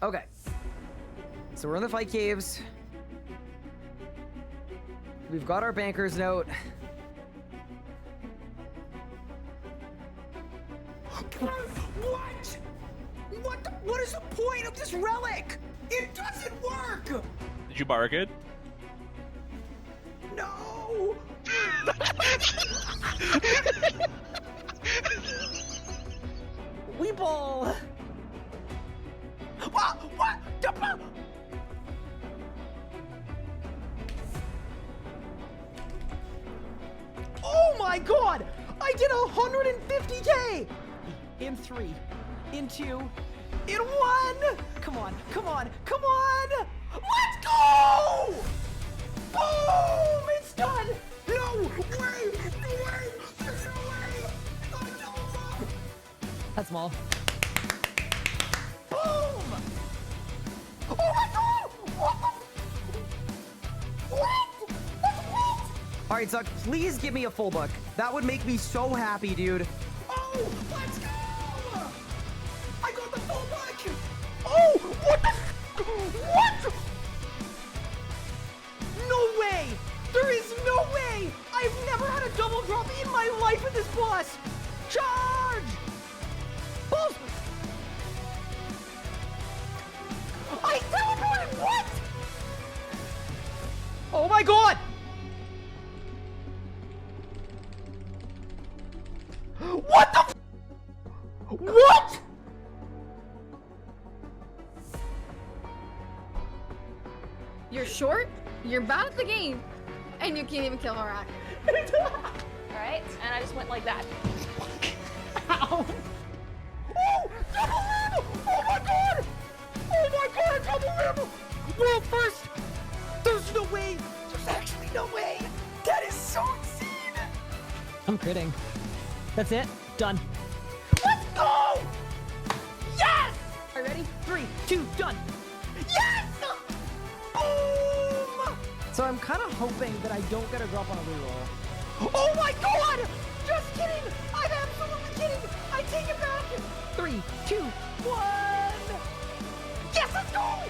Okay. So we're in the fight caves. We've got our banker's note. What? What is the point of this relic? It doesn't work! Did you bark it? No! Weeble! What? What? Oh my god! I did 150k! In 3, in 2, in 1! Come on, come on, come on! Let's go! Boom! It's done! No way! No way! There's no way! No. That's small. Boom! Oh my god! What? All right, Zuck, please give me a full book. That would make me so happy, dude. Oh, let's go! I got the full book! Oh, what the? What? No way! There is no way! I've never had a double drop in my life with this boss! Charge! Boss! I teleported! What? Oh my god! What the? What? You're short, you're bad at the game, and you can't even kill Harak. Alright, and I just went like that. Ow! Oh! Double limb! Oh my god! Oh my god, double limb! Well, first, there's no way! There's actually no way! That is so insane! I'm critting. That's it? Done. Let's go! Yes! Are you ready? 3, 2, done! Yes! Boom! So I'm kind of hoping that I don't get a drop on a reroll. Oh my god! Just kidding! I'm absolutely kidding! I take it back! 3, 2, 1! Yes, let's go!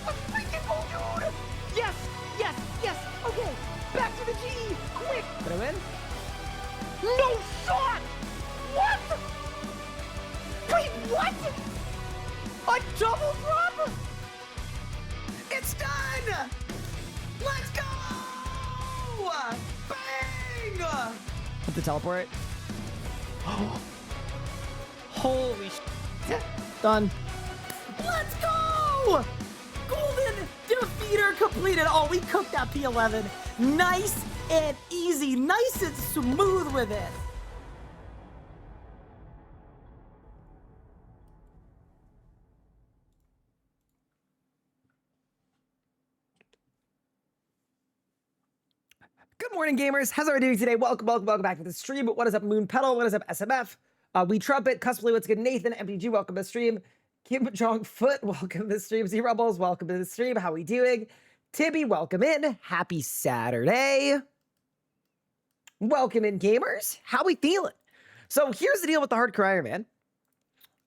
Let's freaking go, dude! Yes! Yes! Yes! Okay! Back to the G! Quick! Did I win? No shot! What? Wait, what? A double drop? It's done! Let's go! Bang! Hit the teleport. Holy shit. Done. Let's go! Golden defeater completed. Oh, we cooked that P11. Nice and easy. Nice and smooth with it. Good morning, gamers. How's everybody doing today? Welcome back to the stream. What is up, Moon Pedal? What is up, SMF? We Trumpet, Cusplay, what's good? Nathan, MPG, welcome to the stream. Kim Jong Foot, welcome to the stream. Z Rebels, welcome to the stream. How we doing? Tibby, welcome in. Happy Saturday. Welcome in, gamers. How we feeling? So here's the deal with the Hardcore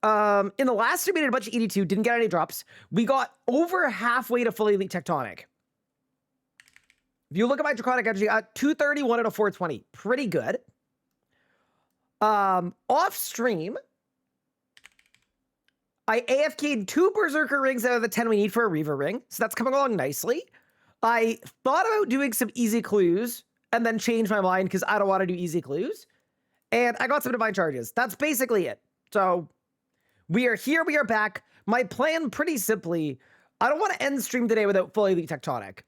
Ironman. In the last stream, we did a bunch of 82, didn't get any drops. We got over halfway to fully elite Tectonic. If you look at my Draconic Energy, 231 out of 420. Pretty good. Off stream, I AFK'd 2 Berserker rings out of the 10 we need for a Reaver ring. So that's coming along nicely. I thought about doing some easy clues and then changed my mind because I don't want to do easy clues. And I got some divine charges. That's basically it. So we are here. We are back. My plan, pretty simply, I don't want to end stream today without fully elite Tectonic.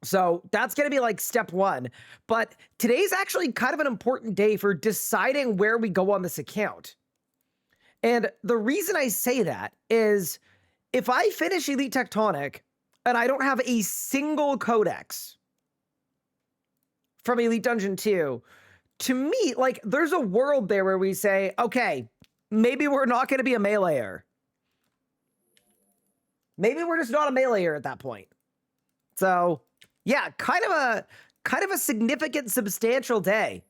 So that's going to be like step 1. But today's actually kind of an important day for deciding where we go on this account. And the reason I say that is if I finish Elite Tectonic and I don't have a single codex from Elite Dungeon 2, to me, like, there's a world there where we say, okay, maybe we're not going to be a meleeer. Maybe we're just not a meleeer at that point. So yeah, kind of a significant, substantial day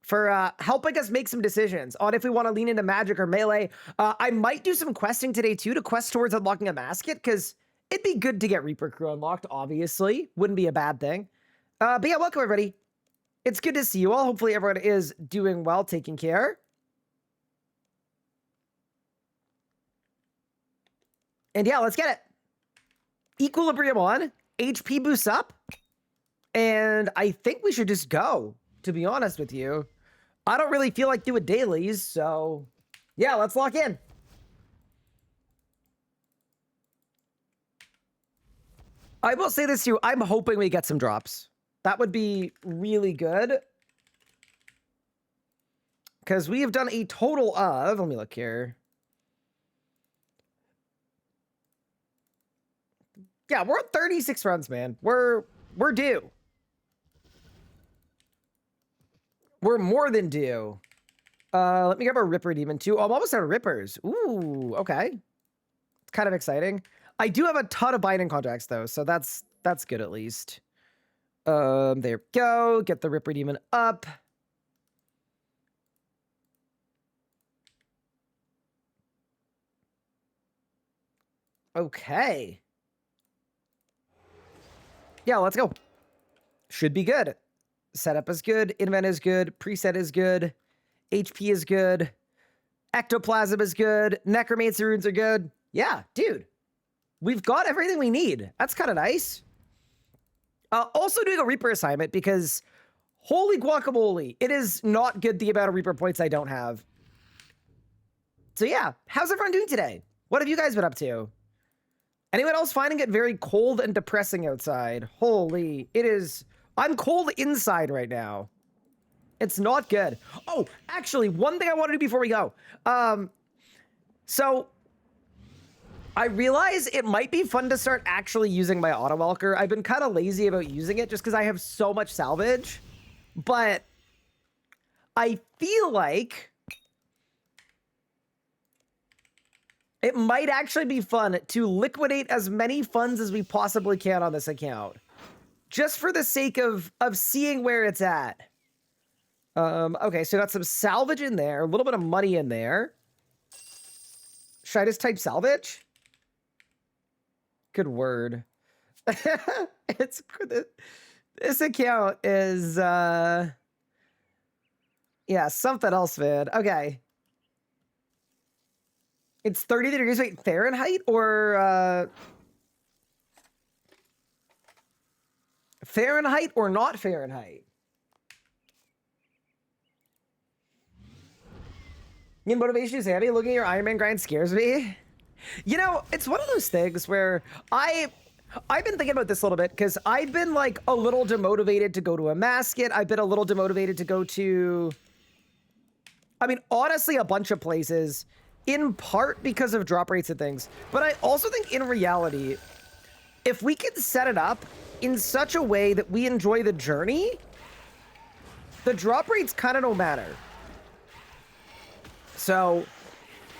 for helping us make some decisions on if we want to lean into magic or melee. I might do some questing today too to quest towards unlocking a masket, because it'd be good to get Reaper Crew unlocked, obviously. Wouldn't be a bad thing. But yeah, welcome everybody. It's good to see you all. Hopefully everyone is doing well, taking care. And yeah, let's get it. Equilibrium on, HP boosts up, and I think we should just go, to be honest with you. I don't really feel like doing dailies, so yeah, let's lock in. I will say this too, I'm hoping we get some drops. That would be really good. Because we have done a total of, let me look here. Yeah, we're at 36 runs, man. We're due. We're more than due. Let me grab a Ripper Demon too. Oh, I'm almost out of Rippers. Ooh, okay. It's kind of exciting. I do have a ton of binding contracts though, so that's good at least. There we go. Get the Ripper Demon up. Okay. Yeah, let's go. Should be good. Setup is good. Invent is good. Preset is good. HP is good. Ectoplasm is good. Necromancy runes are good. Yeah, dude. We've got everything we need. That's kind of nice. Also doing a Reaper assignment because holy guacamole, it is not good the amount of Reaper points I don't have. So yeah, how's everyone doing today? What have you guys been up to? Anyone else finding it very cold and depressing outside? Holy, it is. I'm cold inside right now. It's not good. Oh, actually, one thing I want to do before we go. So I realize it might be fun to start actually using my auto-welker. I've been kind of lazy about using it just because I have so much salvage. But I feel like it might actually be fun to liquidate as many funds as we possibly can on this account. Just for the sake of seeing where it's at. Okay, so got some salvage in there, a little bit of money in there. Should I just type salvage? Good word. It's this account is yeah, something else, man. Okay. It's 30 degrees, wait, Fahrenheit or Fahrenheit or not Fahrenheit? You know, motivation is handy. Looking at your Ironman grind scares me. You know, it's one of those things where I've been thinking about this a little bit because I've been like a little demotivated to go to a masket. I've been a little demotivated to go to, I mean, honestly, a bunch of places, in part because of drop rates and things. But I also think in reality, if we can set it up in such a way that we enjoy the journey, the drop rates kind of don't matter. So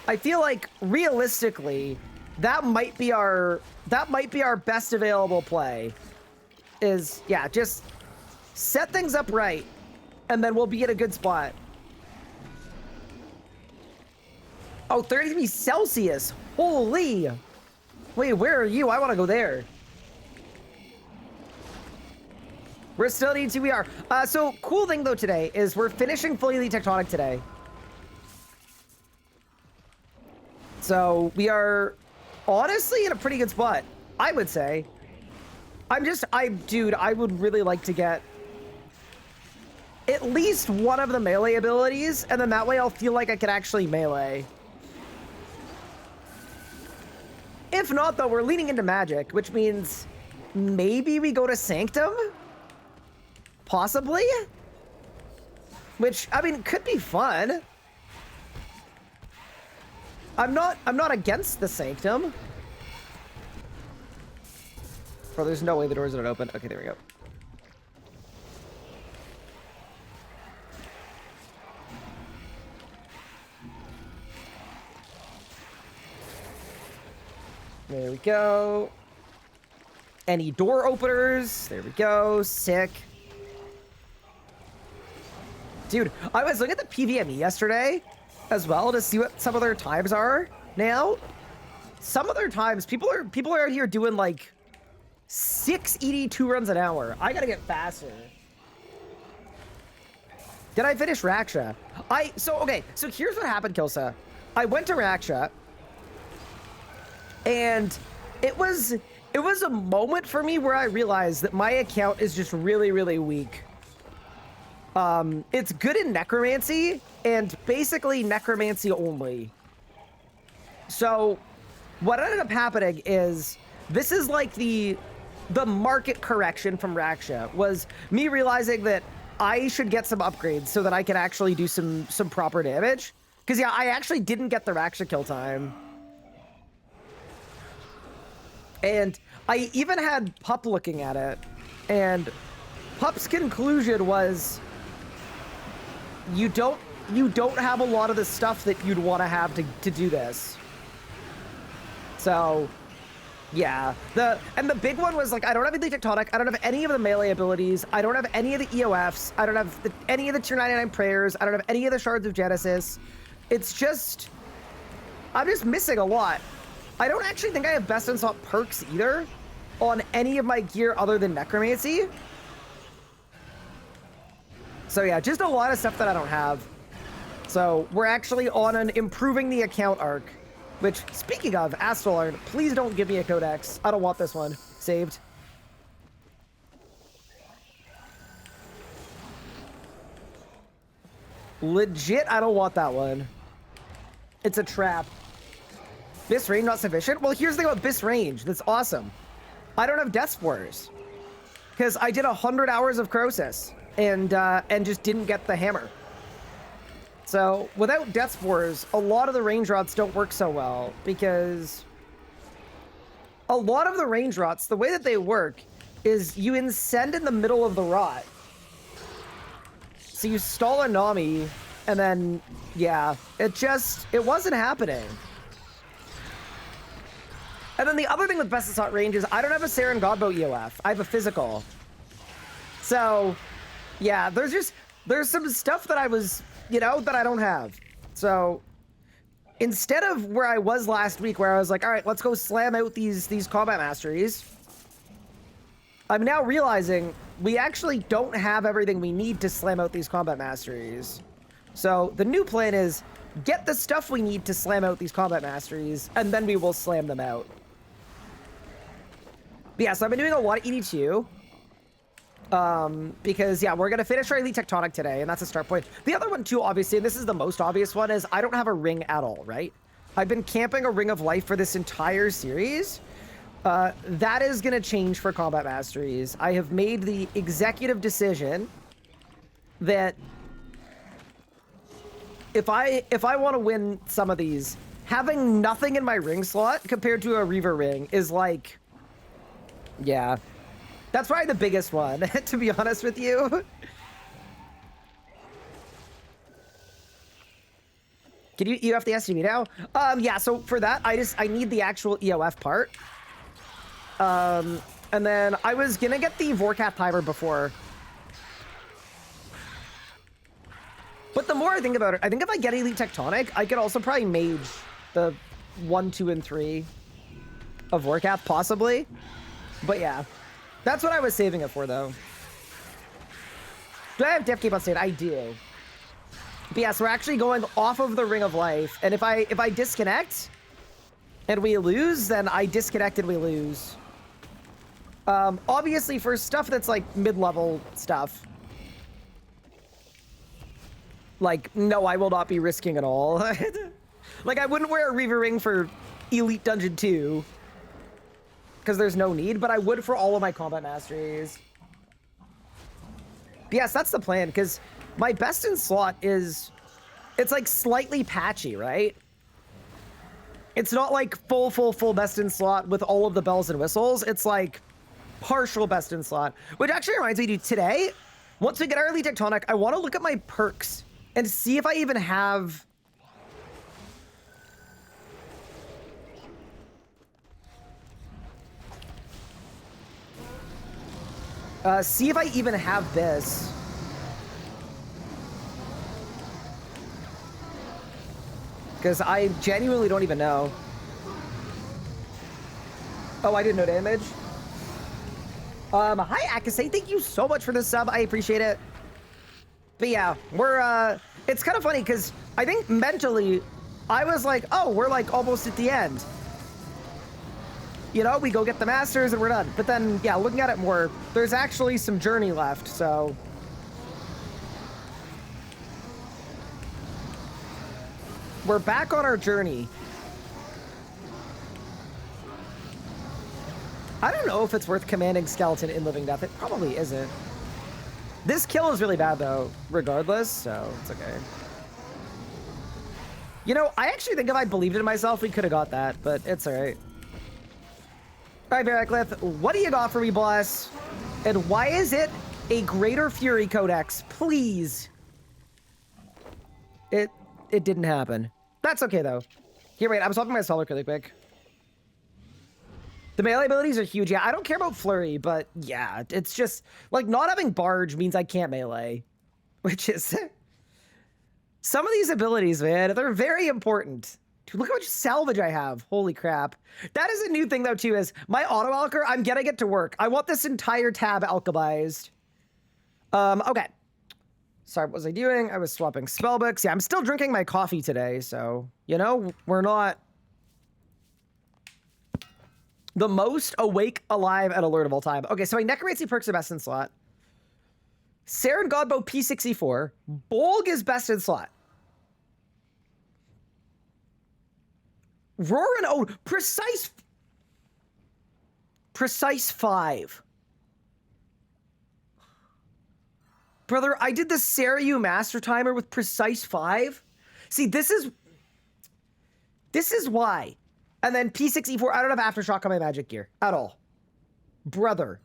I feel like realistically, that might be our best available play is, yeah, just set things up right and then we'll be in a good spot. Oh, 30 degrees Celsius. Holy. Wait, where are you? I want to go there. We're still at E2, we are. So cool thing though today is we're finishing Fully Elite Tectonic today. So we are honestly in a pretty good spot, I would say. Dude, I would really like to get at least one of the melee abilities, and then that way I'll feel like I can actually melee. If not, though, we're leaning into magic, which means maybe we go to Sanctum? Possibly? Which, I mean, could be fun. I'm not against the Sanctum. Bro, there's no way the doors don't open. Okay, there we go. There we go. Any door openers? There we go. Sick. Dude, I was looking at the PVME yesterday as well to see what some of their times are now. Some of their times, people are out here doing like 6 ED2 runs an hour. I gotta get faster. Did I finish Raksha? Okay, so here's what happened, Kilsa. I went to Raksha, and it was a moment for me where I realized that my account is just really, really weak. It's good in necromancy, and basically necromancy only. So what ended up happening is, this is like the market correction from Raksha, was me realizing that I should get some upgrades so that I can actually do some proper damage. Because yeah, I actually didn't get the Raksha kill time. And I even had Pup looking at it, and Pup's conclusion was, you don't have a lot of the stuff that you'd want to have to do this. So yeah, the big one was like, I don't have any Tectonic, I don't have any of the melee abilities, I don't have any of the EOFs, I don't have any of the Tier 99 prayers, I don't have any of the Shards of Genesis. It's just, I'm just missing a lot. I don't actually think I have best in slot perks either on any of my gear other than necromancy. So yeah, just a lot of stuff that I don't have. So we're actually on an improving the account arc, which, speaking of, Astrolard, please don't give me a codex. I don't want this one saved. Legit, I don't want that one. It's a trap. Bis range not sufficient? Well, here's the thing about Bis range. That's awesome. I don't have Death Spores, because I did 100 hours of Crosis and just didn't get the hammer. So without Death Spores, a lot of the range rots don't work so well, because a lot of the range rots, the way that they work is you incend in the middle of the rot. So you stall a Nami, and then, yeah, it wasn't happening. And then the other thing with Best in Slot range is I don't have a Saren Godbow EOF. I have a physical. So, yeah, there's some stuff that I was, that I don't have. So, instead of where I was last week, where I was like, all right, let's go slam out these combat masteries, I'm now realizing we actually don't have everything we need to slam out these combat masteries. So, the new plan is get the stuff we need to slam out these combat masteries, and then we will slam them out. But yeah, so I've been doing a lot of ED2. Because, yeah, we're going to finish our Elite Tectonic today, and that's a start point. The other one, too, obviously, and this is the most obvious one, is I don't have a ring at all, right? I've been camping a Ring of Life for this entire series. That is going to change for combat masteries. I have made the executive decision that if I want to win some of these, having nothing in my ring slot compared to a Reaver ring is like, yeah. That's probably the biggest one, to be honest with you. Can you EOF the STV now? Yeah, so for that, I need the actual EOF part. And then I was gonna get the Vorkath timer before. But the more I think about it, I think if I get Elite Tectonic, I could also probably mage the 1, 2, and 3 of Vorkath, possibly. But yeah. That's what I was saving it for, though. Do I have Def Cape on state? I do. But yeah, so we're actually going off of the Ring of Life, and if I disconnect and we lose, then I disconnect and we lose. Obviously, for stuff that's like mid-level stuff, like, no, I will not be risking it all. Like, I wouldn't wear a Reaver ring for Elite Dungeon 2. Because there's no need, but I would for all of my combat masteries. But yes, that's the plan, because my best in slot is, it's like slightly patchy, right? It's not like full best in slot with all of the bells and whistles. It's like partial best in slot, which actually reminds me, dude, today, once we get our Elite Tectonic, I want to look at my perks and see if I even have... see if I even have this. Because I genuinely don't even know. Oh, I did no damage. Hi, Akase. Thank you so much for this sub. I appreciate it. But yeah, we're, it's kind of funny because I think mentally I was like, oh, we're like almost at the end. You know, we go get the masters and we're done. But then, yeah, looking at it more, there's actually some journey left, so. We're back on our journey. I don't know if it's worth commanding Skeleton in Living Death. It probably isn't. This kill is really bad, though, regardless, so it's okay. You know, I actually think if I believed in myself, we could have got that, but it's all right. All right, Veraclith, what do you got for me, boss? And why is it a Greater Fury Codex? Please. It didn't happen. That's okay, though. Here, wait, I'm swapping my Solar really quick. The melee abilities are huge. Yeah, I don't care about Flurry, but yeah, it's just, like, not having Barge means I can't melee. Which is... Some of these abilities, man, they're very important. Dude, look how much salvage I have. Holy crap. That is a new thing, though, too, is my auto-alcher, I'm getting it to work. I want this entire tab alchemized. Okay. Sorry, what was I doing? I was swapping spellbooks. Yeah, I'm still drinking my coffee today, so, you know, we're not the most awake, alive, and alert of all time. Okay, so my Necromancy perks are best in slot. Saren Godbow P64. Bolg is best in slot. Roar and Ode. Precise 5. Brother, I did the Sarayu Master Timer with Precise 5. See, this is why. And then P64, I don't have Aftershock on my magic gear at all. Brother.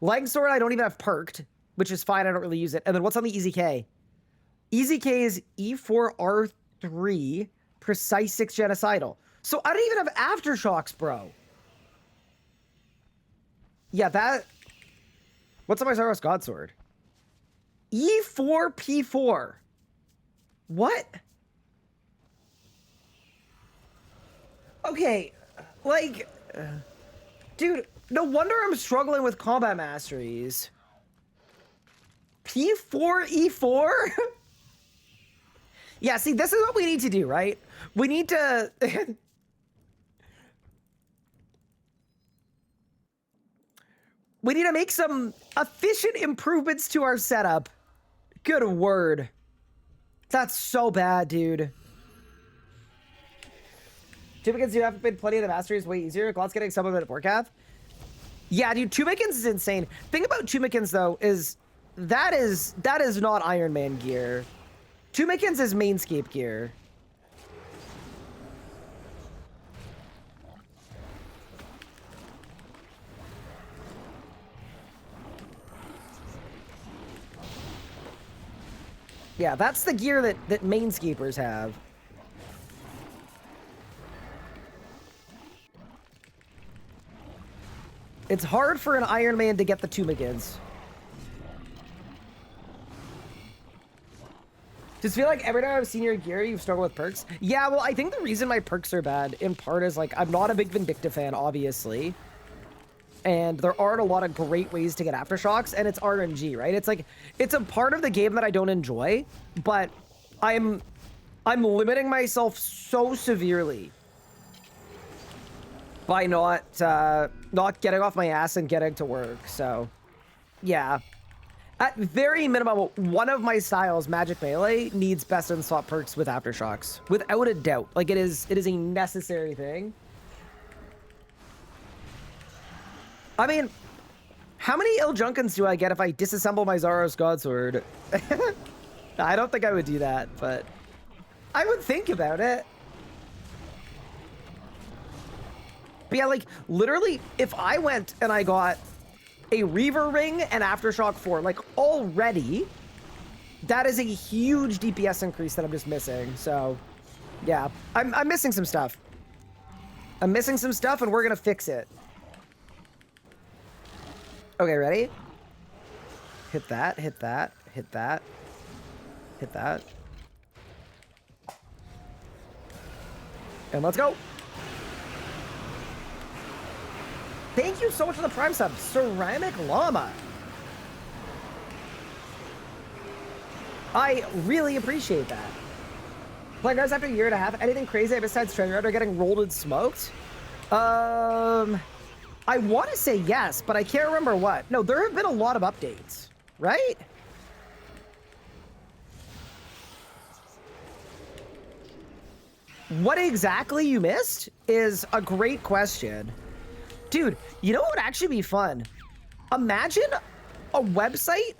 Langsword, I don't even have perked, which is fine, I don't really use it. And then what's on the Easy K? Easy K is E4R3, Precise 6 Genocidal. So I don't even have Aftershocks, bro. Yeah, that... What's on my Zaros Godsword? E4P4. What? Okay, like... dude, no wonder I'm struggling with combat masteries. P4E4? Yeah, see, this is what we need to do, right? We need to... we need to make some efficient improvements to our setup. Good word. That's so bad, dude. Tumikins, you have been plenty of the masteries way easier. Glot's getting some of it at Warcath. Yeah, dude, Tumikins is insane. Thing about Tumikins, though, is that is not Ironman gear. Tumikins is Mainscape gear. Yeah, that's the gear that Mainscapers have. It's hard for an Iron Man to get the Tumikins. Just feel like every time I've seen your gear, you've struggled with perks. Yeah, well, I think the reason my perks are bad, in part, is, like, I'm not a big Vindicta fan, obviously. And there aren't a lot of great ways to get Aftershocks, and it's RNG, right? It's like, it's a part of the game that I don't enjoy, but I'm limiting myself so severely by not getting off my ass and getting to work, so, yeah. At very minimum, one of my styles, Magic Melee, needs best in slot perks with Aftershocks. Without a doubt. Like, it is a necessary thing. I mean, how many Iljunkins do I get if I disassemble my Zaros Godsword? I don't think I would do that, but I would think about it. But yeah, like, literally, if I went and I got a Reaver Ring and Aftershock 4, like, already, that is a huge DPS increase that I'm just missing. So, yeah, I'm missing some stuff. I'm missing some stuff, and we're gonna fix it. Okay, ready? Hit that, hit that, hit that, hit that. And let's go. Thank you so much for the Prime sub, Ceramic Llama. I really appreciate that. Playing guys after a year and a half, anything crazy besides treasure hunter getting rolled and smoked? I want to say yes, but I can't remember what. No, there have been a lot of updates, right? What exactly you missed is a great question. Dude, you know what would actually be fun? Imagine a website.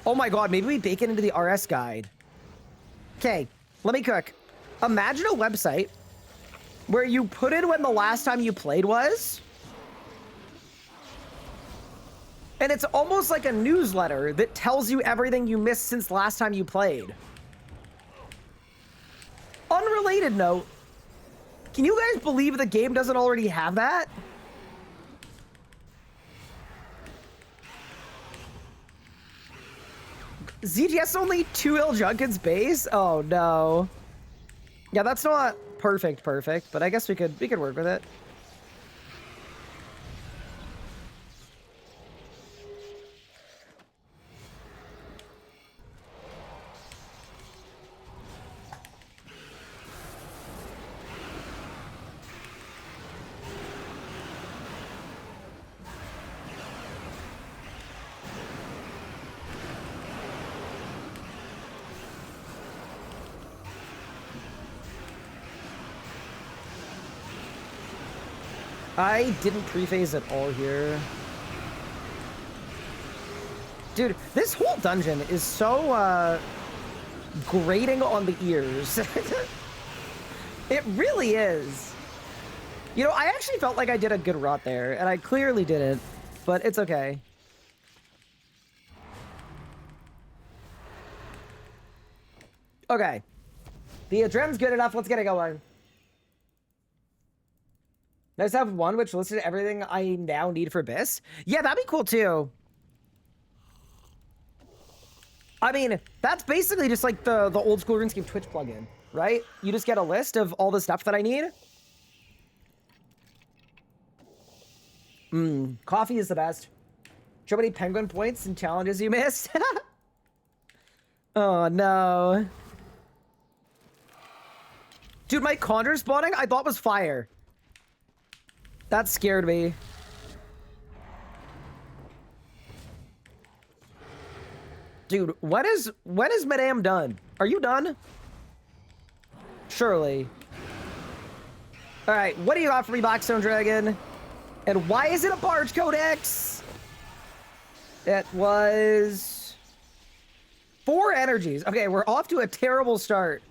Oh my God, maybe we bake it into the RS guide. Okay, let me cook. Imagine a website where you put in when the last time you played was. And it's almost like a newsletter that tells you everything you missed since last time you played. Unrelated note, can you guys believe the game doesn't already have that? ZGS only 2 Il Junkins base? Oh no. Yeah, that's not perfect, but I guess we could work with it. I didn't pre-phase at all here. Dude, this whole dungeon is so, grating on the ears. It really is. You know, I actually felt like I did a good rot there, and I clearly didn't, but it's okay. Okay. The adren's good enough. Let's get it going. Nice to have one which listed everything I now need for BIS. Yeah, that'd be cool too. I mean, that's basically just like the old school RuneScape Twitch plugin, right? You just get a list of all the stuff that I need. Coffee is the best. Show many penguin points and challenges you missed. Oh no. Dude, my conjure spawning I thought was fire. That scared me. Dude, when is Madame done? Are you done? Surely. Alright, what do you got for me, Blackstone Dragon? And why is it a barge codex? It was 4 energies. Okay, we're off to a terrible start.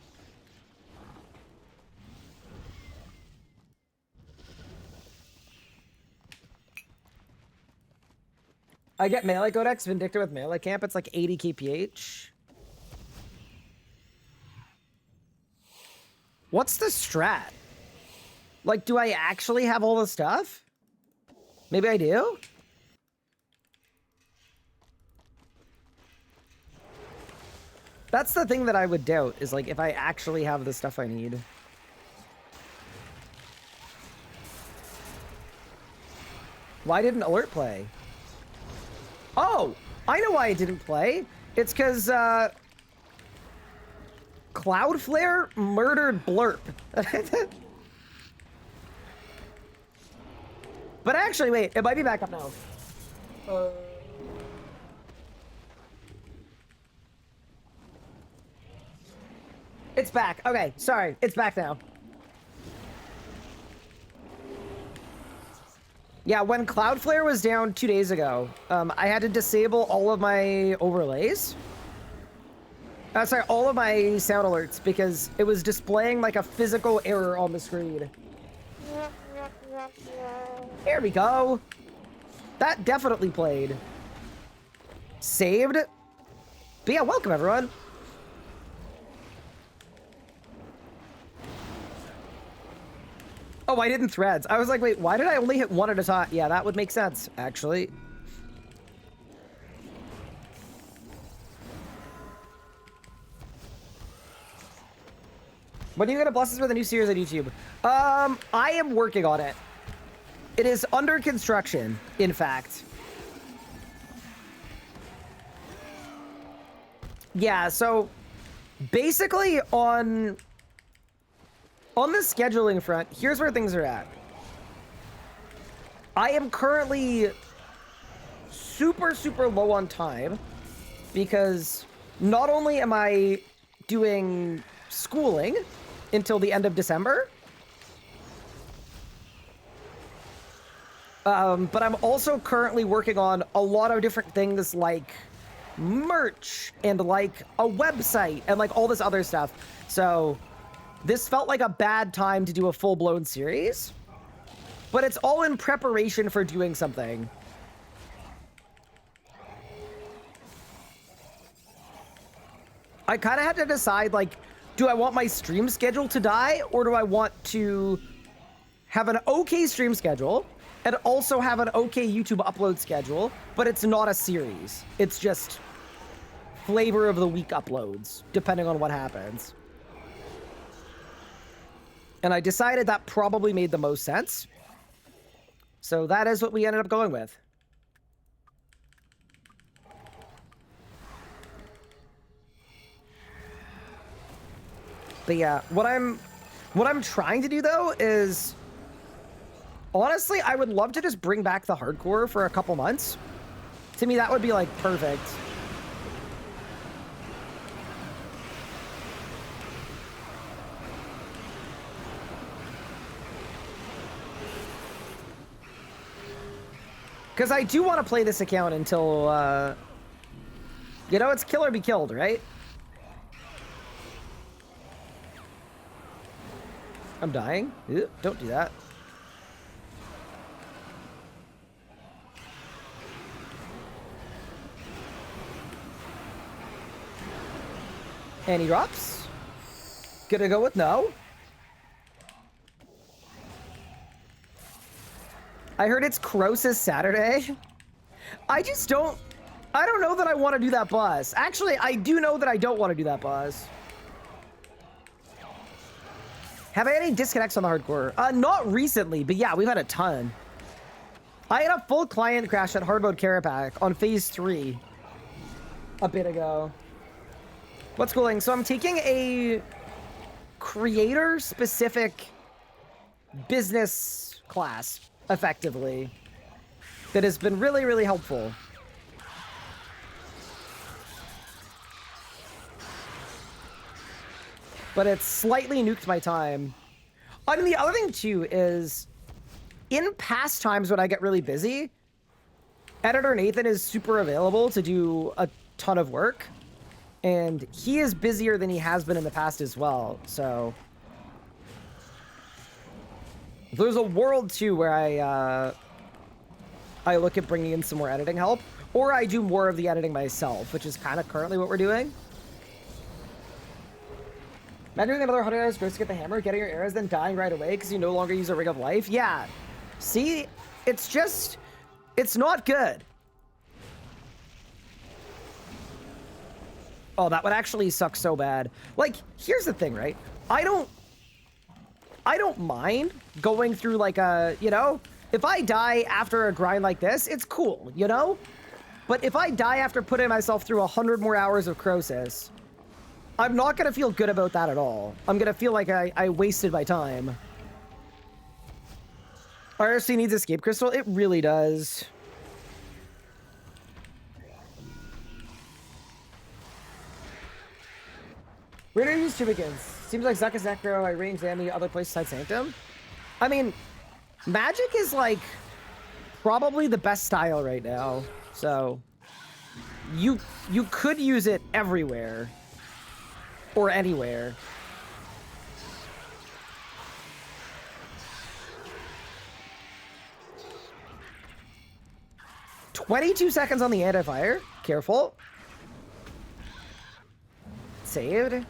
I get Melee Codex, Vindictor with Melee Camp. It's like 80 kph. What's the strat? Like, do I actually have all the stuff? Maybe I do? That's the thing that I would doubt, is like, if I actually have the stuff I need. Why didn't Alert play? Oh, I know why it didn't play. It's because, Cloudflare murdered Blurp. But actually, wait, it might be back up now. It's back. Okay, sorry. It's back now. Yeah, when Cloudflare was down 2 days ago, I had to disable all of my overlays. Sorry, all of my sound alerts because it was displaying like a physical error on the screen. There we go. That definitely played. Saved. But yeah, welcome everyone. Oh, I didn't threads. I was like, wait, why did I only hit 1 at a time? Yeah, that would make sense, actually. When are you gonna bless us with a new series on YouTube? I am working on it. It is under construction, in fact. Yeah, so basically on the scheduling front, here's where things are at. I am currently super, super low on time because not only am I doing schooling until the end of December, but I'm also currently working on a lot of different things like merch and like a website and like all this other stuff. So this felt like a bad time to do a full-blown series, but it's all in preparation for doing something. I kind of had to decide, like, do I want my stream schedule to die, or do I want to have an okay stream schedule and also have an okay YouTube upload schedule, but it's not a series. It's just flavor of the week uploads, depending on what happens. And I decided that probably made the most sense. So that is what we ended up going with. But yeah, what I'm trying to do though is, honestly, I would love to just bring back the hardcore for a couple months. To me, that would be like perfect. Because I do want to play this account until, you know, it's kill or be killed, right? I'm dying. Ew, don't do that. And he drops. Gonna go with no. I heard it's Croesus Saturday. I don't know that I want to do that boss. Actually, I do know that I don't want to do that boss. Have I had any disconnects on the hardcore? Not recently, but yeah, we've had a ton. I had a full client crash at hard mode Carapac on phase 3 a bit ago. What's schooling? So I'm taking a creator-specific business class, effectively, that has been really, really helpful. But it's slightly nuked my time. I mean, the other thing, too, is in past times when I get really busy, Editor Nathan is super available to do a ton of work. And he is busier than he has been in the past as well, so... There's a world, too, where I look at bringing in some more editing help, or I do more of the editing myself, which is kind of currently what we're doing. Imagine doing another 100 hours just to get the hammer, getting your arrows, then dying right away because you no longer use a Ring of Life. Yeah. See? It's just... It's not good. Oh, that would actually suck so bad. Like, here's the thing, right? I don't mind going through like a, you know, if I die after a grind like this, it's cool, you know? But if I die after putting myself through 100 more hours of Croesus, I'm not going to feel good about that at all. I'm going to feel like I wasted my time. RC needs Escape Crystal? It really does. Where do you use Tubicans? Seems like Zuckus Necro, I range Zammy, other places besides Sanctum. I mean, magic is like probably the best style right now. So you could use it everywhere or anywhere. "22 seconds on the anti-fire. Careful. Saved.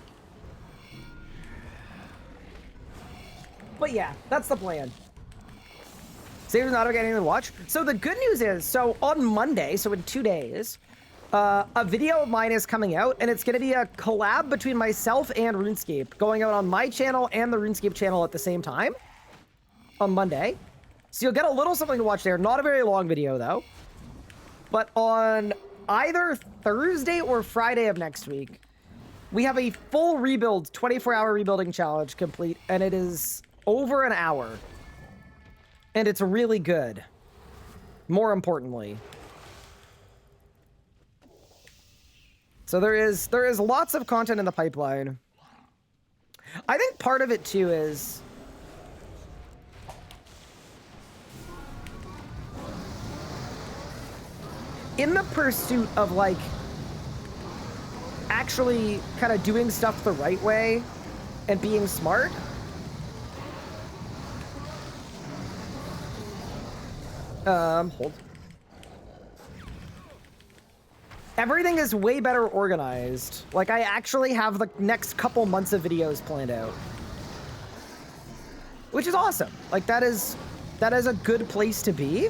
But yeah, that's the plan. Saber's not getting to watch. So the good news is, so on Monday, so in 2 days, A video of mine is coming out, and it's going to be a collab between myself and RuneScape, going out on my channel and the RuneScape channel at the same time on Monday. So you'll get a little something to watch there. Not a very long video, though. But on either Thursday or Friday of next week, we have a full rebuild, 24-hour rebuilding challenge complete, and it is over an hour. And it's really good. More importantly. So there is lots of content in the pipeline. I think part of it too is in the pursuit of like actually kind of doing stuff the right way and being smart. Hold. Everything is way better organized. Like, I actually have the next couple months of videos planned out. Which is awesome. Like, that is a good place to be.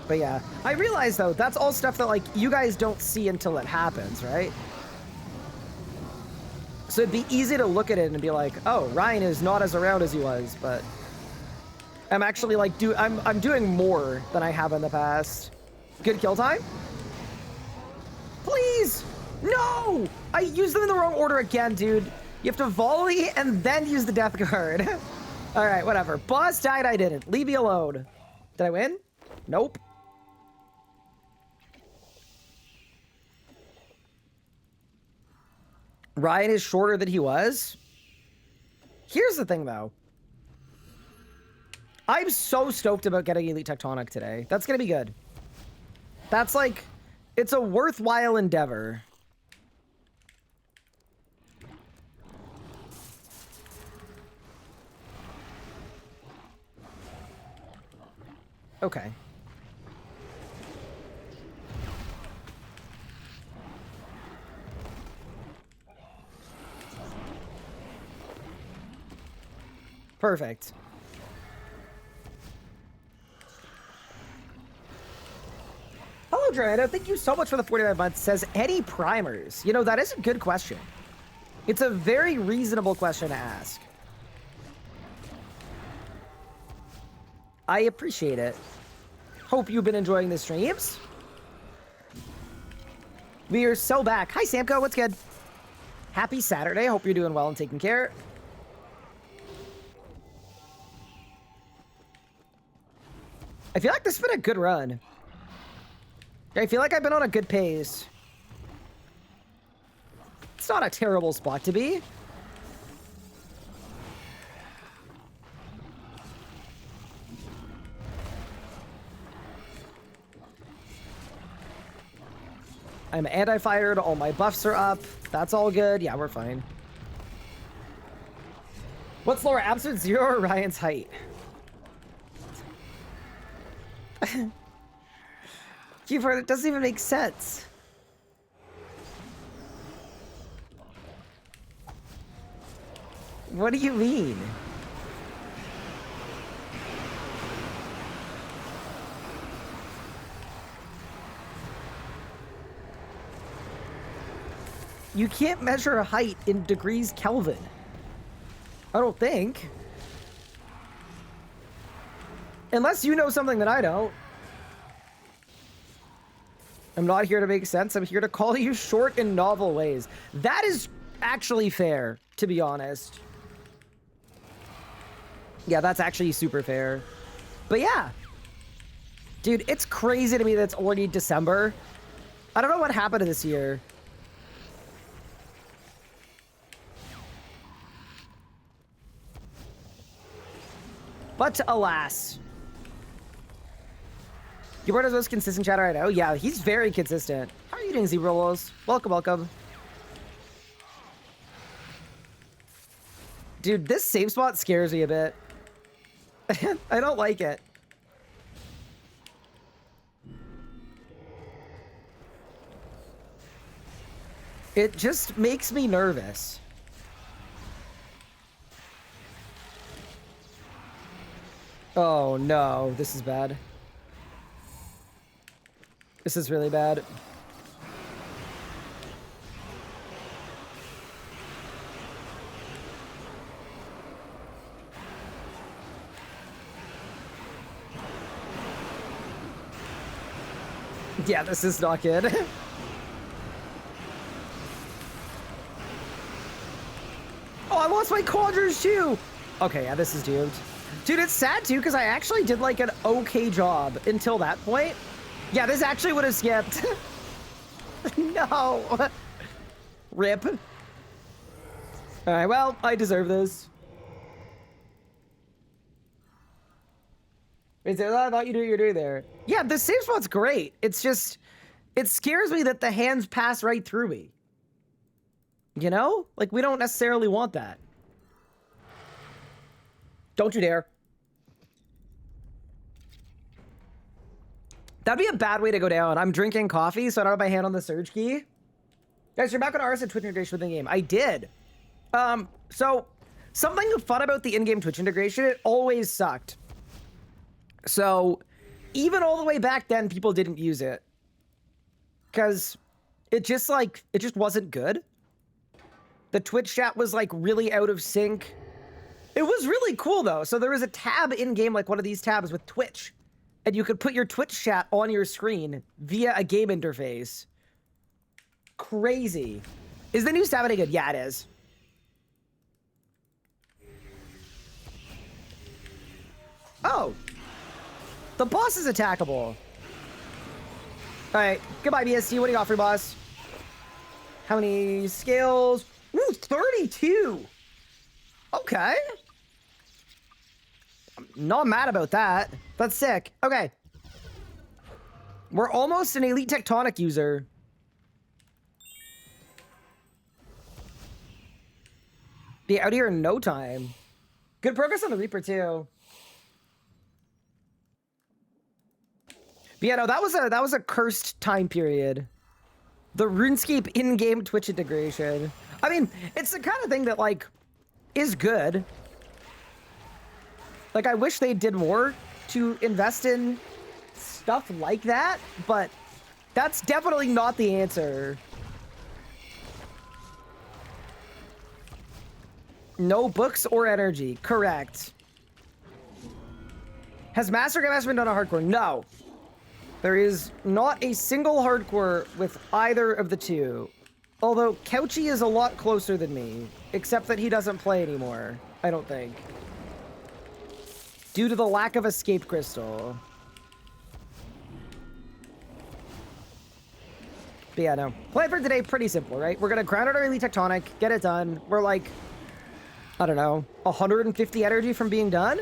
But yeah, I realize, though, that's all stuff that, like, you guys don't see until it happens, right? So it'd be easy to look at it and be like, oh, Ryan is not as around as he was, but I'm actually, like, I'm doing more than I have in the past. Good kill time? Please! No! I used them in the wrong order again, dude. You have to volley and then use the death guard. All right, whatever. Boss died, I didn't. Leave me alone. Did I win? Nope. Ryan is shorter than he was. Here's the thing, though. I'm so stoked about getting Elite Tectonic today. That's going to be good. That's like, it's a worthwhile endeavor. Okay. Perfect. Hello, Joanna. Thank you so much for the 49 months. Says, any primers? You know, that is a good question. It's a very reasonable question to ask. I appreciate it. Hope you've been enjoying the streams. We are so back. Hi, Samko. What's good? Happy Saturday. Hope you're doing well and taking care. I feel like this has been a good run. I feel like I've been on a good pace. It's not a terrible spot to be. I'm anti-fired. All my buffs are up. That's all good. Yeah, we're fine. What's lower, Absolute Zero or Ryan's height? Keyboard, it doesn't even make sense. What do you mean? You can't measure a height in degrees Kelvin. I don't think. Unless you know something that I don't. I'm not here to make sense. I'm here to call you short in novel ways. That is actually fair, to be honest. Yeah, that's actually super fair. But yeah. Dude, it's crazy to me that it's already December. I don't know what happened this year. But alas. Gilberto's most consistent chatter I know. Yeah, he's very consistent. How are you doing, Zebra Wolves? Welcome, welcome. Dude, this save spot scares me a bit. I don't like it. It just makes me nervous. Oh no, this is bad. This is really bad. Yeah, this is not good. Oh, I lost my quadrants too! Okay, yeah, this is doomed. Dude, it's sad too, because I actually did like an okay job until that point. Yeah, this actually would have skipped. No. Rip. Alright, well, I deserve this. Is there, I thought you knew what you were doing there. Yeah, the save spot's great. It's just, it scares me that the hands pass right through me. You know? Like, we don't necessarily want that. Don't you dare. That'd be a bad way to go down. I'm drinking coffee, so I don't have my hand on the surge key. Guys, you're back on RS and Twitch integration with the game. I did. So, something fun about the in-game Twitch integration, it always sucked. So, even all the way back then, people didn't use it. Because it just, like, it just wasn't good. The Twitch chat was, like, really out of sync. It was really cool, though. So there was a tab in-game, like one of these tabs with Twitch. And you could put your Twitch chat on your screen via a game interface. Crazy. Is the new stab any good? Yeah, it is. Oh. The boss is attackable. All right. Goodbye, BST. What do you got for boss? How many skills? Ooh, 32. Okay. I'm not mad about that. That's sick. Okay. We're almost an elite tectonic user. Be out here in no time. Good progress on the Reaper, too. But yeah, no, that was a cursed time period. The RuneScape in-game Twitch integration. I mean, it's the kind of thing that, like, is good. Like, I wish they did more to invest in stuff like that, but that's definitely not the answer. No books or energy. Correct. Has Master Grandmaster been done on hardcore? No. There is not a single hardcore with either of the two. Although Couchy is a lot closer than me, except that he doesn't play anymore, I don't think. Due to the lack of escape crystal. But yeah, no. Plan for today, pretty simple, right? We're gonna ground out our Elite Tectonic, get it done. We're like, I don't know, 150 energy from being done.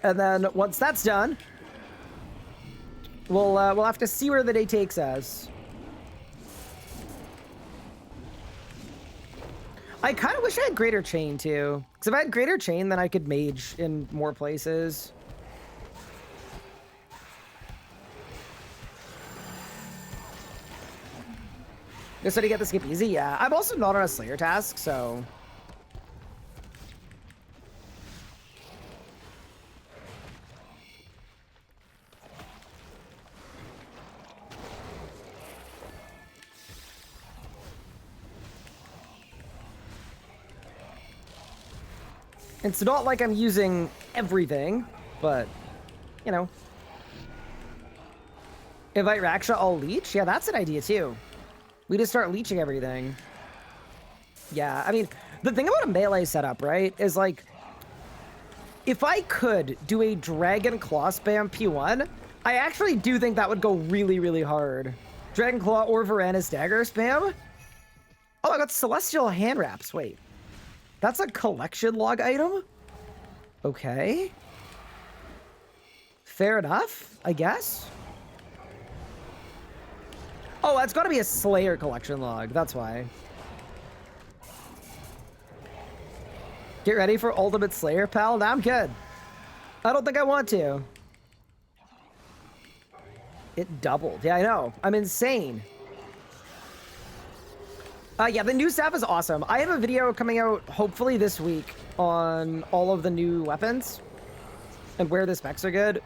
And then once that's done, we'll have to see where the day takes us. I kind of wish I had Greater Chain, too. Because if I had Greater Chain, then I could mage in more places. Just so to get the skip easy? Yeah. I'm also not on a Slayer task, so... It's not like I'm using everything, but, you know. Invite Raksha, I'll leech? Yeah, that's an idea, too. We just start leeching everything. Yeah, I mean, the thing about a melee setup, right, is like, if I could do a Dragon Claw spam P1, I actually do think that would go really, really hard. Dragon Claw or Varanus Dagger spam? Oh, I got Celestial Hand Wraps, wait. That's a collection log item? Okay. Fair enough, I guess. Oh, that's gotta be a Slayer collection log, that's why. Get ready for Ultimate Slayer, pal? Nah, I'm good. I don't think I want to. It doubled. Yeah, I know. I'm insane. Yeah, the new staff is awesome. I have a video coming out hopefully this week on all of the new weapons and where the specs are good.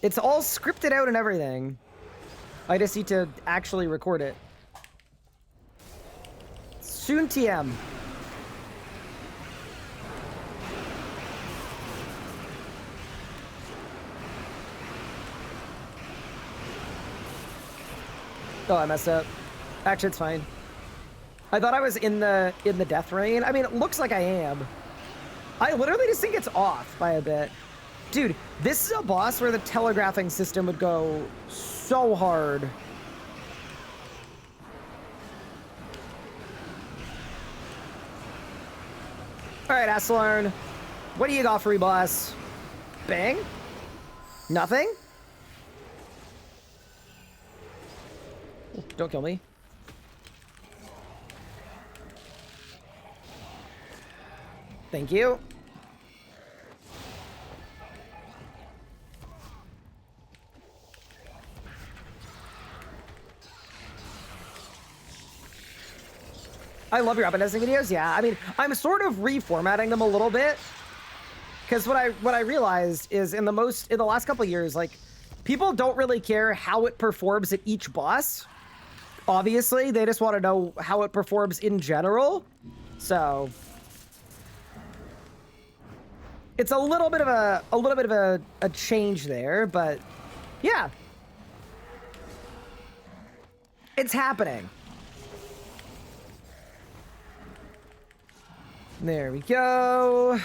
It's all scripted out and everything. I just need to actually record it. Soon TM. Oh, I messed up. Actually, it's fine. I thought I was in the death rain. I mean, it looks like I am. I literally just think it's off by a bit. Dude, this is a boss where the telegraphing system would go so hard. All right, Aslarn. What do you got for me, boss? Bang? Nothing? Don't kill me. Thank you. I love your weapon testing videos. Yeah, I mean, I'm sort of reformatting them a little bit because what I realized is in the last couple of years, like, people don't really care how it performs at each boss. Obviously, they just want to know how it performs in general. So it's a little bit of a change there, but yeah, it's happening. There we go.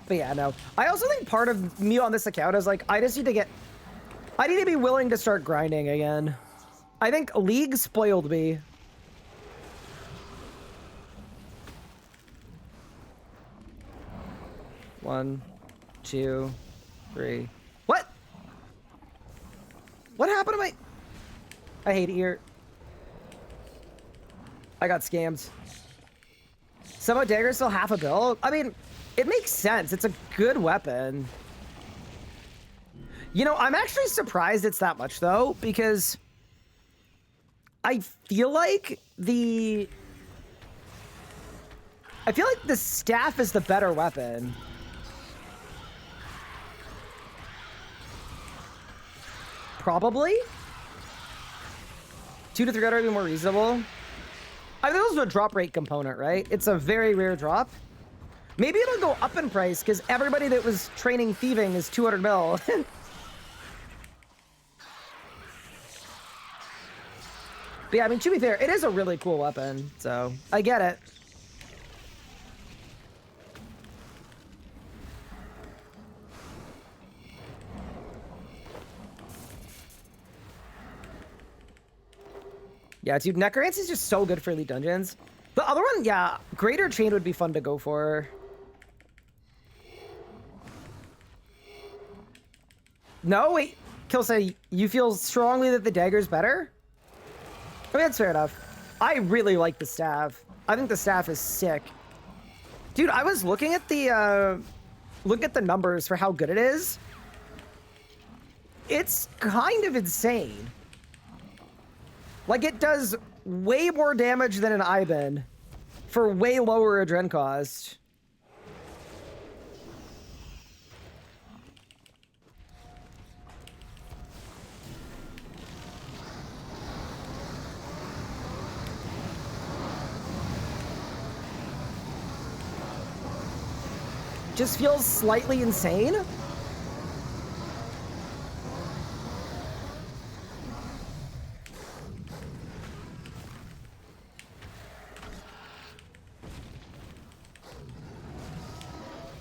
But yeah, no. I also think part of me on this account is like, I need to be willing to start grinding again. I think League spoiled me. One, two, three. What? What happened to my... I hate it here. I got scammed. Somehow dagger's still half a bill? I mean, it makes sense. It's a good weapon. You know, I'm actually surprised it's that much, though, because I feel like the staff is the better weapon. Probably. 2 to 300 would be more reasonable. I mean, there's also a drop rate component, right? It's a very rare drop. Maybe it'll go up in price because everybody that was training thieving is 200 mil. But yeah, I mean, to be fair, it is a really cool weapon, so I get it. Yeah, dude, Necromancy is just so good for Elite Dungeons. The other one, yeah, Greater Chain would be fun to go for. No, wait, Killsay, you feel strongly that the dagger's better? I mean, that's fair enough. I really like the staff. I think the staff is sick. Dude, I was looking at the numbers for how good it is. It's kind of insane. Like, it does way more damage than an Iben for way lower adren cost. Just feels slightly insane.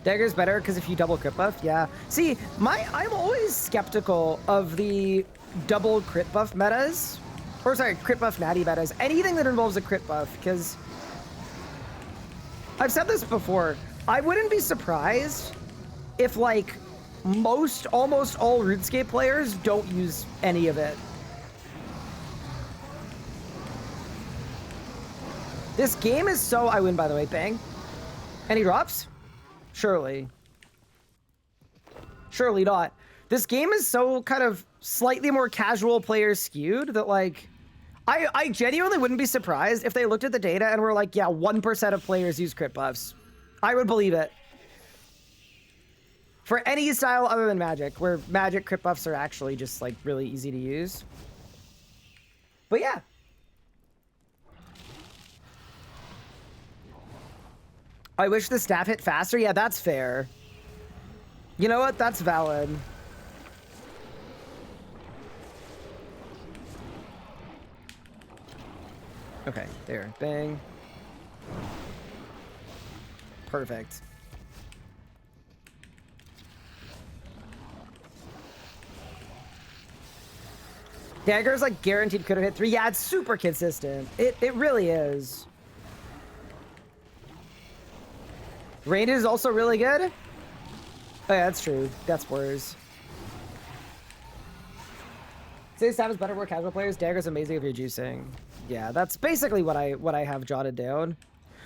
Dagger's better because if you double crit buff, yeah. See, I'm always skeptical of the double crit buff metas. Or sorry, crit buff natty metas. Anything that involves a crit buff, because I've said this before. I wouldn't be surprised if, like, almost all RuneScape players don't use any of it. This game is so... I win, by the way. Bang. Any drops? Surely. Surely not. This game is so kind of slightly more casual player skewed that, like, I genuinely wouldn't be surprised if they looked at the data and were like, yeah, 1% of players use crit buffs. I would believe it. For any style other than Magic, where Magic crit buffs are actually just like really easy to use. But yeah. I wish the staff hit faster. Yeah, that's fair. You know what? That's valid. Okay, there. Bang. Perfect. Dagger's like guaranteed could have hit 3. Yeah, it's super consistent. It really is. Range is also really good. Oh yeah, that's true. That's worse. Say staff is better for casual players. Dagger's amazing if you're juicing. Yeah, that's basically what I have jotted down.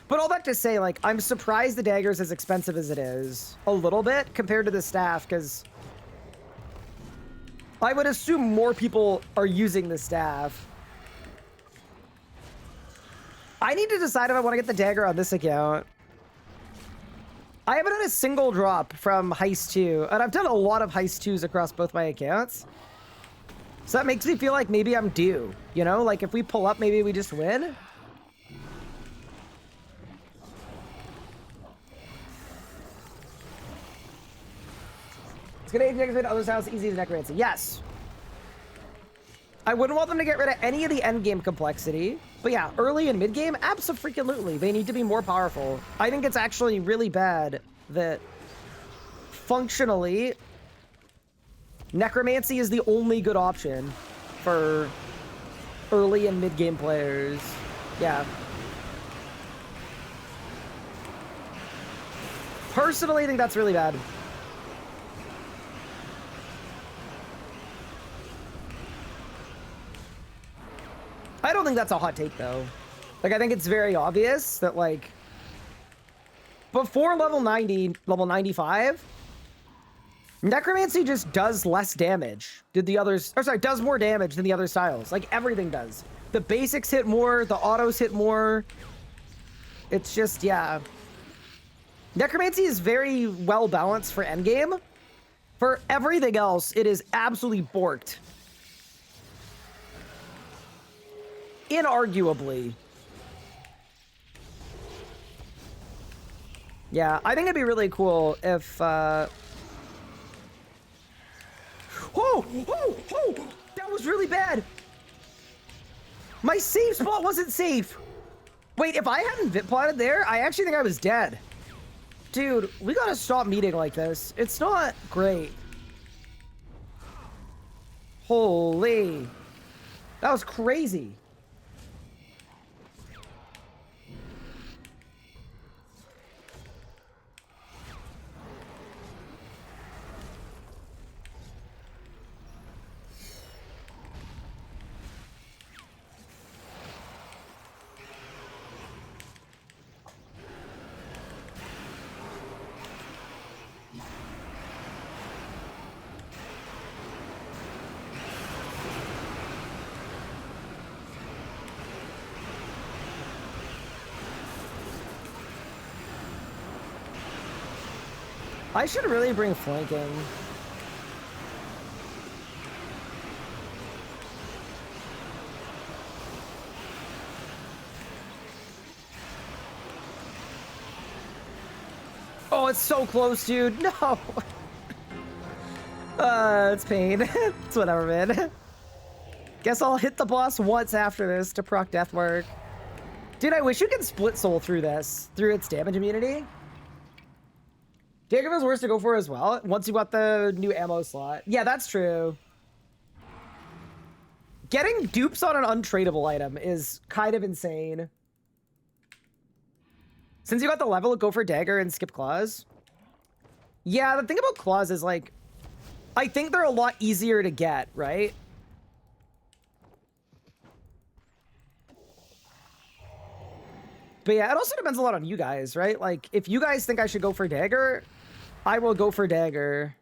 But all that to say, like, I'm surprised the dagger's as expensive as it is. A little bit compared to the staff, because I would assume more people are using the staff. I need to decide if I want to get the dagger on this account. I haven't had a single drop from Heist 2, and I've done a lot of Heist 2s across both my accounts. So that makes me feel like maybe I'm due, you know? Like, if we pull up, maybe we just win. It's gonna integrate other styles easy as necromancy. Yes. I wouldn't want them to get rid of any of the end game complexity. But yeah, early and mid game, abso-freaking-lutely. They need to be more powerful. I think it's actually really bad that functionally necromancy is the only good option for early and mid game players. Yeah. Personally, I think that's really bad. I don't think that's a hot take, though. Like, I think it's very obvious that, like, before level 90, level 95, necromancy just does less damage than the others, or sorry, does more damage than the other styles. Like, everything does. The basics hit more, the autos hit more. It's just, yeah. Necromancy is very well balanced for endgame. For everything else, it is absolutely borked. Inarguably. Yeah, I think it'd be really cool if, Oh! That was really bad! My safe spot wasn't safe! Wait, if I hadn't vit plotted there, I actually think I was dead. Dude, we gotta stop meeting like this. It's not great. Holy. That was crazy. I should really bring flanking. Oh, it's so close, dude. No. It's pain. It's whatever, man. Guess I'll hit the boss once after this to proc death work. Dude, I wish you could split soul through this, through its damage immunity. Dagger was worse to go for as well, once you got the new ammo slot. Yeah, that's true. Getting dupes on an untradeable item is kind of insane. Since you got the level, go for Dagger and skip Claws. Yeah, the thing about Claws is, like, I think they're a lot easier to get, right? But yeah, it also depends a lot on you guys, right? Like, if you guys think I should go for Dagger, I will go for Dagger.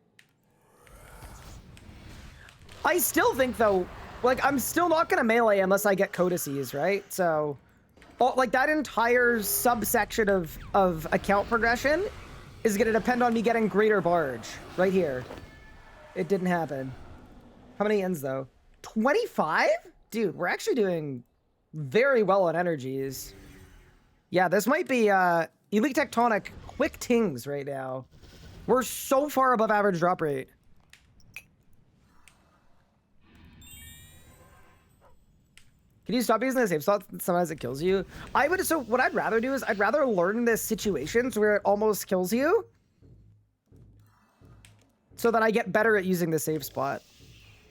I still think, though, Like, I'm still not gonna melee unless I get codices, right? So, like, that entire subsection of account progression is gonna depend on me getting greater barge right here. It didn't happen. How many ends though? 25? Dude, we're actually doing very well on energies. Yeah, this might be Elite Tectonic quick tings right now. We're so far above average drop rate. Can you stop using the save slot sometimes it kills you? So what I'd rather do is I'd rather learn this situations where it almost kills you so that I get better at using the save spot.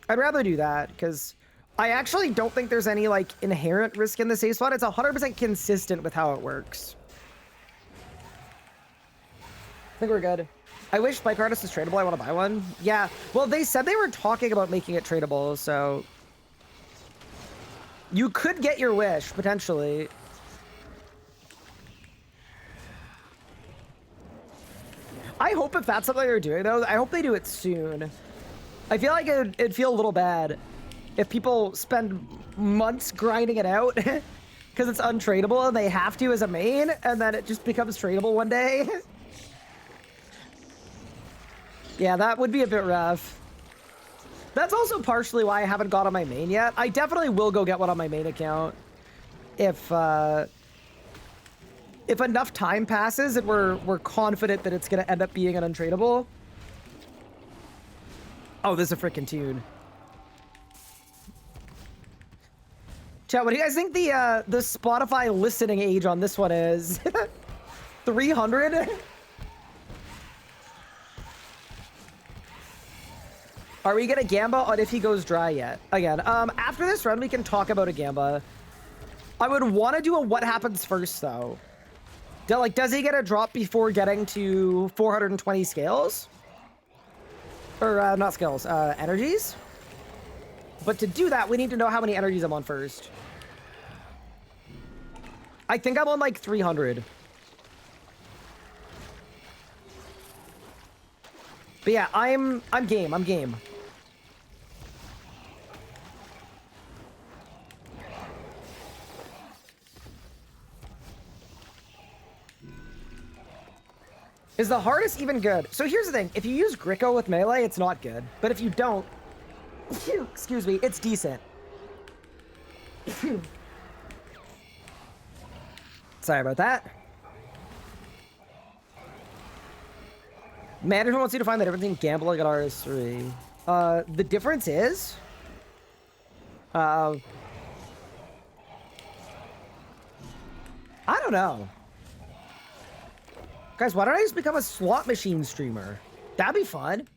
I'd rather do that because I actually don't think there's any like inherent risk in the save spot. It's 100% consistent with how it works. I think we're good. I wish Spike Artist is tradable. I want to buy one. Yeah, well, they said they were talking about making it tradable, so you could get your wish, potentially. I hope if that's something they're doing, though, I hope they do it soon. I feel like it'd feel a little bad if people spend months grinding it out because it's untradeable and they have to as a main, and then it just becomes tradable one day. Yeah, that would be a bit rough. That's also partially why I haven't got on my main yet. I definitely will go get one on my main account if enough time passes and we're confident that it's gonna end up being an untradeable. Oh, this is a freaking tune. Chat, what do you guys think the Spotify listening age on this one is? 300? Are we gonna Gamba on if he goes dry yet? Again, after this run, we can talk about a Gamba. I would want to do a what happens first, though. Like, does he get a drop before getting to 420 scales? Or, not scales, energies? But to do that, we need to know how many energies I'm on first. I think I'm on, like, 300. But yeah, I'm game, I'm game. Is the hardest even good? So here's the thing. If you use Gricko with melee, it's not good. But if you don't, excuse me, it's decent. Sorry about that. Management wants you to find the difference between gambling and RS3. The difference is... I don't know. Guys, why don't I just become a slot machine streamer? That'd be fun.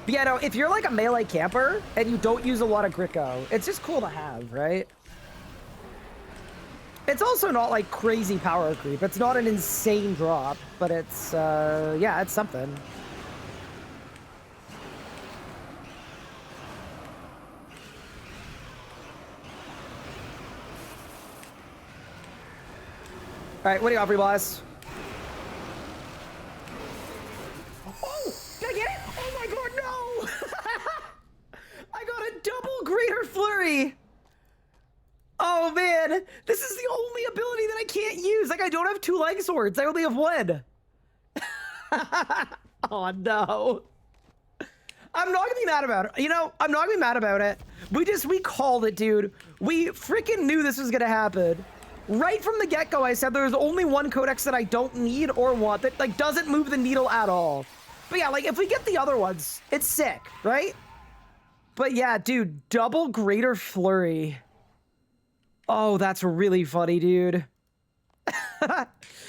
But yeah, no, if you're like a melee camper and you don't use a lot of Gricko, it's just cool to have, right? It's also not like crazy power creep. It's not an insane drop, but it's, yeah, it's something. All right, what do you offer, boss? Oh, did I get it? Oh my god, no! I got a double greater flurry. Oh man, this is the only ability that I can't use. Like, I don't have 2 leg swords. I only have 1. Oh no. I'm not gonna be mad about it. You know, I'm not gonna be mad about it. We called it, dude. We freaking knew this was gonna happen. Right from the get-go, I said there's only one codex that I don't need or want that, like, doesn't move the needle at all. But yeah, like, if we get the other ones, it's sick, right? But yeah, dude, double greater flurry. Oh, that's really funny, dude.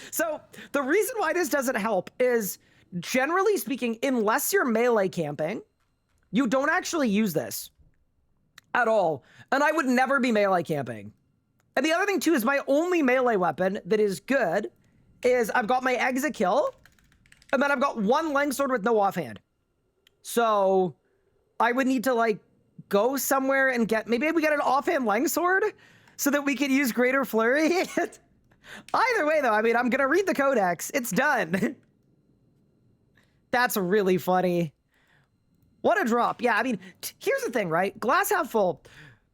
So, the reason why this doesn't help is, generally speaking, unless you're melee camping, you don't actually use this at all. And I would never be melee camping. And the other thing, too, is my only melee weapon that is good is I've got my exit kill, and then I've got 1 lang sword with no offhand. So, I would need to like go somewhere and maybe we get an offhand longsword so that we can use Greater Flurry. Either way, though, I mean, I'm gonna read the codex. It's done. That's really funny. What a drop. Yeah, I mean, here's the thing, right? Glass half full.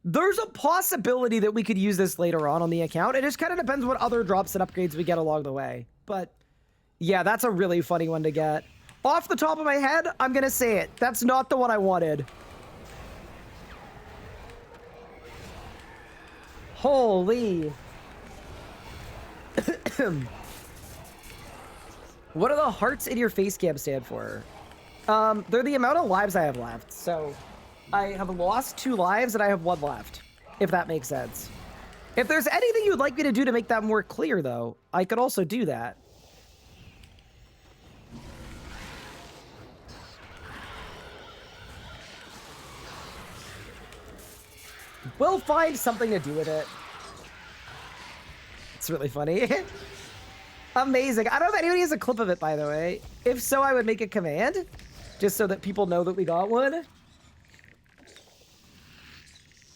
There's a possibility that we could use this later on the account. It just kind of depends what other drops and upgrades we get along the way. But yeah, that's a really funny one to get. Off the top of my head, I'm gonna say it. That's not the one I wanted. Holy. What do the hearts in your face cam stand for? They're the amount of lives I have left. So I have lost 2 lives and I have 1 left, if that makes sense. If there's anything you'd like me to do to make that more clear, though, I could also do that. We'll find something to do with it. It's really funny. Amazing. I don't know if anybody has a clip of it, by the way. If so, I would make a command, just so that people know that we got one.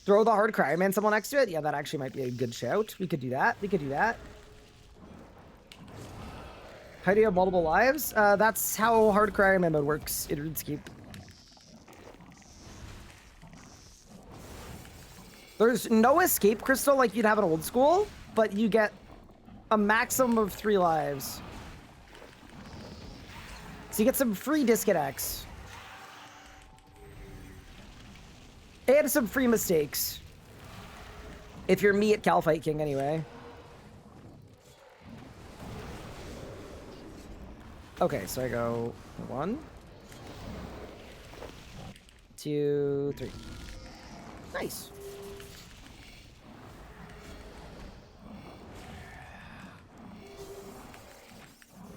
Throw the hard Ironman symbol next to it. Yeah, that actually might be a good shout. We could do that. We could do that. How do you have multiple lives? That's how hard Ironman mode works in RuneScape. There's no escape crystal like you'd have in old school, but you get a maximum of 3 lives. So you get some free disconnects. And some free mistakes. If you're me at Calfight King, anyway. Okay, so I go 1, 2, 3. Nice.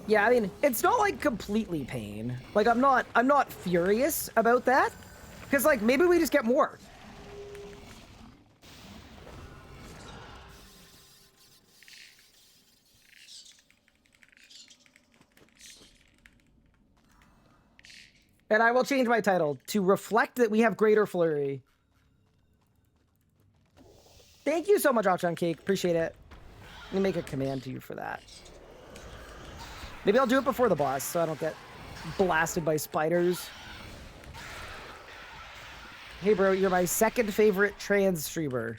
Yeah, I mean, it's not like completely pain. Like I'm not furious about that. Because like maybe we just get more. And I will change my title to reflect that we have Greater Flurry. Thank you so much, Ochon Cake. Appreciate it. Let me make a command to you for that. Maybe I'll do it before the boss so I don't get blasted by spiders. Hey, bro, you're my second favorite trans streamer.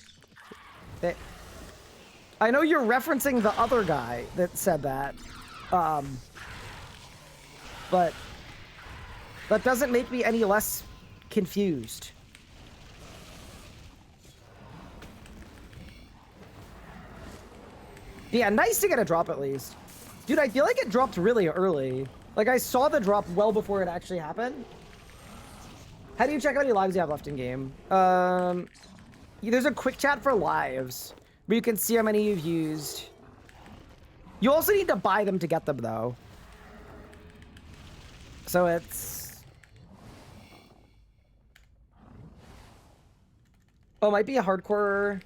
I know you're referencing the other guy that said that. But that doesn't make me any less confused. Yeah, nice to get a drop at least. Dude, I feel like it dropped really early. Like, I saw the drop well before it actually happened. How do you check how many lives you have left in game? There's a quick chat for lives, where you can see how many you've used. You also need to buy them to get them, though. So it's... Oh, it might be a hardcore...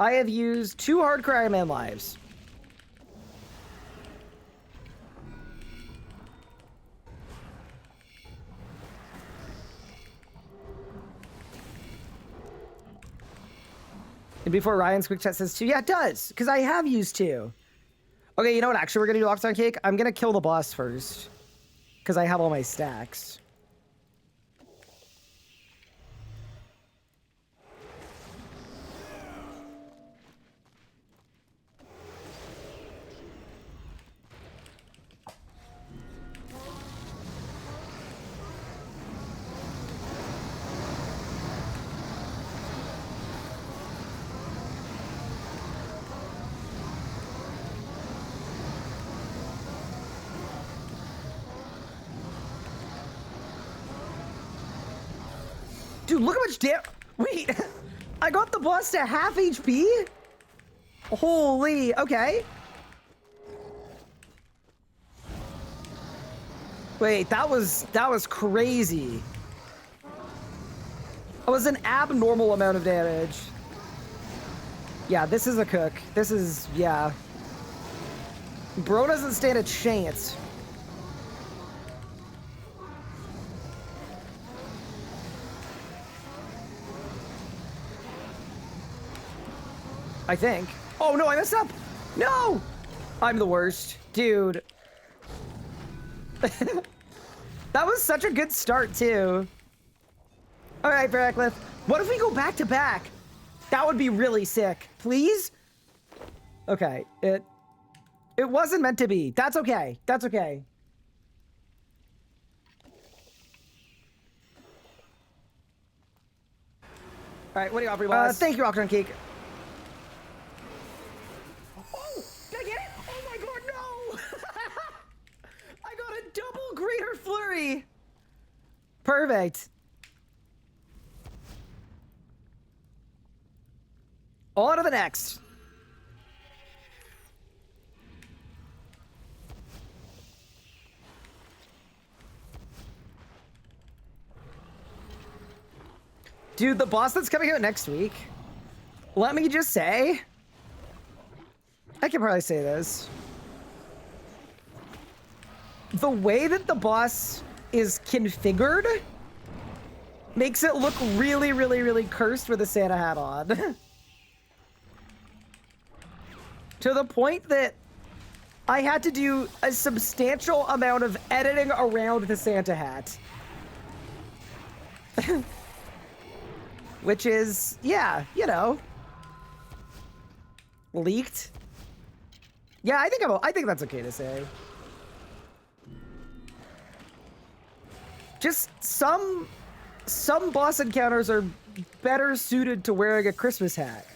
I have used 2 hardcore Ironman lives. And before Ryan's quick chat says 2, yeah, it does, because I have used 2. Okay, you know what? Actually, we're gonna do Lockdown Cake. I'm gonna kill the boss first, because I have all my stacks. Dude, look how much damage. Wait, I got the boss to half HP? Holy, okay. Wait, that was crazy. That was an abnormal amount of damage. Yeah, this is a cook. This is, yeah. Bro doesn't stand a chance. I think. Oh no, I messed up. No! I'm the worst. Dude. That was such a good start, too. All right, Veracliffe. What if we go back to back? That would be really sick. Please? Okay, it wasn't meant to be. That's okay. That's okay. All right, what do you offer, boss? Thank you, Octron Cake. Oh, did I get it? Oh my god, no! I got a double greater flurry. Perfect. On to the next. Dude, the boss that's coming out next week, let me just say, I can probably say this. The way that the boss is configured makes it look really, really, really cursed with a Santa hat on. To the point that I had to do a substantial amount of editing around the Santa hat. Which is, yeah, you know, leaked. Yeah, I think that's okay to say. Just some boss encounters are better suited to wearing a Christmas hat.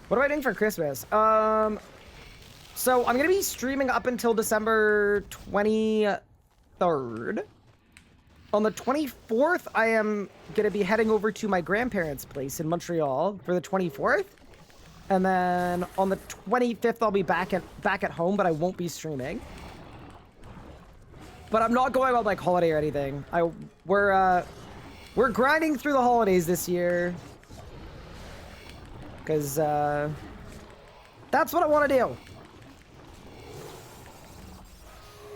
What am I doing for Christmas? So I'm gonna be streaming up until December 23rd. On the 24th, I am gonna be heading over to my grandparents' place in Montreal for the 24th. And then on the 25th, I'll be back at home, but I won't be streaming. But I'm not going on like holiday or anything. We're grinding through the holidays this year. Cause that's what I want to do.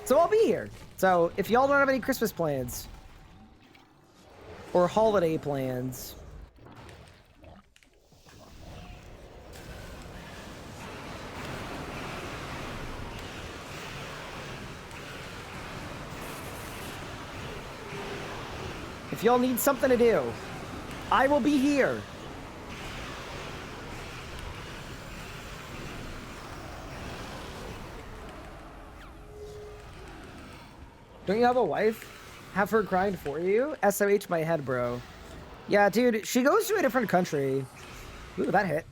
So I'll be here. So if y'all don't have any Christmas plans or holiday plans, if y'all need something to do, I will be here. Don't you have a wife? Have her grind for you? SOH my head, bro. Yeah, dude, she goes to a different country. Ooh, that hit.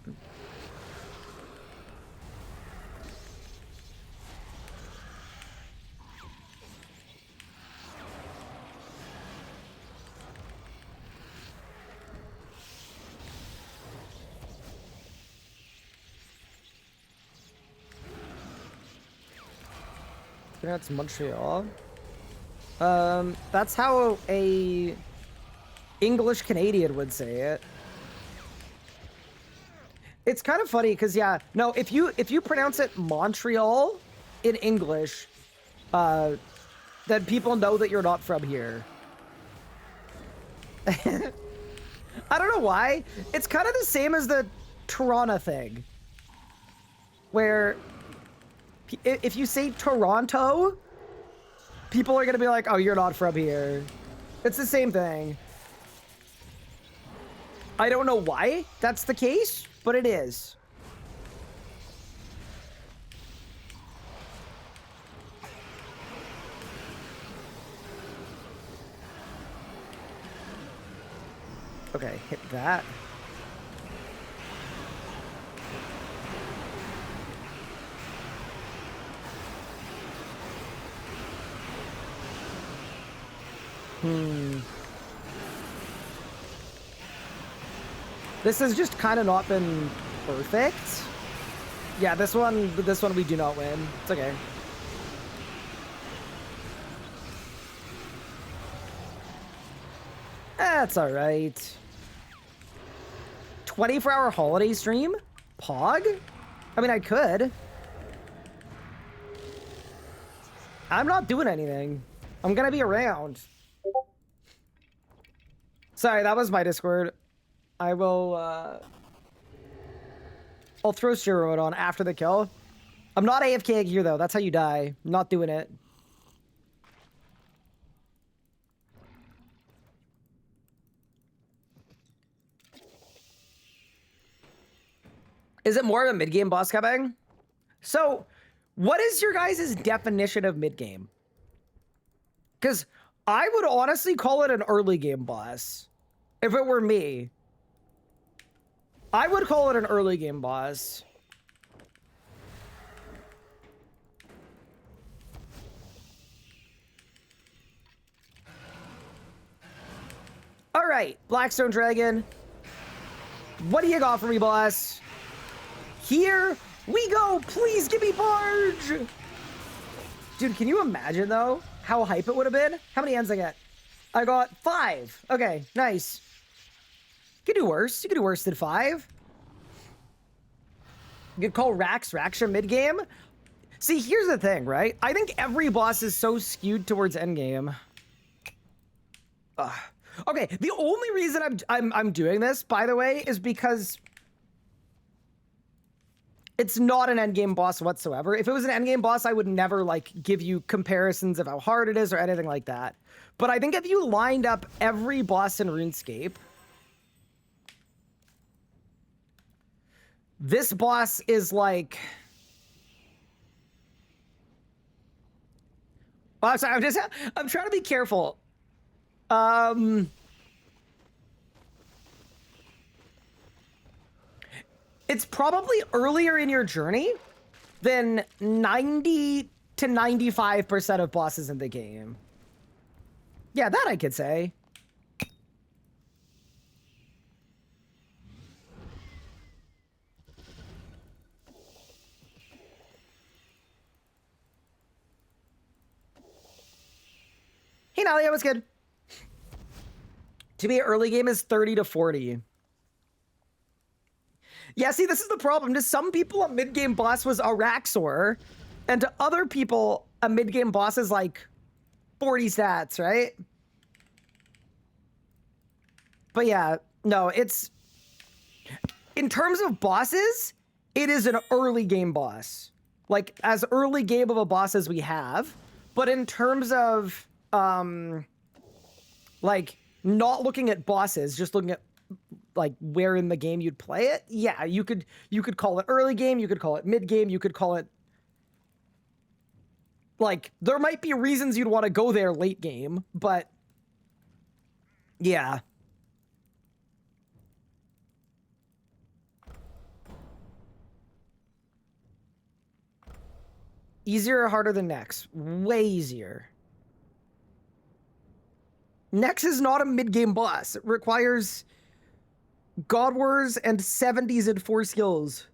That's Montreal. That's how a English Canadian would say it. It's kind of funny because yeah, no, if you pronounce it Montreal in English, then people know that you're not from here. I don't know why. It's kind of the same as the Toronto thing, where if you say Toronto, people are gonna be like, oh, you're not from here. It's the same thing. I don't know why that's the case, but it is. Okay, hit that. This has just kind of not been perfect. Yeah, this one we do not win. It's okay. That's all right. 24-hour holiday stream? Pog? I mean, I could. I'm not doing anything. I'm gonna be around. Sorry, that was my Discord. I will, I'll throw steroid on after the kill. I'm not AFK here, though. That's how you die. I'm not doing it. Is it more of a mid-game boss coming? So, what is your guys' definition of mid-game? Because I would honestly call it an early game boss. If it were me. I would call it an early game boss. All right, Blackstone Dragon. What do you got for me, boss? Here we go. Please give me Barge. Dude, can you imagine, though, how hype it would have been? How many ends I get? I got 5. Okay, nice. You could do worse. You could do worse than 5. You could call Raksha mid-game. See, here's the thing, right? I think every boss is so skewed towards endgame. Okay, the only reason I'm doing this, by the way, is because it's not an endgame boss whatsoever. If it was an endgame boss, I would never, like, give you comparisons of how hard it is or anything like that. But I think if you lined up every boss in RuneScape, this boss is like... Oh, I'm sorry, I'm trying to be careful. It's probably earlier in your journey than 90 to 95% of bosses in the game. Yeah, that I could say. Hey, Nalia, what's good? To be early game is 30 to 40. Yeah, see, this is the problem. To some people, a mid-game boss was Araxor, and to other people, a mid-game boss is like 40 stats, right? But yeah, no, it's... In terms of bosses, it is an early game boss. Like, as early game of a boss as we have. But in terms of, like, not looking at bosses, just looking at like where in the game you'd play it, yeah, you could call it early game, you could call it mid game, you could call it, like, there might be reasons you'd want to go there late game, but yeah. Easier or harder than Nex? Way easier. Nex is not a mid-game boss. It requires God Wars and 70s and 4 skills.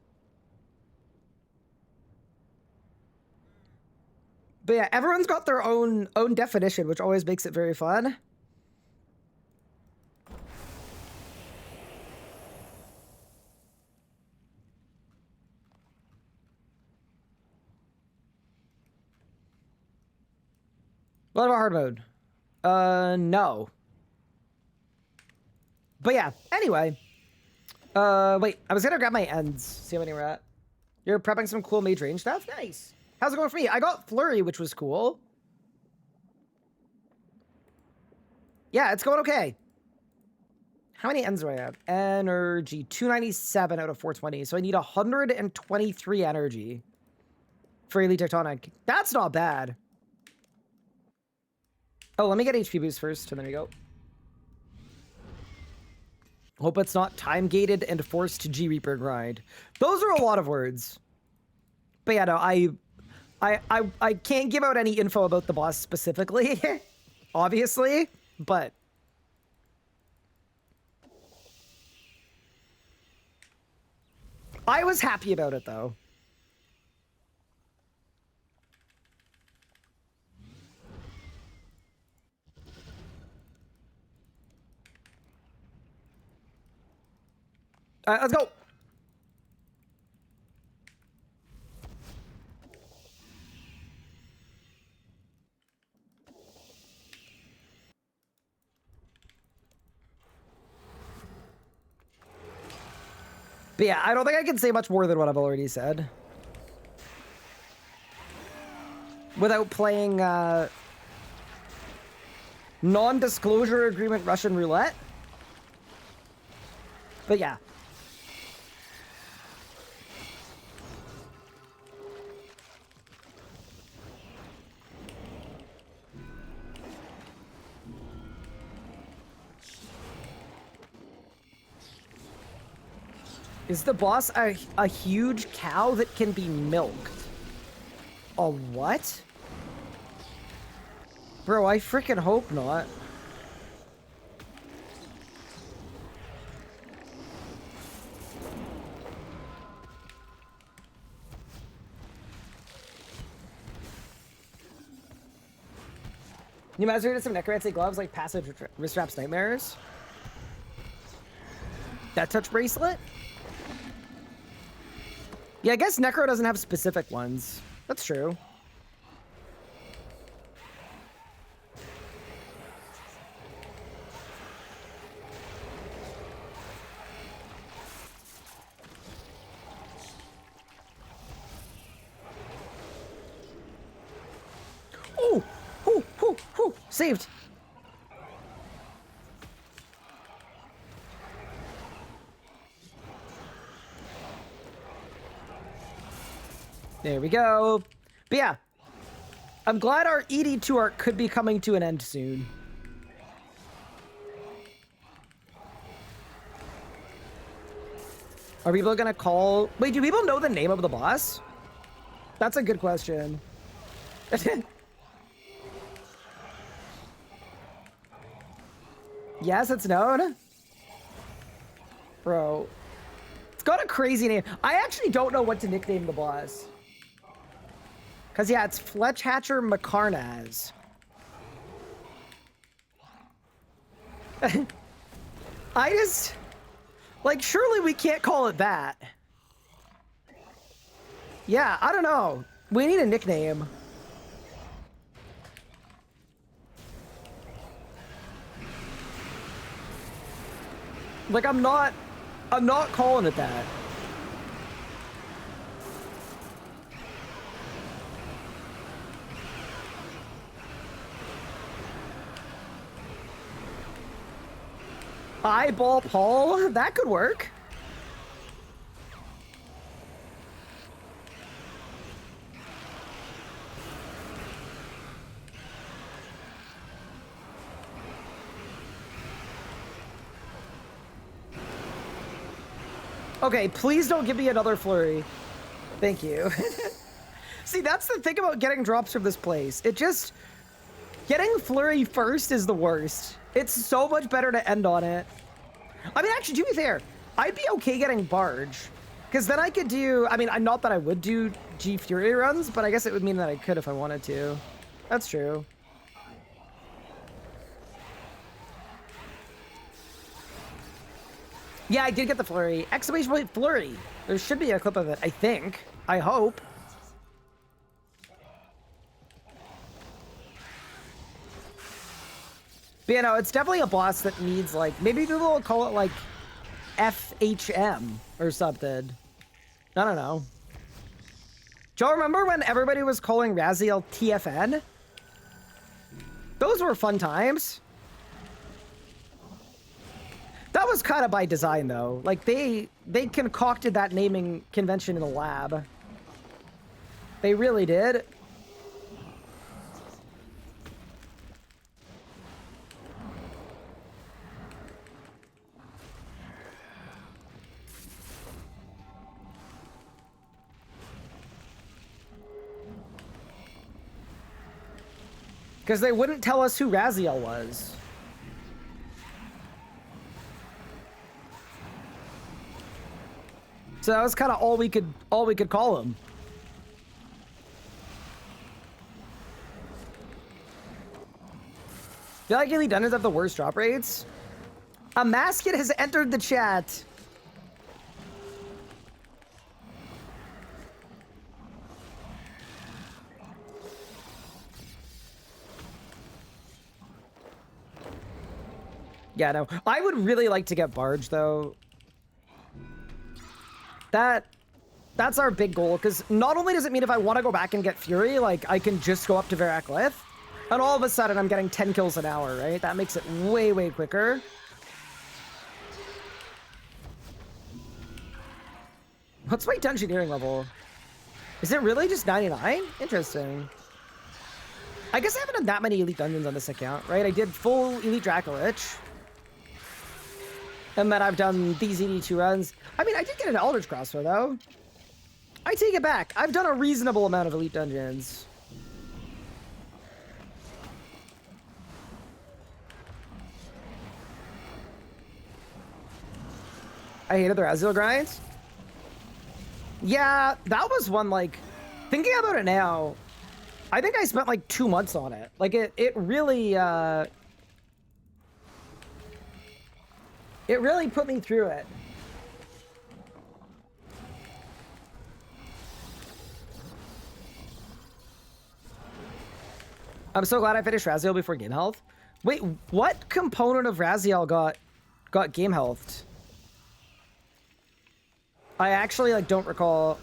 But yeah, everyone's got their own definition, which always makes it very fun. What about hard mode? No. But yeah, anyway. Wait, I was gonna grab my ends, see how many we're at. You're prepping some cool mage range stuff? Nice. How's it going for me? I got Flurry, which was cool. Yeah, it's going okay. How many ends do I have? Energy, 297 out of 420. So I need 123 energy for Elite Tectonic. That's not bad. Oh, let me get HP boost first, and there you go. Hope it's not time-gated and forced to G-Reaper grind. Those are a lot of words. But yeah, no, I can't give out any info about the boss specifically, obviously, but... I was happy about it, though. All right, let's go. But But yeah, I don't think I can say much more than what I've already said. Without playing non-disclosure agreement Russian roulette. But yeah. Is the boss a huge cow that can be milked? A what? Bro, I freaking hope not. You mastered some necromancy gloves like passive wrist wraps nightmares? That touch bracelet? Yeah, I guess Necro doesn't have specific ones. That's true. Oh! Saved! There we go. But yeah, I'm glad our ED2 arc could be coming to an end soon. Are people gonna call... Wait, do people know the name of the boss? That's a good question. Yes, it's known. Bro. It's got a crazy name. I actually don't know what to nickname the boss. Because, yeah, it's Fletchhatcher Macarnaz. I just... Like, surely we can't call it that. Yeah, I don't know. We need a nickname. Like, I'm not calling it that. Eyeball Paul? That could work. Okay, please don't give me another flurry. Thank you. See, that's the thing about getting drops from this place. It just... Getting flurry first is the worst. It's so much better to end on it. I mean, actually, to be fair, I'd be okay getting barge. Because then I could do... I mean, not that I would do G Fury runs, but I guess it would mean that I could if I wanted to. That's true. Yeah, I did get the flurry. Exclamation point flurry. There should be a clip of it, I think. I hope. But, you know, it's definitely a boss that needs, like... Maybe people will call it, like, FHM or something. I don't know. Do y'all remember when everybody was calling Raziel TFN? Those were fun times. That was kind of by design, though. Like, they concocted that naming convention in the lab. They really did. Because they wouldn't tell us who Raziel was. So that was kind of all we could call him. Feel like Elite Dungeons have the worst drop rates? A Masket has entered the chat. Yeah, no. I would really like to get Barge, though. That's our big goal, because not only does it mean if I want to go back and get Fury, like, I can just go up to Verac Lith, and all of a sudden I'm getting 10 kills an hour, right? That makes it way, way quicker. What's my dungeoneering level? Is it really just 99? Interesting. I guess I haven't done that many elite dungeons on this account, right? I did full elite Dracolich. And then I've done these ED2 runs. I mean, I did get an Eldritch Crossbow, though. I take it back. I've done a reasonable amount of elite dungeons. I hated the Raziel grinds. Yeah, that was one, like, thinking about it now, I think I spent like 2 months on it. Like, it really put me through it. I'm so glad I finished Raziel before game health. Wait, what component of Raziel got game healthed? I actually, like, don't recall.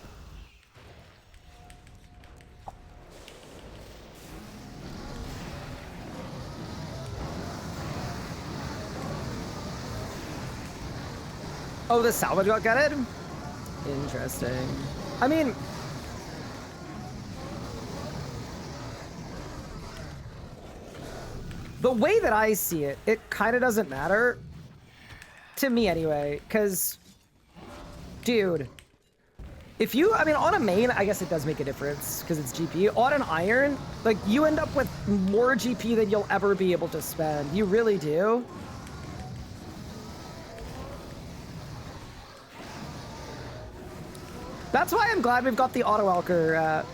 Oh, the salvage got gutted? Interesting. I mean, the way that I see it, it kind of doesn't matter. To me anyway, because, dude, if you, I mean, on a main, I guess it does make a difference because it's GP. On an iron, like, you end up with more GP than you'll ever be able to spend. You really do. That's why I'm glad we've got the auto alker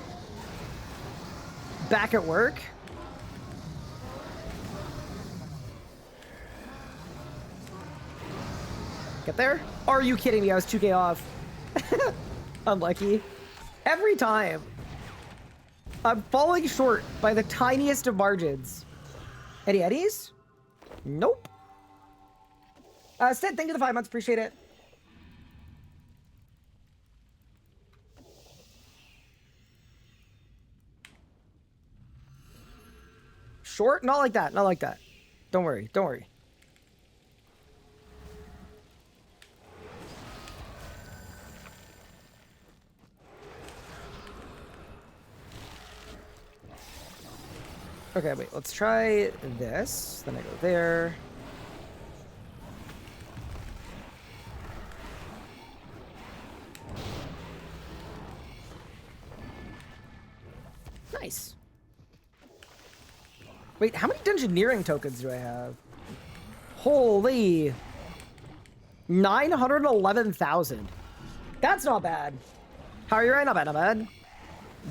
back at work. Get there? Are you kidding me? I was 2k off. Unlucky. Every time. I'm falling short by the tiniest of margins. Any eddies? Nope. Stead, thank you for the 5 months. Appreciate it. Short? Not like that. Not like that. Don't worry. Don't worry. Okay, wait. Let's try this. Then I go there. Nice. Wait, how many dungeoneering tokens do I have? Holy. 911,000. That's not bad. How are you right? Not bad, not bad.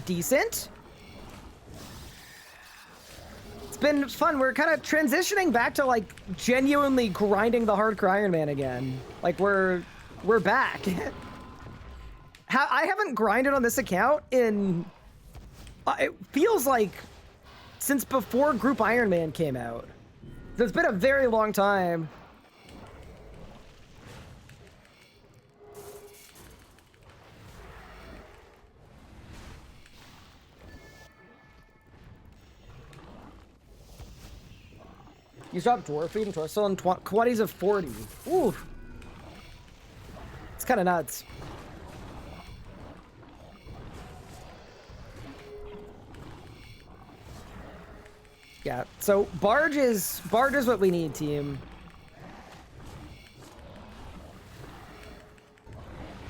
Decent. It's been fun. We're kind of transitioning back to, like, genuinely grinding the hardcore Ironman again. Like, we're back. I haven't grinded on this account in... it feels like... since before Group Ironman came out. It's been a very long time. You dropped Dwarf Feed and Torso and quantities of 40. Ooh. It's kind of nuts. Yeah, so barge is what we need, team.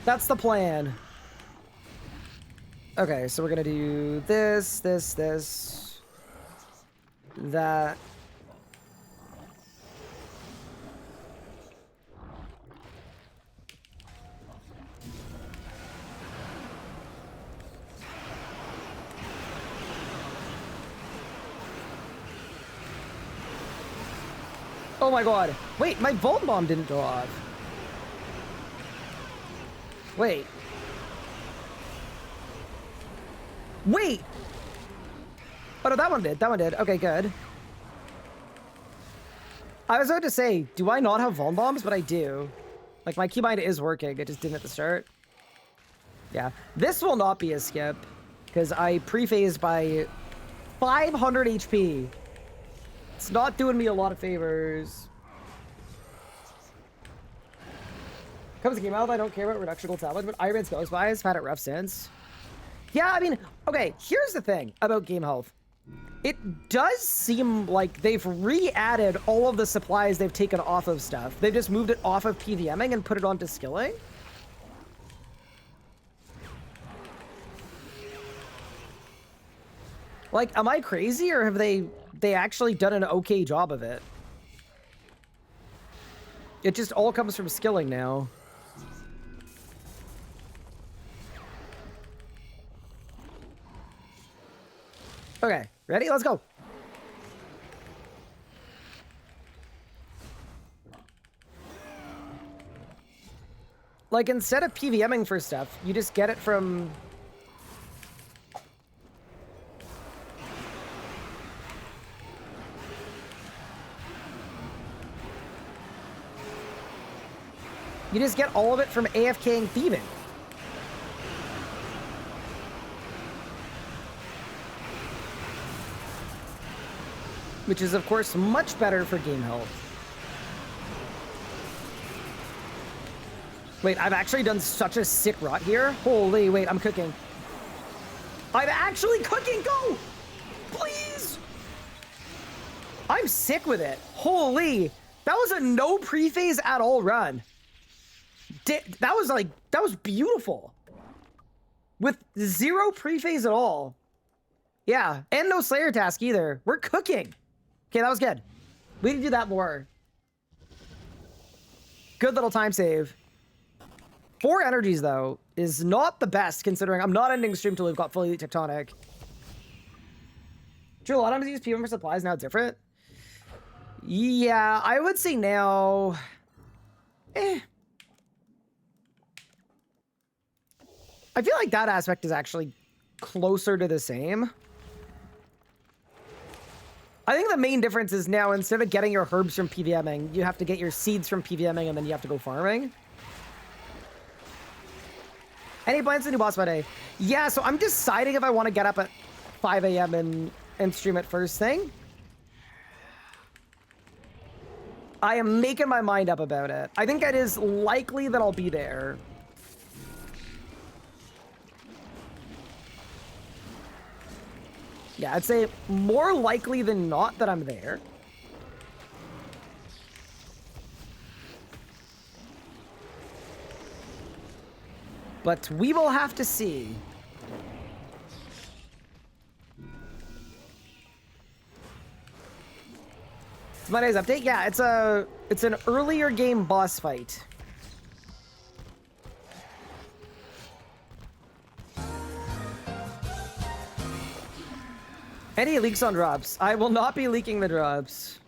That's the plan. Okay, so we're gonna do this, that. Oh my god. Wait, my Volt Bomb didn't go off. Wait. Wait! Oh no, that one did. That one did. Okay, good. I was about to say, do I not have Volt Bombs? But I do. Like, my keybind is working. It just didn't at the start. Yeah, this will not be a skip because I pre-phased by 500 HP. It's not doing me a lot of favors. Comes to game health, I don't care about reduction gold salvage, but Ironman Spells Buys have had it rough since. Yeah, I mean, okay, here's the thing about game health. It does seem like they've re-added all of the supplies they've taken off of stuff. They've just moved it off of PVMing and put it onto skilling. Like, am I crazy, or have they actually done an okay job of it? It just all comes from skilling now. Okay, ready? Let's go. Like, instead of PVMing for stuff, you just get it from... You just get all of it from AFKing thieving. Which is, of course, much better for game health. Wait, I've actually done such a sick rot here. Holy, wait, I'm cooking. I'm actually cooking, go! Please! I'm sick with it. Holy, that was a no pre-phase at all run. That was beautiful. With 0 pre-phase at all. Yeah, and no Slayer task either. We're cooking. Okay, that was good. We need to do that more. Good little time save. 4 energies, though, is not the best, considering I'm not ending stream till we've got fully elite tectonic. True, a lot of times use PM for supplies, now it's different. Yeah, I would say now... I feel like that aspect is actually closer to the same. I think the main difference is now, instead of getting your herbs from PVMing, you have to get your seeds from PVMing, and then you have to go farming. Any plans to do boss fight day? Yeah, so I'm deciding if I want to get up at 5 a.m. and stream it first thing. I am making my mind up about it. I think it is likely that I'll be there. Yeah, I'd say more likely than not that I'm there. But we will have to see. It's Monday's update? Yeah, it's an earlier game boss fight. Any leaks on drops? I will not be leaking the drops.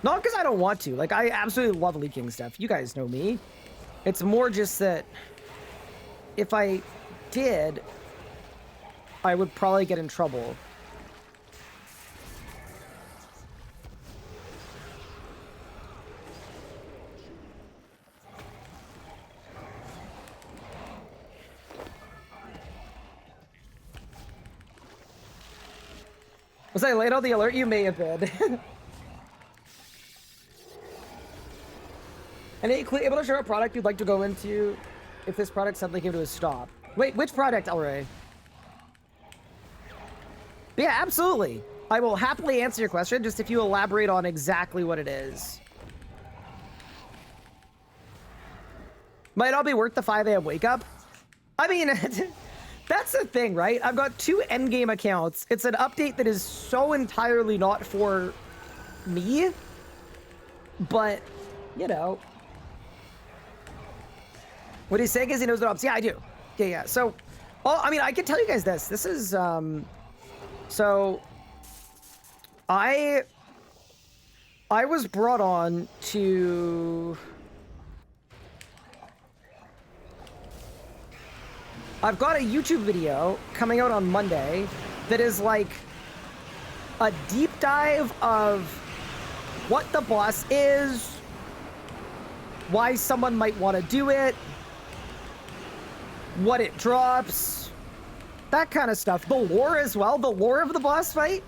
Not because I don't want to. Like, I absolutely love leaking stuff. You guys know me. It's more just that if I did, I would probably get in trouble. Was I late on the alert? You may have been. And able to share a product you'd like to go into if this product suddenly came to a stop. Wait, which product, Elray? Yeah, absolutely. I will happily answer your question, just if you elaborate on exactly what it is. Might all be worth the 5 a.m. wake up. I mean, that's the thing, right? I've got 2 endgame accounts. It's an update that is so entirely not for me. But, you know. What he's saying is he knows the ops. Yeah, I do. Yeah. So, I mean, I can tell you guys this. This is, so I was brought on to... I've got a YouTube video coming out on Monday that is like a deep dive of what the boss is, why someone might want to do it, what it drops, that kind of stuff. The lore as well, the lore of the boss fight.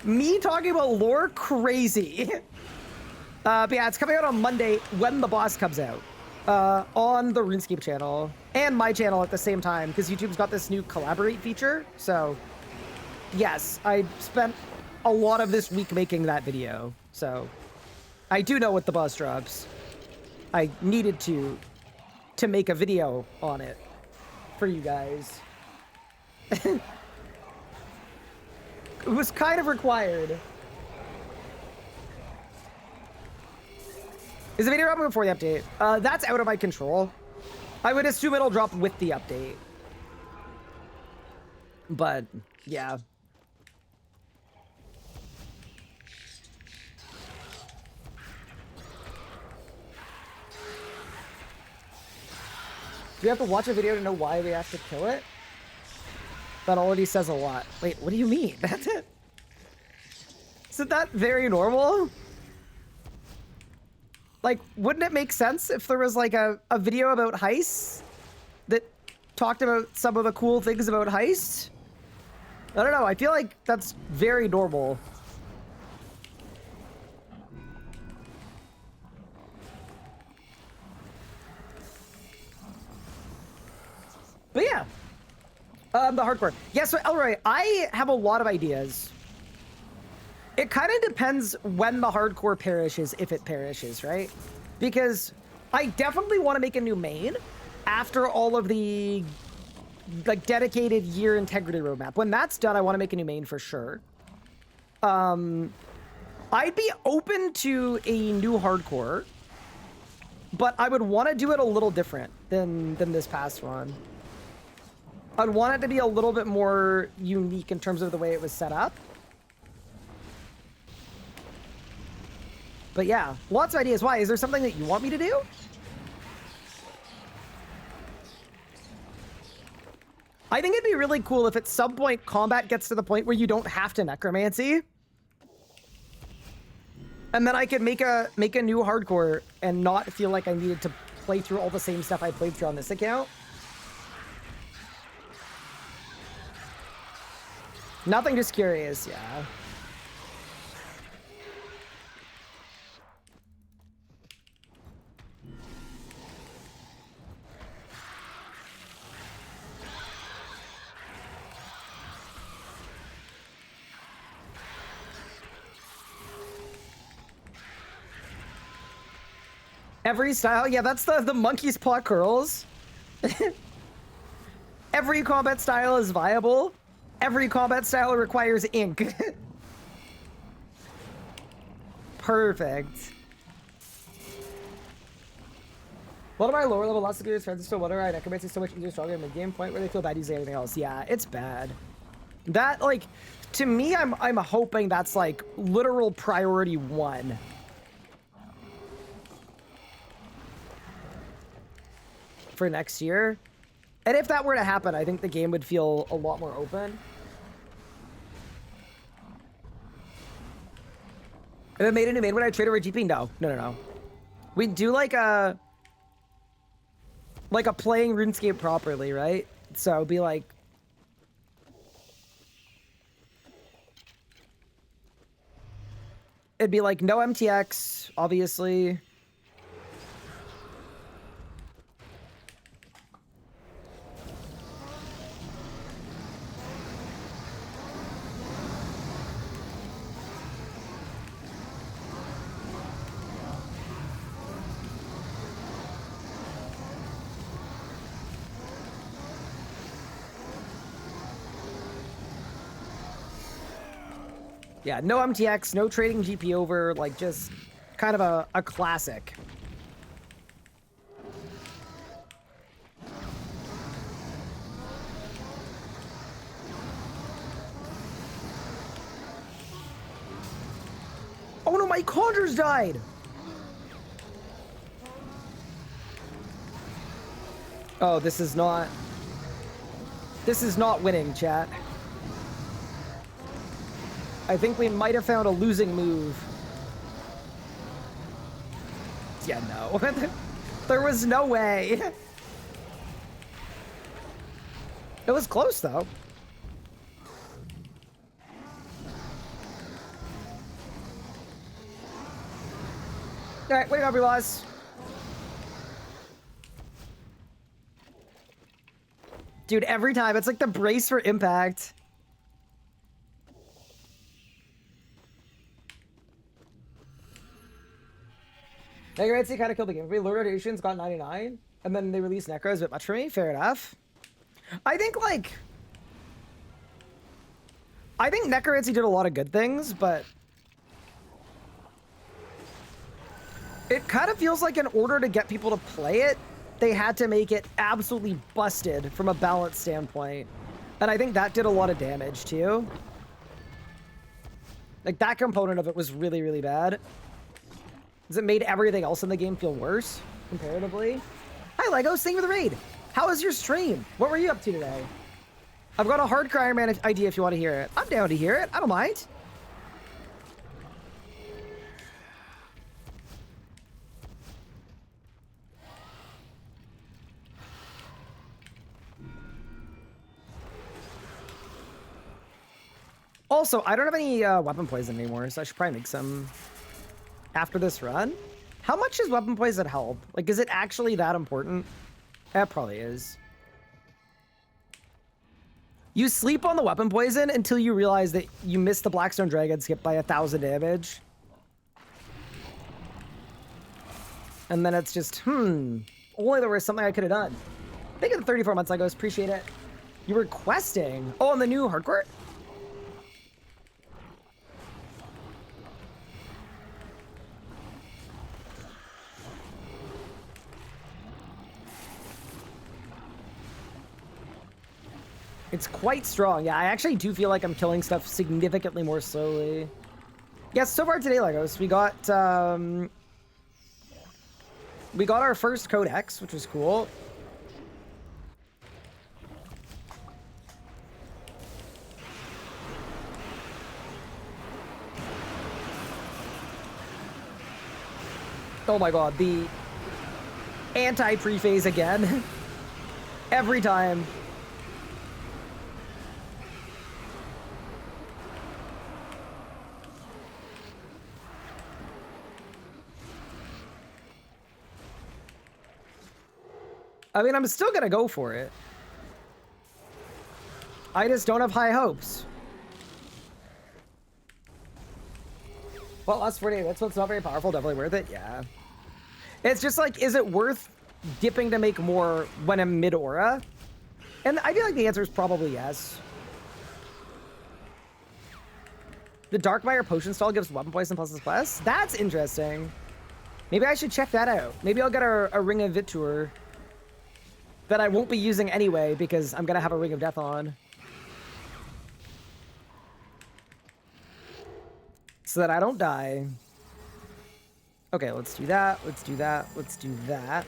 Me talking about lore, crazy. But yeah, it's coming out on Monday when the boss comes out. On the RuneScape channel and my channel at the same time, because YouTube's got this new collaborate feature. So yes, I spent a lot of this week making that video. So I do know what the boss drops. I needed to make a video on it for you guys. It was kind of required. Is the video dropping before the update? That's out of my control. I would assume it'll drop with the update. But, yeah. Do we have to watch a video to know why we have to kill it? That already says a lot. Wait, what do you mean? That's it? Isn't that very normal? Like, wouldn't it make sense if there was like a video about heists that talked about some of the cool things about heists? I don't know, I feel like that's very normal. But yeah, the hardcore. Yeah, so Elroy, I have a lot of ideas. It kind of depends when the hardcore perishes, if it perishes, right? Because I definitely want to make a new main after all of the like dedicated year integrity roadmap. When that's done, I want to make a new main for sure. I'd be open to a new hardcore, but I would want to do it a little different than this past one. I'd want it to be a little bit more unique in terms of the way it was set up. But yeah, lots of ideas. Why? Is there something that you want me to do? I think it'd be really cool if at some point combat gets to the point where you don't have to necromancy. And then I could make a new hardcore and not feel like I needed to play through all the same stuff I played through on this account. Nothing, just curious, yeah. Every style, yeah, that's the monkey's paw curls. Every combat style is viable. Every combat style requires ink. Perfect. One of my lower level lots of good friends still wonder why necromancy is so much easier, stronger in the game point where they feel bad using anything else. Yeah, it's bad. That, like, to me, I'm hoping that's like literal priority 1. For next year. And if that were to happen, I think the game would feel a lot more open. If it made a new main, would I trade over GP? No. No. We do like a playing RuneScape properly, right? So it'd be like no MTX, obviously. Yeah, no MTX, no trading GP over, like just kind of a classic. Oh no, my conjures died! Oh, this is not winning, chat. I think we might have found a losing move. Yeah, no. There was no way. It was close, though. All right, wake up, boss. Dude, every time, it's like the brace for impact. Necromancy kind of killed the game. We low rotations got 99, and then they released Necro is a bit much for me. Fair enough. I think Necromancy did a lot of good things, but it kind of feels like in order to get people to play it, they had to make it absolutely busted from a balance standpoint. And I think that did a lot of damage too. Like that component of it was really, really bad. Because it made everything else in the game feel worse, comparatively. Hi, Legos. Thank you for the raid. How was your stream? What were you up to today? I've got a hardcore Ironman idea if you want to hear it. I'm down to hear it. I don't mind. Also, I don't have any weapon poison anymore, so I should probably make some after this run. How much does weapon poison help? Like, is it actually that important? That probably is. You sleep on the weapon poison until you realize that you missed the Blackstone Dragon skip by 1,000 damage. And then it's just, only there was something I could have done. Thank you for the 34 months, Legos. Appreciate it. You were questing. Oh, on the new hardcore? It's quite strong. Yeah, I actually do feel like I'm killing stuff significantly more slowly. Yeah, so far today, Legos, we got our first Codex, which was cool. Oh my god, the anti-prephase again. Every time. I mean, I'm still gonna go for it. I just don't have high hopes. Well, that's 48. That's what's not very powerful. Definitely worth it. Yeah. It's just like, is it worth dipping to make more when I'm mid-aura? And I feel like the answer is probably yes. The Darkfire Potion Stall gives weapon poison +++. That's interesting. Maybe I should check that out. Maybe I'll get a Ring of Vitur that I won't be using anyway because I'm gonna have a Ring of Death on. So that I don't die. Okay, let's do that. Let's do that. Let's do that.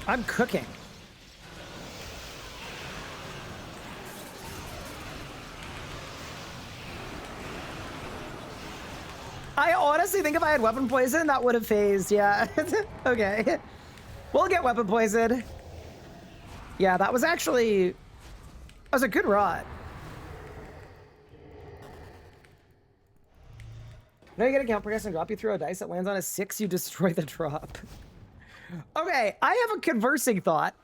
I'm cooking. I honestly think if I had weapon poison, that would have phased. Yeah. Okay. We'll get weapon poison. Yeah, that was a good rod. No, you get a count progress and drop. You throw a dice that lands on a 6, you destroy the drop. Okay, I have a conversing thought.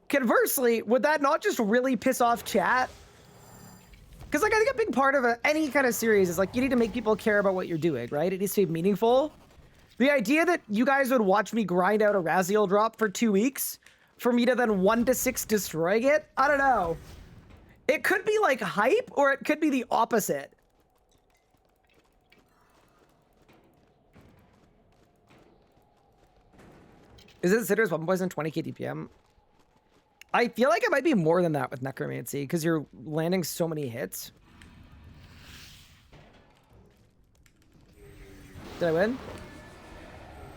Conversely, would that not just really piss off chat? Because, like, I think a big part of any kind of series is, like, you need to make people care about what you're doing, right? It needs to be meaningful. The idea that you guys would watch me grind out a Raziel drop for 2 weeks for me to then 1-6 destroying it, I don't know. It could be like hype or it could be the opposite. Is it Sitter's weapon poison 20k DPM? I feel like it might be more than that with Necromancy because you're landing so many hits. Did I win?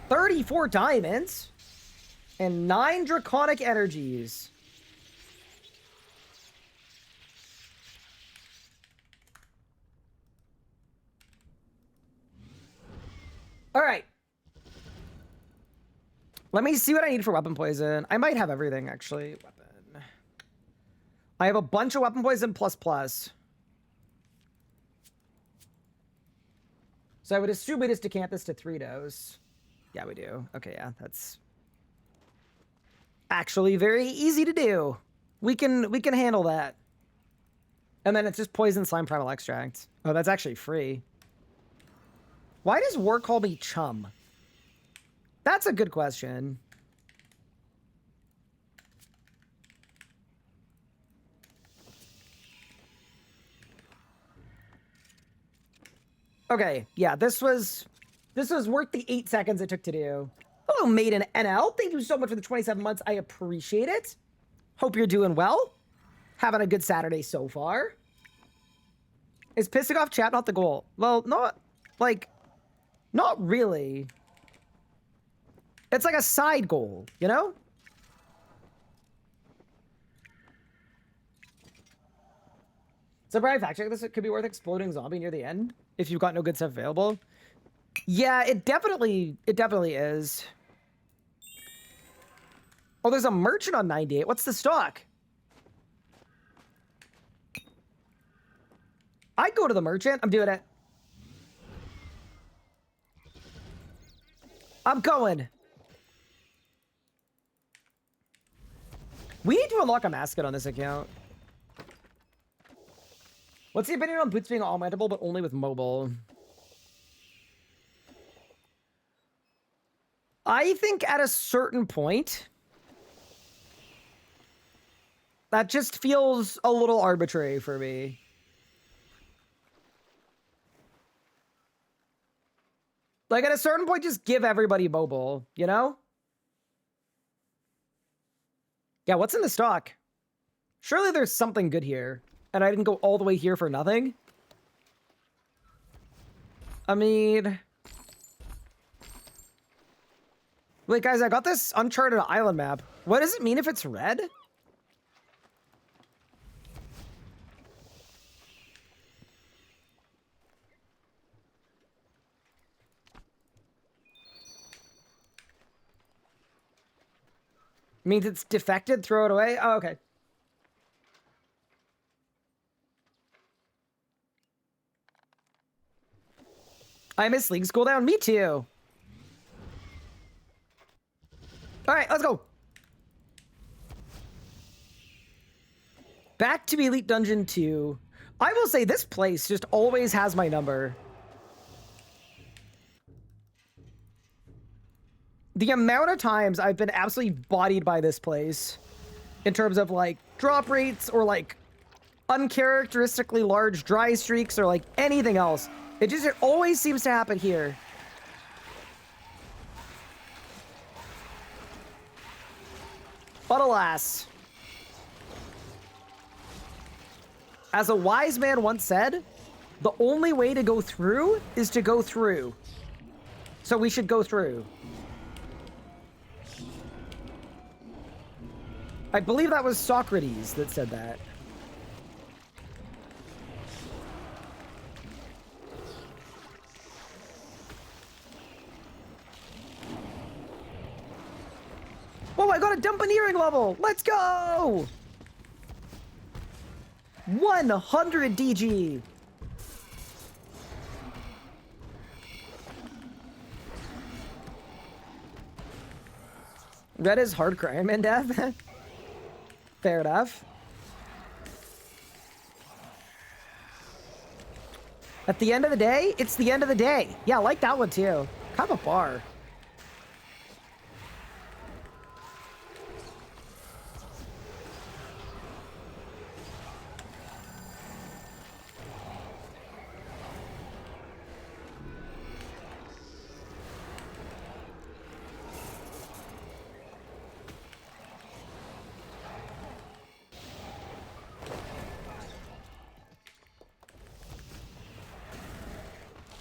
34 diamonds and 9 draconic energies. All right. Let me see what I need for weapon poison. I might have everything, actually. Weapon. I have a bunch of weapon poison plus. So I would assume we just decant this to 3 dose. Yeah, we do. Okay, yeah, that's actually very easy to do. We can handle that. And then it's just poison slime primal extract. Oh, that's actually free. Why does War call me chum? That's a good question. Okay, yeah, this was worth the 8 seconds it took to do. Hello, Maiden NL. Thank you so much for the 27 months. I appreciate it. Hope you're doing well. Having a good Saturday so far. Is pissing off chat not the goal? Well, not really. It's like a side goal, you know? So, Brian, fact check this. It could be worth exploding zombie near the end if you've got no good stuff available. Yeah, it definitely is. Oh, there's a merchant on 98. What's the stock? I'd go to the merchant. I'm doing it. I'm going. We need to unlock a mascot on this account. What's the opinion on boots being augmentable but only with mobile? I think at a certain point, that just feels a little arbitrary for me. Like at a certain point, just give everybody mobile, you know? Yeah, what's in the stock? Surely there's something good here. And I didn't go all the way here for nothing. I mean... Wait, guys, I got this Uncharted Island map. What does it mean if it's red? Means it's defected? Throw it away? Oh, okay. I miss League School Down. Me too. All right, let's go. Back to Elite Dungeon 2. I will say this place just always has my number. The amount of times I've been absolutely bodied by this place in terms of like drop rates or like uncharacteristically large dry streaks or like anything else. It always seems to happen here. But alas, as a wise man once said, the only way to go through is to go through. So we should go through. I believe that was Socrates that said that. Oh, I got a dumpineering level! Let's go! 100 DG! Red is hard crime in death. Fair enough. At the end of the day, it's the end of the day. Yeah, I like that one too. Kind of a bar.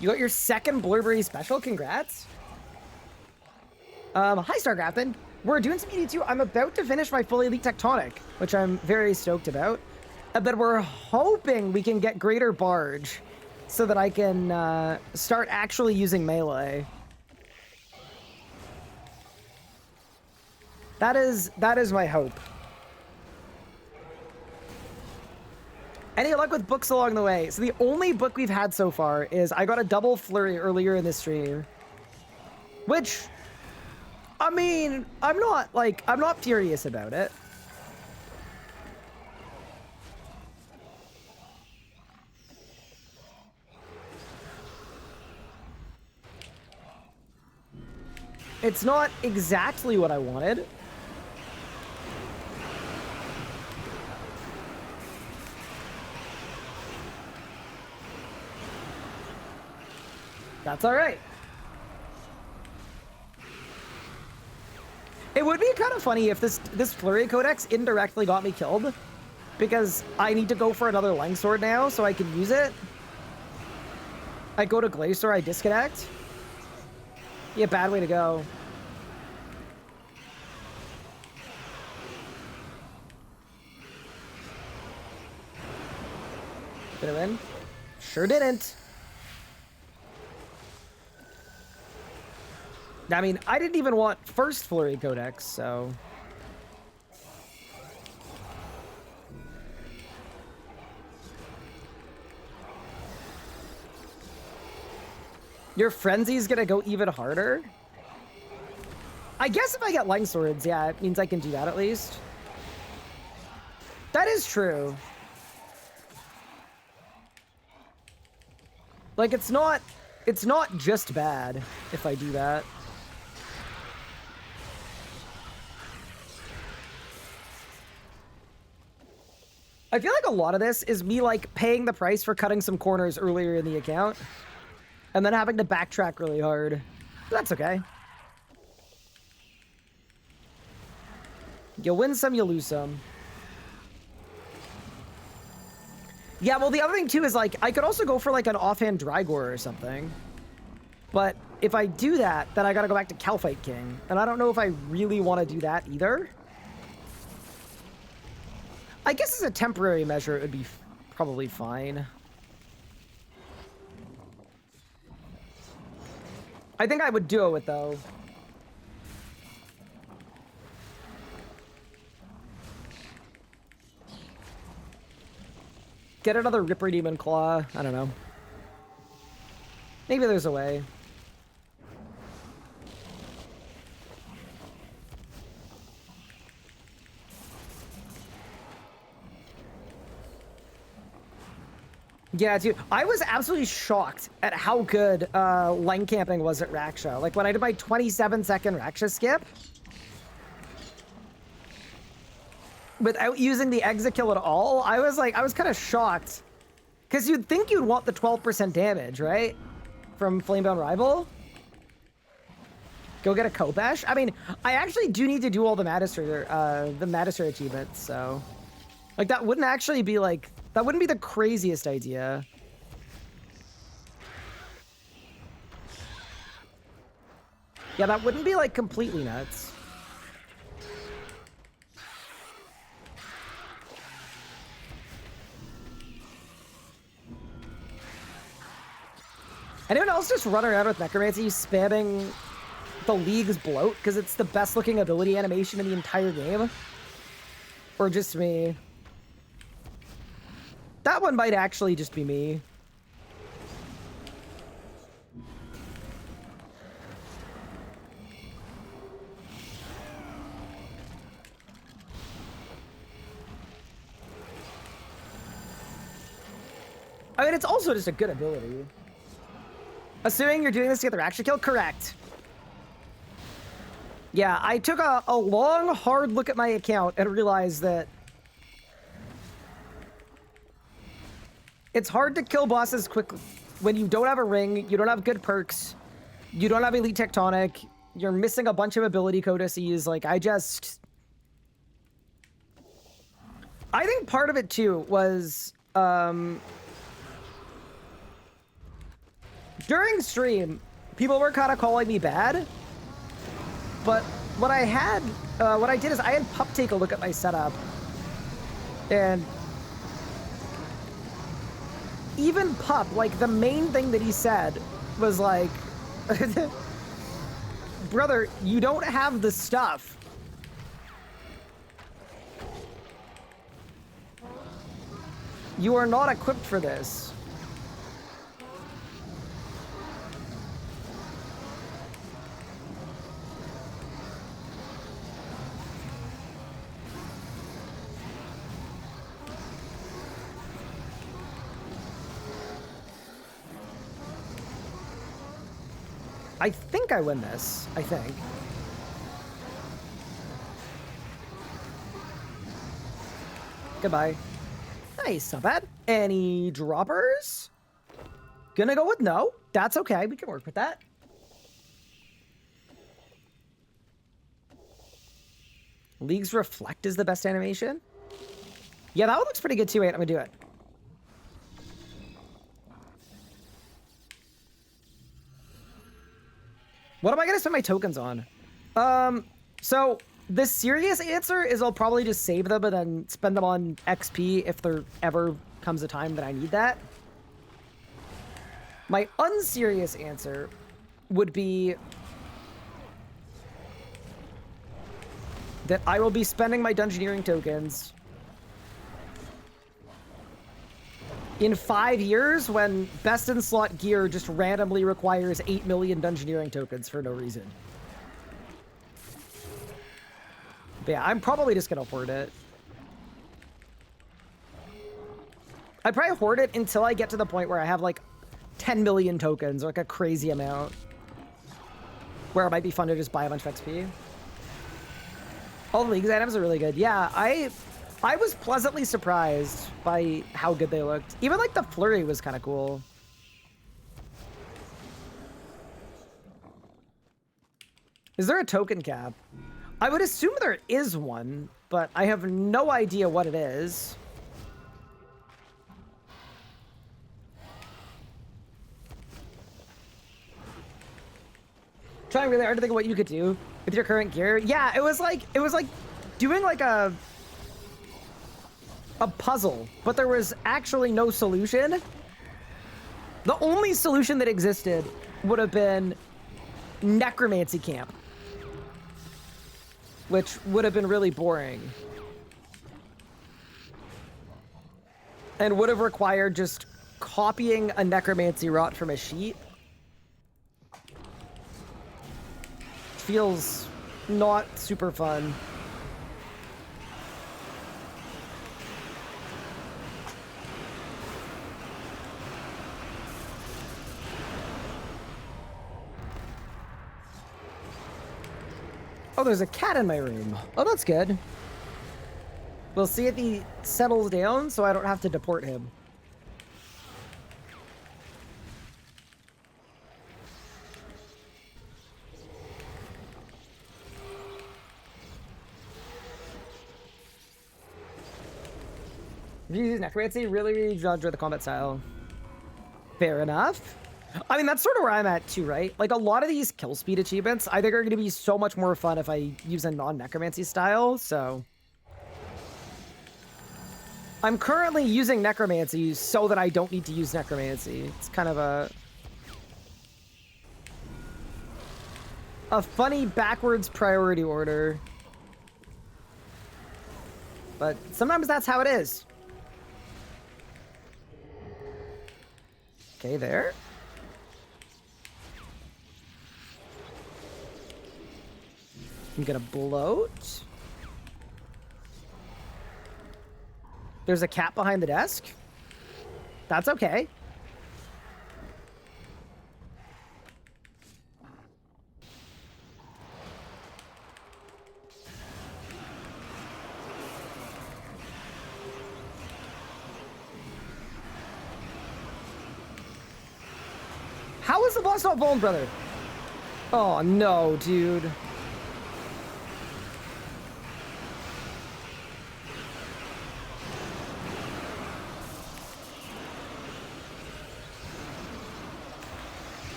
You got your second Blurberry special. Congrats. Hi, Star Captain. We're doing some ED2. I'm about to finish my full elite tectonic, which I'm very stoked about. But we're hoping we can get greater barge so that I can start actually using melee. That is my hope. Any luck with books along the way? So the only book we've had so far is I got a double flurry earlier in the stream. Which, I mean, I'm not furious about it. It's not exactly what I wanted. That's all right. It would be kind of funny if this Flurry Codex indirectly got me killed, because I need to go for another Lang Sword now so I can use it. I go to Glacier, I disconnect. Yeah, bad way to go. Did I win? Sure didn't. I mean, I didn't even want first Flurry Codex, so... Your Frenzy's gonna go even harder? I guess if I get Lang Swords, yeah, it means I can do that at least. That is true. Like, it's not just bad if I do that. I feel like a lot of this is me, like, paying the price for cutting some corners earlier in the account, and then having to backtrack really hard. But that's okay. You win some, you lose some. Yeah, well, the other thing, too, is, like, I could also go for, like, an offhand Drygor or something. But if I do that, then I gotta go back to Calphite King. And I don't know if I really want to do that either. I guess as a temporary measure, it would be probably fine. I think I would do it, though. Get another Ripper Demon Claw. I don't know. Maybe there's a way. Yeah, dude, I was absolutely shocked at how good Lang camping was at Raksha. Like, when I did my 27-second Raksha skip, without using the exit kill at all, I was kind of shocked. Because you'd think you'd want the 12% damage, right? From Flamebound Rival. Go get a Kopesh. I mean, I actually do need to do all the Magister achievements, so... Like, that wouldn't actually be, like... That wouldn't be the craziest idea. Yeah, that wouldn't be, like, completely nuts. Anyone else just run around with Necromancy spamming the League's Bloat because it's the best looking ability animation in the entire game? Or just me? That one might actually just be me. I mean, it's also just a good ability. Assuming you're doing this to get the Raksha kill? Correct. Yeah, I took a long, hard look at my account and realized that it's hard to kill bosses quickly when you don't have a ring, you don't have good perks, you don't have Elite Tectonic, you're missing a bunch of ability codices. Like, I think part of it, too, was, During stream, people were kind of calling me bad, but what I did is I had Pup take a look at my setup, and even Pup, like, the main thing that he said was like, brother, you don't have the stuff. You are not equipped for this. I think I win this. I think. Goodbye. Nice, not bad. Any droppers? Gonna go with no. That's okay. We can work with that. League's Reflect is the best animation. Yeah, that one looks pretty good too. Wait, I'm gonna do it. What am I gonna spend my tokens on? So the serious answer is I'll probably just save them and then spend them on XP if there ever comes a time that I need that. My unserious answer would be that I will be spending my Dungeoneering tokens in 5 years when Best in Slot gear just randomly requires 8 million Dungeoneering tokens for no reason. But yeah, I'm probably just gonna hoard it. I'd probably hoard it until I get to the point where I have like 10 million tokens, or like a crazy amount, where it might be fun to just buy a bunch of XP. All the League's items are really good. Yeah, I was pleasantly surprised by how good they looked. Even like the flurry was kind of cool. Is there a token cap? I would assume there is one, but I have no idea what it is. Trying really hard to think of what you could do with your current gear. Yeah, it was like doing like a puzzle, but there was actually no solution. The only solution that existed would have been necromancy camp, which would have been really boring and would have required just copying a necromancy rot from a sheet. Feels not super fun. Oh, there's a cat in my room. Oh, that's good. We'll see if he settles down so I don't have to deport him. If you use necromancy, really enjoy the combat style. Fair enough. I mean, that's sort of where I'm at too, right? Like, a lot of these kill speed achievements, I think are going to be so much more fun if I use a non-necromancy style, so... I'm currently using necromancy so that I don't need to use necromancy. It's kind of a funny backwards priority order. But sometimes that's how it is. Okay, there. I'm gonna bloat. There's a cat behind the desk. That's okay. How is the boss not blown, brother? Oh, no, dude.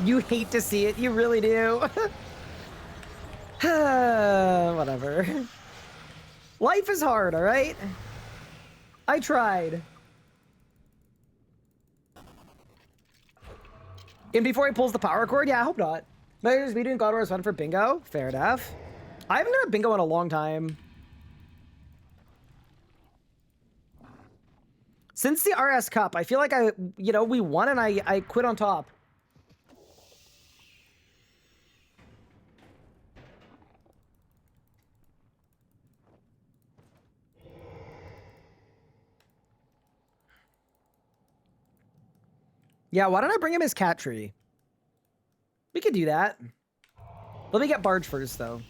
You hate to see it. You really do. Whatever. Life is hard, all right? I tried. And before he pulls the power cord? Yeah, I hope not. Measures me doing God Wars fun for bingo? Fair enough. I haven't done a bingo in a long time. Since the RS Cup, I feel like we won and I quit on top. Yeah, why don't I bring him his cat tree? We could do that. Let me get Barge first, though.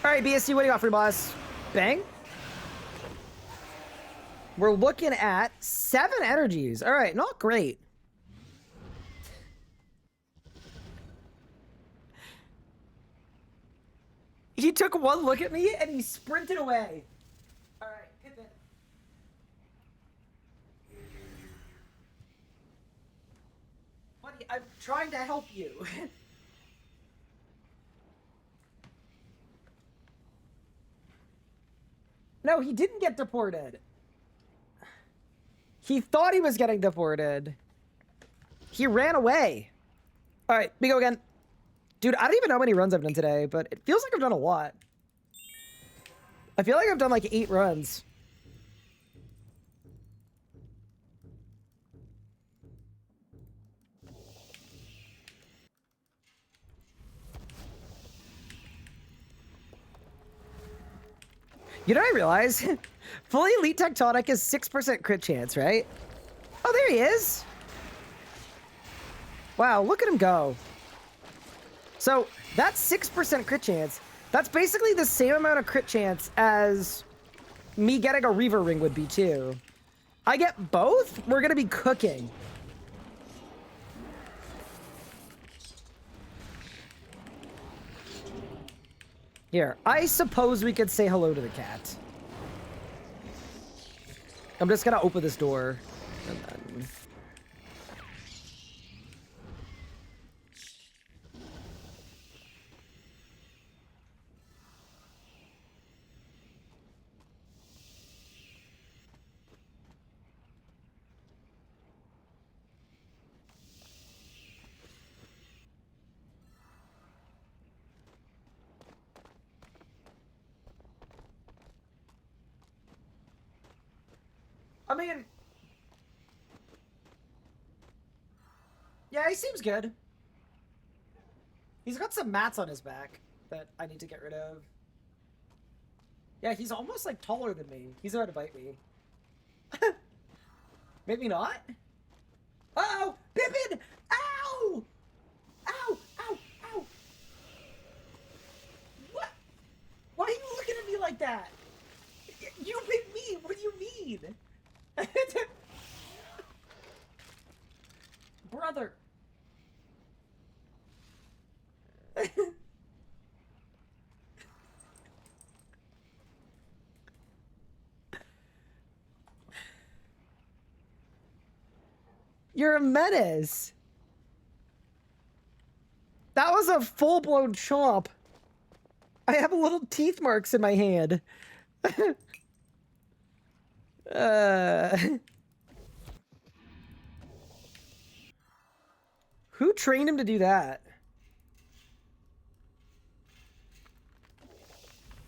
All right, BSC, what do you got for me, boss? Bang. We're looking at 7 energies. All right, not great. He took one look at me and he sprinted away. All right, hit that. Buddy, I'm trying to help you. No, he didn't get deported. He thought he was getting deported. He ran away. All right, we go again. Dude, I don't even know how many runs I've done today, but it feels like I've done a lot. I feel like I've done like 8 runs. You know what I realize? Fully Elite Tectonic is 6% crit chance, right? Oh, there he is. Wow, look at him go. So that's 6% crit chance. That's basically the same amount of crit chance as me getting a Reaver ring would be too. I get both? We're gonna be cooking. Here, I suppose we could say hello to the cat. I'm just gonna open this door. And then... I mean... Yeah, he seems good. He's got some mats on his back that I need to get rid of. Yeah, he's almost like taller than me. He's about to bite me. Maybe not? Uh-oh! Pippin! Ow! Ow! Ow! Ow! What? Why are you looking at me like that? You bit me! What do you mean? Brother. You're a menace. That was a full-blown chomp. I have little teeth marks in my hand. Who trained him to do that?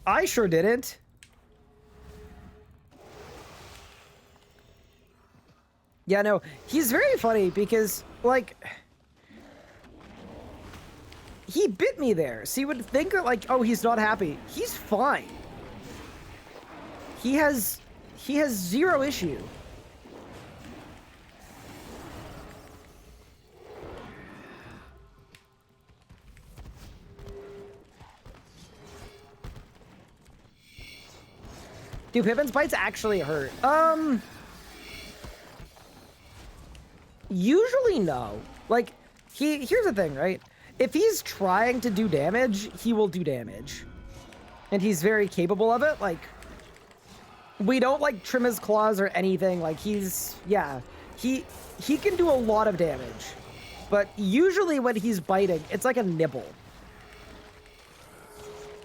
I sure didn't. Yeah, no, he's very funny because, like, he bit me there. So you would think that, like, oh, he's not happy. He's fine. He has zero issue. Do Pippin's bites actually hurt? Usually no. Like, here's the thing, right? If he's trying to do damage, he will do damage. And he's very capable of it. Like, we don't, like, trim his claws or anything. Like, yeah. He can do a lot of damage. But usually when he's biting, it's like a nibble.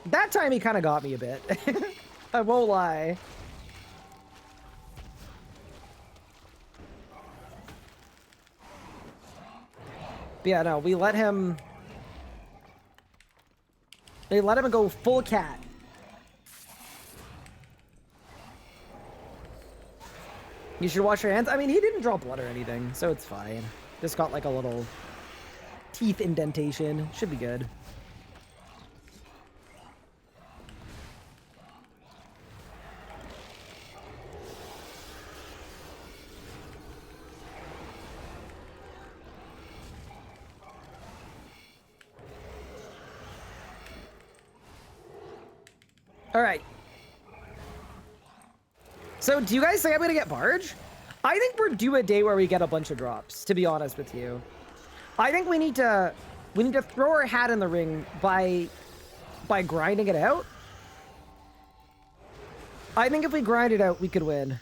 That time he kind of got me a bit. I won't lie. But yeah, no, we let him go full cat. You should wash your hands. I mean, he didn't draw blood or anything, so it's fine. Just got like a little teeth indentation. Should be good. All right. So, do you guys think I'm gonna get Barge? I think we're due a day where we get a bunch of drops, to be honest with you. I think we need to throw our hat in the ring by grinding it out. I think if we grind it out, we could win.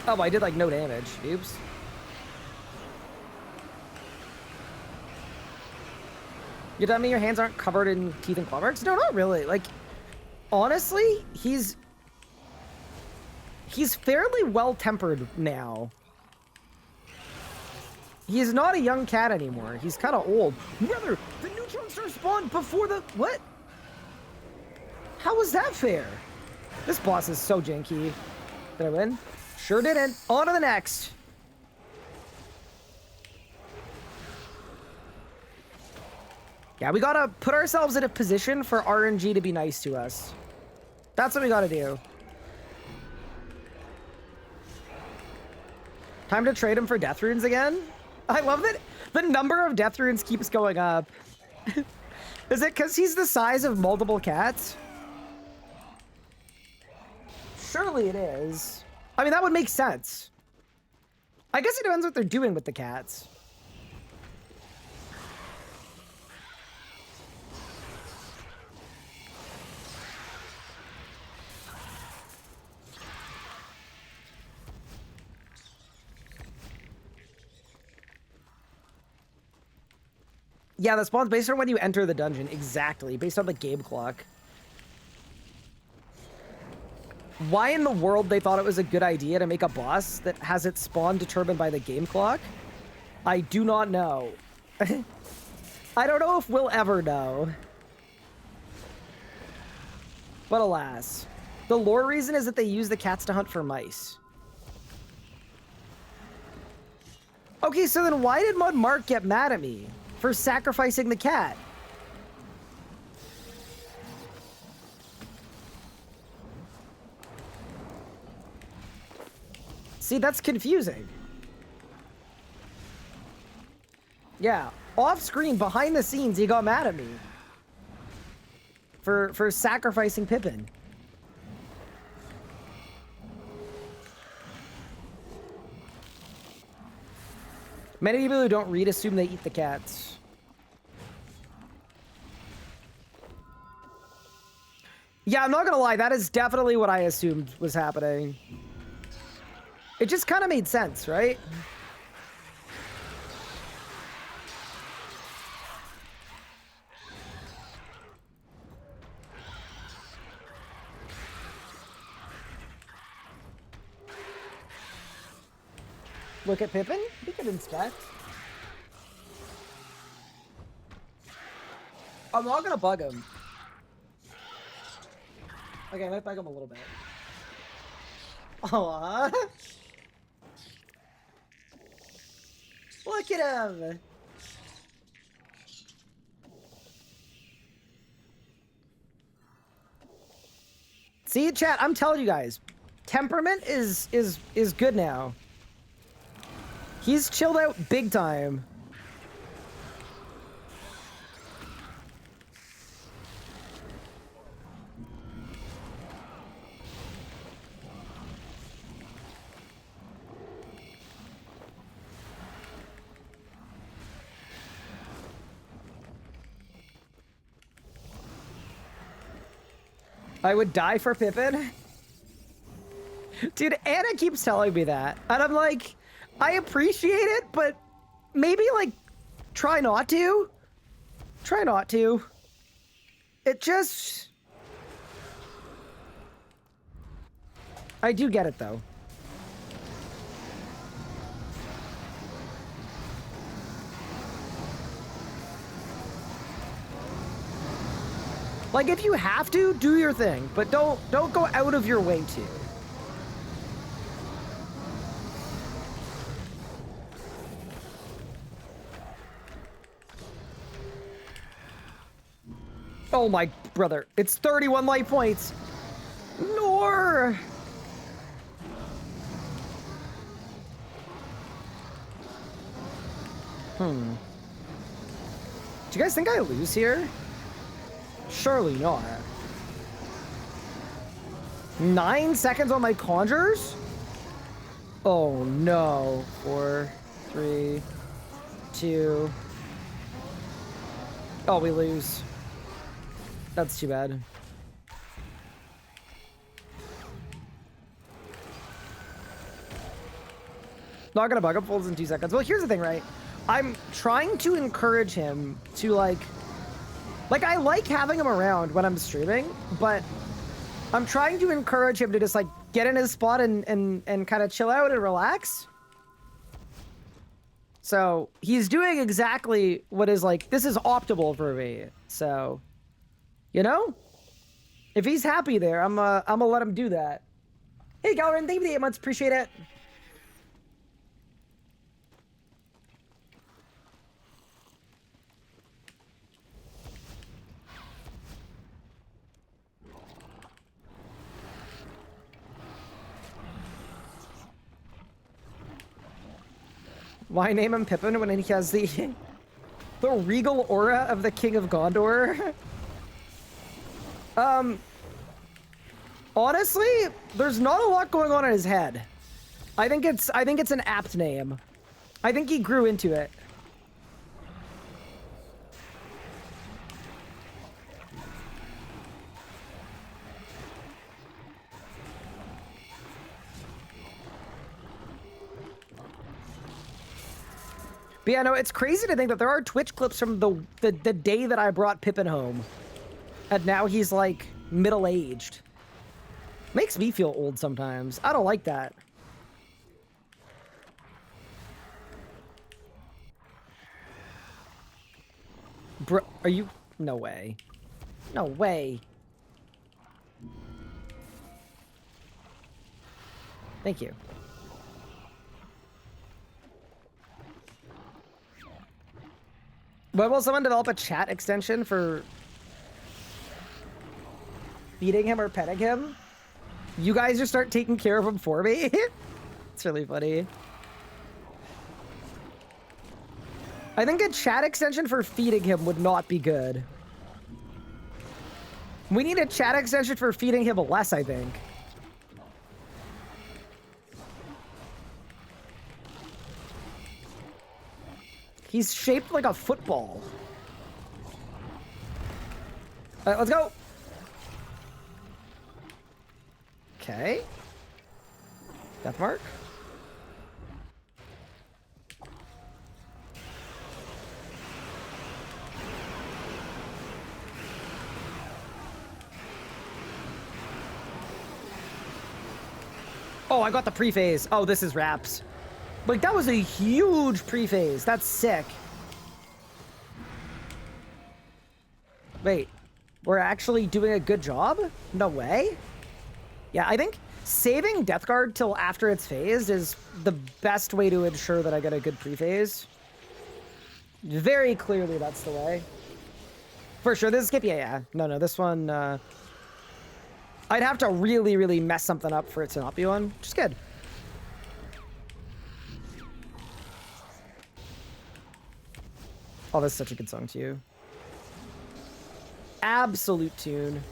Oh, I did like no damage. Oops. You telling me your hands aren't covered in teeth and claw marks? No, not really. Like, honestly, he's fairly well-tempered now. He's not a young cat anymore. He's kind of old. Brother, the neutron star spawned before the... What? How was that fair? This boss is so janky. Did I win? Sure didn't. On to the next. Yeah, we gotta put ourselves in a position for RNG to be nice to us. That's what we gotta do. Time to trade him for death runes again? I love that the number of death runes keeps going up. Is it because he's the size of multiple cats? Surely it is. I mean, that would make sense. I guess it depends what they're doing with the cats. Yeah, the spawn's based on when you enter the dungeon. Exactly, based on the game clock. Why in the world they thought it was a good idea to make a boss that has its spawn determined by the game clock? I do not know. I don't know if we'll ever know. But alas. The lore reason is that they use the cats to hunt for mice. Okay, so then why did Mud Mark get mad at me for sacrificing the cat? See, that's confusing. Yeah, off screen, behind the scenes, he got mad at me for sacrificing Pippin. Many people who don't read assume they eat the cats. Yeah, I'm not gonna lie, that is definitely what I assumed was happening. It just kind of made sense, right? Look at Pippin. He could inspect. I'm not gonna bug him. Okay, I might bug him a little bit. Aww. Look at him! See, chat, I'm telling you guys, temperament is good now. He's chilled out big time. I would die for Pippin. Dude, Anna keeps telling me that. And I'm like, I appreciate it, but maybe, like, try not to. Try not to. It just... I do get it, though. Like, if you have to, do your thing, but don't go out of your way to. Oh my brother, it's 31 life points. Nor. Do you guys think I lose here? Surely not. 9 seconds on my conjures? Oh no. 4, 3, 2. Oh, we lose. That's too bad. Not gonna bug up folds in 2 seconds. Well, here's the thing, right? I'm trying to encourage him to like I like having him around when I'm streaming, but I'm trying to encourage him to just like get in his spot and kind of chill out and relax. So he's doing exactly what is like, this is optimal for me. So, you know, if he's happy there, I'm gonna let him do that. Hey, Galrin, thank you for the 8 months. Appreciate it. Why name him Pippin when he has the regal aura of the King of Gondor? Honestly, there's not a lot going on in his head. I think it's an apt name. I think he grew into it. But yeah, no, it's crazy to think that there are Twitch clips from the day that I brought Pippin home. And now he's, like, middle-aged. Makes me feel old sometimes. I don't like that. Bro, are you... No way. No way. Thank you. When will someone develop a chat extension for feeding him or petting him? You guys just start taking care of him for me? It's really funny. I think a chat extension for feeding him would not be good. We need a chat extension for feeding him less, I think. He's shaped like a football. All right, let's go. Okay. Death mark. Oh, I got the pre-phase. Oh, this is wraps. Like, that was a huge pre-phase. That's sick. Wait, we're actually doing a good job? No way. Yeah, I think saving Death Guard till after it's phased is the best way to ensure that I get a good pre-phase. Very clearly, that's the way. For sure, this skip, yeah. No, this one, I'd have to really, really mess something up for it to not be one, which is good. Oh, that's such a good song too. Absolute tune.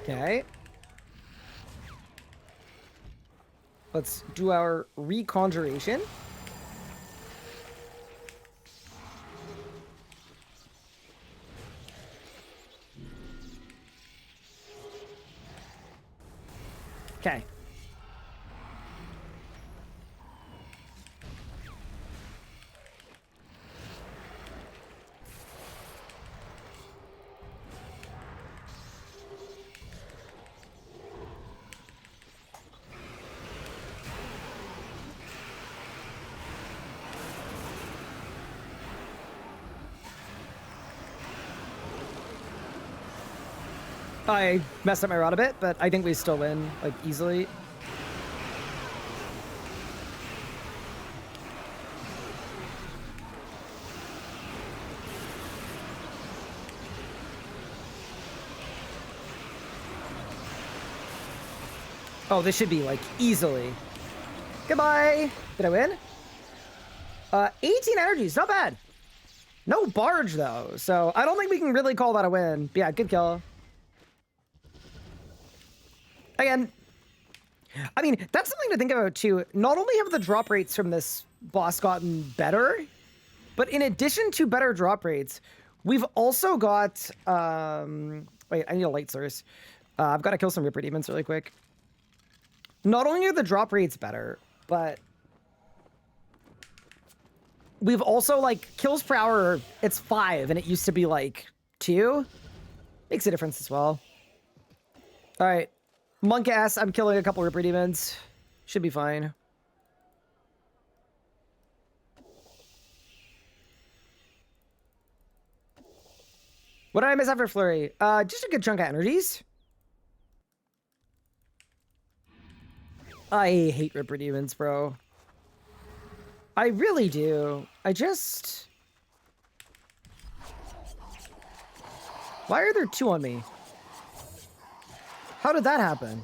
Okay. Let's do our reconjuration. Okay. I messed up my route a bit, but I think we still win, like, easily. Oh, this should be, like, easily. Goodbye! Did I win? 18 energies, not bad. No barge, though, so I don't think we can really call that a win. But yeah, good kill. Again, I mean, that's something to think about, too. Not only have the drop rates from this boss gotten better, but in addition to better drop rates, we've also got... wait, I need a light source. I've got to kill some Ripper Demons really quick. Not only are the drop rates better, but... we've also, like, kills per hour, it's 5, and it used to be, like, 2. Makes a difference as well. All right. Monk ass, I'm killing a couple Ripper Demons. Should be fine. What did I miss after Flurry? Just a good chunk of energies. I hate Ripper Demons, bro. I really do. I just... why are there 2 on me? How did that happen?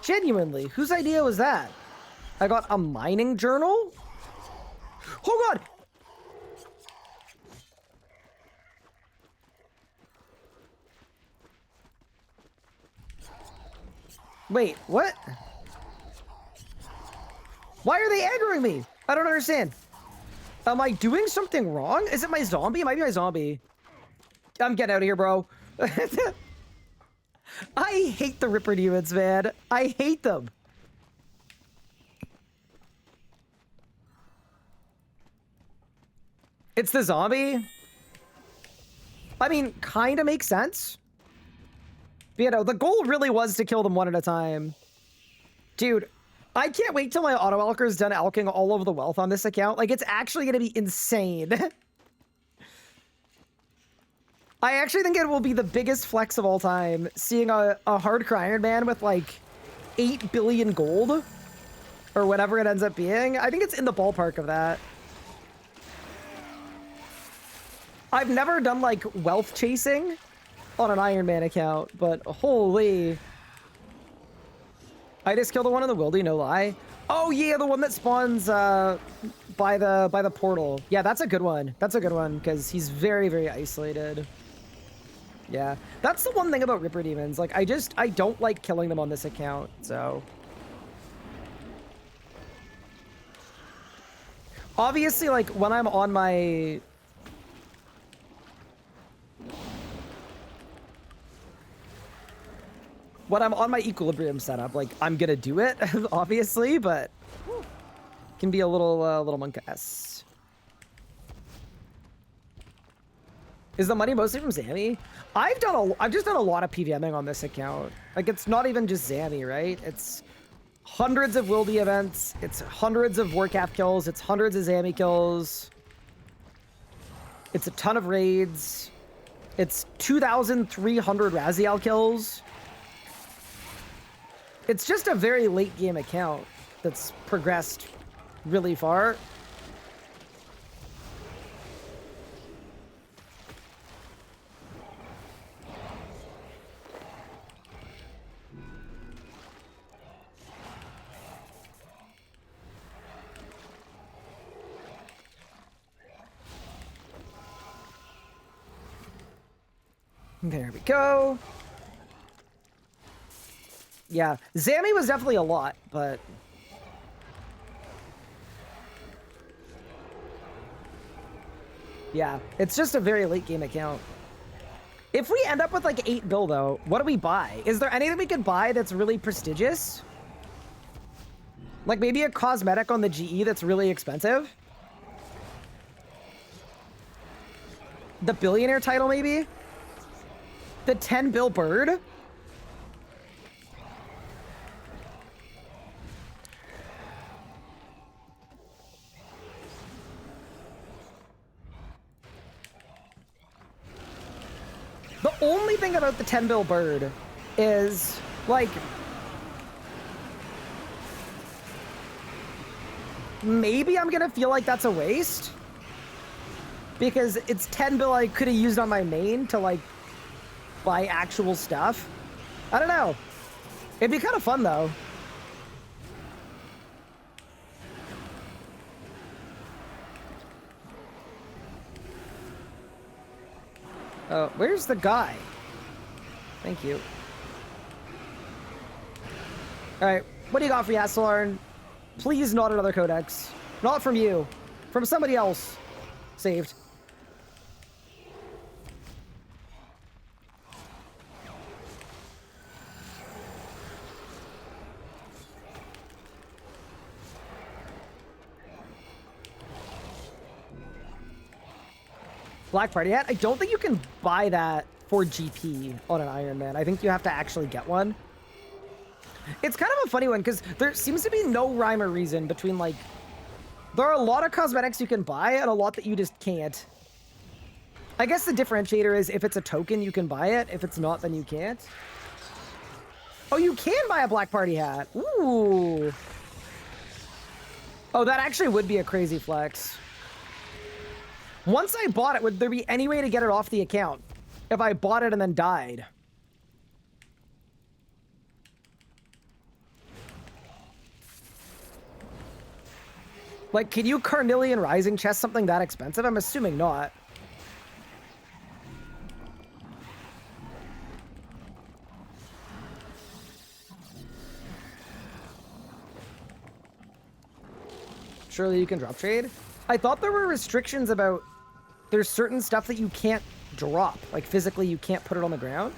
Genuinely, whose idea was that? I got a mining journal? Oh god! Wait, what? Why are they aggroing me? I don't understand. Am I doing something wrong? Is it my zombie? It might be my zombie. I'm getting out of here, bro. I hate the Ripper Demons, man. I hate them. It's the zombie? I mean, kind of makes sense. But, you know, the goal really was to kill them one at a time. Dude, I can't wait till my auto-alker is done alking all of the wealth on this account. Like, it's actually going to be insane. I actually think it will be the biggest flex of all time, seeing a hardcore Ironman with, like, 8 billion gold. Or whatever it ends up being. I think it's in the ballpark of that. I've never done, like, wealth chasing on an Ironman account, but holy... I just killed the one in the wildy, no lie. Oh yeah, the one that spawns by the portal. Yeah, that's a good one. That's a good one because he's very, very isolated. Yeah, that's the one thing about Ripper Demons. Like, I don't like killing them on this account. So obviously, like when I'm on my equilibrium setup, like I'm gonna do it, obviously, but can be a little monk-ass. Is the money mostly from Zammy? I've just done a lot of PVMing on this account. Like, it's not even just Zammy, right? It's hundreds of Wildy events. It's hundreds of Warcraft kills. It's hundreds of Zammy kills. It's a ton of raids. It's 2,300 Raziel kills. It's just a very late game account that's progressed really far. Okay, here we go. Yeah, Zammy was definitely a lot, but... yeah, it's just a very late game account. If we end up with like 8 bill though, what do we buy? Is there anything we could buy that's really prestigious? Like maybe a cosmetic on the GE that's really expensive? The billionaire title maybe? The 10 bill bird? The only thing about the 10 bill bird is, like, maybe I'm gonna feel like that's a waste. Because it's 10 bill I could have used on my main to, like, buy actual stuff. I don't know. It'd be kind of fun, though. Where's the guy? Thank you. Alright, what do you got for Yassalarn? Please not another codex. Not from you. From somebody else. Saved. Black Party Hat? I don't think you can buy that for GP on an Ironman. I think you have to actually get one. It's kind of a funny one because there seems to be no rhyme or reason between, like, there are a lot of cosmetics you can buy and a lot that you just can't. I guess the differentiator is if it's a token, you can buy it. If it's not, then you can't. Oh, you can buy a Black Party Hat. Ooh. Oh, that actually would be a crazy flex. Once I bought it, would there be any way to get it off the account? If I bought it and then died? Like, can you Carnelian Rising chest something that expensive? I'm assuming not. Surely you can drop trade? I thought there were restrictions about... there's certain stuff that you can't drop. Like, physically, you can't put it on the ground.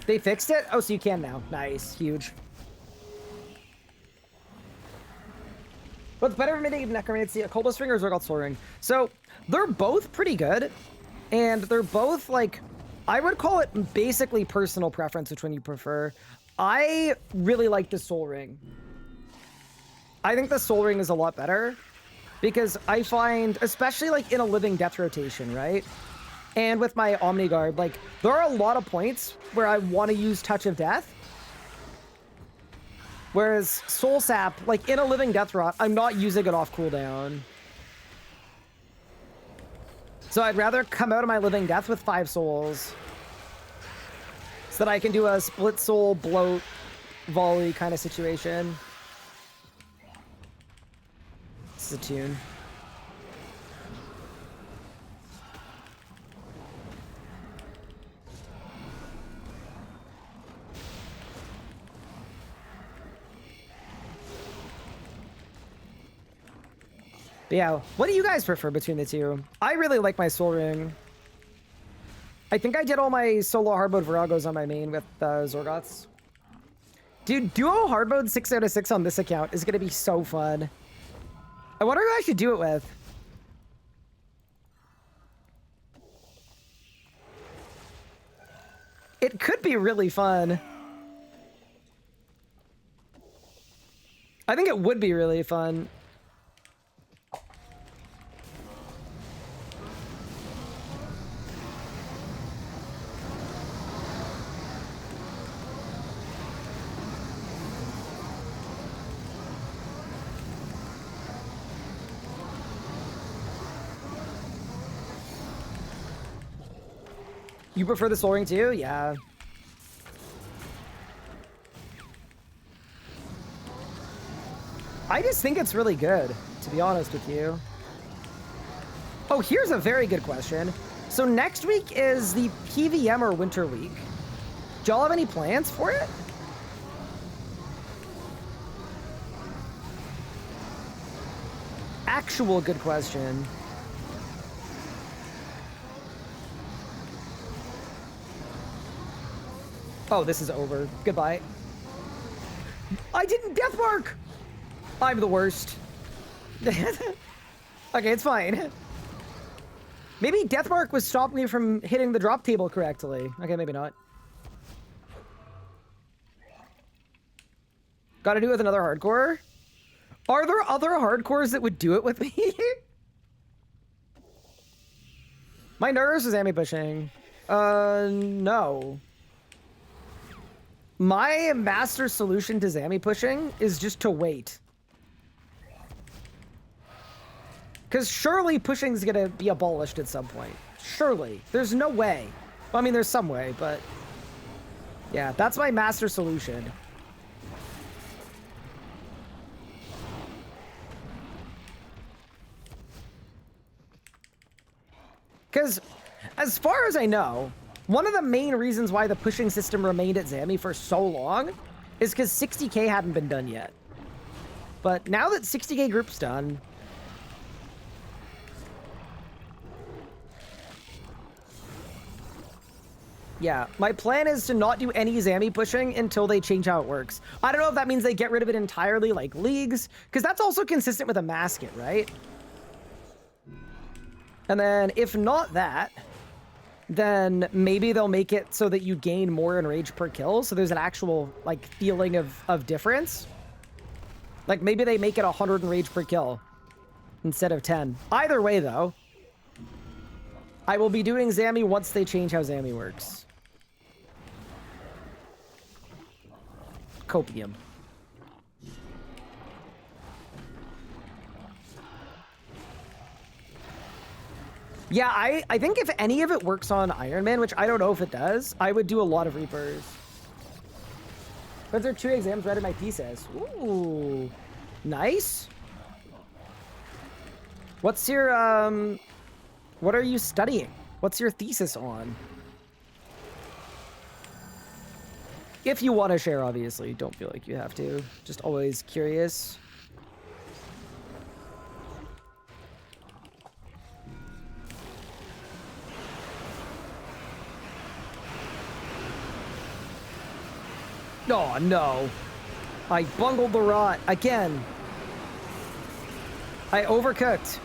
They fixed it? Oh, so you can now. Nice. Huge. What's better for me, Necromancy, a Coldest Ring or Zergoth Soul Ring? So, they're both pretty good. And they're both, like... I would call it basically personal preference, which one you prefer. I really like the Soul Ring. I think the Soul Ring is a lot better. Because I find, especially like in a Living Death rotation, right? And with my Omni Guard, like, there are a lot of points where I want to use Touch of Death. Whereas Soul Sap, like in a Living Death rot, I'm not using it off cooldown. So I'd rather come out of my Living Death with 5 souls. So that I can do a split soul bloat volley kind of situation. This is a tune. But yeah, what do you guys prefer between the two? I really like my Soul Ring. I think I did all my solo hard mode Viragos on my main with Zorgoths. Dude, duo hard mode 6 out of 6 on this account is going to be so fun. I wonder who I should do it with. It could be really fun. I think it would be really fun. You prefer the Soul Ring too? Yeah. I just think it's really good, to be honest with you. Oh, here's a very good question. So next week is the PVM or Winter Week. Do y'all have any plans for it? Actual good question. Oh, this is over. Goodbye. I didn't death mark! I'm the worst. Okay, it's fine. Maybe death mark was stopping me from hitting the drop table correctly. Okay, maybe not. Gotta do it with another hardcore? Are there other hardcores that would do it with me? My nerves is Amy pushing. No. My master solution to Zammy pushing is just to wait. Because surely pushing's gonna be abolished at some point. Surely. There's no way. Well, I mean, there's some way, but... yeah, that's my master solution. Because, as far as I know, one of the main reasons why the pushing system remained at Zammy for so long is because 60k hadn't been done yet. But now that 60k group's done... yeah, my plan is to not do any Zammy pushing until they change how it works. I don't know if that means they get rid of it entirely, like leagues, because that's also consistent with a masket, right? And then, if not that, then maybe they'll make it so that you gain more enrage per kill, so there's an actual, like, feeling of difference. Like, maybe they make it 100 enrage per kill instead of 10. Either way, though, I will be doing Zammy once they change how Zammy works. Copium. Yeah, I think if any of it works on Ironman, which I don't know if it does, I would do a lot of Reapers. But there are 2 exams read in my thesis. Ooh, nice. What's your, what are you studying? What's your thesis on? If you want to share, obviously. Don't feel like you have to. Just always curious. Oh, no. I bungled the rot again. I overcooked.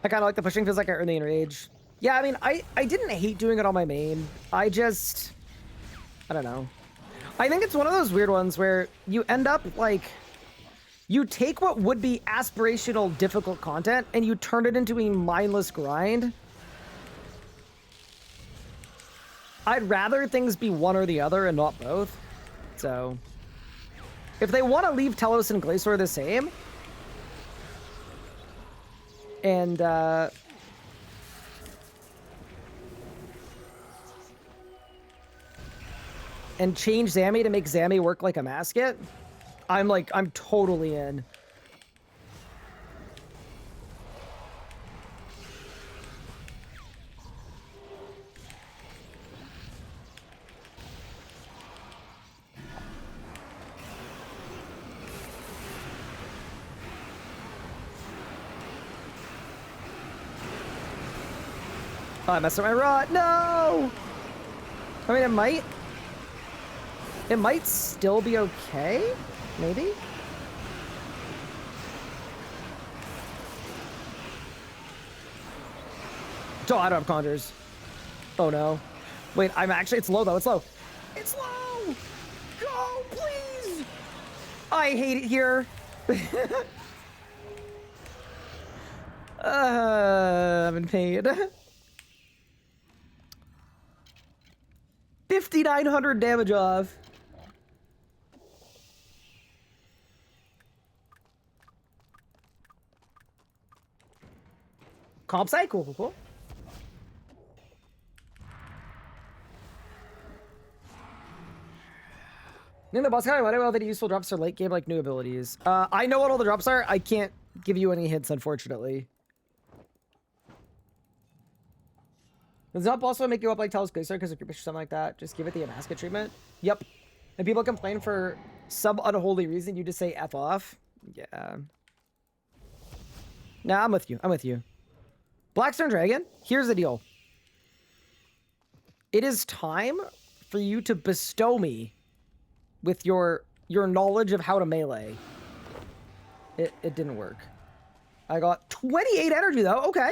I kind of like the pushing. Feels like I earned the enrage. Yeah, I mean, I didn't hate doing it on my main. I don't know. I think it's one of those weird ones where you end up, like, you take what would be aspirational, difficult content, and you turn it into a mindless grind. I'd rather things be one or the other and not both. So, if they want to leave Telos and Glacier the same, and, change Zammy to make Zammy work like a masket, I'm totally in. Oh, I messed up my rot. No! I mean, it might still be okay? Maybe? Oh, I don't have conjures. Oh, no. Wait, it's low, though. It's low. It's low! Go, please! I hate it here. I'm in pain. 5,900 damage off. Comp site? Cool, cool, cool. In the boss guy, why do all the useful drops are late game like new abilities? I know what all the drops are. I can't give you any hints, unfortunately. Does not also make you up like Telus Glacier because of groupish or something like that? Just give it the Amaska treatment. Yep. And people complain for some unholy reason, you just say F off. Yeah. Nah, I'm with you. I'm with you. Blackstone Dragon, here's the deal. It is time for you to bestow me with your knowledge of how to melee. It didn't work. I got 28 energy though. Okay.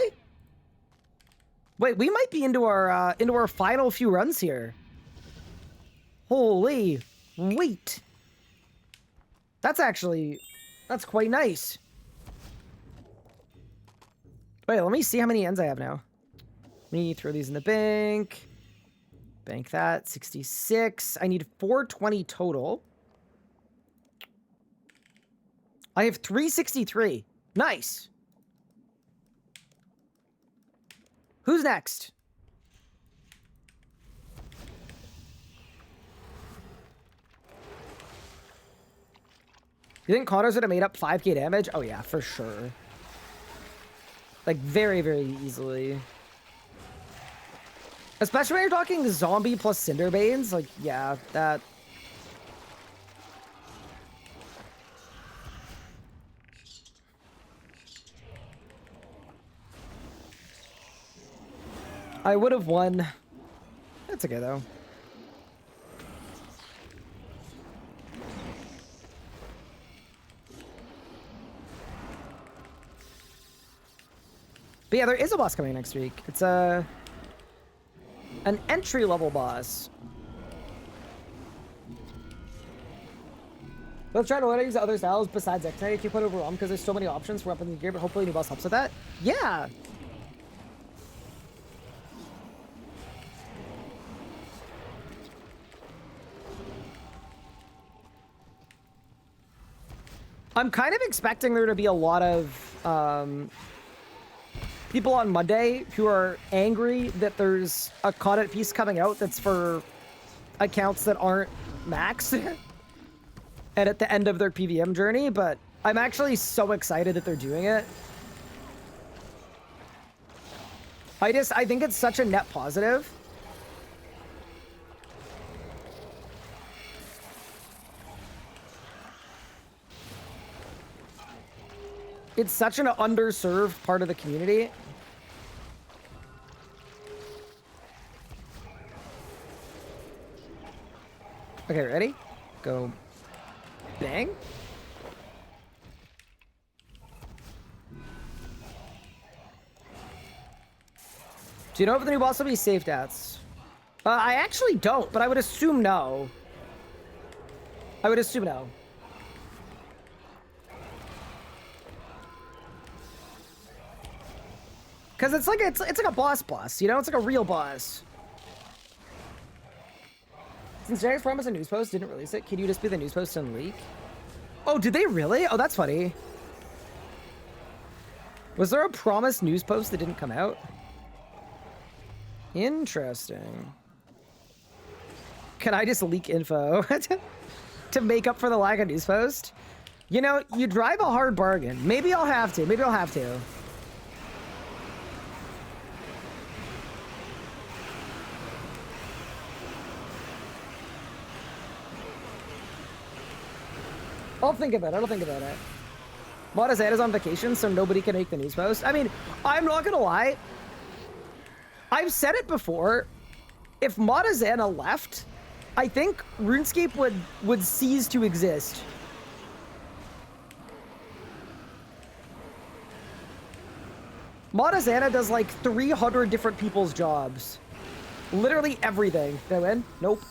Wait, we might be into our final few runs here. Holy wait. That's quite nice. Wait, let me see how many ends I have now. Let me throw these in the bank. Bank that. 66. I need 420 total. I have 363. Nice. Who's next? You think Connor's would have made up 5k damage? Oh yeah, for sure. Like, very, very easily. Especially when you're talking zombie plus Cinderbanes. Like, yeah, that... I would have won. That's okay, though. But yeah, there is a boss coming next week. It's an entry-level boss. Let's try to learn to use other styles besides X-Knight if you put overwhelmed because there's so many options for weapons and gear, but hopefully new boss helps with that. Yeah! I'm kind of expecting there to be a lot of people on Monday who are angry that there's a content piece coming out that's for accounts that aren't maxed and at the end of their PVM journey, but I'm actually so excited that they're doing it. I think it's such a net positive. It's such an underserved part of the community. Okay, ready? Go. Bang. Do you know if the new boss will be safe stats? I actually don't, but I would assume no. I would assume no. Because it's like a boss, you know? It's like a real boss. Since Jack's promised a news post didn't release it, can you just be the news post and leak? Oh, did they really? Oh, that's funny. Was there a promised news post that didn't come out? Interesting. Can I just leak info to make up for the lack of news post? You know, you drive a hard bargain. Maybe I'll have to. Maybe I'll have to. I'll think about it. I'll think about it. Modazan is on vacation, so nobody can make the news post. I mean, I'm not gonna lie. I've said it before. If Modazana left, I think RuneScape would cease to exist. Modazana does like 300 different people's jobs. Literally everything. Did I win? Nope.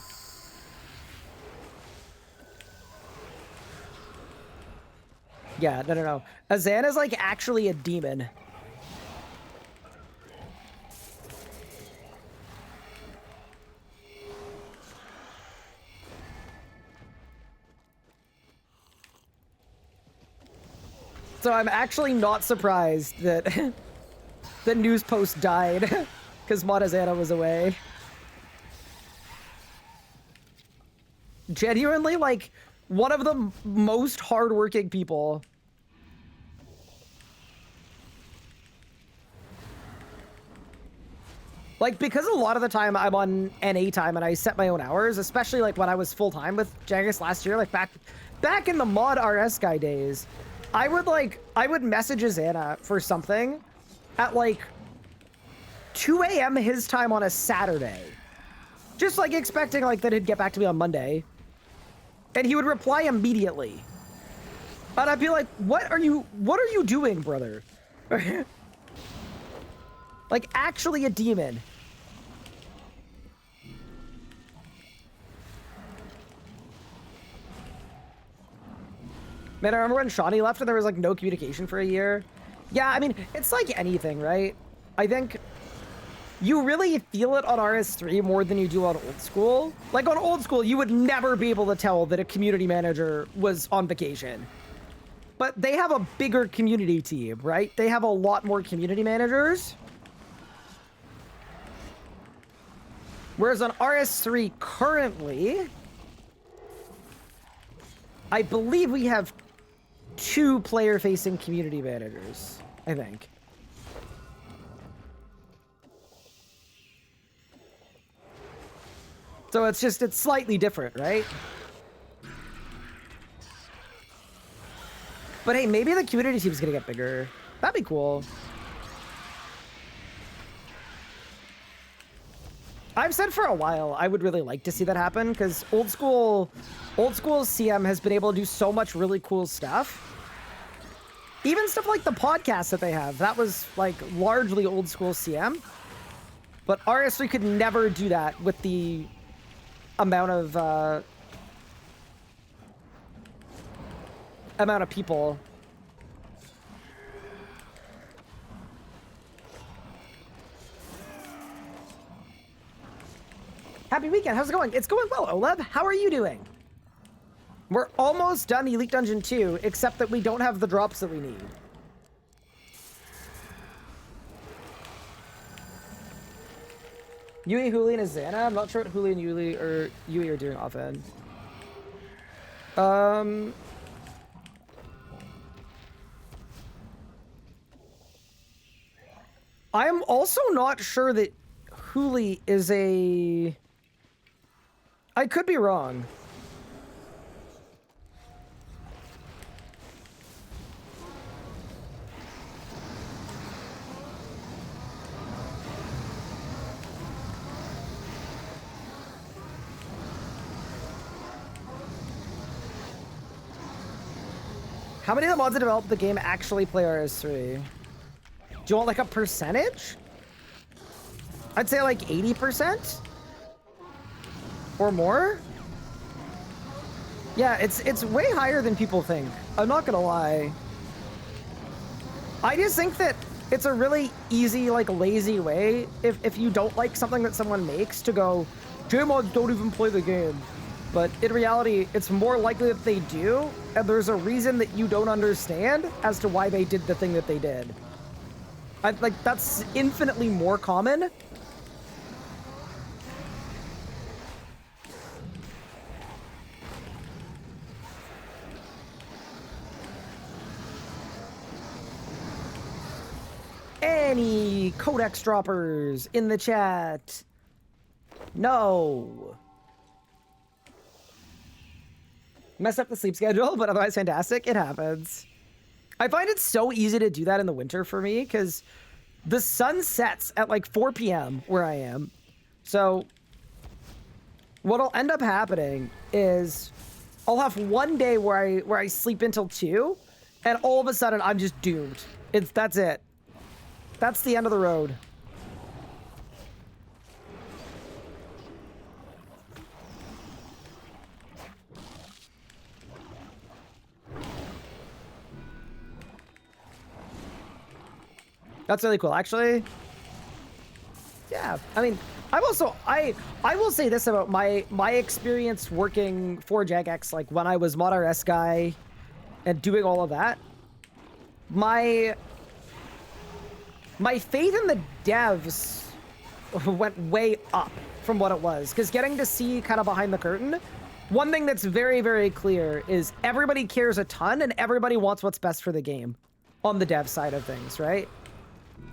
Yeah, no. Azana's like actually a demon. So I'm actually not surprised that the news post died because Montezana was away. Genuinely, like, one of the most hardworking people. Like, because a lot of the time I'm on NA time and I set my own hours, especially like when I was full-time with Jagex last year, like back in the mod RS guy days, I would message Azana for something at like 2 a.m. his time on a Saturday. Just like expecting like that he'd get back to me on Monday. And he would reply immediately. And I'd be like, what are you doing, brother? Like, actually a demon. Man, I remember when Shawnee left and there was like no communication for a year. Yeah, I mean, it's like anything, right? I think you really feel it on RS3 more than you do on old school. Like on old school, you would never be able to tell that a community manager was on vacation. But they have a bigger community team, right? They have a lot more community managers. Whereas on RS3 currently, I believe we have 2 player-facing community managers, I think. So it's slightly different, right? But hey, maybe the community team's gonna get bigger. That'd be cool. I've said for a while I would really like to see that happen because old school CM has been able to do so much really cool stuff. Even stuff like the podcast that they have, that was like largely old school CM. But RS3 could never do that with the amount of people. Happy weekend. How's it going? It's going well, Oleb. How are you doing? We're almost done Elite Dungeon 2, except that we don't have the drops that we need. Yui, Huli, and Azana? I'm not sure what Huli and Yui are doing offhand. I'm also not sure that Huli is a... I could be wrong. How many of the mods that developed the game actually play RS3? Do you want like a percentage? I'd say like 80%? Or more? Yeah, it's way higher than people think. I'm not gonna lie. I just think that it's a really easy, like lazy way, if you don't like something that someone makes, to go, J-mods don't even play the game. But in reality, it's more likely that they do, and there's a reason that you don't understand as to why they did the thing that they did. Like, that's infinitely more common. Any codex droppers in the chat? No. Messed up the sleep schedule, but otherwise fantastic. It happens. I find it so easy to do that in the winter for me because the sun sets at like 4 p.m. where I am. So what'll end up happening is I'll have one day where I sleep until 2, and all of a sudden I'm just doomed. That's it. That's the end of the road. That's really cool, actually. Yeah, I mean, I will say this about my experience working for Jagex, like when I was mod RS guy and doing all of that. my faith in the devs went way up from what it was, because getting to see kind of behind the curtain, one thing that's very, very clear is everybody cares a ton and everybody wants what's best for the game on the dev side of things, right?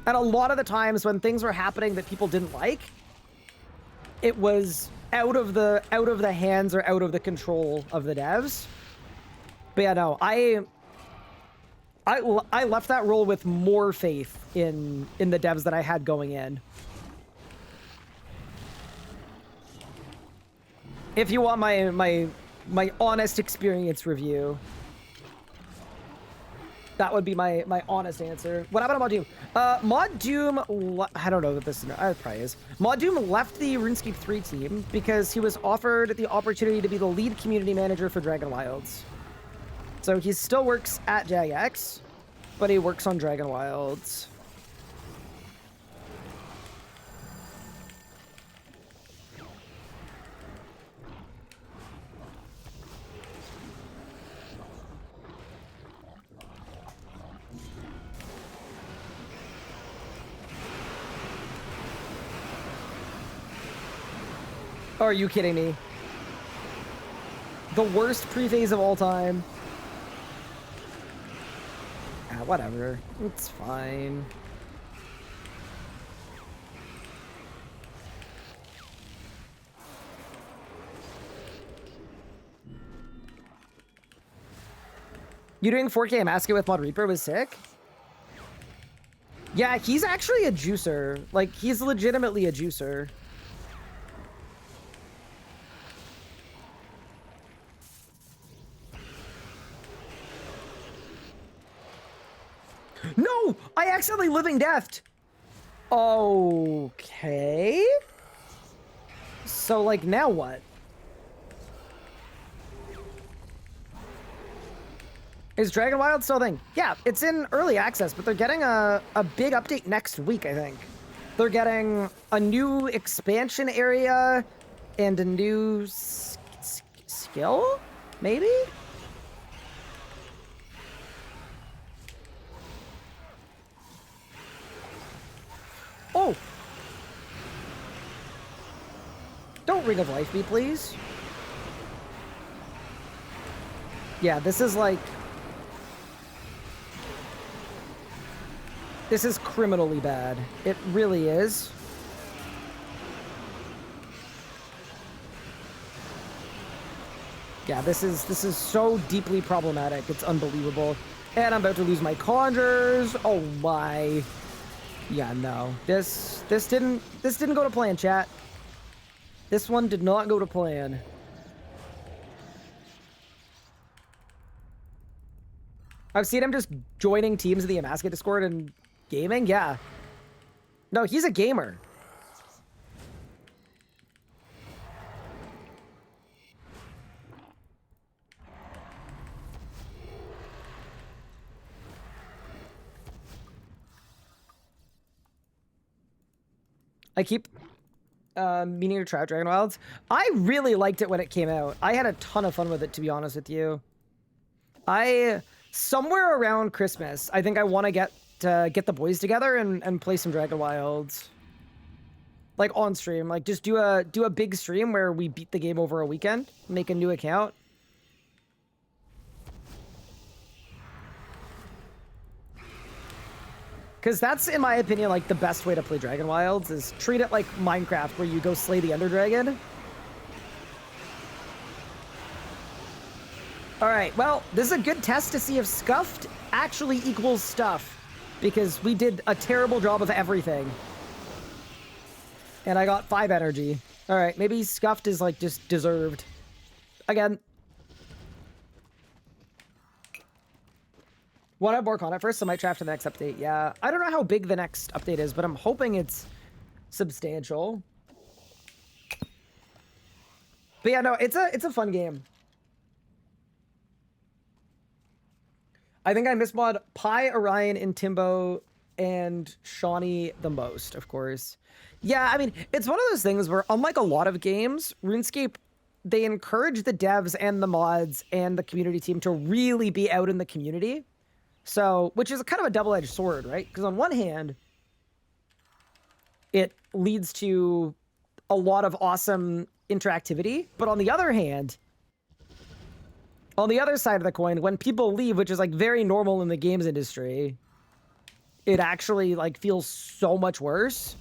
And a lot of the times when things were happening that people didn't like, it was out of the hands or out of the control of the devs. But yeah, no, I left that role with more faith in the devs that I had going in. If you want my honest experience review, that would be my honest answer. What happened to Mod Doom? Mod Doom, I don't know that this is, it probably is. Mod Doom left the RuneScape 3 team because he was offered the opportunity to be the lead community manager for Dragon Wilds. So he still works at JagX, but he works on Dragon Wilds. Oh, are you kidding me? The worst pre-phase of all time. Ah, whatever. It's fine. You doing 4K Masket with Mod Reaper was sick? Yeah, he's actually a juicer. Like, he's legitimately a juicer. No! I accidentally living deathed! Okay. So, like, now what? Is Dragon Wild still a thing? Yeah, it's in early access, but they're getting a big update next week, I think. They're getting a new expansion area and a new skill? Maybe? Oh! Don't Ring of Life me, please. Yeah, this is like... This is criminally bad. It really is. Yeah, this is so deeply problematic. It's unbelievable. And I'm about to lose my conjures. Oh my. Yeah, no. This didn't go to plan, chat. This one did not go to plan. I've seen him just joining teams in the Amasket Discord and gaming. Yeah. No, he's a gamer. I keep meaning to try out Dragon Wilds. I really liked it when it came out. I had a ton of fun with it, to be honest with you. Somewhere around Christmas, I think I want to get the boys together and play some Dragon Wilds. Like on stream, like just do a big stream where we beat the game over a weekend, make a new account. Because that's, in my opinion, like the best way to play Dragon Wilds is treat it like Minecraft, where you go slay the Ender Dragon. All right, well, this is a good test to see if scuffed actually equals stuff, because we did a terrible job of everything. And I got 5 energy. All right, maybe scuffed is like just deserved. Again. Want to have more content first, so I might try after the next update. Yeah, I don't know how big the next update is, but I'm hoping it's substantial. But yeah, no, it's a fun game. I think I mismod Pi, Orion, and Timbo, and Shawnee the most, of course. Yeah, I mean, it's one of those things where, unlike a lot of games, RuneScape, they encourage the devs and the mods and the community team to really be out in the community. So, which is kind of a double-edged sword, right? Because on one hand, it leads to a lot of awesome interactivity. But on the other hand, on the other side of the coin, when people leave, which is like very normal in the games industry, it actually like feels so much worse.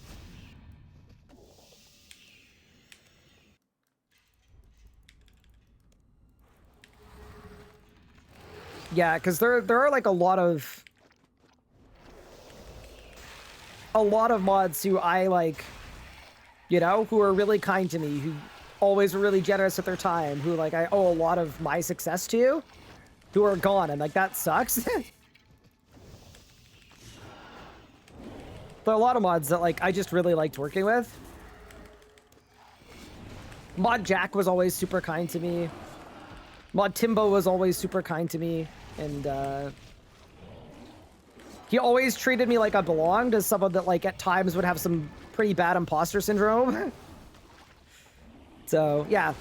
Yeah, because there are like a lot of mods who I like, you know, who are really kind to me, who always were really generous with their time, who like I owe a lot of my success to, who are gone, and like that sucks. There are a lot of mods that like I just really liked working with. Mod Jack was always super kind to me. Mod Timbo was always super kind to me, and he always treated me like I belonged, as someone that like at times would have some pretty bad imposter syndrome. So yeah,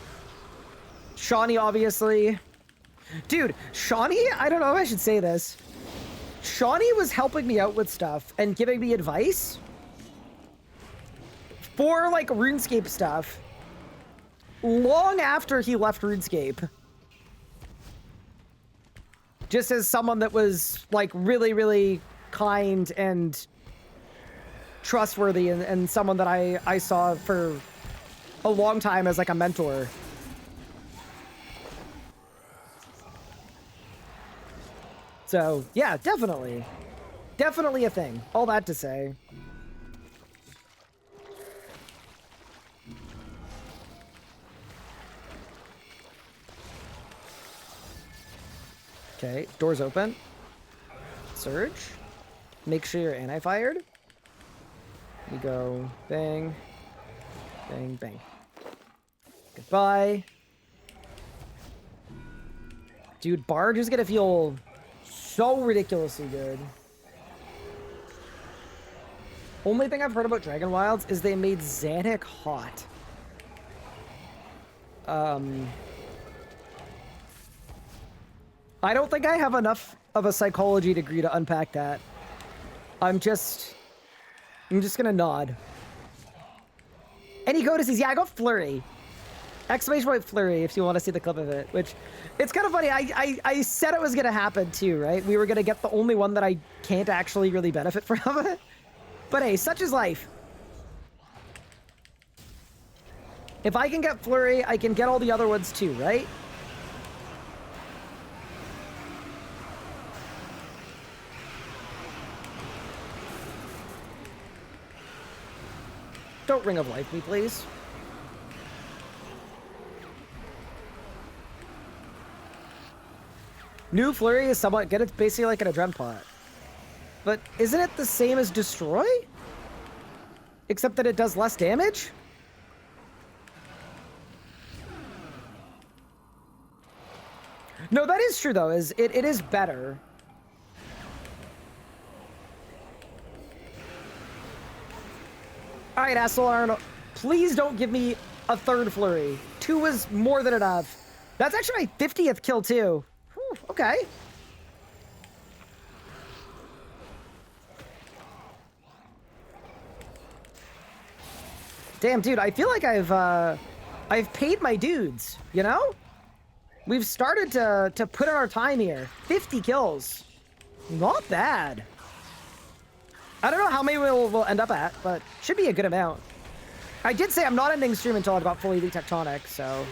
Shawnee obviously. Dude, Shawnee, I don't know if I should say this. Shawnee was helping me out with stuff and giving me advice for like RuneScape stuff long after he left RuneScape. Just as someone that was like really, really kind and trustworthy, and someone that I saw for a long time as like a mentor. So yeah, definitely. Definitely a thing. All that to say. Okay, doors open. Surge. Make sure you're anti-fired. We go bang, bang, bang. Goodbye. Dude, Barge is gonna feel so ridiculously good. Only thing I've heard about Dragon Wilds is they made Xanac hot. I don't think I have enough of a psychology degree to unpack that. I'm just gonna nod. Any codices? Yeah, I got Flurry. Exclamation point Flurry if you want to see the clip of it, which it's kind of funny. I said it was gonna happen too, right? We were gonna get the only one that I can't actually really benefit from. But hey, such is life. If I can get Flurry, I can get all the other ones too, right? Don't Ring of Life me, please. New Flurry is somewhat good. It's basically like an Adren pot. But isn't it the same as Destroy? Except that it does less damage? No, that is true, though. It is better. All right, Asshole Arnold. Please don't give me a third Flurry. 2 was more than enough. That's actually my 50th kill, too. Whew, okay. Damn, dude, I feel like I've paid my dues, you know? We've started to put in our time here. 50 kills. Not bad. I don't know how many we'll end up at, but should be a good amount. I did say I'm not ending stream until I got fully tectonic, so.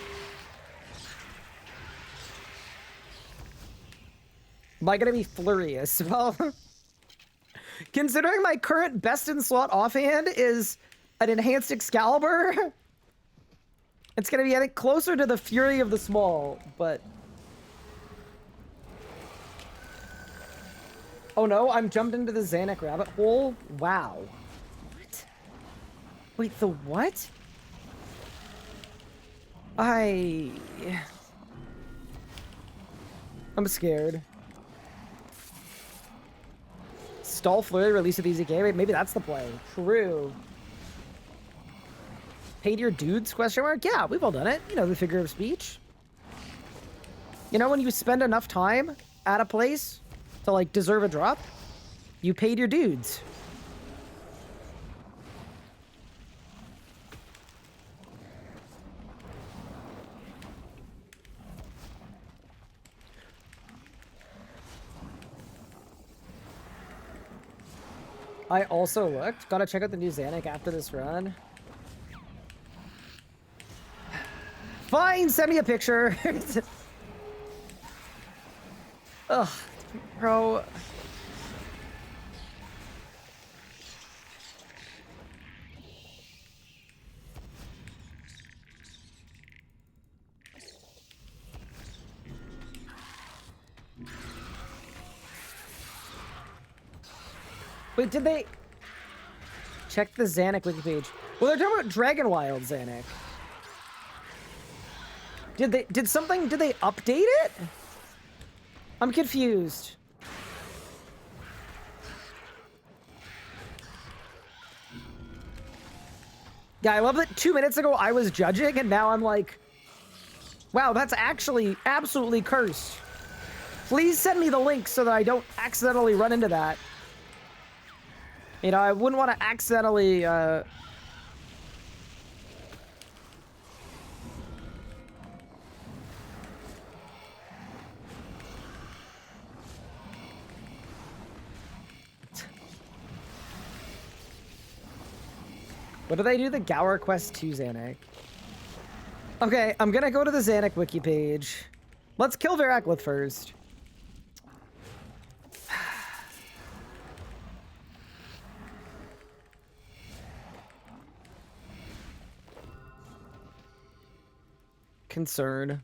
Am I gonna be furious? Well, considering my current best in slot offhand is an enhanced Excalibur, it's gonna be, I think, closer to the Fury of the Small, but. Oh no, I'm jumped into the Xanac rabbit hole? Wow. What? Wait, the what? I'm scared. Stall Flurry, release of easy game. Maybe that's the play. True. Paid your dudes, question mark? Yeah, we've all done it. You know, the figure of speech. You know, when you spend enough time at a place to, like, deserve a drop, you paid your dudes. I also looked. Gotta check out the new Xanac after this run. Fine, send me a picture. Ugh, bro. Wait, did they check the Xanac wiki page? Well, they're talking about Dragon Wild Xanac. Did they update it? I'm confused. Yeah, I love that 2 minutes ago I was judging and now I'm like, wow, that's actually absolutely cursed. Please send me the link so that I don't accidentally run into that. You know, I wouldn't want to accidentally, What do they do? The Gower Quest 2 Xanac. Okay, I'm gonna go to the Xanac wiki page. Let's kill Veraklith first. Concern.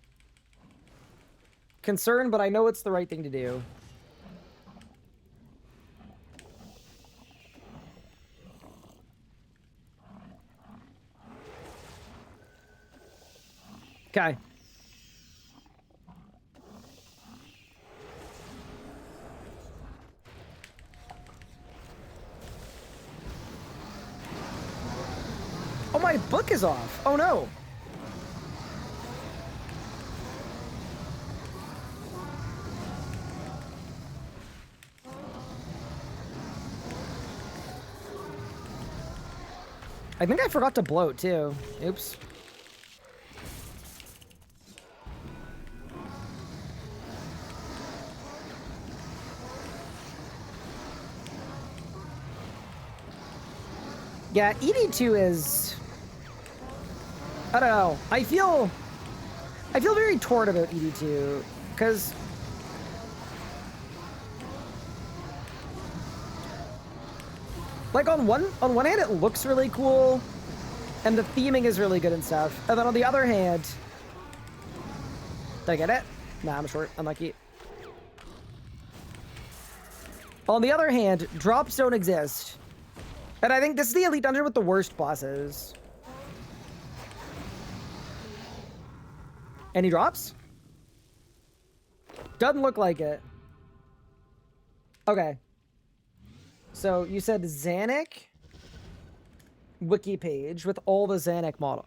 Concern, but I know it's the right thing to do. Okay. Oh, my book is off. Oh, no. I think I forgot to bloat, too. Oops. Yeah, ED2 is... I don't know. I feel very torn about ED2, because... Like, on one hand, it looks really cool, and the theming is really good and stuff. And then on the other hand... Did I get it? Nah, I'm short. Unlucky. On the other hand, drops don't exist. And I think this is the Elite Dungeon with the worst bosses. Any drops? Doesn't look like it. Okay. So you said Xanac wiki page with all the Xanac model.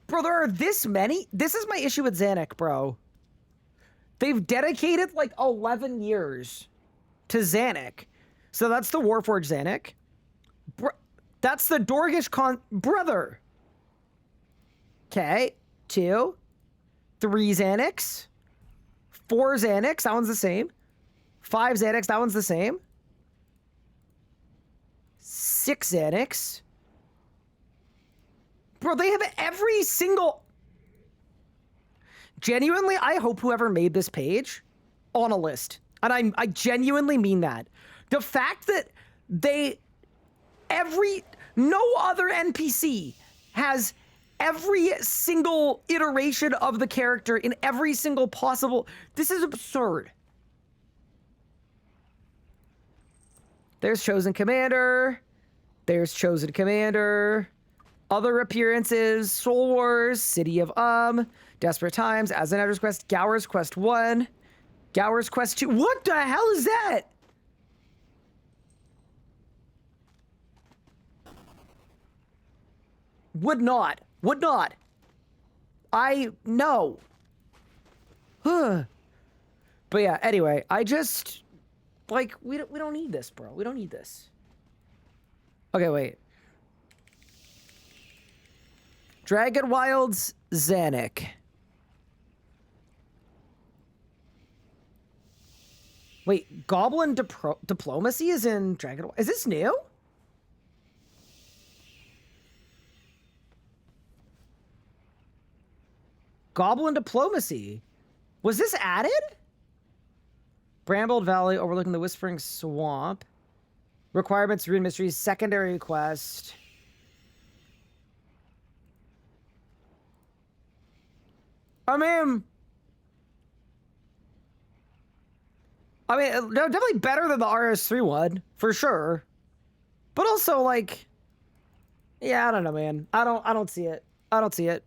Bro, there are this many? This is my issue with Xanac, bro. They've dedicated like 11 years to Xanac. So that's the Warforged Xanac. That's the Dorgish brother. Okay, 2, 3 Xanacs, 4 Xanacs, that one's the same. 5 Xanacs, that one's the same. 6 Xanacs. Bro, they have every single... Genuinely, I hope whoever made this page on a list. And I genuinely mean that. The fact that no other NPC has every single iteration of the character in every single possible... This is absurd. There's Chosen Commander. There's Chosen Commander. Other appearances. Soul Wars. City of Desperate Times. As an Edder's Quest. Gower's Quest 1. Gower's Quest 2. What the hell is that? Would not. No. But yeah, anyway, I just, like, we don't need this, bro. We don't need this. Okay, wait. Dragon Wild's Xanac. Wait, Goblin Diplomacy is in Dragon Wild. Is this new? Goblin Diplomacy. Was this added? Brambled Valley overlooking the Whispering Swamp. Requirements, Rune Mysteries, secondary quest. No, definitely better than the RS3 one, for sure. But also, like, yeah, I don't know, man. I don't see it. I don't see it.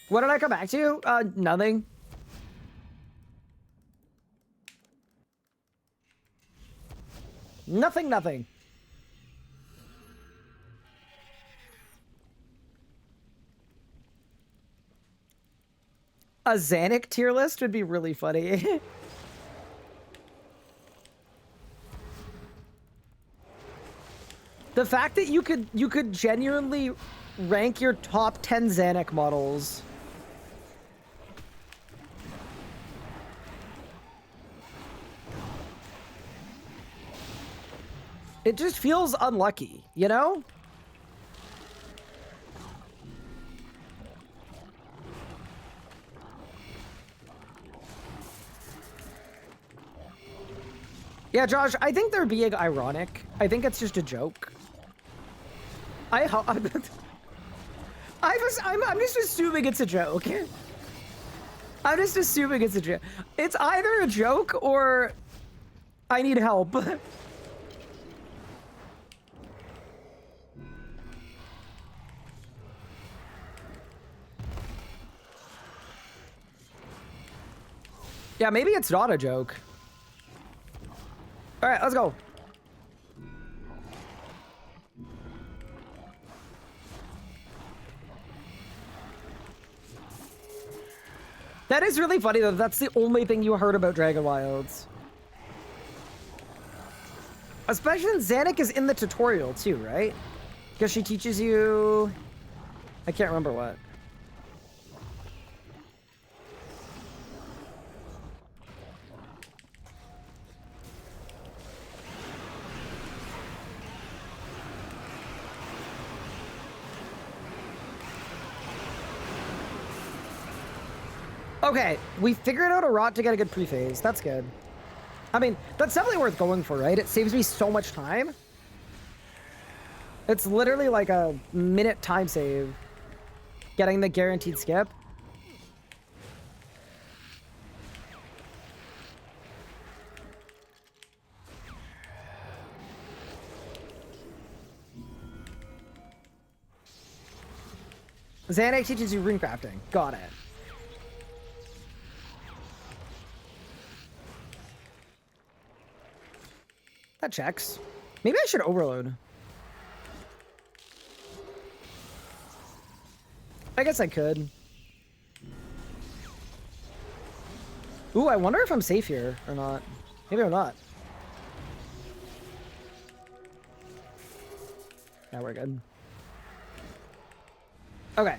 What did I come back to? Nothing. Nothing. A Xanic tier list would be really funny. The fact that you could genuinely rank your top 10 Xanic models. It just feels unlucky, you know? Yeah, Josh, I think they're being ironic. I think it's just a joke. I'm just assuming it's a joke. I'm just assuming it's a joke. It's either a joke or I need help. Yeah, maybe it's not a joke. All right, let's go. That is really funny, though. That's the only thing you heard about Dragon Wilds. Especially when Xanic is in the tutorial, too, right? Because she teaches you... I can't remember what. Okay, we figured out a route to get a good pre-phase. That's good. I mean, that's definitely worth going for, right? It saves me so much time. It's literally like a minute time save. Getting the guaranteed skip. Xanax teaches you rune crafting. Got it. That checks. Maybe I should overload. I guess I could. Ooh, I wonder if I'm safe here or not. Maybe I'm not. Yeah, we're good. Okay.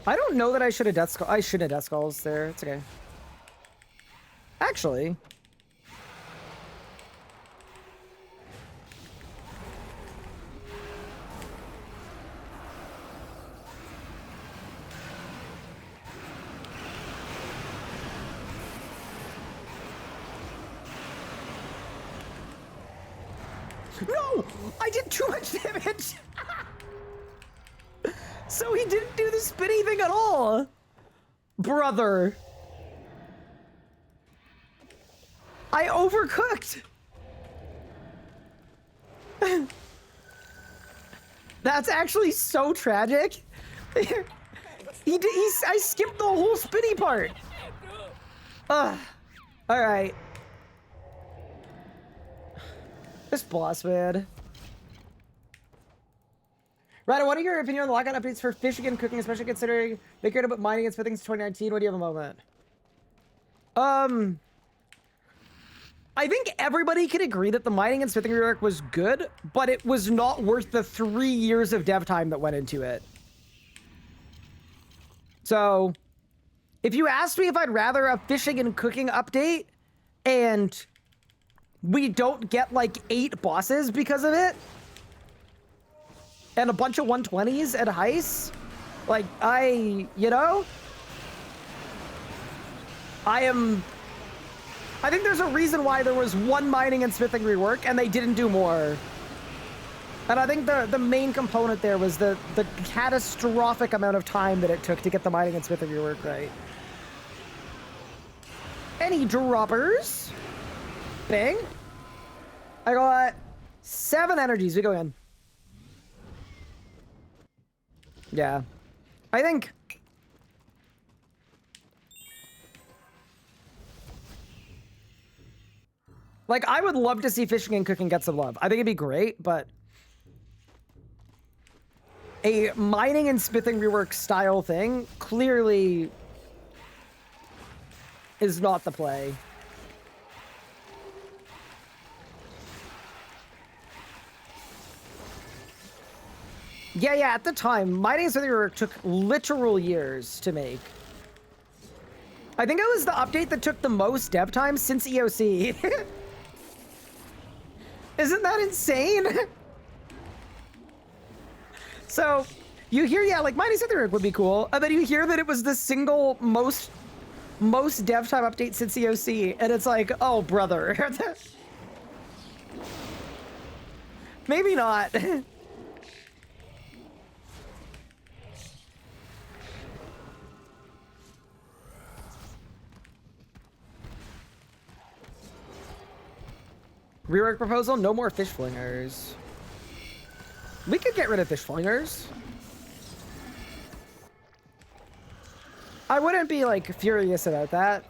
I don't know that I should have death skull. I shouldn't have death skulls there. It's okay. Actually. No! I did too much damage! So he didn't do the spinny thing at all! Brother! I overcooked! That's actually so tragic. I skipped the whole spinny part. Ugh. Alright. This boss, man. Ryder, what are your opinion on the lockout updates for fishing and cooking, especially considering they cared about mining and smithing since 2019? What do you have a moment? I think everybody can agree that the mining and smithing rework was good, but it was not worth the 3 years of dev time that went into it. So if you asked me if I'd rather a fishing and cooking update and we don't get like 8 bosses because of it and a bunch of 120s and heists, like I think there's a reason why there was 1 mining and smithing rework and they didn't do more. And I think the main component there was the catastrophic amount of time that it took to get the mining and smithing rework right. Any droppers? Bang. I got 7 energies. We go in. Yeah. I think... like, I would love to see fishing and cooking get some love. I think it'd be great, but... a mining and smithing rework style thing clearly is not the play. Yeah, at the time, mining and smithing rework took literal years to make. I think it was the update that took the most dev time since EOC. Isn't that insane? So, you hear, yeah, like, mining and smithing rework would be cool, and then you hear that it was the single most dev time update since EOC, and it's like, oh, brother. Maybe not. Rework proposal, no more fish flingers. We could get rid of fish flingers. I wouldn't be, like, furious about that.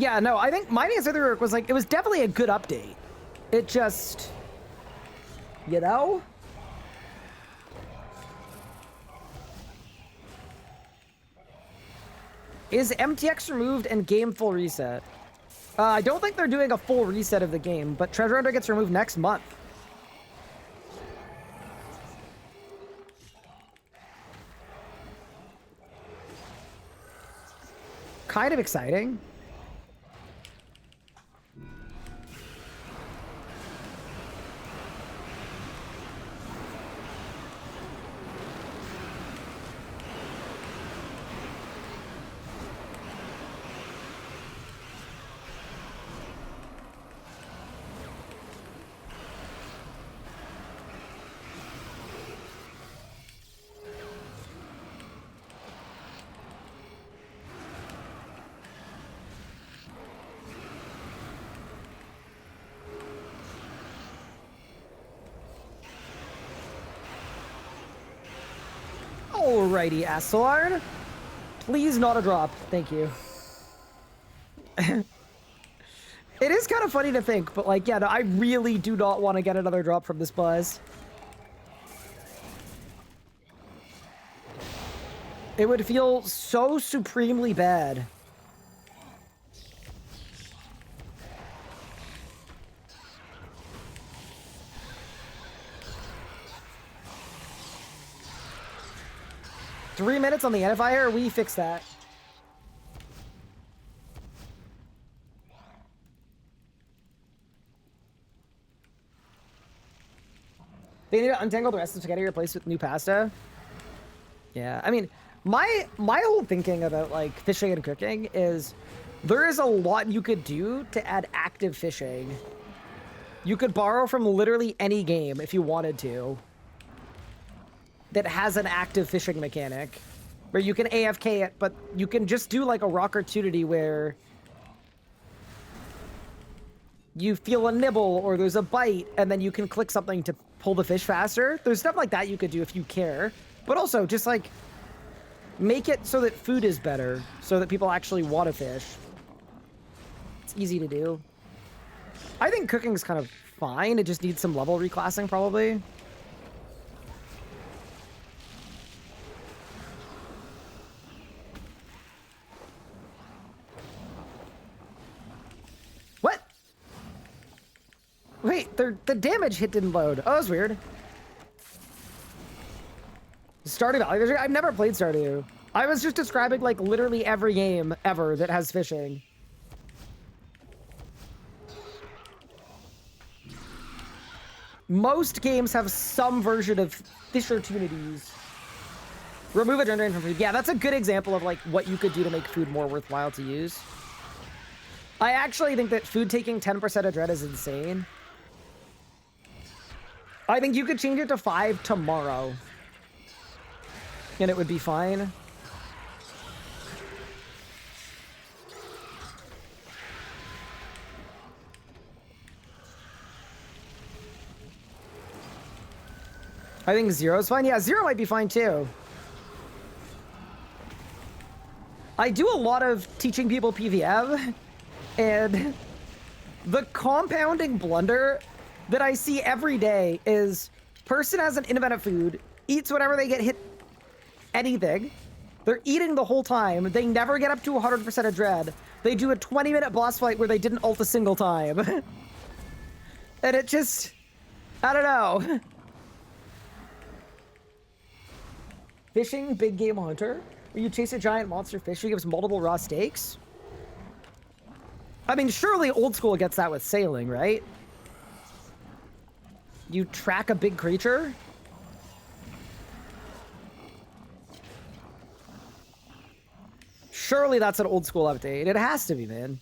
Yeah, no, I think mining and smithing rework was like, it was definitely a good update. It just, you know? Is MTX removed and game full reset? I don't think they're doing a full reset of the game, but Treasure Hunter gets removed next month. Kind of exciting. Alrighty, Asselard. Please not a drop. Thank you. It is kind of funny to think, but like, yeah, no, I really do not want to get another drop from this buzz. It would feel so supremely bad. Three minutes on the edifier, we fix that. They need to untangle the rest of the spaghetti, replace with new pasta. Yeah, I mean, my whole thinking about like fishing and cooking is there is a lot you could do to add active fishing. You could borrow from literally any game if you wanted to that has an active fishing mechanic where you can AFK it, but you can just do like a rock opportunity where you feel a nibble or there's a bite and then you can click something to pull the fish faster. There's stuff like that you could do if you care. But also, just like, make it so that food is better, so that people actually want to fish. It's easy to do. I think cooking's kind of fine. It just needs some level reclassing, probably. What? Wait, the damage hit didn't load. Oh, that's weird. Stardew Valley. I've never played Stardew. I was just describing like literally every game ever that has fishing. Most games have some version of fish opportunities. Remove a drain from food. Yeah, that's a good example of like what you could do to make food more worthwhile to use. I actually think that food taking 10% of dread is insane. I think you could change it to 5 tomorrow. And it would be fine. I think 0 is fine. Yeah, 0 might be fine too. I do a lot of teaching people PVM, and the compounding blunder that I see every day is person has an infinite food, eats whatever they get hit, anything. They're eating the whole time. They never get up to 100% of dread. They do a 20-minute boss fight where they didn't ult a single time. And it just, I don't know. Fishing, big game hunter. Where you chase a giant monster fish who gives multiple raw steaks. I mean, surely old school gets that with sailing, right? You track a big creature. Surely that's an old school update. It has to be, man.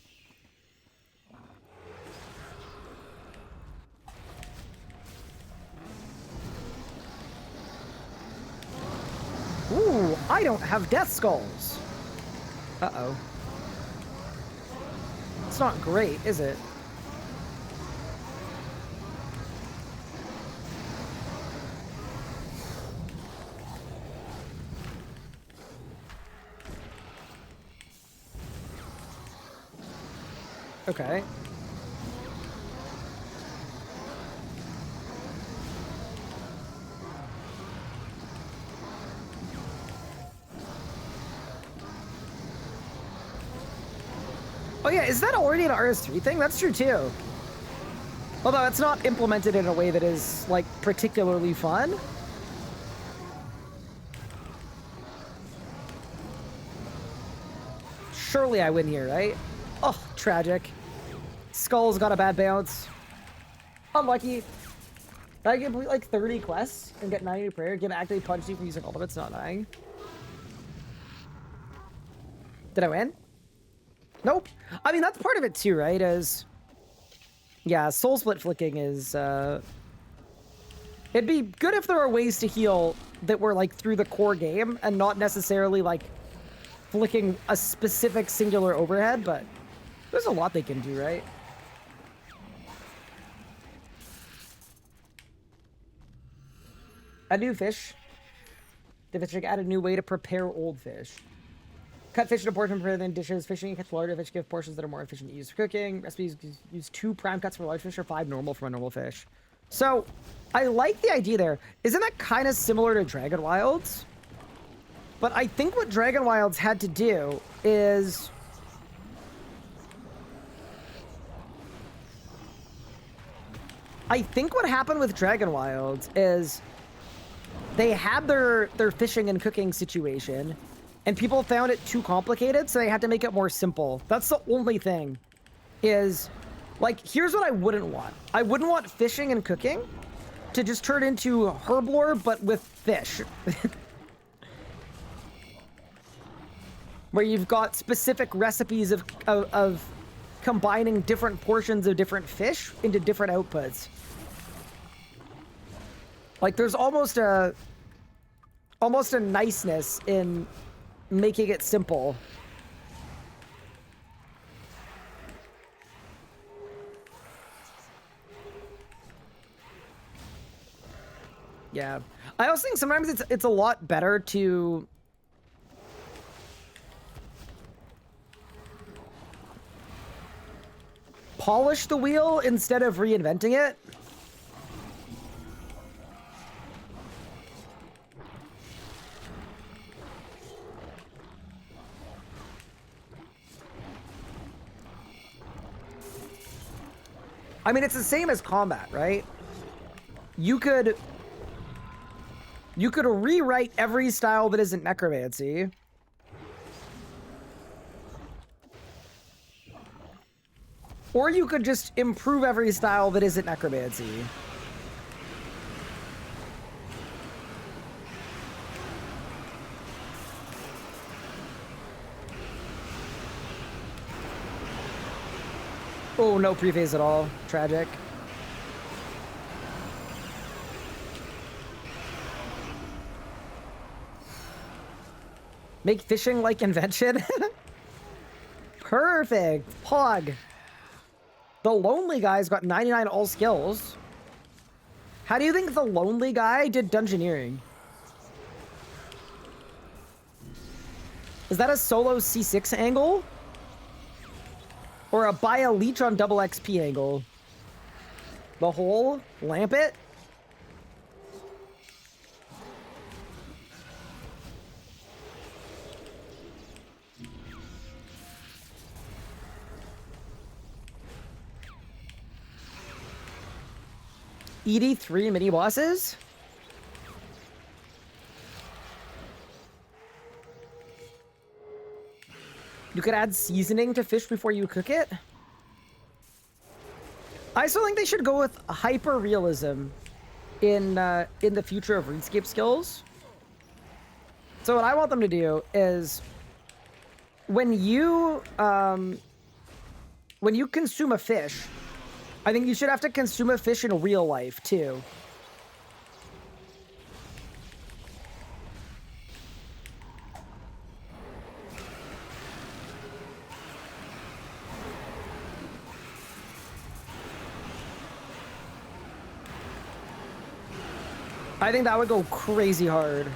Ooh, I don't have death skulls. Uh-oh. It's not great, is it? Okay. Oh yeah, is that already an RS3 thing? That's true too. Although it's not implemented in a way that is, like, particularly fun. Surely I win here, right? Oh, tragic. Skull's got a bad bounce. Unlucky. I complete like 30 quests and get 90 prayer. Get actively punched you for using ultimates, not dying. Did I win? Nope. I mean, that's part of it too, right? Yeah, soul split flicking is, it'd be good if there were ways to heal that were like through the core game and not necessarily like flicking a specific singular overhead, but there's a lot they can do, right? A new fish. The fish add a new way to prepare old fish. Cut fish into portions rather than dishes. Fishing and catch larger fish give portions that are more efficient to use for cooking. Recipes use 2 prime cuts for large fish or 5 normal for a normal fish. So, I like the idea there. Isn't that kind of similar to Dragon Wilds? But I think what Dragon Wilds had to do is... I think what happened with Dragon Wilds is they had their fishing and cooking situation, and people found it too complicated, so they had to make it more simple. That's the only thing. Is, like, here's what I wouldn't want. I wouldn't want fishing and cooking to just turn into herblore, but with fish. Where you've got specific recipes of combining different portions of different fish into different outputs. Like, there's almost a niceness in making it simple. Yeah. I also think sometimes it's a lot better to polish the wheel instead of reinventing it. I mean, it's the same as combat, right? You could rewrite every style that isn't necromancy. Or you could just improve every style that isn't necromancy. Oh, no prephase at all. Tragic. Make fishing like invention. Perfect. Pog. The lonely guy's got 99 all skills. How do you think the lonely guy did dungeoneering? Is that a solo C6 angle? Or a buy a leech on double XP angle? The whole lamp it? ED3 mini bosses? You could add seasoning to fish before you cook it? I still think they should go with hyper realism in the future of RuneScape skills. So what I want them to do is when you consume a fish, I think you should have to consume a fish in real life too. I think that would go crazy hard.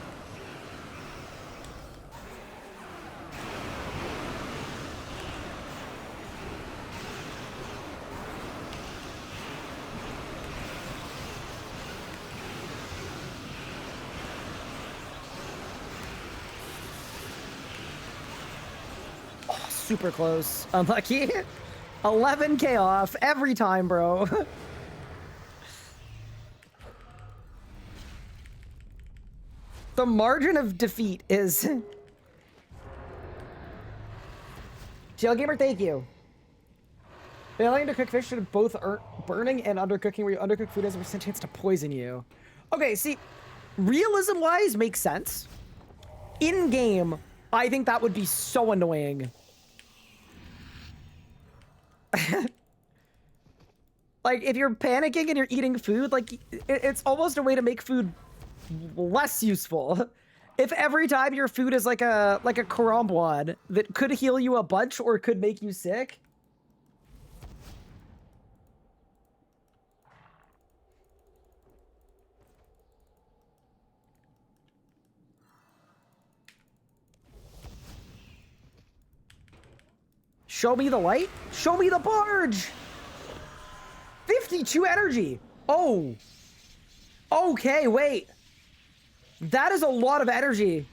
Oh, super close. Unlucky. 11k off every time, bro. The margin of defeat is... Jailgamer, thank you. Failing to cook fish should both burning and undercooking, where you undercook food has a percent chance to poison you. Okay, see, realism-wise makes sense. In-game, I think that would be so annoying. Like, if you're panicking and you're eating food, like, it's almost a way to make food less useful. If every time your food is like a karambwan that could heal you a bunch or could make you sick. Show me the light. Show me the barge. 52 energy. Oh. Okay, wait. That is a lot of energy.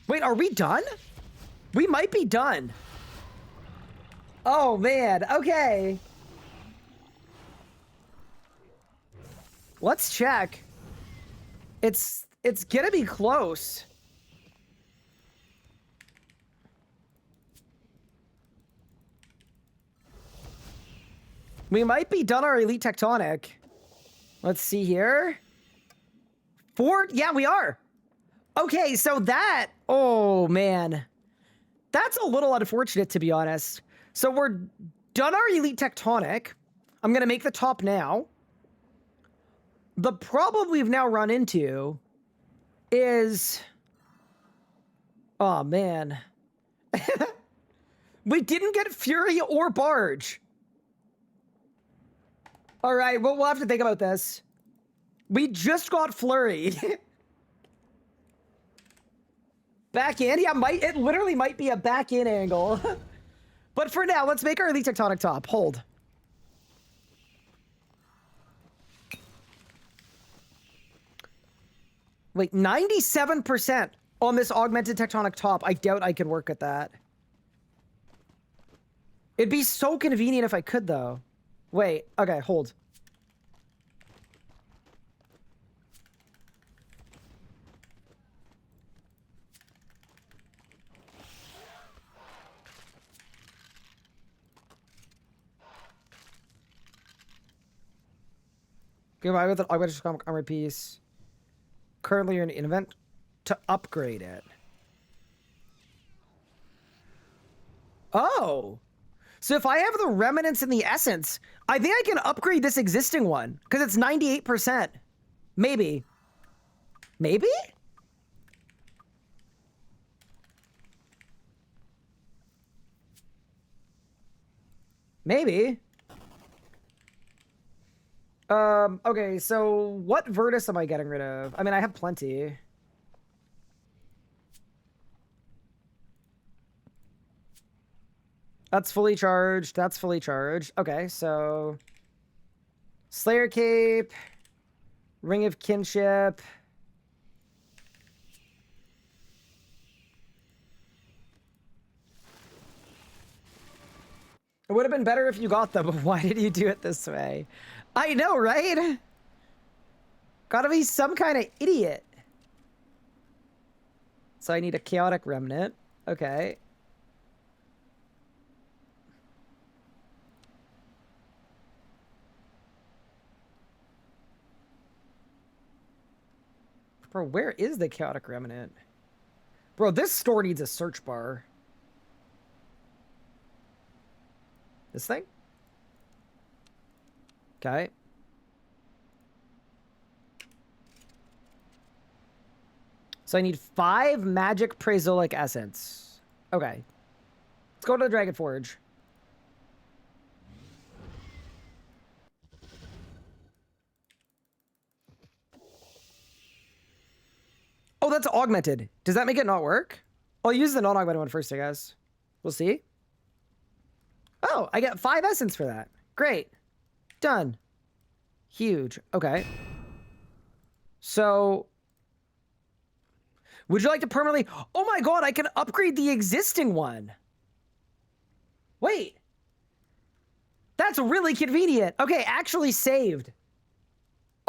Wait, are we done? We might be done. Oh, man. Okay. Let's check. It's gonna be close. We might be done our Elite Tectonic. Let's see here. Yeah, we are. Okay, so that, oh man. That's a little unfortunate, to be honest. So we're done our Elite Tectonic. I'm gonna make the top now. The problem we've now run into is, oh man. We didn't get Fury or Barge. All right, well, we'll have to think about this. We just got flurry. Back in? Yeah, it literally might be a back in angle. But for now, let's make our elite tectonic top. Hold. Wait, 97% on this augmented tectonic top. I doubt I could work at that. It'd be so convenient if I could, though. Wait, okay, hold. Goodbye with an augmented armor piece. Currently, you're in an event to upgrade it. Oh! So if I have the remnants and the essence, I think I can upgrade this existing one, because it's 98%. Maybe. Maybe? Maybe. Okay, so what Vertus am I getting rid of? I mean, I have plenty. That's fully charged. That's fully charged. Okay, so Slayer Cape, Ring of Kinship. It would have been better if you got them, but why did you do it this way? I know, right? Gotta be some kind of idiot. So I need a chaotic remnant. Okay. Bro, where is the chaotic remnant? Bro, this store needs a search bar. This thing? Okay. So I need 5 magic Prazolic essence. Okay. Let's go to the Dragon Forge. Oh, that's augmented. Does that make it not work? I'll use the non-augmented one first, I guess. We'll see. Oh, I get 5 essence for that. Great. Done. Huge. Okay. So, would you like to permanently... Oh my god, I can upgrade the existing one. Wait. That's really convenient. Okay, actually saved.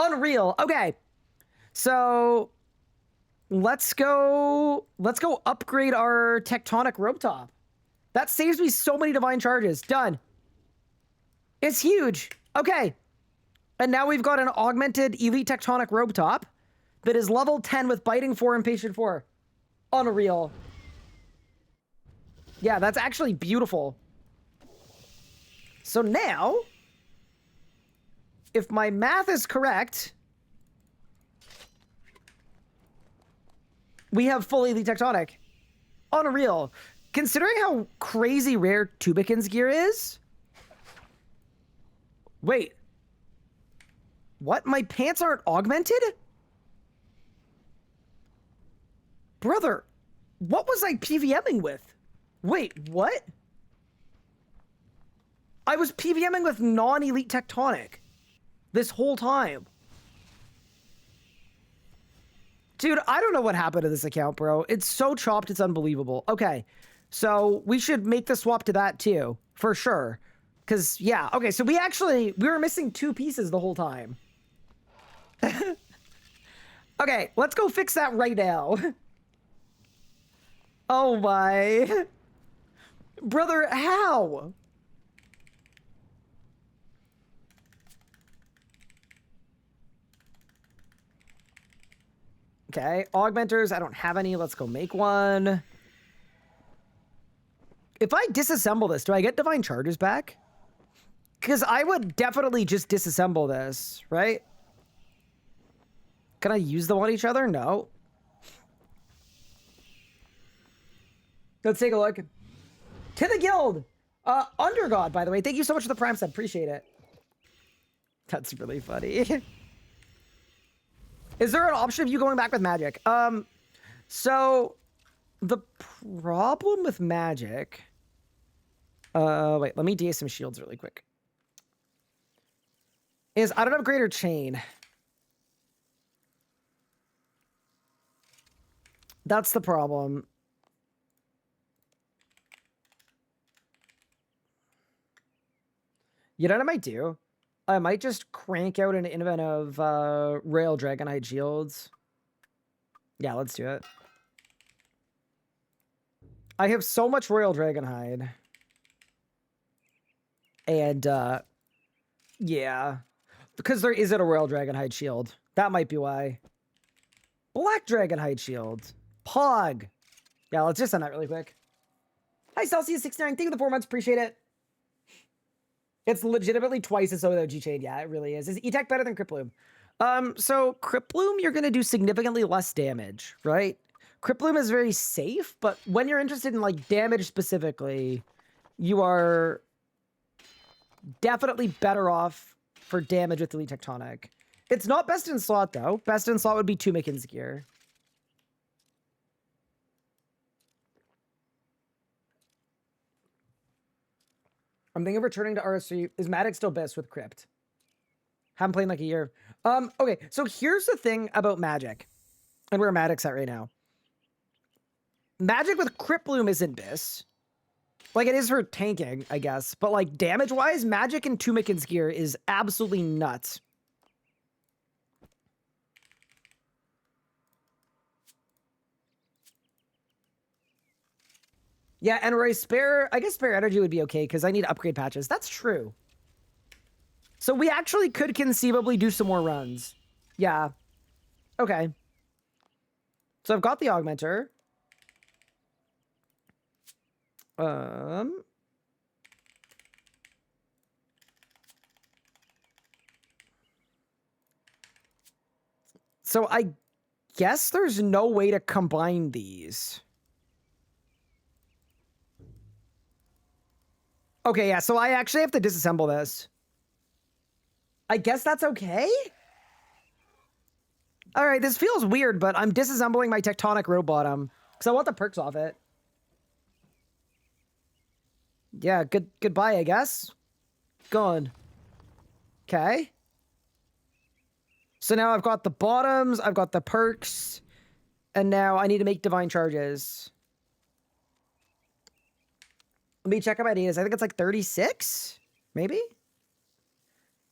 Unreal. Okay. So, let's go upgrade our tectonic rope top. That saves me so many divine charges. Done. It's huge. Okay. And now we've got an augmented elite tectonic robe top that is level 10 with biting 4 and patient 4. Unreal. Yeah, that's actually beautiful. So now, if my math is correct, we have full elite tectonic. Unreal. Considering how crazy rare Tubikin's gear is... Wait. What? My pants aren't augmented? Brother, what was I PVMing with? Wait, what? I was PVMing with non-elite tectonic this whole time. Dude, I don't know what happened to this account, bro. It's so chopped, it's unbelievable. Okay, so we should make the swap to that too, for sure. Because, yeah, okay, so we were missing 2 pieces the whole time. Okay, let's go fix that right now. Oh my. Brother, how? Okay, augmenters, I don't have any. Let's go make one. If I disassemble this, do I get divine charges back? Because I would definitely just disassemble this, right? Can I use them on each other? No. Let's take a look. To the guild! Undergod, by the way. Thank you so much for the Prime sub. Appreciate it. That's really funny. Is there an option of you going back with magic? So the problem with magic. Wait, let me DA some shields really quick. Is I don't have greater chain. That's the problem. You know what I might do? I might just crank out an invent of Royal Dragonhide shields. Yeah, let's do it. I have so much Royal Dragonhide. And, yeah. Because there isn't a Royal Dragonhide shield. That might be why. Black Dragonhide shield. Pog. Yeah, let's just send that really quick. Hi, Celsius69. Thank you for the 4 months. Appreciate it. It's legitimately twice as so without G-Chain. Yeah, it really is. Is E-Tech better than Cryptbloom? So Cryptbloom, you're going to do significantly less damage, right? Cryptbloom is very safe, but when you're interested in, like, damage specifically, you are definitely better off for damage with Elite Tectonic. It's not best in slot, though. Best in slot would be 2 Mickens gear. I'm thinking of returning to RS3. Is Magic still best with Crypt? Haven't played in like a year. Okay, so here's the thing about Magic. And where Magic's at right now. Magic with Cryptbloom isn't BIS. Like, it is for tanking, I guess. But, like, damage-wise, Magic in 2 Mickens gear is absolutely nuts. Yeah, and Roy, I guess spare energy would be okay, because I need upgrade patches. That's true. So we actually could conceivably do some more runs. Yeah. Okay. So I've got the augmenter. So I guess there's no way to combine these. Okay, yeah, so I actually have to disassemble this. I guess that's okay? All right, this feels weird, but I'm disassembling my Tectonic Road Bottom because I want the perks off it. Yeah, goodbye, I guess. Gone. Okay. So now I've got the bottoms, I've got the perks, and now I need to make divine charges. Let me check out my data. I think it's like 36, maybe?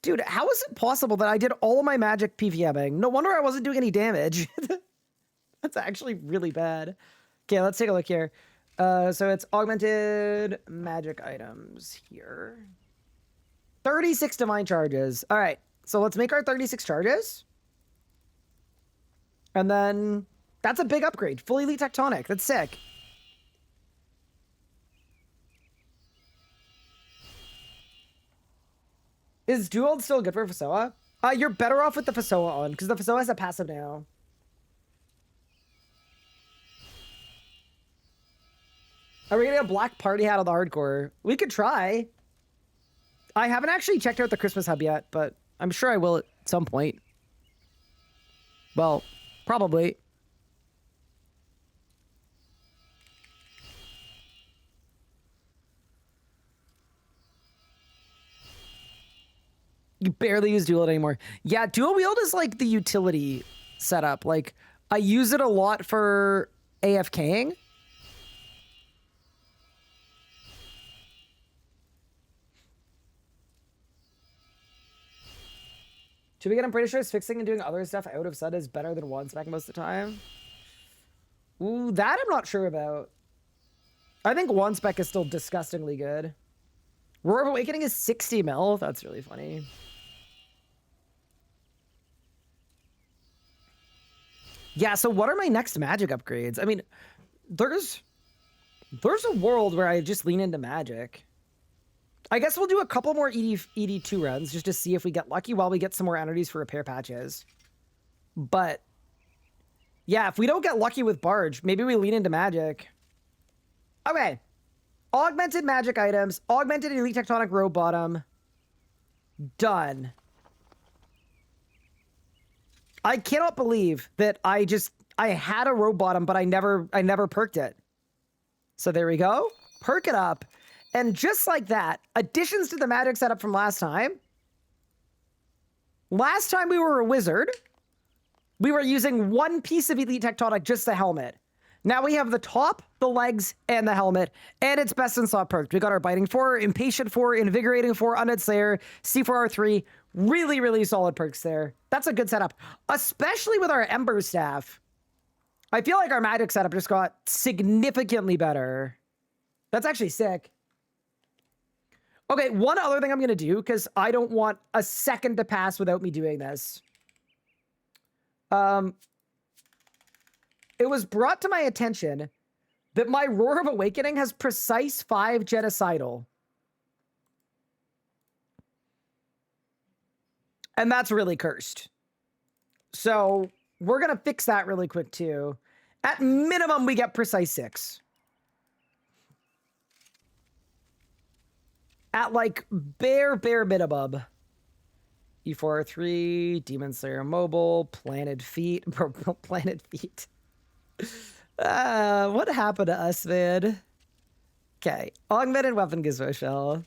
Dude, how is it possible that I did all of my magic PVMing? No wonder I wasn't doing any damage. That's actually really bad. Okay, let's take a look here. So it's augmented magic items here. 36 divine charges. All right, so let's make our 36 charges. And then that's a big upgrade. Full Elite Tectonic. That's sick. Is Duald still good for Fasoa? You're better off with the Fasoa on, because the Fasoa has a passive now. Are we gonna get a black party hat on the hardcore? We could try. I haven't actually checked out the Christmas hub yet, but I'm sure I will at some point. Well, probably. You barely use dual wield anymore. Yeah, dual wield is like the utility setup. Like, I use it a lot for AFKing. To begin, I'm pretty sure fixing and doing other stuff out of SUD is better than one spec most of the time. Ooh, that I'm not sure about. I think one spec is still disgustingly good. Roar of Awakening is 60 mil. That's really funny. Yeah, so what are my next magic upgrades? I mean, there's a world where I just lean into magic. I guess we'll do a couple more ED2 runs just to see if we get lucky while we get some more entities for repair patches. But yeah, if we don't get lucky with Barge, maybe we lean into magic. Okay. Augmented magic items, augmented Elite Tectonic Road Bottom. Done. I cannot believe that I had a rope bottom, but I never perked it. So there we go. Perk it up. And just like that, additions to the magic setup from last time. Last time we were a wizard, we were using one piece of Elite Tectonic, just the helmet. Now we have the top, the legs, and the helmet, and it's best in slot perked. We got our Biting 4, Impatient 4, Invigorating 4, Undead Slayer, C4R3. Really, really solid perks there. That's a good setup, especially with our EMBERSTAFF. I feel like our magic setup just got significantly better. That's actually sick. Okay, one other thing I'm going to do, because I don't want a second to pass without me doing this. It was brought to my attention that my Roar of Awakening has precise 5 genocidal. And that's really cursed. So we're going to fix that really quick too. At minimum, we get precise 6. At like bare minimum. E4R3, Demon Slayer Mobile, Planted Feet. Planted Feet. What happened to us, man? Okay, Augmented Weapon Gizmo Shell.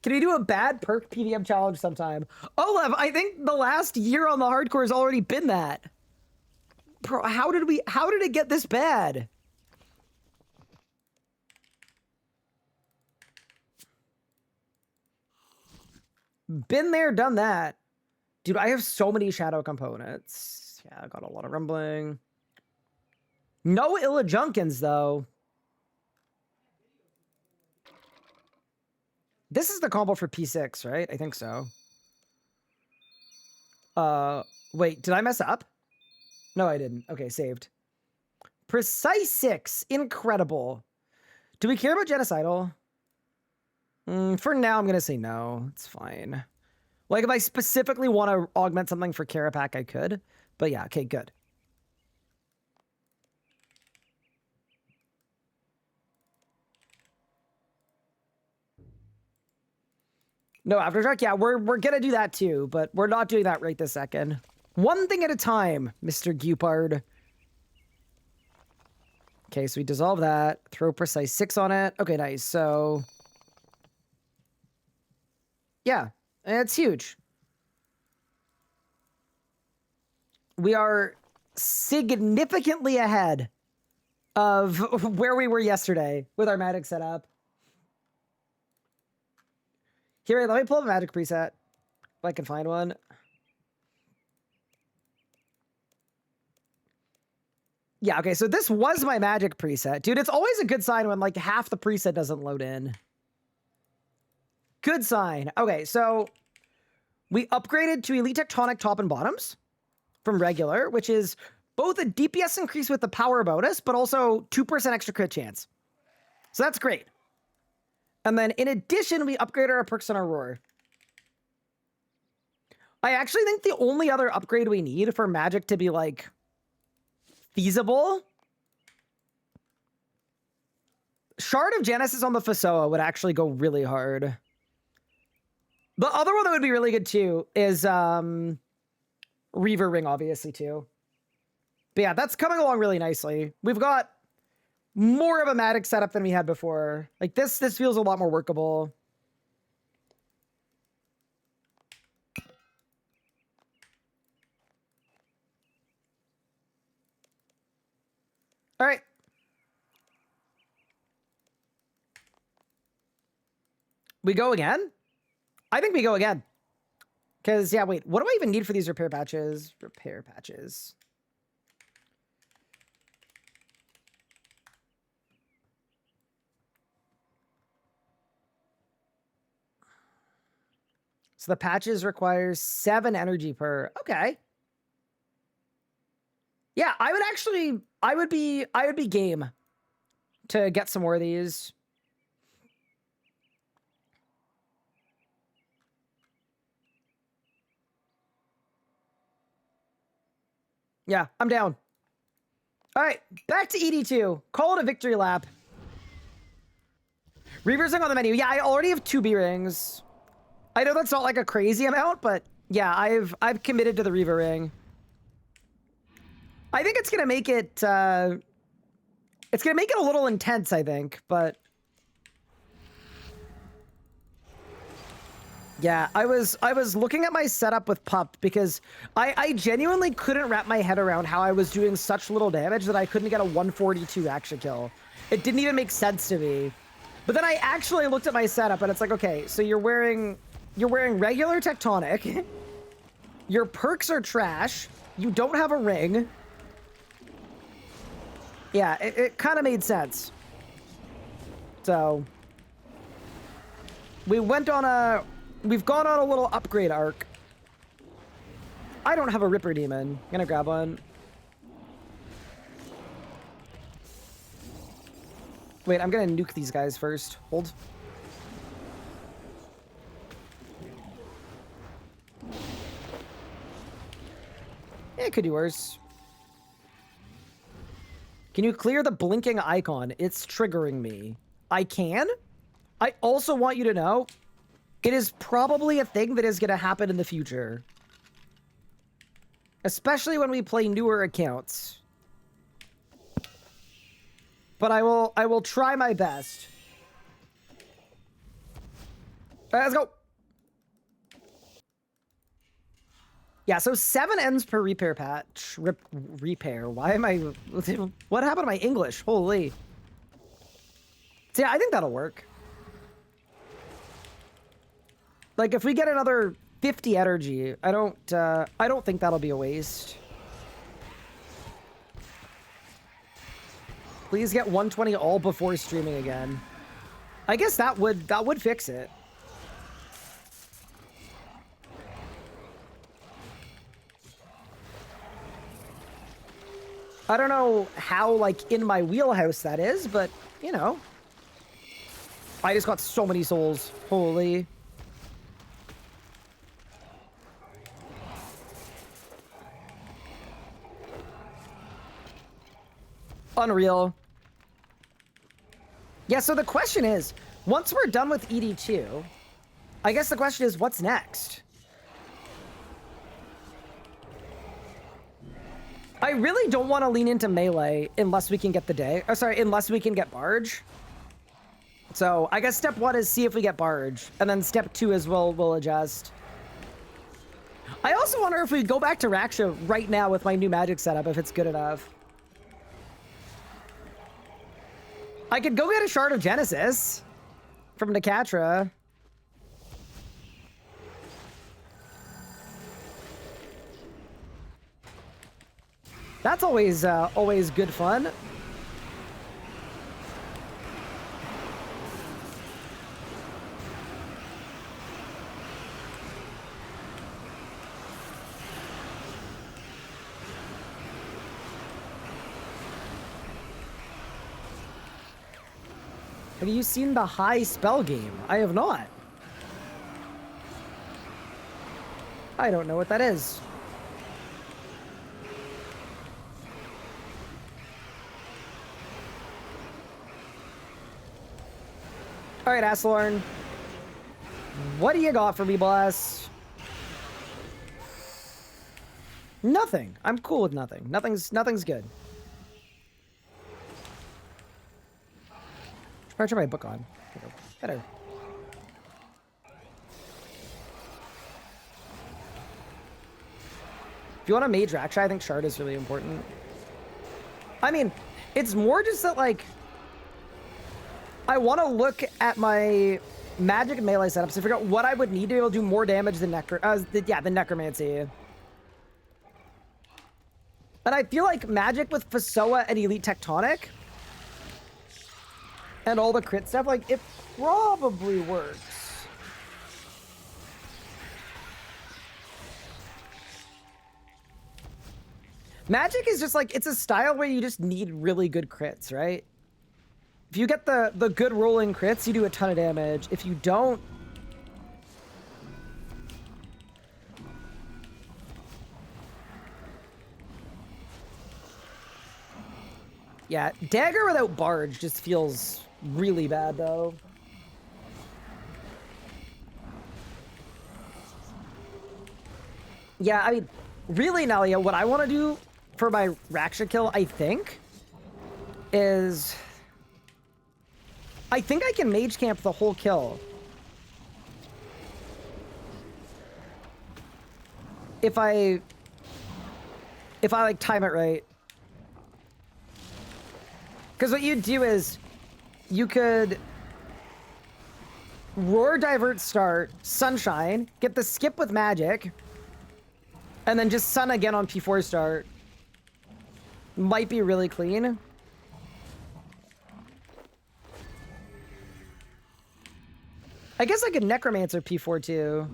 Can we do a bad perk PVM challenge sometime? Olev, I think the last year on the hardcore has already been that. Bro, how did it get this bad? Been there, done that. Dude, I have so many shadow components. Yeah, I got a lot of rumbling. No Illa Junkins, though. This is the combo for P6, right? I think so. Wait, did I mess up? No, I didn't. Okay, saved. Precise 6. Incredible. Do we care about genocidal? For now, I'm going to say no. It's fine. Like, if I specifically want to augment something for Carapac, I could. But yeah, okay, good. No, Aftershock, yeah, we're gonna do that too, but we're not doing that right this second. One thing at a time, Mr. Gupard. Okay, so we dissolve that, throw precise 6 on it. Okay, nice, so... yeah, it's huge. We are significantly ahead of where we were yesterday with our magic setup. Here, let me pull up a magic preset, if I can find one. Yeah, okay, so this was my magic preset. Dude, it's always a good sign when, like, half the preset doesn't load in. Good sign. Okay, so we upgraded to Elite Tectonic top and bottoms from regular, which is both a DPS increase with the power bonus, but also 2% extra crit chance. So that's great. And then in addition, we upgraded our perks on our Roar. I actually think the only other upgrade we need for magic to be, like, feasible, Shard of Genesis on the Fasoa would actually go really hard. The other one that would be really good too is Reaver Ring, obviously, too. But yeah, that's coming along really nicely. We've got more of a magic setup than we had before. Like, this feels a lot more workable. All right. We go again? I think we go again. Because, yeah, wait, what do I even need for these repair patches? Repair patches. So the patches require 7 energy per. Okay. Yeah, I would be game to get some more of these. Yeah, I'm down. All right, back to ED2. Call it a victory lap. Reversing on the menu. Yeah, I already have 2 B rings. I know that's not like a crazy amount, but Yeah, I've committed to the Reaver Ring. I think it's gonna make it a little intense, I think, but yeah, I was looking at my setup with Pup because I genuinely couldn't wrap my head around how I was doing such little damage that I couldn't get a 142 action kill. It didn't even make sense to me. But then I actually looked at my setup and it's like, okay, so you're wearing regular Tectonic. Your perks are trash. You don't have a ring. Yeah, it kind of made sense. So we've gone on a little upgrade arc. I don't have a Ripper Demon. I'm gonna grab one. Wait, I'm gonna nuke these guys first. Hold. Yeah, it could do worse. Can you clear the blinking icon? It's triggering me. I can? I also want you to know, it is probably a thing that is going to happen in the future. Especially when we play newer accounts. But I will try my best. All right, let's go. Yeah, so 7 ends per repair patch. Repair. Why am I... What happened to my English? Holy. So yeah, I think that'll work. Like, if we get another 50 energy, I don't think that'll be a waste. Please get 120 all before streaming again. I guess that would fix it. I don't know how, like, in my wheelhouse that is, but, you know. I just got so many souls. Holy. Unreal. Yeah, so the question is, once we're done with ED2, I guess the question is, what's next? I really don't want to lean into melee unless we can get unless we can get Barge. So I guess step 1 is see if we get Barge, and then step 2 is we'll adjust. I also wonder if we go back to Raksha right now with my new magic setup, if it's good enough. I could go get a Shard of Genesis from Nakatra. That's always good fun. Have you seen the High Spell game? I have not. I don't know what that is. All right, Aslorn. What do you got for me, boss? Nothing. I'm cool with nothing. Nothing's good. I'll try my book on. Better. If you want a mage Raksha, I think Shard is really important. I mean, it's more just that, like, I want to look at my magic and melee setups to figure out what I would need to be able to do more damage than the Necromancy. And I feel like magic with Fasoa and Elite Tectonic and all the crit stuff, like, it probably works. Magic is just like, it's a style where you just need really good crits, right? If you get the good rolling crits, you do a ton of damage. If you don't... Yeah, Dagger without Barge just feels really bad, though. Yeah, I mean, really, Nelia, what I want to do for my Raksha kill, I think, is... I think I can mage camp the whole kill. If I like time it right. Because what you'd do is you could roar, divert, start, sunshine, get the skip with magic, and then just sun again on P4 start. Might be really clean. I guess I could Necromancer P4 too.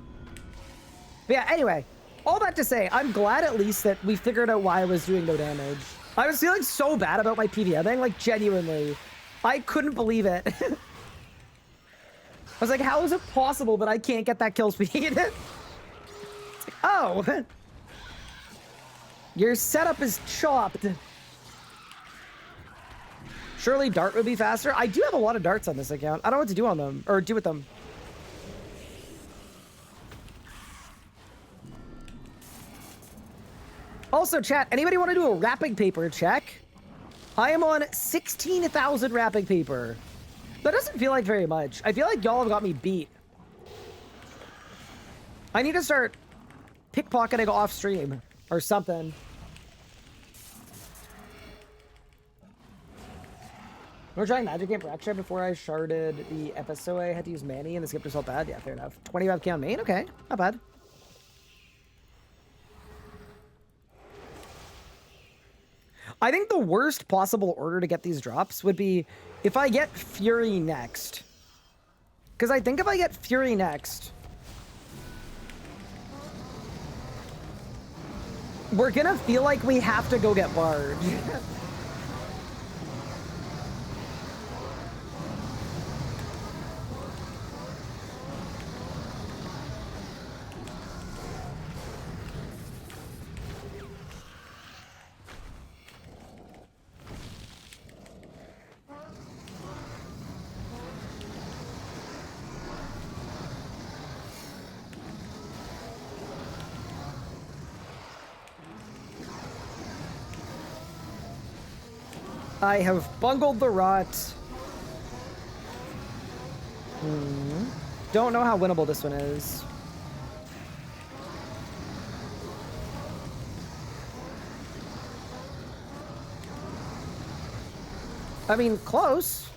But yeah, anyway, all that to say, I'm glad at least that we figured out why I was doing no damage. I was feeling so bad about my PVMing, like genuinely. I couldn't believe it. I was like, how is it possible that I can't get that kill speed? It's like, oh. Your setup is chopped. Surely dart would be faster. I do have a lot of darts on this account. I don't know what to do on them, or do with them. Also, chat, anybody want to do a wrapping paper check? I am on 16,000 wrapping paper. That doesn't feel like very much. I feel like y'all have got me beat. I need to start pickpocketing off stream or something. We're trying Magic Game Raksha before I sharded the FSOA. I had to use Manny and the skip result bad. Yeah, fair enough. 25k on main? Okay, not bad. I think the worst possible order to get these drops would be if I get Fury next. Because I think if I get Fury next, we're gonna feel like we have to go get Bard. I have bungled the rot. Don't know how winnable this one is. I mean, close.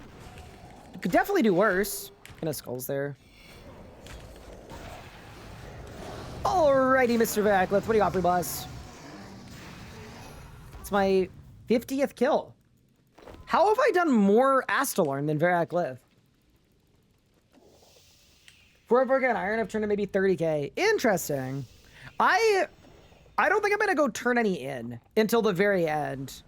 Could definitely do worse. Gonna skulls there. Alrighty, Mr. Vaclith. What do you got for boss? It's my 50th kill. How have I done more Astalorn than Varaclith? 4-4K on Iron, I've turned to maybe 30k. Interesting. I don't think I'm gonna go turn any in until the very end.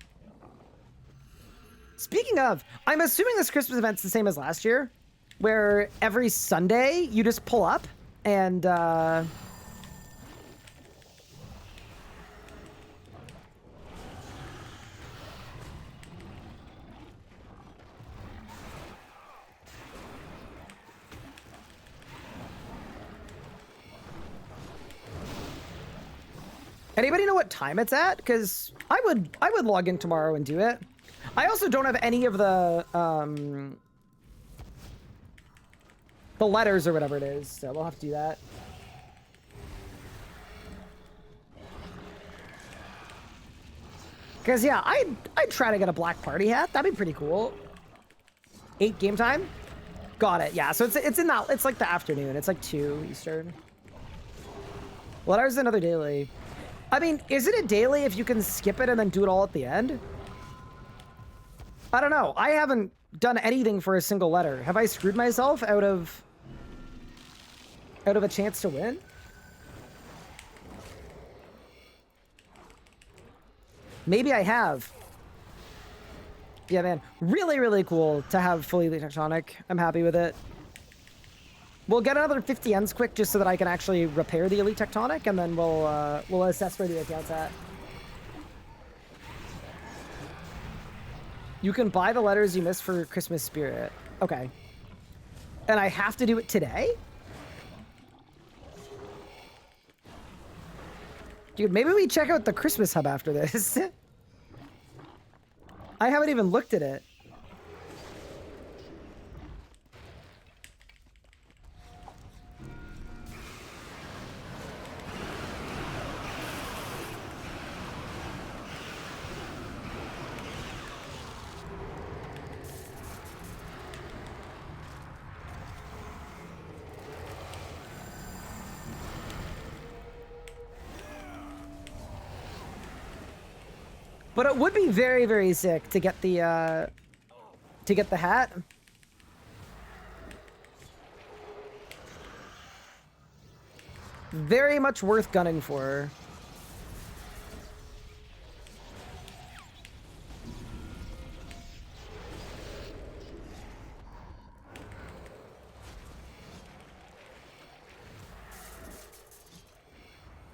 Speaking of, I'm assuming this Christmas event's the same as last year, where every Sunday you just pull up and anybody know what time it's at? Because I would log in tomorrow and do it. I also don't have any of the letters or whatever it is, so we'll have to do that. Because yeah, I'd try to get a black party hat. That'd be pretty cool. 8 game time? Got it. Yeah, so it's in that, it's like the afternoon. It's like 2 Eastern. What hours is another daily? I mean, is it a daily if you can skip it and then do it all at the end? I don't know. I haven't done anything for a single letter. Have I screwed myself out of a chance to win? Maybe I have. Yeah, man. Really, really cool to have fully tectonic. I'm happy with it. We'll get another 50 ends quick just so that I can actually repair the Elite Tectonic, and then we'll assess where the account's at. You can buy the letters you missed for Christmas Spirit. Okay. And I have to do it today? Dude, maybe we check out the Christmas hub after this. I haven't even looked at it. But it would be very, very sick to get the hat. Very much worth gunning for.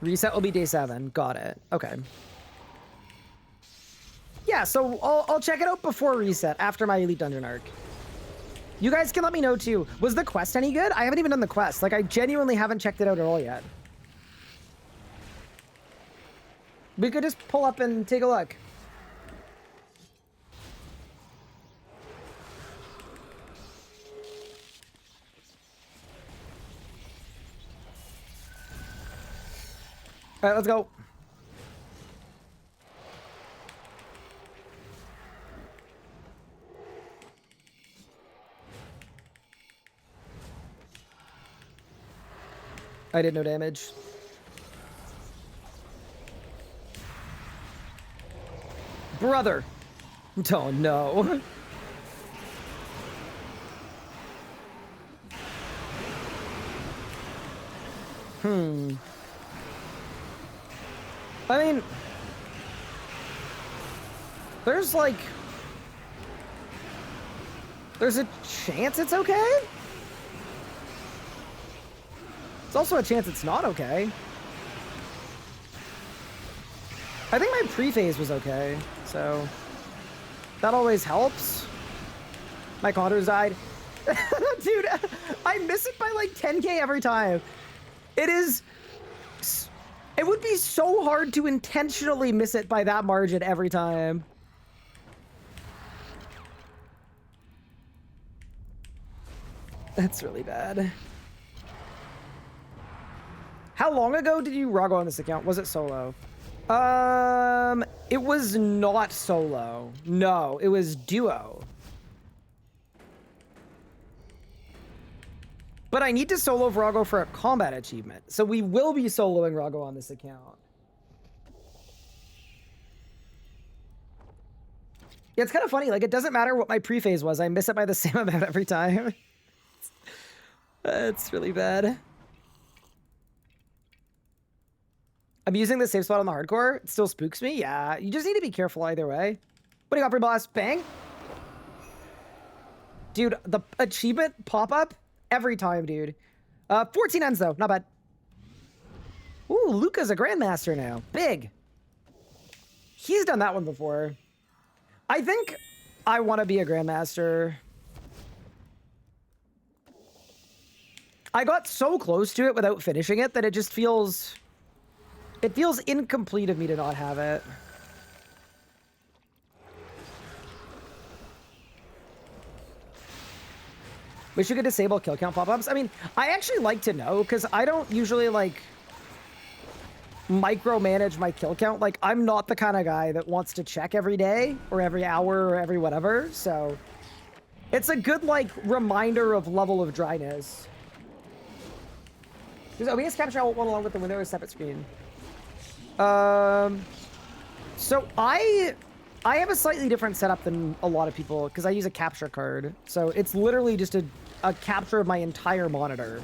Reset will be day 7. Got it. Okay. Yeah, so I'll check it out before reset, after my Elite Dungeon arc. You guys can let me know, too. Was the quest any good? I haven't even done the quest. Like, I genuinely haven't checked it out at all yet. We could just pull up and take a look. All right, let's go. I did no damage. Brother. Oh no. I mean, there's like, there's a chance it's okay. It's also a chance it's not okay. I think my pre-phase was okay, so that always helps. My condos died. Dude, I miss it by like 10K every time. It would be so hard to intentionally miss it by that margin every time. That's really bad. How long ago did you Rago on this account? Was it solo? It was not solo. No, it was duo. But I need to solo Rago for a combat achievement. So we will be soloing Rago on this account. Yeah, it's kind of funny. Like, it doesn't matter what my pre-phase was. I miss it by the same amount every time. It's really bad. I'm using the safe spot on the hardcore. It still spooks me. Yeah, you just need to be careful either way. What do you got for blast? Bang. Dude, the achievement pop-up every time, dude. 14 ends, though. Not bad. Ooh, Luca's a Grandmaster now. Big. He's done that one before. I think I want to be a Grandmaster. I got so close to it without finishing it that it just feels... It feels incomplete of me to not have it. Wish you could disable kill count pop-ups. I mean, I actually like to know, because I don't usually, like, micromanage my kill count. Like, I'm not the kind of guy that wants to check every day, or every hour, or every whatever, so... It's a good, like, reminder of level of dryness. Does OBS capture one along with the window or separate screen? So I have a slightly different setup than a lot of people because I use a capture card. So it's literally just a capture of my entire monitor.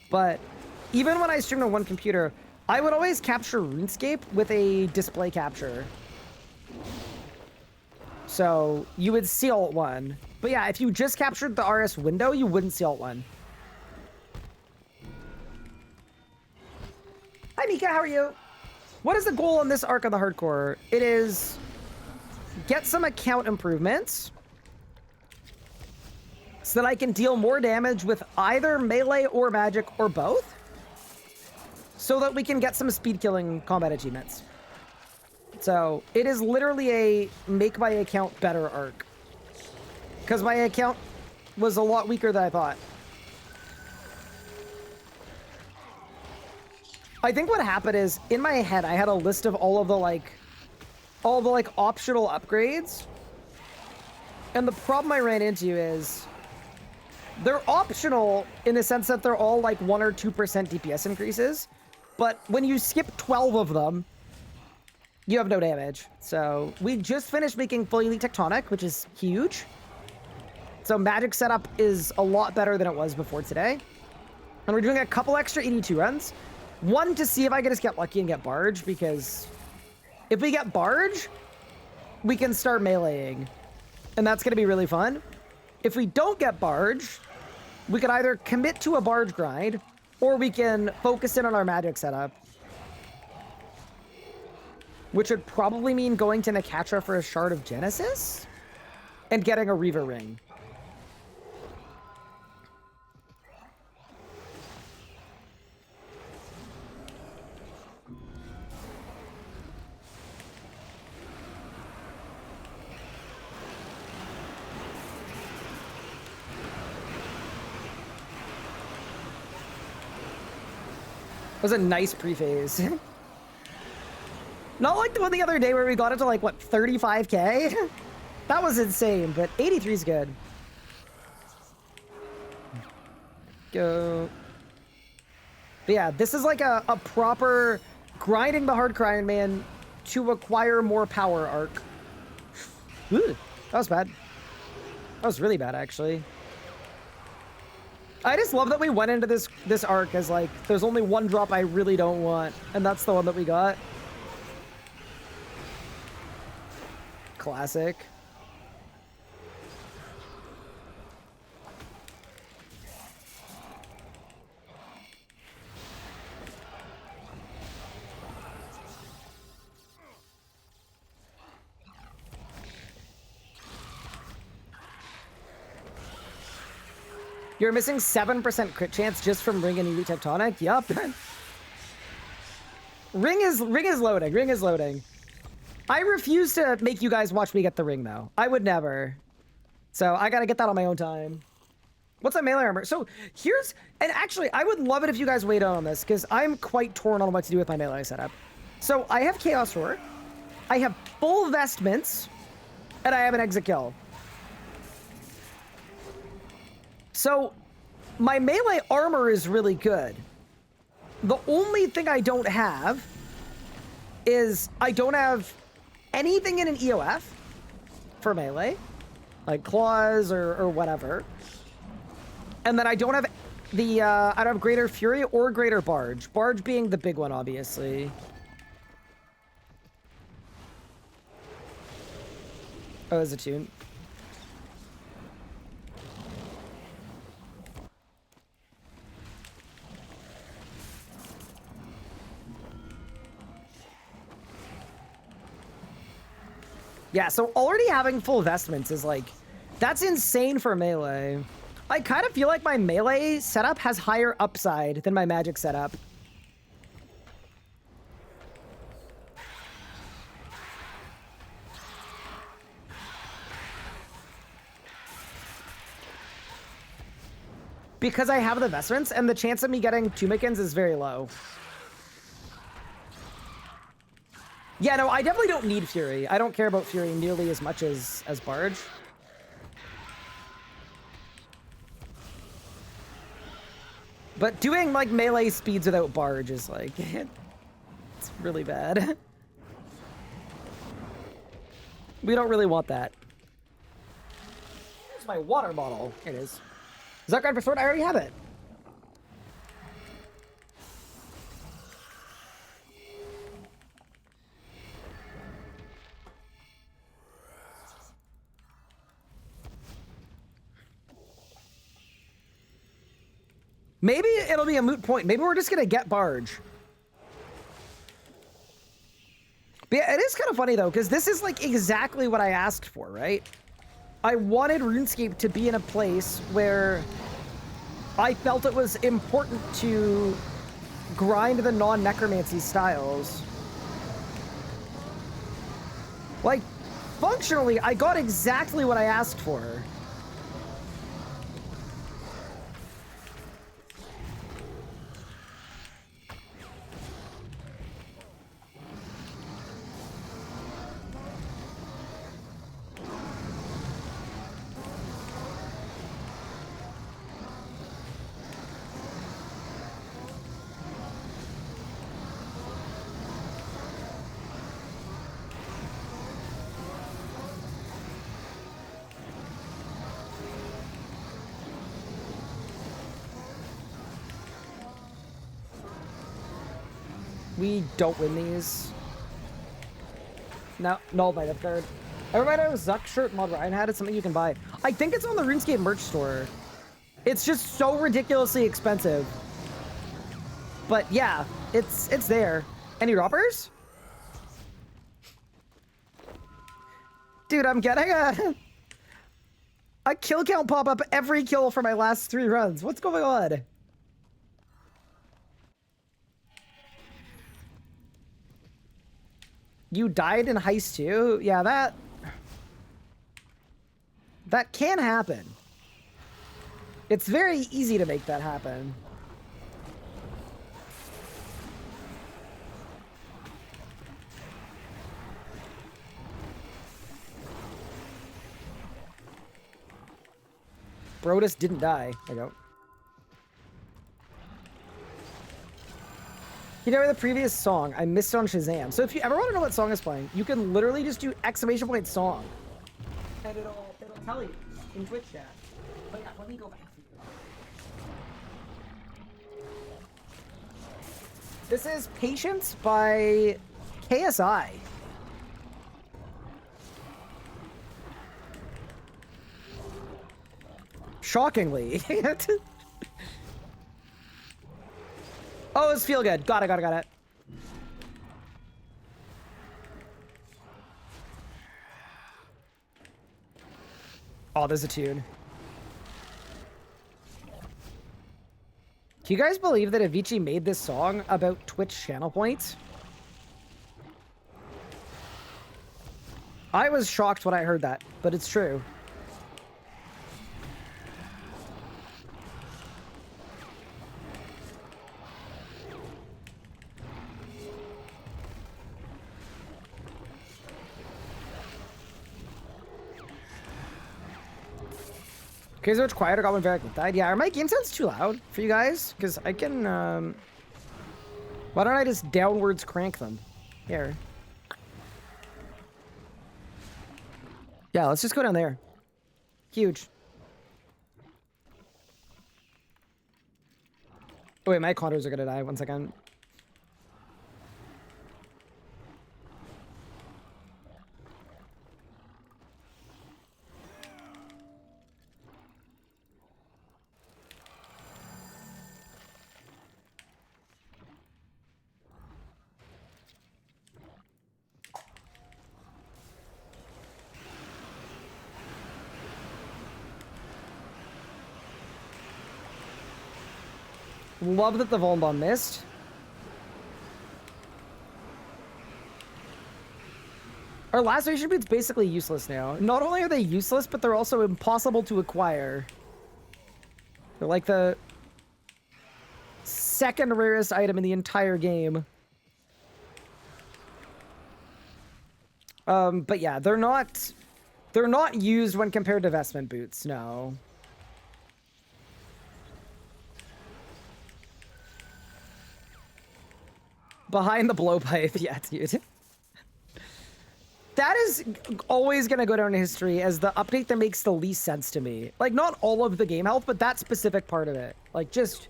But even when I stream on one computer, I would always capture RuneScape with a display capture. So you would see Alt 1. But yeah, if you just captured the RS window, you wouldn't see Alt 1. Hi Mika, how are you? What is the goal on this arc on the hardcore? It is get some account improvements so that I can deal more damage with either melee or magic or both. so that we can get some speed killing combat achievements. So it is literally a make my account better arc. Because my account was a lot weaker than I thought. I think what happened is, in my head, I had a list of all the optional upgrades. And the problem I ran into is they're optional in the sense that they're all like 1 or 2% DPS increases. But when you skip 12 of them, you have no damage. So we just finished making fully elite tectonic, which is huge. So magic setup is a lot better than it was before today. And we're doing a couple extra 82 runs. One, to see if I can just get lucky and get barge, because if we get barge, we can start meleeing. And that's going to be really fun. If we don't get barge, we can either commit to a barge grind, or we can focus in on our magic setup. Which would probably mean going to Nakatra for a Shard of Genesis and getting a Reaver Ring. It was a nice pre-phase. Not like the one the other day where we got it to like, what, 35k? That was insane, but 83 is good. Go. But yeah, this is like a proper grinding the hardcore Ironman to acquire more power arc. Ooh, that was bad. That was really bad, actually. I just love that we went into this arc as like, there's only one drop I really don't want, and that's the one that we got. Classic. You're missing 7% crit chance just from Ring and Elite Tectonic? Yup. Ring is loading. Ring is loading. I refuse to make you guys watch me get the ring, though. I would never. So I gotta get that on my own time. What's that melee armor? So here's... And actually, I would love it if you guys weighed in on this, because I'm quite torn on what to do with my melee setup. So I have Chaos Roar. I have full vestments. And I have an exit kill. So my melee armor is really good. The only thing I don't have is I don't have anything in an EOF for melee, like claws or whatever. And then I don't have the, I don't have Greater Fury or Greater Barge. Barge being the big one, obviously. Oh, there's a tune. Yeah, so already having full vestments is like, that's insane for melee. I kind of feel like my melee setup has higher upside than my magic setup. Because I have the vestments, and the chance of me getting Tumikins is very low. Yeah, no, I definitely don't need Fury. I don't care about Fury nearly as much as Barge. But doing, like, melee speeds without Barge is, like, it's really bad. We don't really want that. Here's my water bottle. Here it is. Zuckguard for sword, I already have it. Maybe it'll be a moot point. Maybe we're just gonna get Barge. But yeah, it is kind of funny though, because this is like exactly what I asked for, right? I wanted RuneScape to be in a place where I felt it was important to grind the non-necromancy styles. Like, functionally, I got exactly what I asked for. We don't win these. No, null by that card. Everybody knows Zuck shirt mod Ryan had. It's something you can buy. I think it's on the RuneScape merch store. It's just so ridiculously expensive. But yeah, it's there. Any droppers? Dude, I'm getting a kill count pop up every kill for my last 3 runs. What's going on? You died in Heist 2? Yeah, that can happen. It's very easy to make that happen. Brodus didn't die. I don't. You know the previous song? I missed it on Shazam. So if you ever want to know what song is playing, you can literally just do !song. And it'll tell you in Twitch chat. But yeah, let me go back to you. This is Patience by KSI. Shockingly. Oh, it's feel good. Got it. Oh, there's a tune. Do you guys believe that Avicii made this song about Twitch channel points? I was shocked when I heard that, but it's true. Okay, so much quieter got when Varric died. Yeah, are my game sounds too loud for you guys? Because I can, why don't I just downwards crank them? Here. Yeah, let's just go down there. Huge. Oh wait, my condos are gonna die. 1 second. Love that the Vuln Bomb missed. Our laceration boots basically useless now. Not only are they useless, but they're also impossible to acquire. They're like the second rarest item in the entire game. But yeah, they're not used when compared to vestment boots, no. Behind the blowpipe, yeah, dude. That is always going to go down in history as the update that makes the least sense to me. Like, not all of the game health, but that specific part of it. Like, just,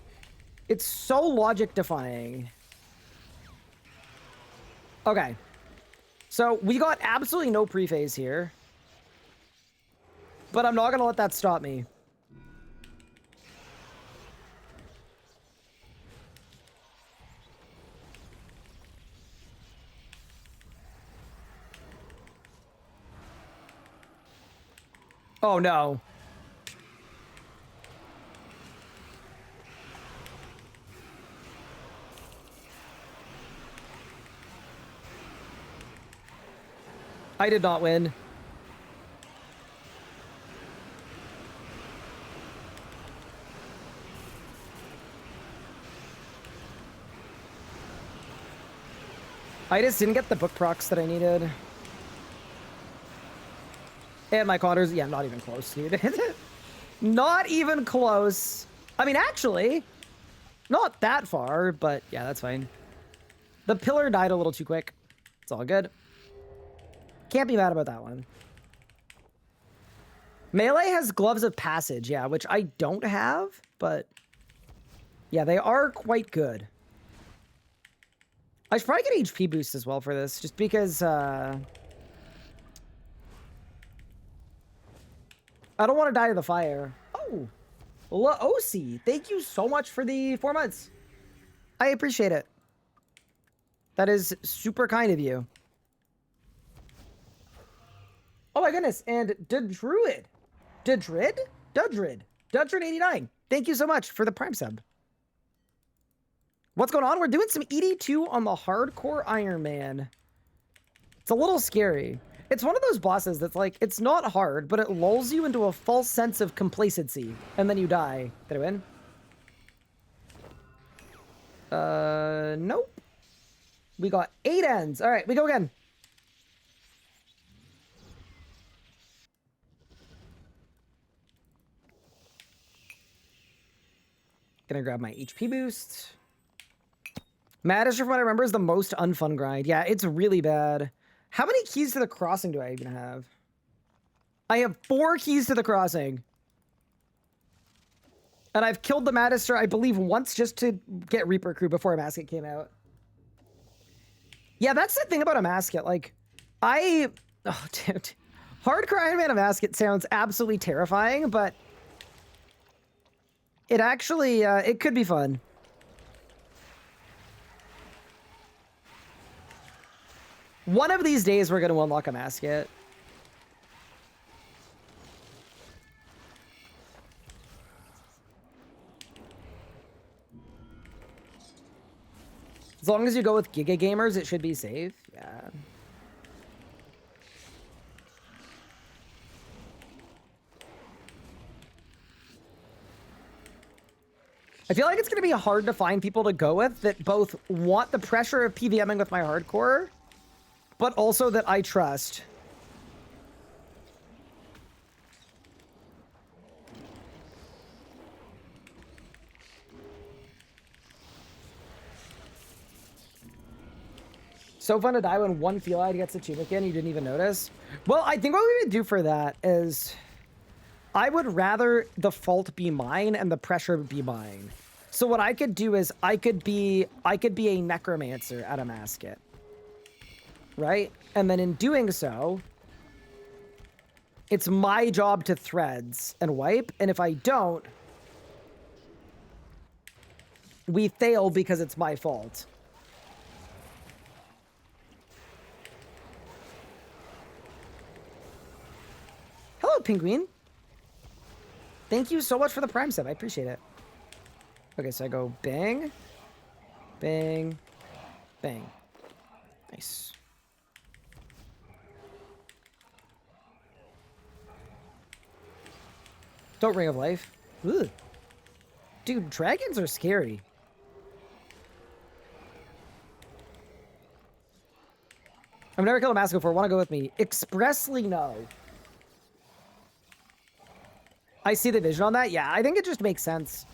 it's so logic-defying. Okay. So, we got absolutely no pre-phase here. But I'm not going to let that stop me. Oh no. I did not win. I just didn't get the book procs that I needed. And my quarters, yeah, not even close, dude. Not even close. I mean, actually, not that far, but yeah, that's fine. The pillar died a little too quick. It's all good. Can't be mad about that one. Melee has gloves of passage, yeah, which I don't have, but yeah, they are quite good. I should probably get HP boost as well for this, just because I don't want to die to the fire. Oh, Laosi, thank you so much for the 4 months. I appreciate it. That is super kind of you. Oh my goodness, and Dudrid 89. Thank you so much for the Prime sub. What's going on? We're doing some ED2 on the hardcore Ironman. It's a little scary. It's one of those bosses that's like, it's not hard, but it lulls you into a false sense of complacency, and then you die. Did I win? Nope. We got 8 ends. All right, we go again. Gonna grab my HP boost. Maddister, from what I remember, is the most unfun grind. Yeah, it's really bad. How many keys to the crossing do I even have? I have 4 keys to the crossing. And I've killed the Maddister, I believe, once just to get Reaper Crew before a Masket came out. Yeah, that's the thing about a Masket. Like, oh, dude. Hardcore Iron Man of Masket sounds absolutely terrifying, but it actually, it could be fun. One of these days, we're going to unlock a Masket. As long as you go with Giga Gamers, it should be safe. Yeah. I feel like it's going to be hard to find people to go with that both want the pressure of PVMing with my hardcore, but also that I trust. So fun to die when one Feelite gets a tunic in, you didn't even notice. Well, I think what we would do for that is I would rather the fault be mine and the pressure be mine. So what I could do is I could be a necromancer at a Masket. Right? And then in doing so, it's my job to threads and wipe. And if I don't, we fail because it's my fault. Hello, Penguin. Thank you so much for the Prime sub. I appreciate it. Okay, so I go bang, bang, bang. Nice. Don't Ring of Life. Ugh. Dude, dragons are scary. I've never killed a Mask before. Want to go with me? Expressly no. I see the vision on that. Yeah, I think it just makes sense.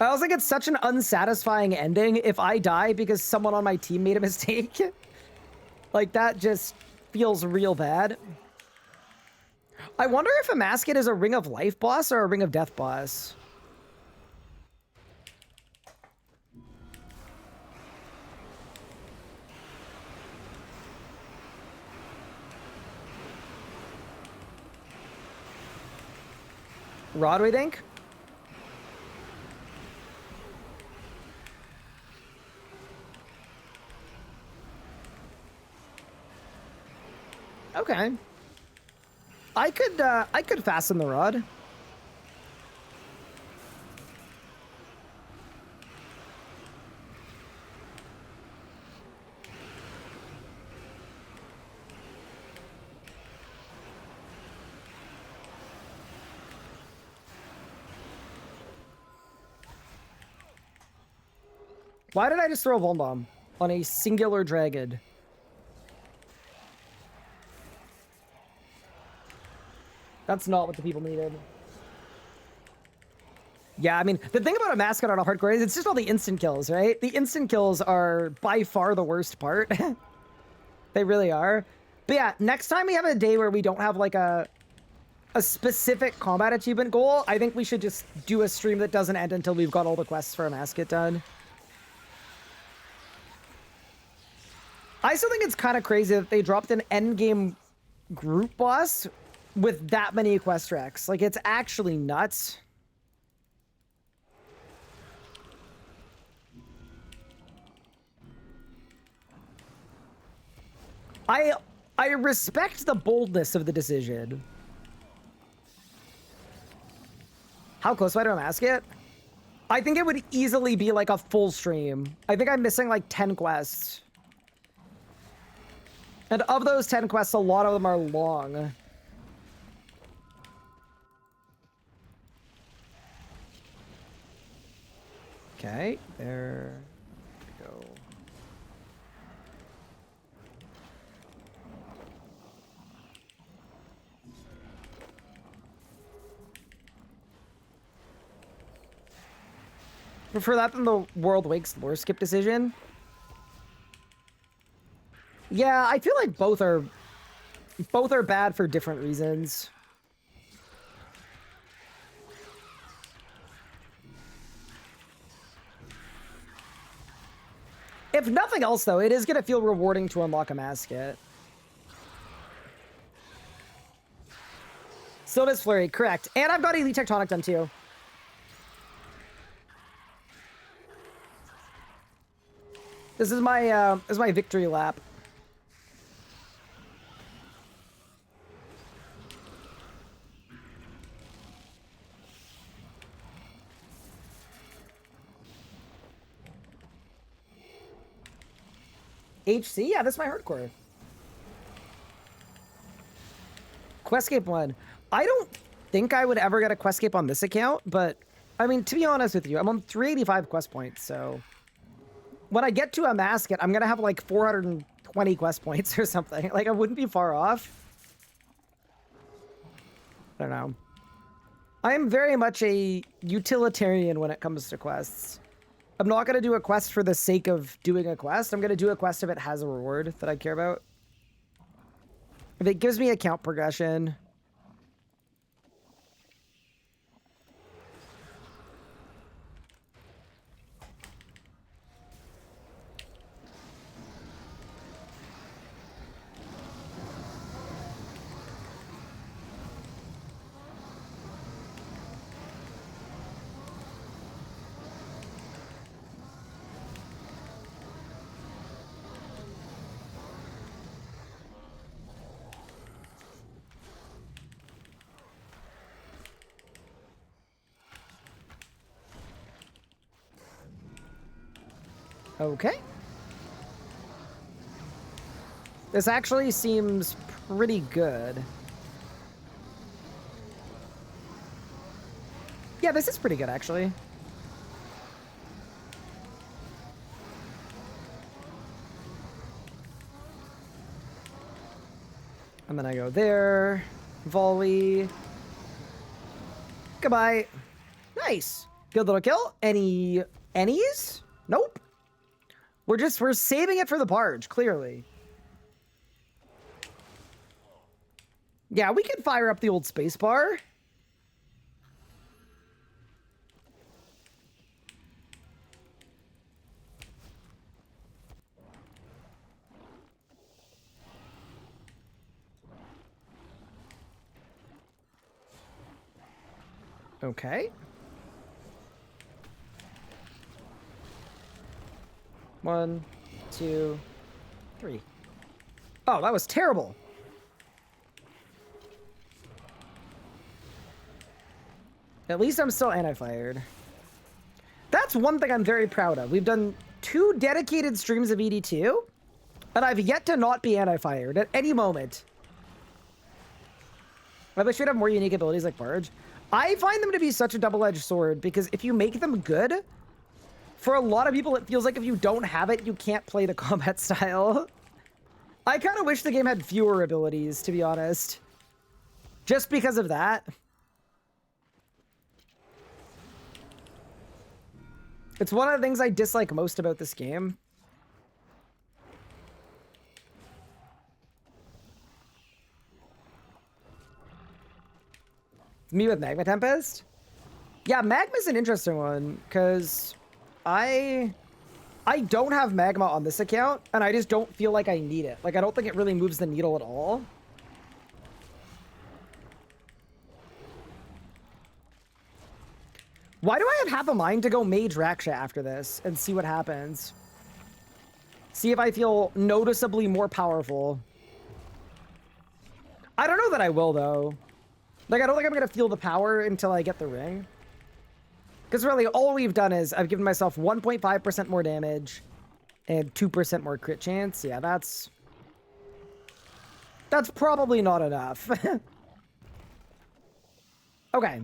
I also think it's such an unsatisfying ending if I die because someone on my team made a mistake. Like, that just feels real bad. I wonder if a Masket is a Ring of Life boss or a Ring of Death boss. Rod, we think? Okay. I could fasten the rod. Why did I just throw a Vuln Bomb on a singular dragon? That's not what the people needed. Yeah, I mean, the thing about a mascot on a hardcore is it's just all the instant kills, right? The instant kills are by far the worst part. They really are. But yeah, next time we have a day where we don't have like a specific combat achievement goal, I think we should just do a stream that doesn't end until we've got all the quests for a mascot done. I still think it's kind of crazy that they dropped an endgame group boss with that many quest tracks. Like, it's actually nuts. I respect the boldness of the decision. How close am I to a mascot? I think it would easily be like a full stream. I think I'm missing like 10 quests. And of those 10 quests, a lot of them are long. Okay, there we go. Prefer that than the World Wakes lore skip decision? Yeah, I feel like both are bad for different reasons. If nothing else, though, it is going to feel rewarding to unlock a mascot. So does Flurry, correct. And I've got Elite Tectonic done, too. This is my victory lap. HC? Yeah, that's my hardcore. Questscape 1. I don't think I would ever get a Questscape on this account, but, I mean, to be honest with you, I'm on 385 quest points, so... When I get to a mascot, I'm gonna have like 420 quest points or something. Like, I wouldn't be far off. I don't know. I am very much a utilitarian when it comes to quests. I'm not gonna do a quest for the sake of doing a quest. I'm gonna do a quest if it has a reward that I care about. If it gives me account progression. Okay. This actually seems pretty good. Yeah, this is pretty good, actually. And then I go there. Volley. Goodbye. Nice. Good little kill. Any's? Nope. We're saving it for the barge, clearly. Yeah, we can fire up the old space bar. Okay. 1, 2, 3. Oh, that was terrible. At least I'm still anti-fired. That's one thing I'm very proud of. We've done 2 dedicated streams of ED2, and I've yet to not be anti-fired at any moment. I wish we'd have more unique abilities like Barge. I find them to be such a double-edged sword, because if you make them good, for a lot of people, it feels like if you don't have it, you can't play the combat style. I kind of wish the game had fewer abilities, to be honest. Just because of that. It's one of the things I dislike most about this game. Me with Magma Tempest? Yeah, Magma's an interesting one, because I don't have Magma on this account, and I just don't feel like I need it. Like, I don't think it really moves the needle at all. Why do I have half a mind to go Mage Raksha after this and see what happens? See if I feel noticeably more powerful. I don't know that I will, though. Like, I don't think I'm going to feel the power until I get the ring. Because really, all we've done is I've given myself 1.5% more damage and 2% more crit chance. Yeah, that's probably not enough. Okay.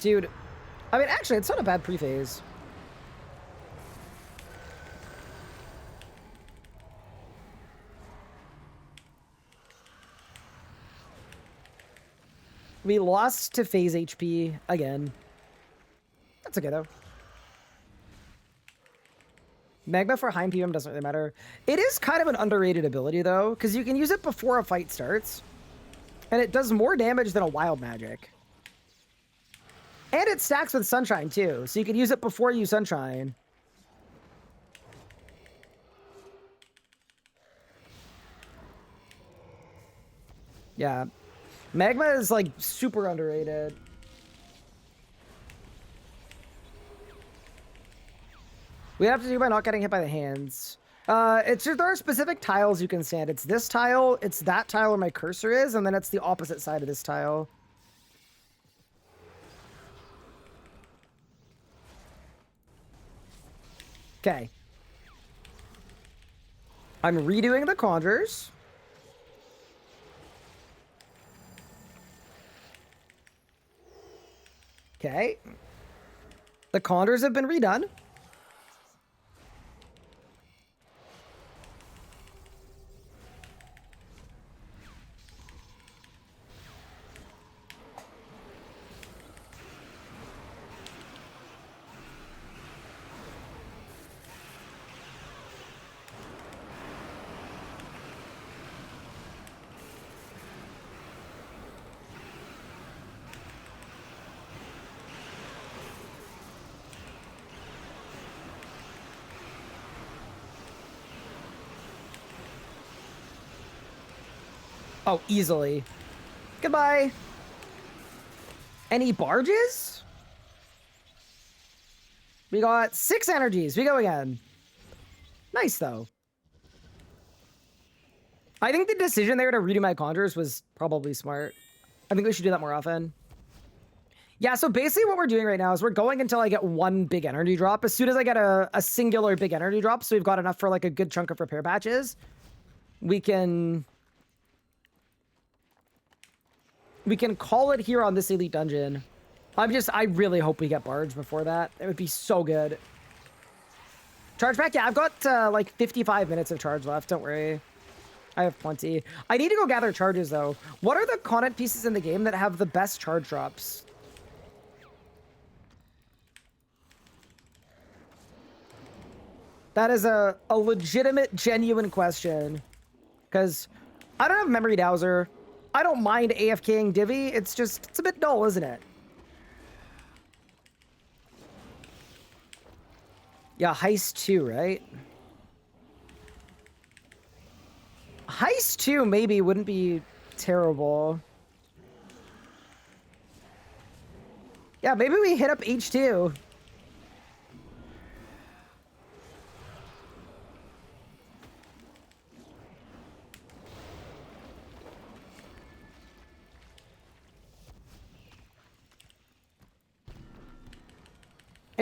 Dude, I mean, actually, it's not a bad pre-phase. We lost to phase HP again. That's okay, though. Magma for Heim PM doesn't really matter. It is kind of an underrated ability, though, because you can use it before a fight starts. And it does more damage than a wild magic. And it stacks with Sunshine, too. So you can use it before you Sunshine. Yeah. Magma is, like, super underrated. We have to do by not getting hit by the hands. It's just, there are specific tiles you can stand. It's this tile, it's that tile where my cursor is, and then it's the opposite side of this tile. Okay. I'm redoing the conjures. Okay. The conjures have been redone. Oh, easily. Goodbye. Any barges? We got 6 energies. We go again. Nice, though. I think the decision there to redo my conjures was probably smart. I think we should do that more often. Yeah, so basically what we're doing right now is we're going until I get 1 big energy drop. As soon as I get a singular big energy drop, so we've got enough for like a good chunk of repair patches, we can call it here on this elite dungeon. I really hope we get barge before that. It would be so good. Charge back? Yeah, I've got like 55 minutes of charge left. Don't worry. I have plenty. I need to go gather charges, though. What are the content pieces in the game that have the best charge drops? That is a legitimate, genuine question. Because I don't have Memory Dowser. I don't mind AFKing Divvy. It's a bit dull, isn't it? Yeah, Heist 2, right? Heist 2 maybe wouldn't be terrible. Yeah, maybe we hit up H2.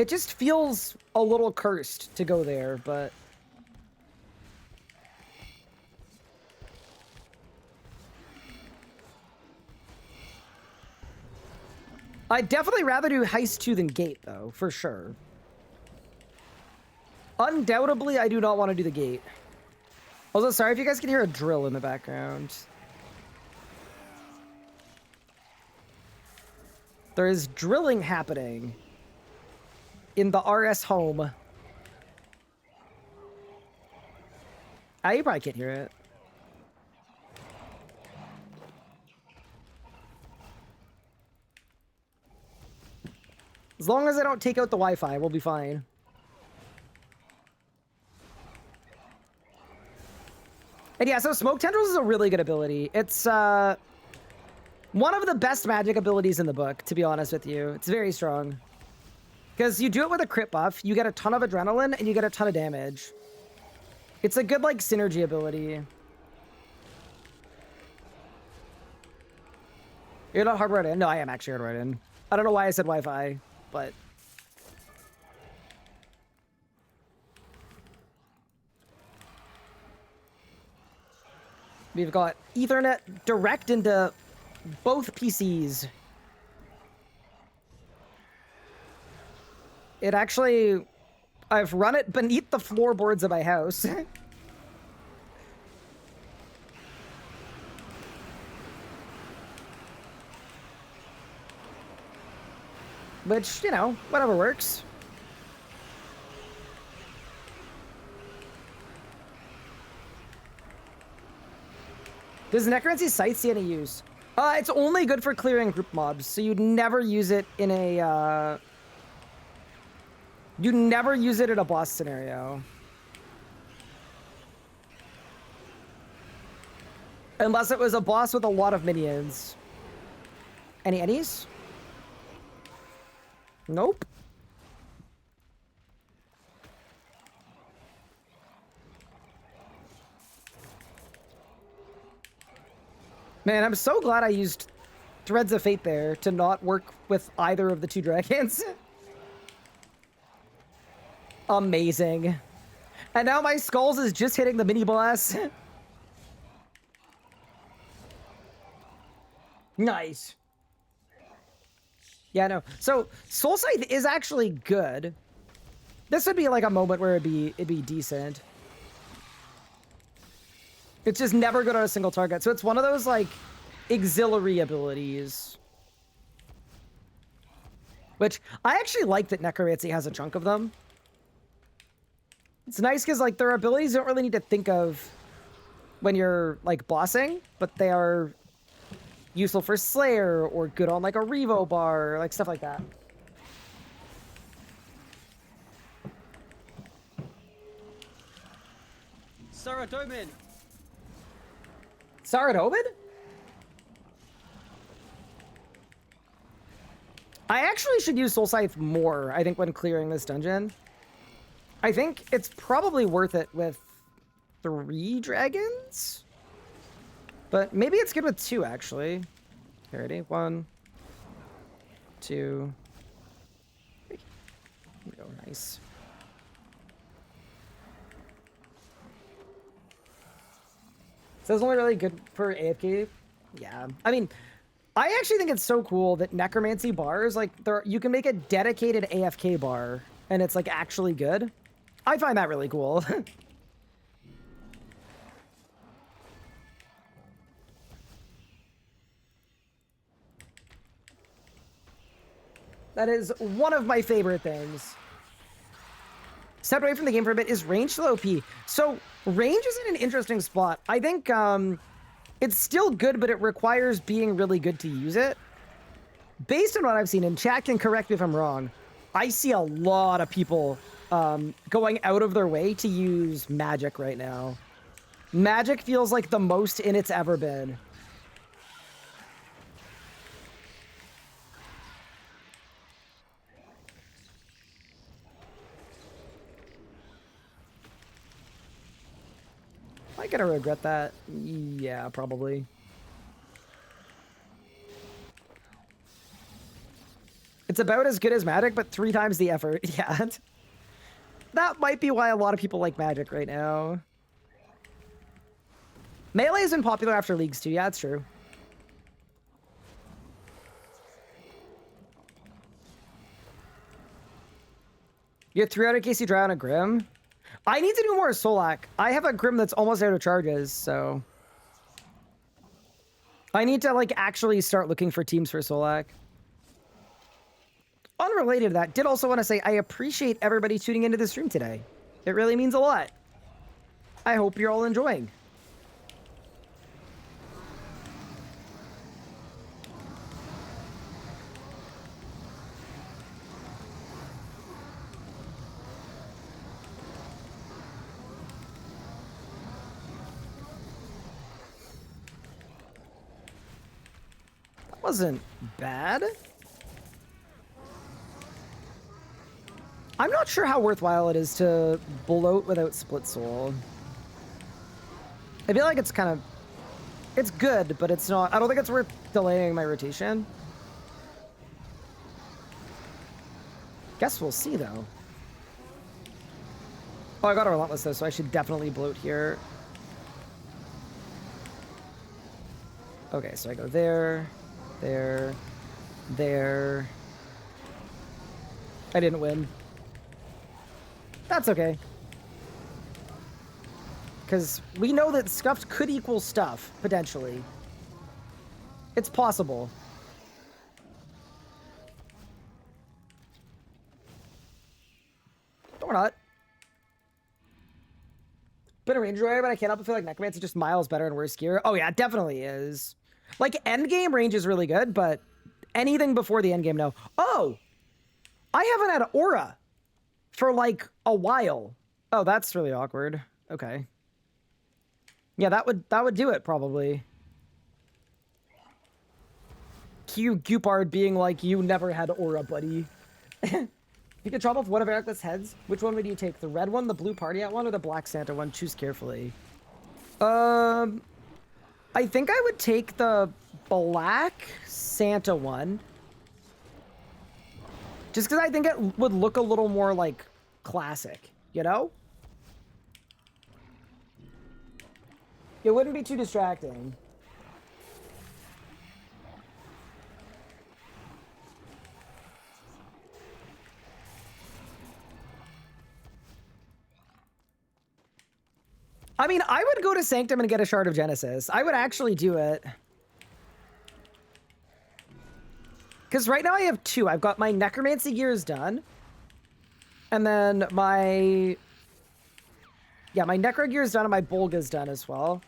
It just feels a little cursed to go there, but... I'd definitely rather do Heist 2 than Gate, though, for sure. Undoubtedly, I do not want to do the Gate. Also, sorry if you guys can hear a drill in the background. There is drilling happening in the RS home. Ah, you probably can't hear it. As long as I don't take out the Wi-Fi, we'll be fine. And yeah, so Smoke Tendrils is a really good ability. It's one of the best magic abilities in the book, to be honest with you. It's very strong. Because you do it with a crit buff, you get a ton of adrenaline, and you get a ton of damage. It's a good, like, synergy ability. You're not hardwired in? No, I am actually hardwired in. I don't know why I said Wi-Fi, but... We've got Ethernet direct into both PCs. It actually... I've run it beneath the floorboards of my house. Which, you know, whatever works. Does Necromancy Scythe see any use? It's only good for clearing group mobs, so you'd never use it in a, you'd never use it in a boss scenario. Unless it was a boss with a lot of minions. Any Ennies? Nope. Man, I'm so glad I used Threads of Fate there to not work with either of the two dragons. Amazing. And now my skulls is just hitting the mini boss. Nice. Yeah, no. So Soul Scythe is actually good. This would be like a moment where it'd be decent. It's just never good on a single target. So it's one of those like auxiliary abilities. Which I actually like that Necromancy has a chunk of them. It's nice because like their abilities don't really need to think of when you're like bossing, but they are useful for Slayer or good on like a Revo bar, like stuff like that. Saradomin! Saradomin? I actually should use Soul Scythe more, I think, when clearing this dungeon. I think it's probably worth it with 3 dragons? But maybe it's good with 2, actually. Okay, ready? 1, 2, 3. There we go, nice. So it's only really good for AFK. Yeah, I mean, I actually think it's so cool that Necromancy bars, like, you can make a dedicated AFK bar, and it's, like, actually good. I find that really cool. That is one of my favorite things. Step away from the game for a bit. Is range still OP? So range is in an interesting spot. I think it's still good, but it requires being really good to use it. Based on what I've seen, and chat can correct me if I'm wrong, I see a lot of people going out of their way to use magic right now. Magic feels like the most in it's ever been. Am I gonna regret that? Yeah, probably. It's about as good as Magic, but 3 times the effort. Yeah. That might be why a lot of people like Magic right now. Melee has been popular after Leagues too. Yeah, it's true. You have 300 KC dry on a Grim. I need to do more Solak. I have a Grim that's almost out of charges, so... I need to, like, actually start looking for teams for Solak. Unrelated to that, did also want to say I appreciate everybody tuning into the stream today. It really means a lot. I hope you're all enjoying. That wasn't bad. I'm not sure how worthwhile it is to bloat without Split Soul. I feel like it's kind of... It's good, but it's not... I don't think it's worth delaying my rotation. Guess we'll see, though. Oh, I got a Relentless, though, so I should definitely bloat here. Okay, so I go there, there, there. I didn't win. That's okay. Because we know that scuffed could equal stuff, potentially. It's possible. Or not. Been a Ranger warrior, but I can't help but feel like Necromancy is just miles better and worse gear. Oh yeah, it definitely is. Like, endgame range is really good, but anything before the endgame, no. Oh! I haven't had Aura for, like, a while. Oh, that's really awkward. Okay. Yeah, that would do it, probably. Gupard being like, you never had Aura, buddy. You could chop off one of Eric's heads. Which one would you take? The red one, the blue party hat one, or the black Santa one? Choose carefully. I think I would take the black Santa one. Just because I think it would look a little more, like, classic, you know? It wouldn't be too distracting. I mean, I would go to Sanctum and get a Shard of Genesis. I would actually do it. Because right now I have 2. I've got my Necromancy gears done. And then my... Yeah, my Necro gear's done and my Bolga's done as well.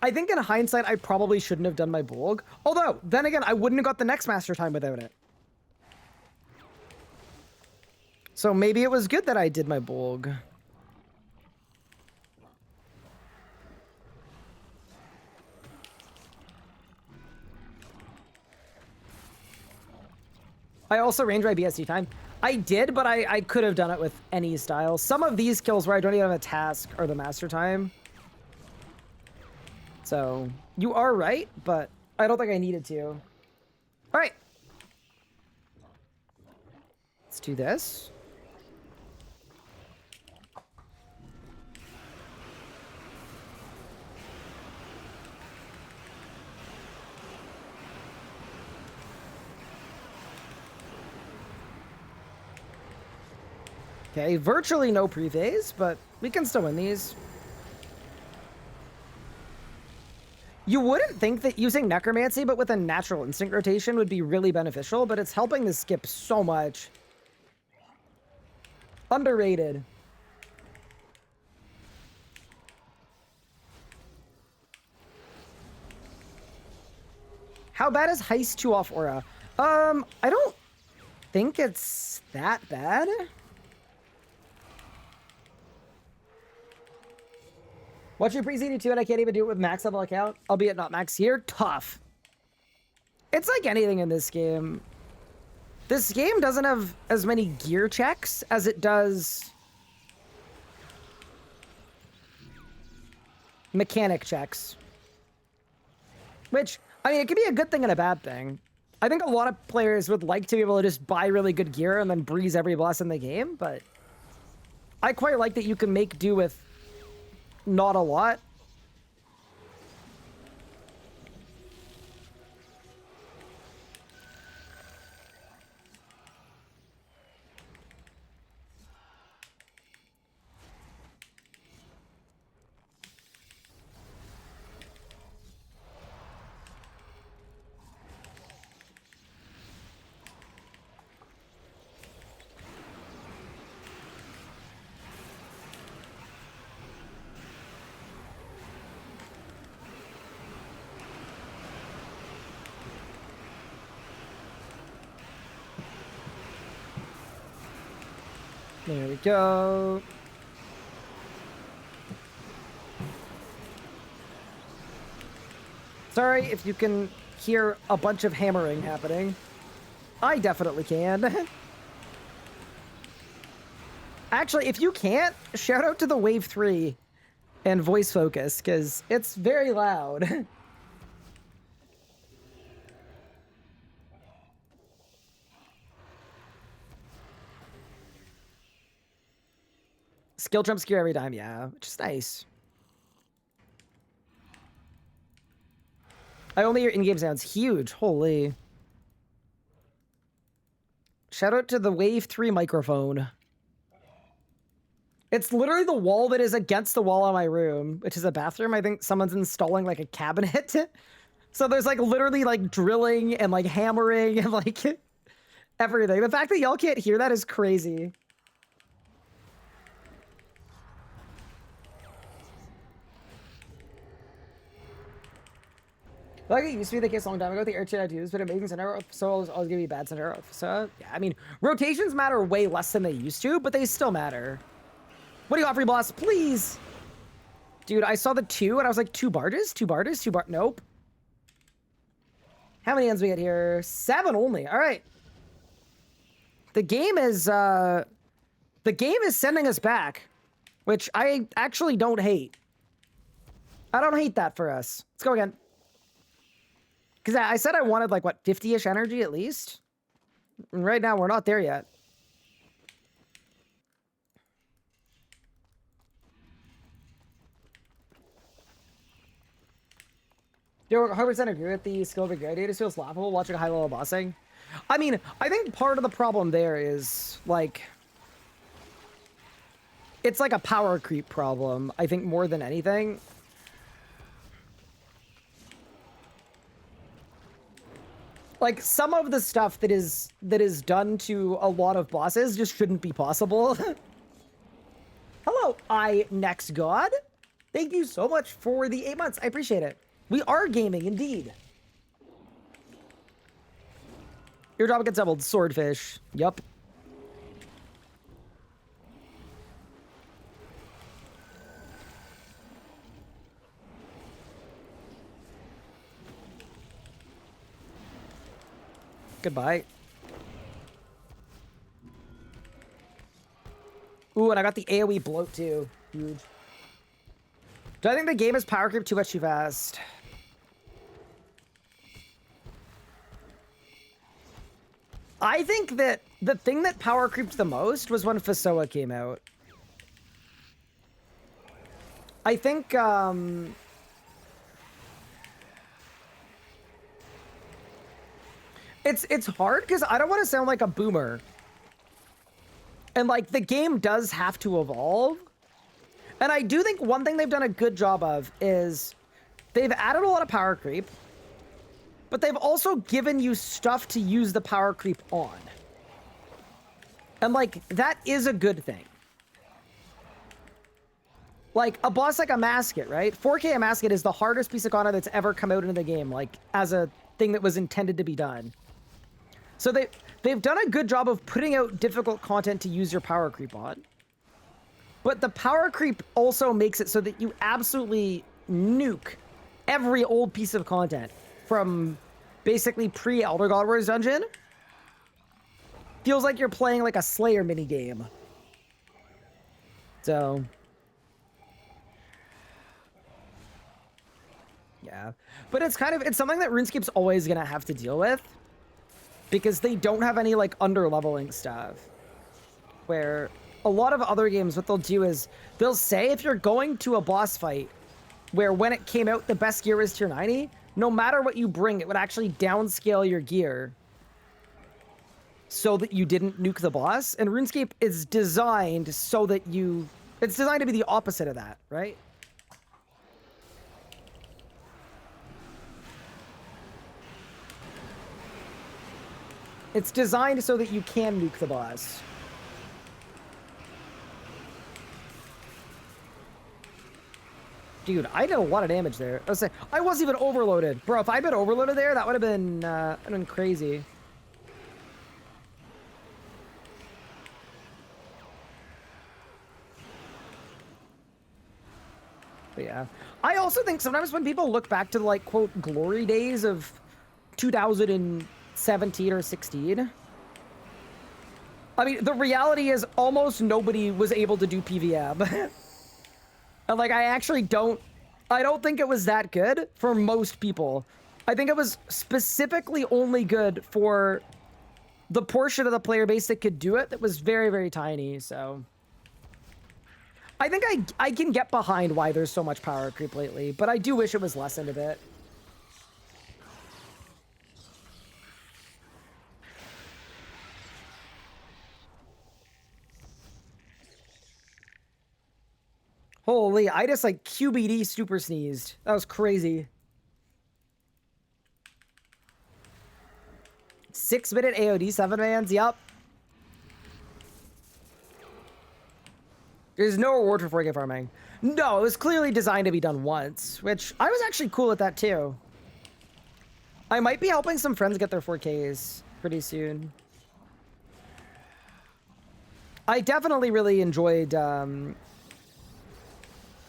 I think in hindsight, I probably shouldn't have done my Bolg. Although, then again, I wouldn't have got the next Master Time without it. So maybe it was good that I did my Bolg. I also range my BSD time. I did, but I could have done it with any style. Some of these kills where I don't even have a task are the Master Time. So, you are right, but I don't think I needed to. All right. Let's do this. Okay, virtually no pre-phase, but we can still win these. You wouldn't think that using Necromancy, but with a natural instinct rotation would be really beneficial, but it's helping the skip so much. Underrated. How bad is Heist 2 off Aura? I don't think it's that bad. Watch your pre-CD2 and I can't even do it with max level account, albeit not max here. Tough. It's like anything in this game. This game doesn't have as many gear checks as it does mechanic checks. Which, I mean, it could be a good thing and a bad thing. I think a lot of players would like to be able to just buy really good gear and then breeze every boss in the game, but I quite like that you can make do with not a lot. There we go. Sorry if you can hear a bunch of hammering happening. I definitely can. Actually, if you can't, shout out to the Wave 3 and voice focus, because it's very loud. Skill jump scare every time, yeah, which is nice. I only hear in-game sounds. Huge, holy. Shout out to the Wave 3 microphone. It's literally the wall that is against the wall of my room, which is a bathroom. I think someone's installing like a cabinet. So there's like literally like drilling and like hammering and like everything. The fact that y'all can't hear that is crazy. Like it used to be the case a long time ago, the air tattoos, but amazing center so always gonna be bad center. So yeah, I mean, rotations matter way less than they used to, but they still matter. What do you got, free boss? Please. Dude, I saw the 2 and I was like, 2 barges? 2 barges? 2 bar. Nope. How many ends we get here? 7 only. All right. The game is sending us back, which I actually don't hate. I don't hate that for us. Let's go again. Because I said I wanted, like, what, 50-ish energy at least? And right now, we're not there yet. Do 100% agree with the skill of a grade. It just feels laughable watching high-level bossing. I mean, I think part of the problem there is, like... It's like a power creep problem, I think, more than anything. Like, some of the stuff that is done to a lot of bosses just shouldn't be possible. Hello, Next God. Thank you so much for the 8 months. I appreciate it. We are gaming, indeed. Your job gets doubled. Swordfish. Yup. Goodbye. Ooh, and I got the AoE bloat too. Huge. Do I think the game is power creep too much too fast? I think that the thing that power creeped the most was when Fasoa came out. I think, It's hard because I don't want to sound like a boomer. And, like, the game does have to evolve. And I do think one thing they've done a good job of is they've added a lot of power creep, but they've also given you stuff to use the power creep on. And, like, that is a good thing. Like, a boss like a Masket, right? 4K a Masket is the hardest piece of content that's ever come out into the game, like, as a thing that was intended to be done. So they've done a good job of putting out difficult content to use your power creep on. But the power creep also makes it so that you absolutely nuke every old piece of content from basically pre-Elder God Wars dungeon. Feels like you're playing like a Slayer minigame. So... yeah. But it's something that RuneScape's always gonna have to deal with. because they don't have any like under leveling stuff. Where a lot of other games, what they'll do is they'll say if you're going to a boss fight where when it came out the best gear was tier 90, no matter what you bring, it would actually downscale your gear so that you didn't nuke the boss. And RuneScape is designed so that it's designed to be the opposite of that, right? It's designed so that you can nuke the boss. Dude, I did a lot of damage there. I wasn't even overloaded. Bro, if I'd been overloaded there, that would have been crazy. But yeah. I also think sometimes when people look back to the, like, quote, glory days of 2017 or 16, I mean, the reality is almost nobody was able to do PVM. And, like, I don't think it was that good for most people. I think it was specifically only good for the portion of the player base that could do it that was very, very tiny, so... I think I can get behind why there's so much power creep lately, but I do wish it was lessened a bit. Holy, I just like QBD super sneezed. That was crazy. 6-minute AOD 7 mans, yep. There's no reward for 4K farming. No, it was clearly designed to be done once, which I was actually cool with that too. I might be helping some friends get their 4Ks pretty soon. I definitely really enjoyed doing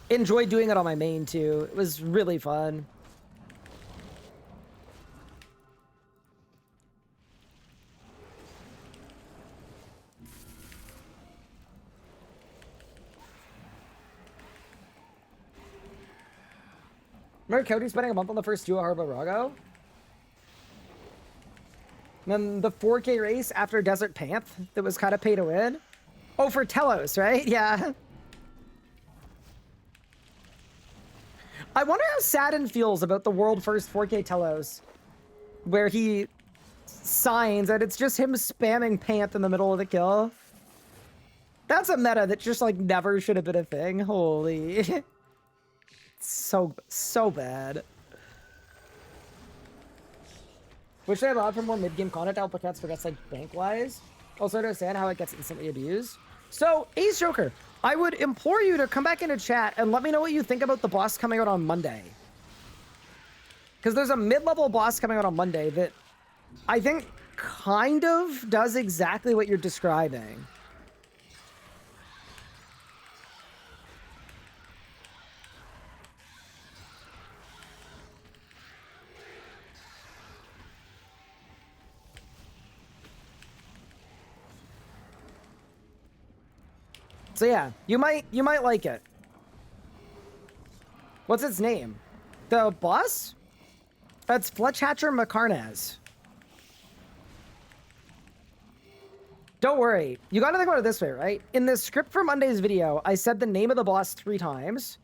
it on my main too. It was really fun. Remember Cody spending a month on the first duo Harbo Rago? And then the 4K race after Desert Panth that was kind of pay to win. Oh, for Telos, right? Yeah. I wonder how Sadin feels about the world first 4K Telos, where he signs and it's just him spamming Panth in the middle of the kill. That's a meta that just like never should have been a thing. Holy. So bad. Wish they allowed for more mid-game content to help accounts forgets like bank-wise. Also understand how it gets instantly abused. So, Ace Joker, I would implore you to come back into chat and let me know what you think about the boss coming out on Monday. Because there's a mid-level boss coming out on Monday that I think kind of does exactly what you're describing. So yeah, you might like it. What's its name? The boss? That's Fletchhatcher Macarnaz. Don't worry. You gotta think about it this way, right? In the script for Monday's video, I said the name of the boss 3 times.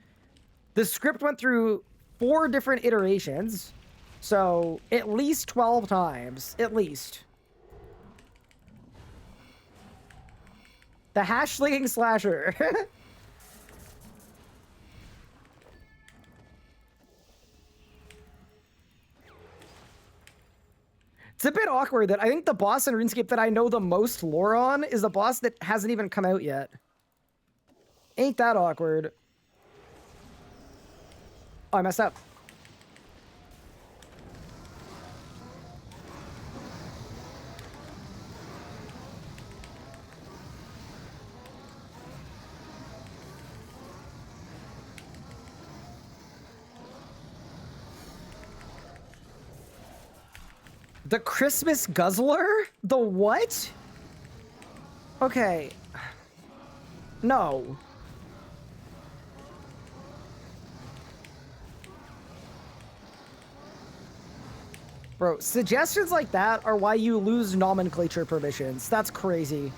The script went through 4 different iterations. So, at least 12 times. At least. The hash-slinging slasher. It's a bit awkward that I think the boss in RuneScape that I know the most lore on is the boss that hasn't even come out yet. Ain't that awkward. Oh, I messed up. The Christmas Guzzler? The what? Okay. No. Bro, suggestions like that are why you lose nomenclature permissions. That's crazy.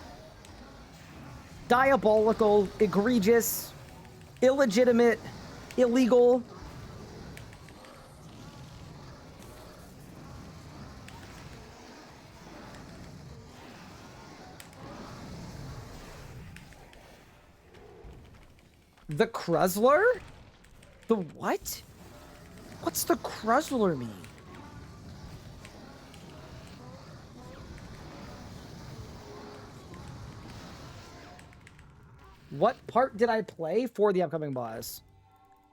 Diabolical, egregious, illegitimate, illegal. The Krusler? The what? What's the Krusler mean? What part did I play for the upcoming boss?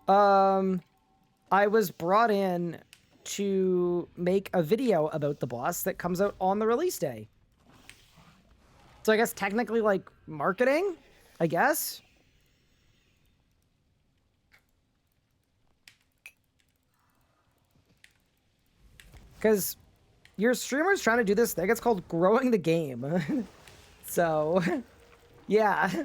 I was brought in to make a video about the boss that comes out on the release day. So I guess technically like marketing, I guess. Because your streamer's trying to do this thing. It's called growing the game. So, yeah.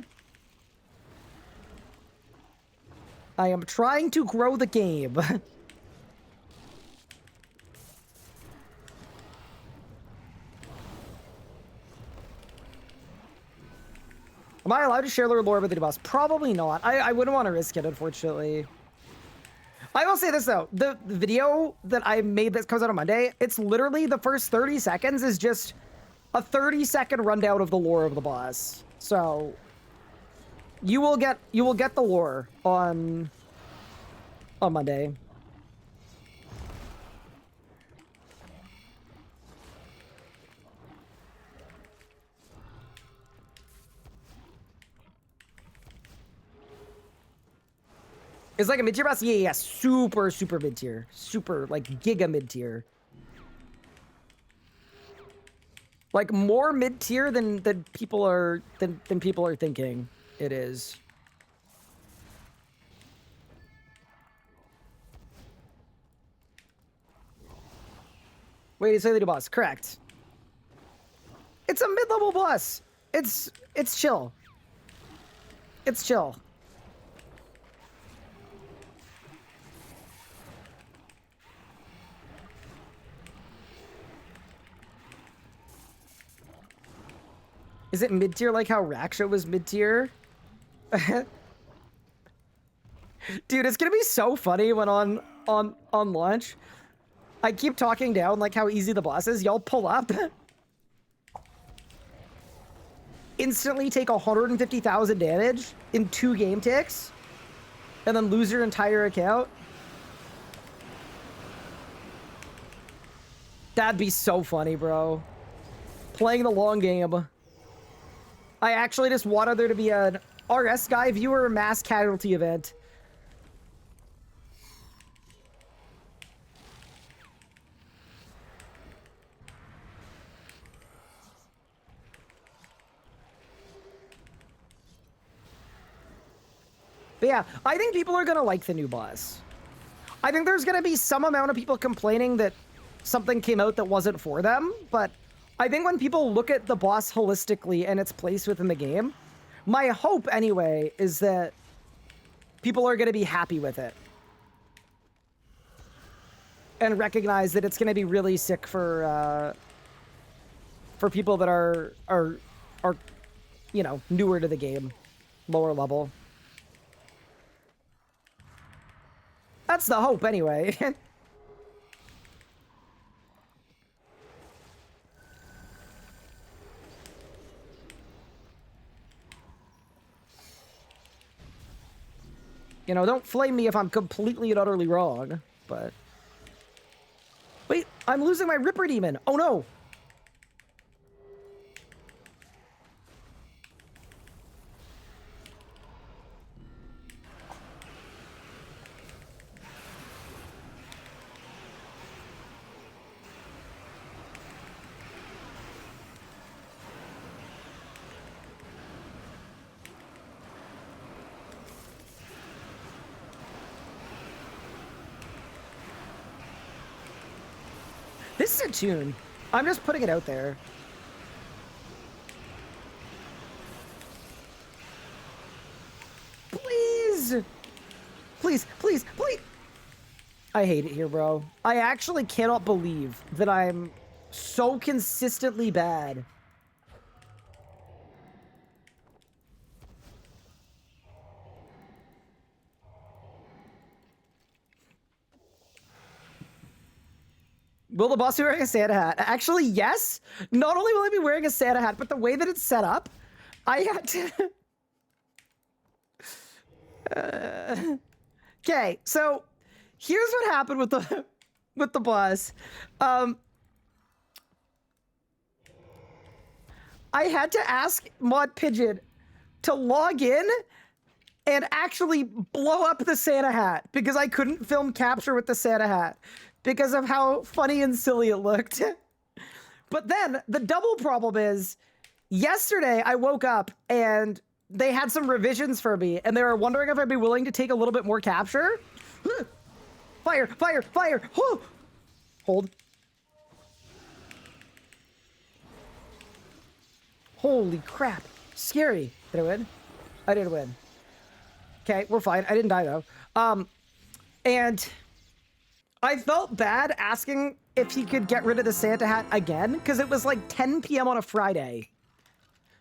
I am trying to grow the game. Am I allowed to share the lore with the boss? Probably not. I wouldn't want to risk it, unfortunately. I will say this, though. The video that I made that comes out on Monday, it's literally the first 30 seconds is just a 30-second rundown of the lore of the boss. So you will get the lore on Monday. It's like a mid-tier boss? Yeah, super, super mid-tier. Super, like, giga mid-tier. Like, more mid-tier than people are thinking it is. Wait, it's a lady boss. Correct. It's a mid-level boss. It's chill. It's chill. Is it mid-tier like how Raksha was mid-tier? Dude, it's gonna be so funny when on launch, I keep talking down like how easy the boss is. Y'all pull up. Instantly take 150,000 damage in 2 game ticks. And then lose your entire account. That'd be so funny, bro. Playing the long game. I actually just wanted there to be an RS Guy viewer mass casualty event. But yeah, I think people are gonna like the new boss. I think there's gonna be some amount of people complaining that something came out that wasn't for them, but I think when people look at the boss holistically and its place within the game, my hope anyway is that people are gonna be happy with it. And recognize that it's gonna be really sick for people that are you know, newer to the game, lower level. That's the hope, anyway. You know, don't flame me if I'm completely and utterly wrong, but... Wait, I'm losing my Ripper Demon! Oh no! This is a tune. I'm just putting it out there. Please! Please, please, please! I hate it here, bro. I actually cannot believe that I'm so consistently bad. Will the boss be wearing a Santa hat? Actually, yes. Not only will I be wearing a Santa hat, but the way that it's set up, I had to... Okay, so here's what happened with the boss. I had to ask Mod Pigeon to log in and actually blow up the Santa hat because I couldn't film capture with the Santa hat because of how funny and silly it looked. But then the double problem is yesterday I woke up and they had some revisions for me and they were wondering if I'd be willing to take a little bit more capture. Fire, fire, fire. Hold. Holy crap. Scary. Did I win? I didn't win. Okay, we're fine. I didn't die though. And I felt bad asking if he could get rid of the Santa hat again because it was like 10 p.m. on a Friday.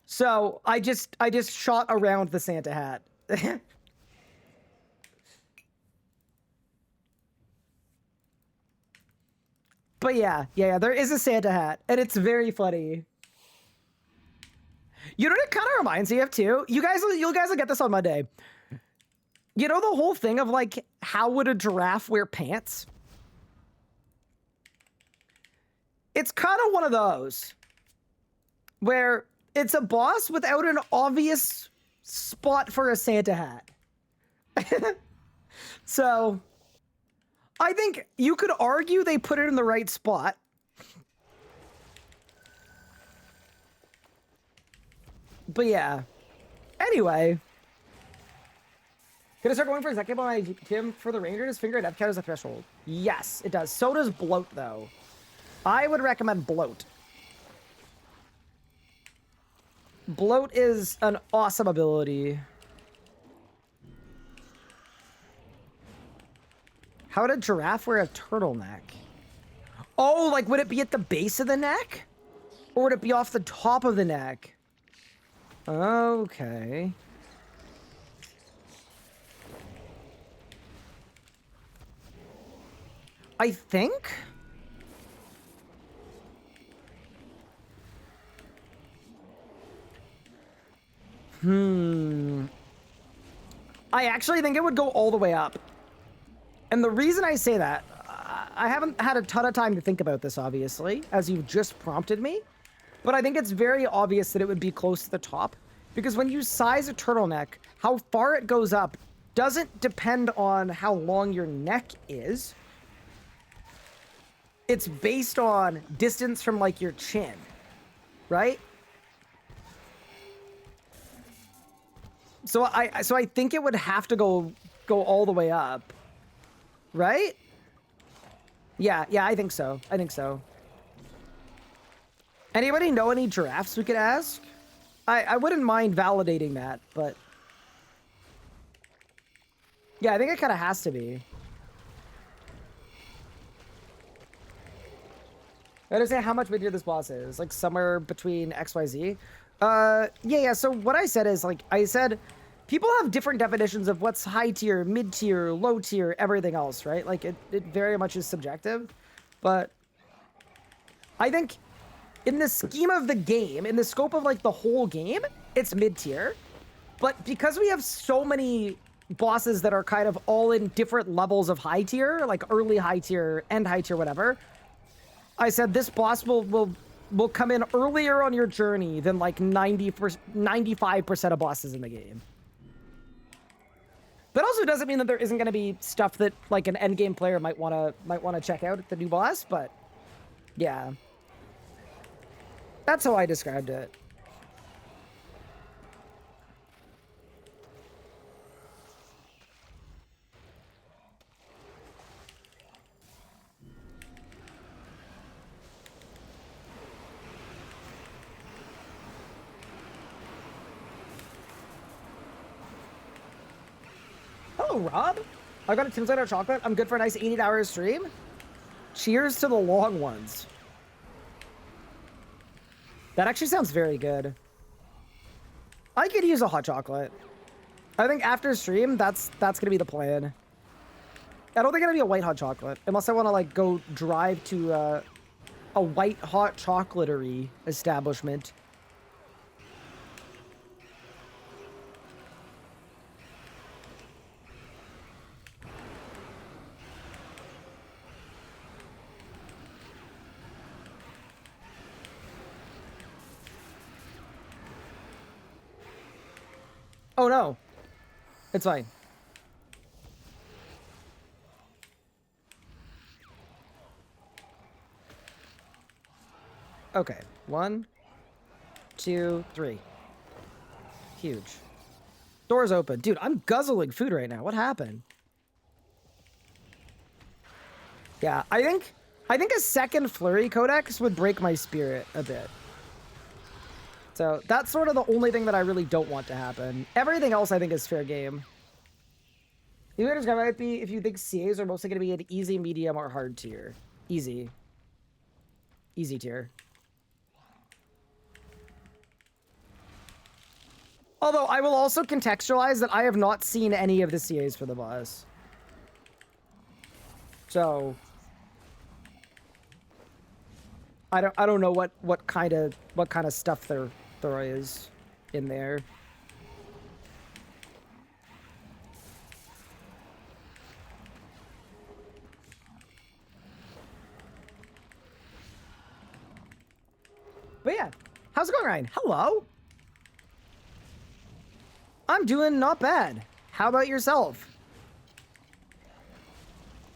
So I just shot around the Santa hat. But yeah, there is a Santa hat and it's very funny. You know what it kind of reminds me of too? You guys will get this on Monday. You know the whole thing of like, how would a giraffe wear pants? It's kind of one of those where it's a boss without an obvious spot for a Santa hat. So I think you could argue they put it in the right spot. But yeah. Anyway. Gonna start going for executive on my gym for the Rangers. Finger at F count as a threshold. Yes, it does. So does bloat, though. I would recommend bloat. Bloat is an awesome ability. How would a giraffe wear a turtleneck? Oh, like would it be at the base of the neck? Or would it be off the top of the neck? Okay. I think... I actually think it would go all the way up. And the reason I say that, I haven't had a ton of time to think about this, obviously, as you've just prompted me. But I think it's very obvious that it would be close to the top. Because when you size a turtleneck, how far it goes up doesn't depend on how long your neck is. It's based on distance from, like, your chin, right? So I think it would have to go all the way up, right? Yeah, I think so. I think so. Anybody know any giraffes we could ask? I wouldn't mind validating that, but yeah, I think it kind of has to be. I understand how much mid-tier this boss is, like somewhere between XYZ. Yeah, so what I said is, like, I said, people have different definitions of what's high tier, mid tier, low tier, everything else, right? Like, it very much is subjective, but I think in the scheme of the game, in the scope of, like, the whole game, it's mid tier, but because we have so many bosses that are kind of all in different levels of high tier, like early high tier, end high tier, whatever, I said this boss will come in earlier on your journey than like 95% of bosses in the game. That also doesn't mean that there isn't going to be stuff that like an end game player might want to check out at the new boss, but yeah. That's how I described it. Hello, Rob. I got a Tim's Light chocolate. I'm good for a nice 8-hour stream. Cheers to the long ones. That actually sounds very good. I could use a hot chocolate. I think after stream, that's gonna be the plan. I don't think it'll be a white hot chocolate, unless I want to like go drive to a white hot chocolatery establishment. Oh no, it's fine. Okay, 1, 2, 3. Huge. Doors open. Dude, I'm guzzling food right now. What happened? Yeah, I think a second flurry codex would break my spirit a bit. So that's sort of the only thing that I really don't want to happen. Everything else I think is fair game. You would describe might be if you think CAs are mostly going to be an easy, medium, or hard tier. Easy. Easy tier. Although I will also contextualize that I have not seen any of the CAs for the boss. So I don't know what kind of stuff there is in there. But yeah, how's it going, Ryan? Hello. I'm doing not bad. How about yourself?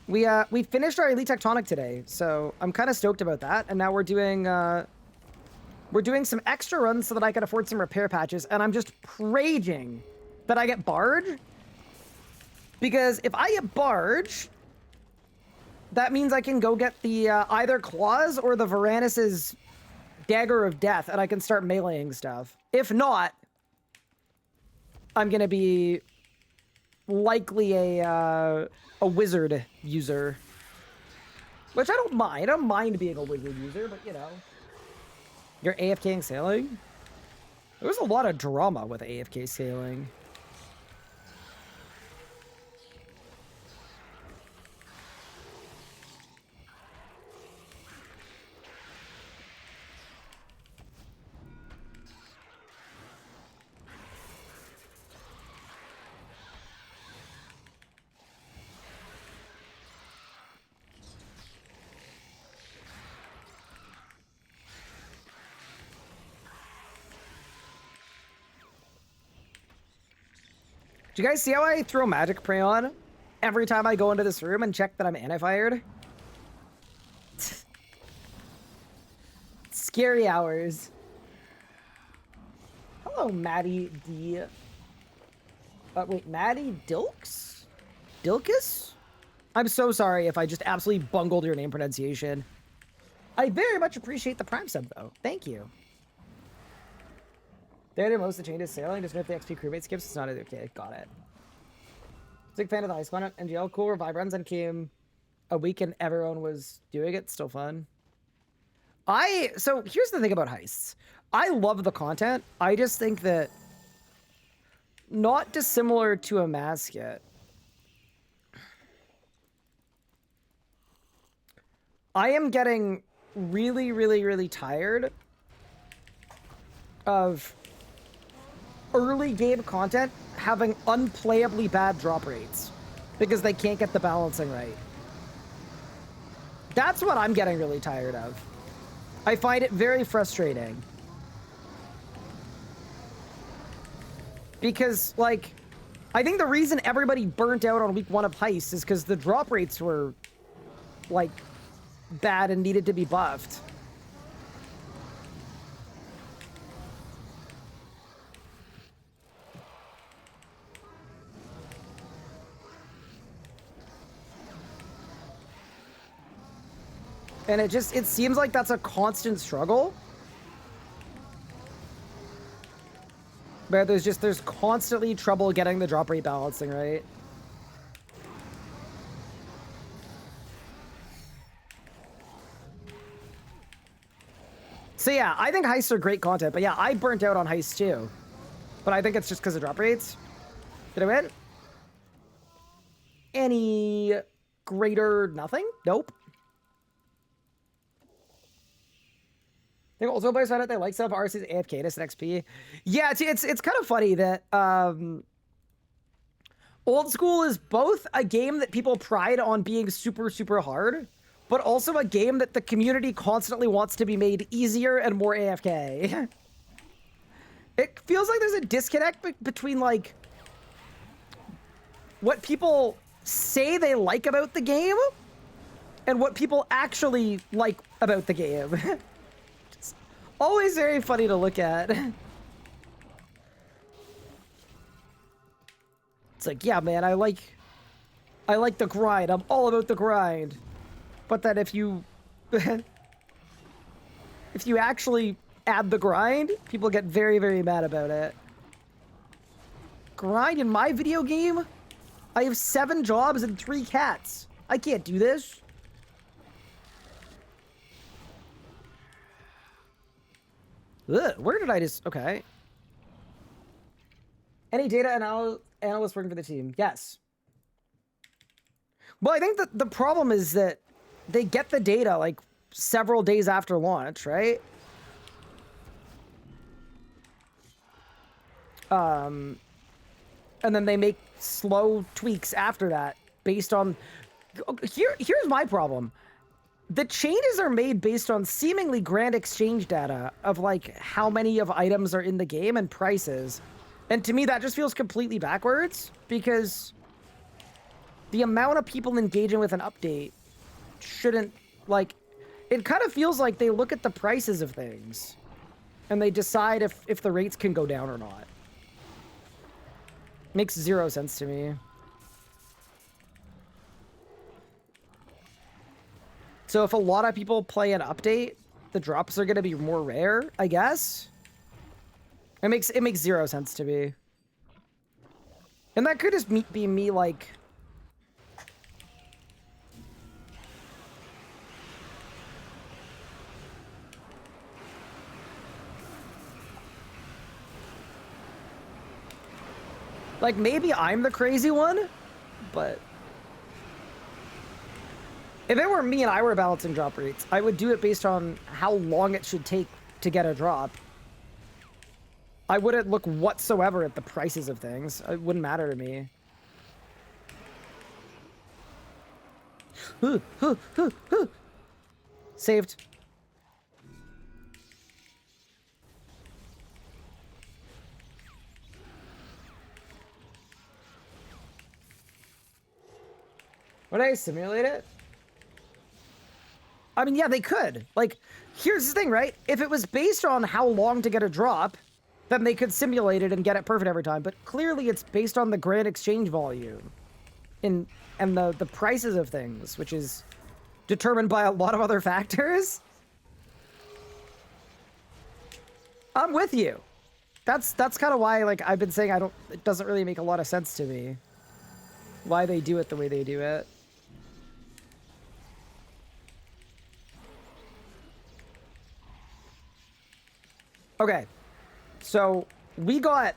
We finished our Elite Tectonic today, so I'm kind of stoked about that. And now we're doing some extra runs so that I can afford some repair patches. And I'm just raging that I get Barge, because if I get Barge, that means I can go get the either Claws or the Varanus's Dagger of Death, and I can start meleeing stuff. If not, I'm gonna be likely a wizard user, which I don't mind. I don't mind being a wizard user, but you know, you're AFKing sailing. There was a lot of drama with AFK sailing. Do you guys see how I throw magic prey on every time I go into this room and check that I'm anti-fired? Scary hours. Hello, Maddie D. Wait, Maddie Dilks? Dilkus? I'm so sorry if I just absolutely bungled your name pronunciation. I very much appreciate the Prime sub, though. Thank you. They did most of the changes sailing, just if the XP crewmate skips, it's not okay. Got it. Big fan of the ice climb MGL, cool revive runs, and came a week and everyone was doing it. Still fun. So here's the thing about heists. I love the content. I just think that, not dissimilar to a Masket, I am getting really, really, really tired of early game content having unplayably bad drop rates because they can't get the balancing right. That's what I'm getting really tired of. I find it very frustrating. Because, like, I think the reason everybody burnt out on week 1 of Heist is because the drop rates were, like, bad and needed to be buffed. And it seems like that's a constant struggle. Where there's constantly trouble getting the drop rate balancing right. So yeah, I think heists are great content, but yeah, I burnt out on heists too. But I think it's just because of drop rates. Did I win? Any greater nothing? Nope. I think also players found out they like stuff RC's AFK to XP. Yeah, it's kind of funny that Old School is both a game that people pride on being super, super hard, but also a game that the community constantly wants to be made easier and more AFK. It feels like there's a disconnect between, like, what people say they like about the game and what people actually like about the game. It's always very funny to look at. It's like, yeah, man, I like the grind. I'm all about the grind. But then if you if you actually add the grind, people get very, very mad about it. Grind in my video game? I have 7 jobs and 3 cats. I can't do this. Ugh, where did I just... Okay. Any data analyst working for the team? Yes. Well, I think that the problem is that they get the data, like, several days after launch, right? And then they make slow tweaks after that based on... Here's my problem. The changes are made based on seemingly grand exchange data of, like, how many of items are in the game and prices. And to me, that just feels completely backwards, because the amount of people engaging with an update shouldn't, like... It kind of feels like they look at the prices of things, and they decide if the rates can go down or not. Makes 0 sense to me. So if a lot of people play an update, the drops are going to be more rare, I guess. It makes 0 sense to me. And that could just be me, like... Like, maybe I'm the crazy one, but... If it were me and I were balancing drop rates, I would do it based on how long it should take to get a drop. I wouldn't look whatsoever at the prices of things. It wouldn't matter to me. Saved. Would I simulate it? I mean, yeah, they could. Like, here's the thing, right? If it was based on how long to get a drop, then they could simulate it and get it perfect every time. But clearly it's based on the grand exchange volume and the prices of things, which is determined by a lot of other factors. I'm with you. That's kind of why, like, I've been saying it doesn't really make a lot of sense to me why they do it the way they do it. Okay, so we got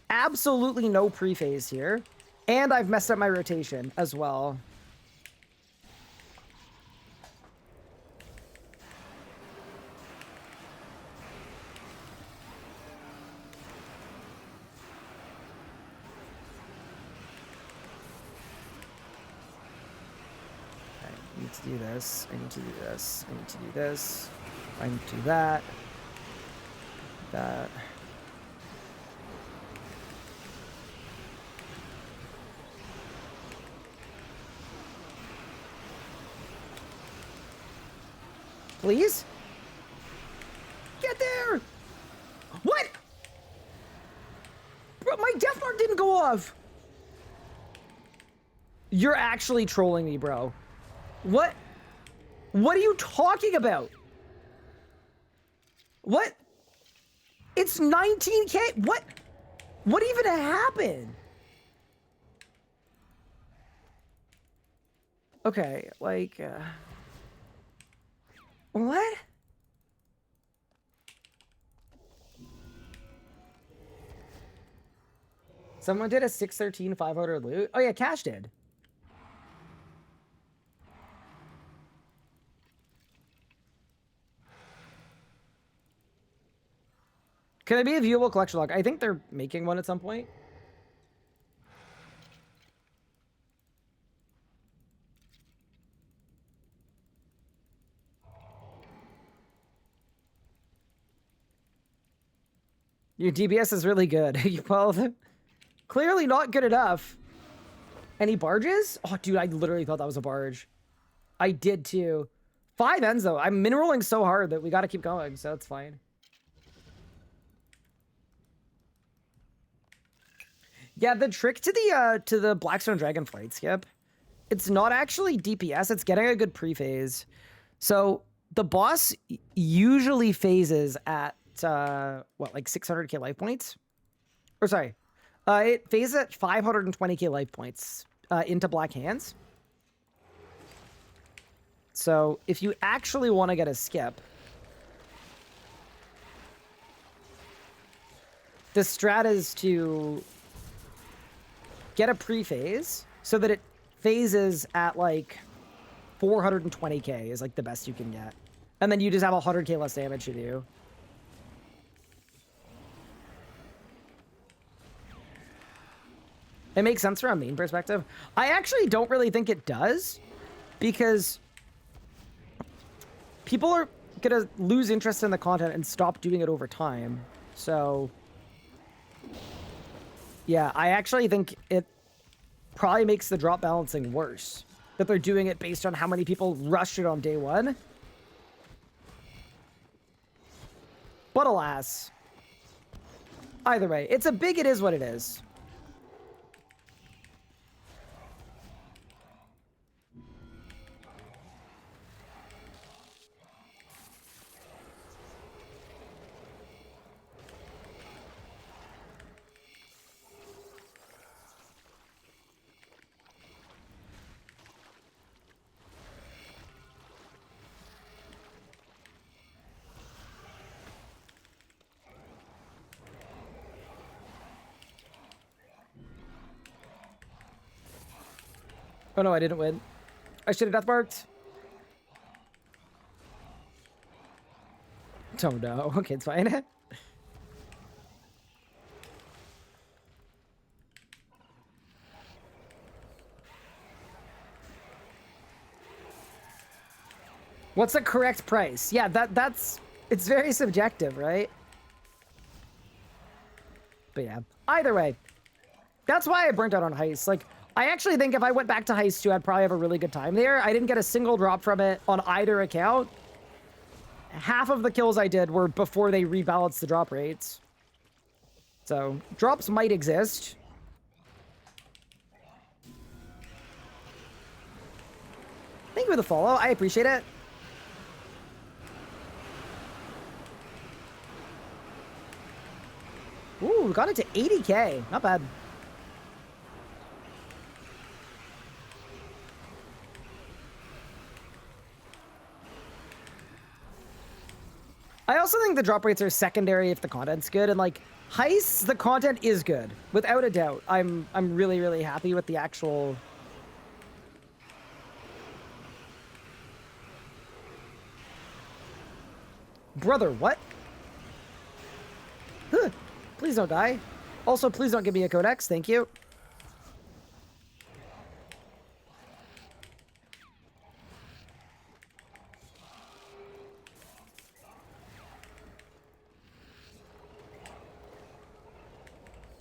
absolutely no pre-phase here, and I've messed up my rotation as well. Okay, I need to do this, I need to do this, I need to do this, I need to do that. That. Please? Get there! What? Bro, my death mark didn't go off! You're actually trolling me, bro. What? What are you talking about? What? It's 19K. What? What even happened? Okay, like, what? Someone did a 613 500 loot. Oh yeah, Cash did. Could it be a viewable collection log? I think they're making one at some point. Your DBS is really good. Well, clearly not good enough. Any barges? Oh, dude, I literally thought that was a barge. I did too. 5 ends though. I'm min-rolling so hard that we got to keep going, so that's fine. Yeah, the trick to the Blackstone Dragonflight skip, it's not actually DPS, it's getting a good pre-phase. So the boss usually phases at what, like 600k life points? Or sorry, it phases at 520k life points into Black Hands. So if you actually want to get a skip, the strat is to get a pre-phase so that it phases at like 420k is like the best you can get. And then you just have 100k less damage to do. It makes sense from a main perspective. I actually don't really think it does, because people are gonna lose interest in the content and stop doing it over time. So yeah, I actually think it probably makes the drop balancing worse, that they're doing it based on how many people rushed it on day one. But alas, either way, it's a big it is what it is. Oh no, I didn't win. I should have death marked. Oh no. Okay, it's fine. What's the correct price? Yeah, that's it's very subjective, right? But yeah, either way, that's why I burnt out on Heist. Like, I actually think if I went back to Heist 2, I'd probably have a really good time there. I didn't get a single drop from it on either account. Half of the kills I did were before they rebalanced the drop rates. So, drops might exist. Thank you for the follow. I appreciate it. Ooh, we got it to 80k. Not bad. I also think the drop rates are secondary if the content's good, and like Heists, the content is good, without a doubt. I'm really, really happy with the actual. Brother, what? Huh. Please don't die. Also, please don't give me a codex. Thank you.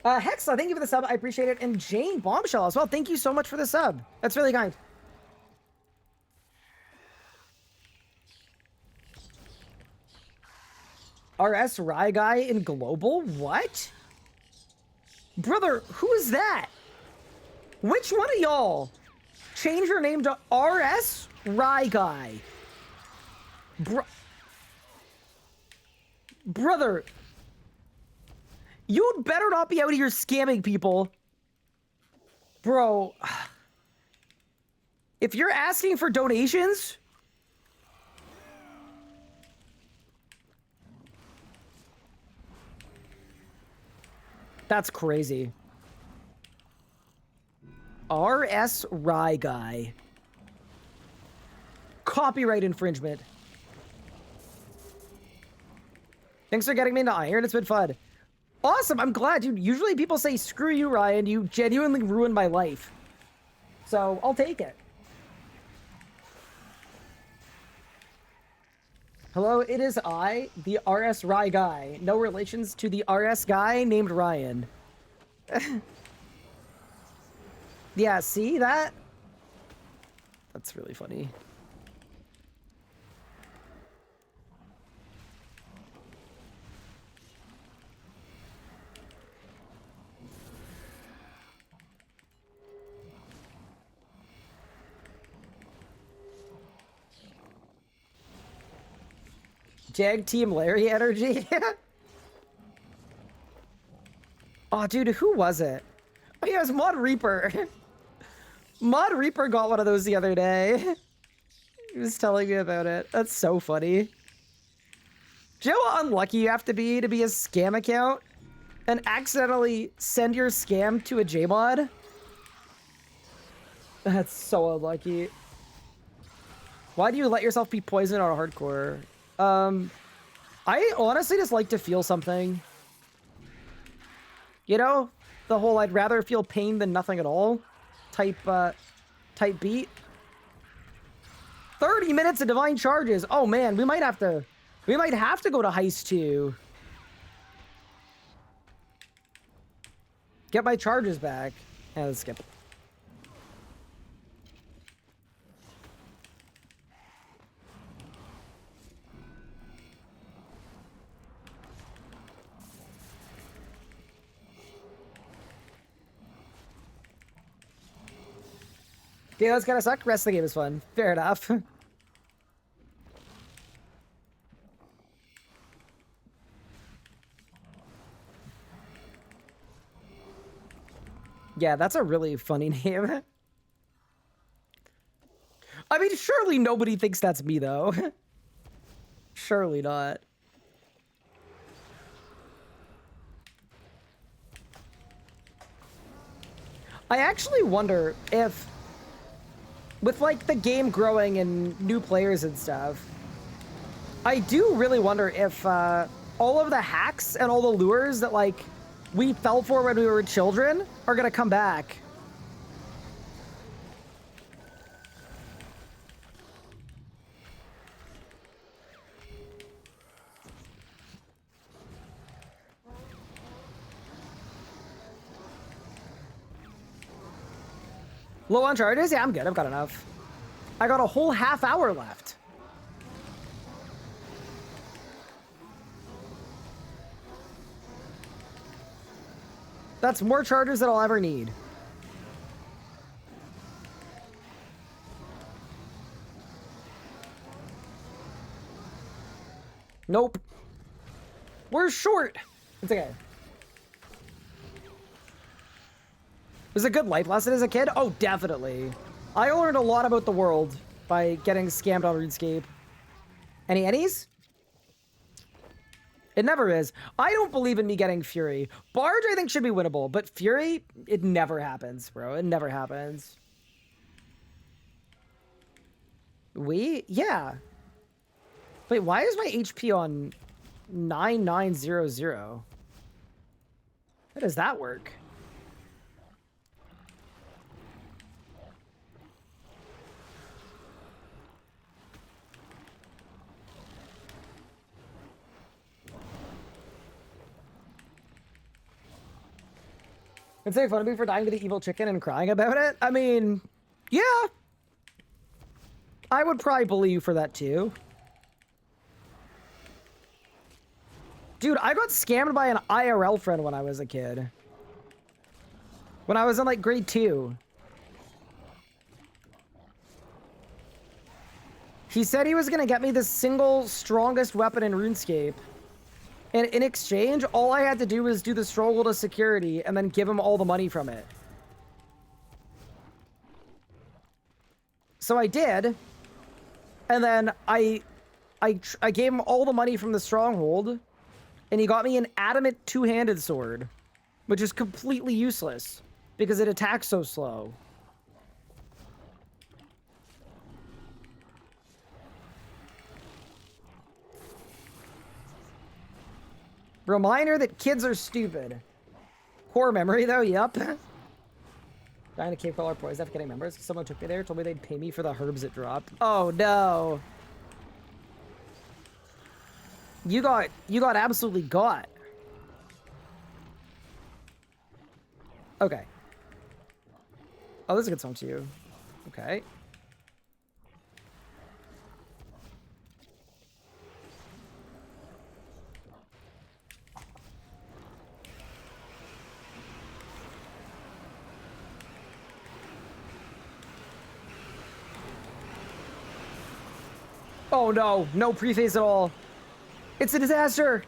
Hexa, thank you for the sub. I appreciate it. And Jane Bombshell as well. Thank you so much for the sub. That's really kind. RS Rye Guy in Global? What? Brother, who is that? Which one of y'all change your name to RS Rye Guy? Brother, you'd better not be out here scamming people. Bro, if you're asking for donations, that's crazy. RS Rye Guy. Copyright infringement. Thanks for getting me into Iron. It's been fun. Awesome. I'm glad, dude. Usually people say, screw you, Ryan. You genuinely ruined my life. So I'll take it. Hello, it is I, the RS Rye Guy. No relations to the RS guy named Ryan. Yeah, see that? That's really funny. Jag Team Larry energy. Oh, dude, who was it? Oh, yeah, it was Mod Reaper. Mod Reaper got one of those the other day. He was telling me about it. That's so funny. Do you know how unlucky you have to be a scam account and accidentally send your scam to a JMod? That's so unlucky. Why do you let yourself be poisoned on hardcore? I honestly just like to feel something. You know? The whole I'd rather feel pain than nothing at all type beat. 30 minutes of divine charges. Oh man, we might have to go to Heist 2. Get my charges back. Yeah, let's skip it. Okay, that's kind of suck. Rest of the game is fun. Fair enough. Yeah, that's a really funny name. I mean, surely nobody thinks that's me, though. Surely not. I actually wonder if, with like the game growing and new players and stuff, I do really wonder if all of the hacks and all the lures that like we fell for when we were children are gonna come back. Low on charges? Yeah, I'm good. I've got enough. I got a whole half hour left. That's more charges than I'll ever need. Nope. We're short. It's okay. Was it a good life lesson as a kid? Oh, definitely. I learned a lot about the world by getting scammed on RuneScape. Any any's? It never is. I don't believe in me getting Fury. Barge, I think, should be winnable, but Fury, it never happens, bro. It never happens. Yeah. Wait, why is my HP on 9900? How does that work? It's like fun of me for dying to the evil chicken and crying about it. I mean, yeah. I would probably bully you for that too. Dude, I got scammed by an IRL friend when I was a kid. When I was in like grade 2. He said he was gonna get me the single strongest weapon in RuneScape. And in exchange, all I had to do was do the struggle to security and then give him all the money from it. So I did. And then I gave him all the money from the stronghold. And he got me an adamant two-handed sword. Which is completely useless. Because it attacks so slow. Reminder that kids are stupid. Core memory, though, yep. Dying to cave crawler poised after getting members. Someone took me there, told me they'd pay me for the herbs it dropped. Oh, no. You got absolutely got. Okay. Oh, this is a good song too. Okay. Oh no, no preface at all. It's a disaster.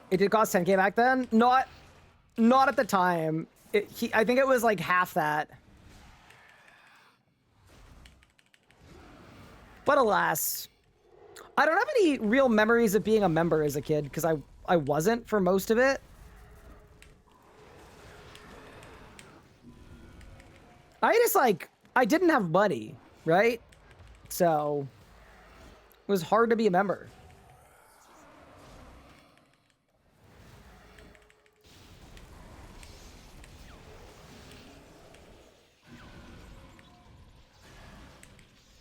It did cost 10K back then? Not at the time. I think it was like half that. But alas, I don't have any real memories of being a member as a kid because I wasn't for most of it. I didn't have money, right? So it was hard to be a member.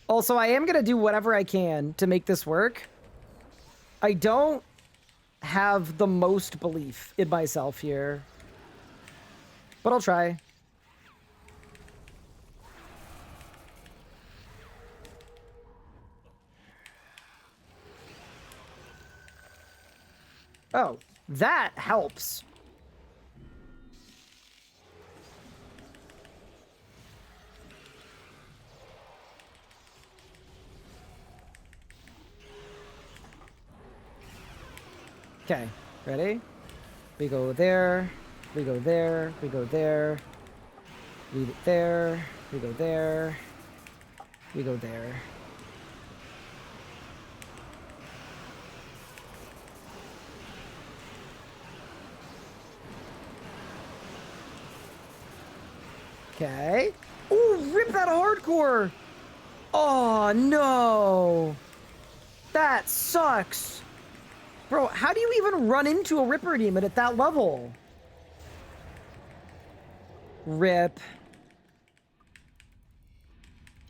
Also, I am going to do whatever I can to make this work. I don't have the most belief in myself here, but I'll try. Oh, that helps. Okay, ready? We go there, we go there, we go there, leave it there, we go there, we go there. Okay. Ooh, rip that hardcore! Oh, no! That sucks! Bro, how do you even run into a Ripper Demon at that level? Rip.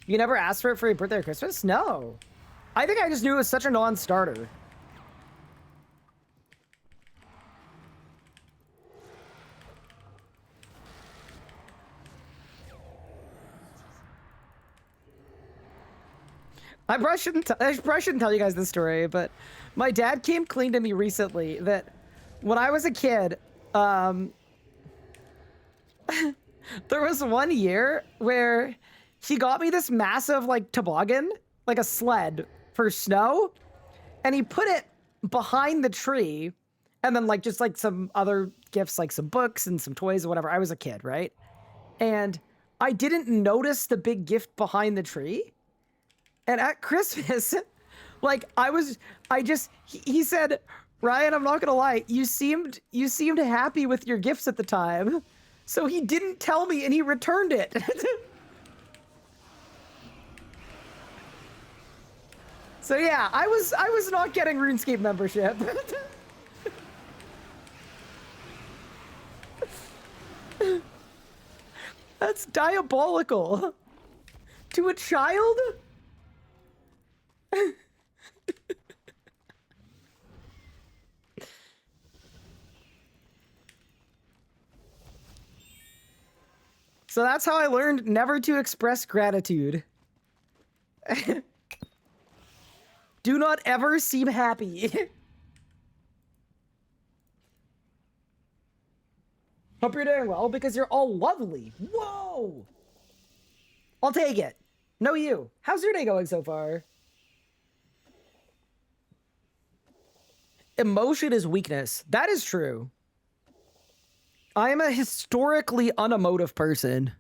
You never asked for it for your birthday or Christmas? No. I think I just knew it was such a non-starter. I probably shouldn't tell you guys this story, but my dad came clean to me recently that when I was a kid, there was one year where he got me this massive like toboggan, like a sled for snow, and he put it behind the tree, and then like just like some other gifts, like some books and some toys or whatever. I was a kid, right? And I didn't notice the big gift behind the tree. And at Christmas, like he said, Ryan, I'm not gonna lie, you seemed happy with your gifts at the time. So he didn't tell me and he returned it. So yeah, I was not getting RuneScape membership. That's diabolical. To a child? So that's how I learned never to express gratitude. Do not ever seem happy. Hope you're doing well because you're all lovely. Whoa! I'll take it. No, you. How's your day going so far? Emotion is weakness. That is true. I am a historically unemotive person.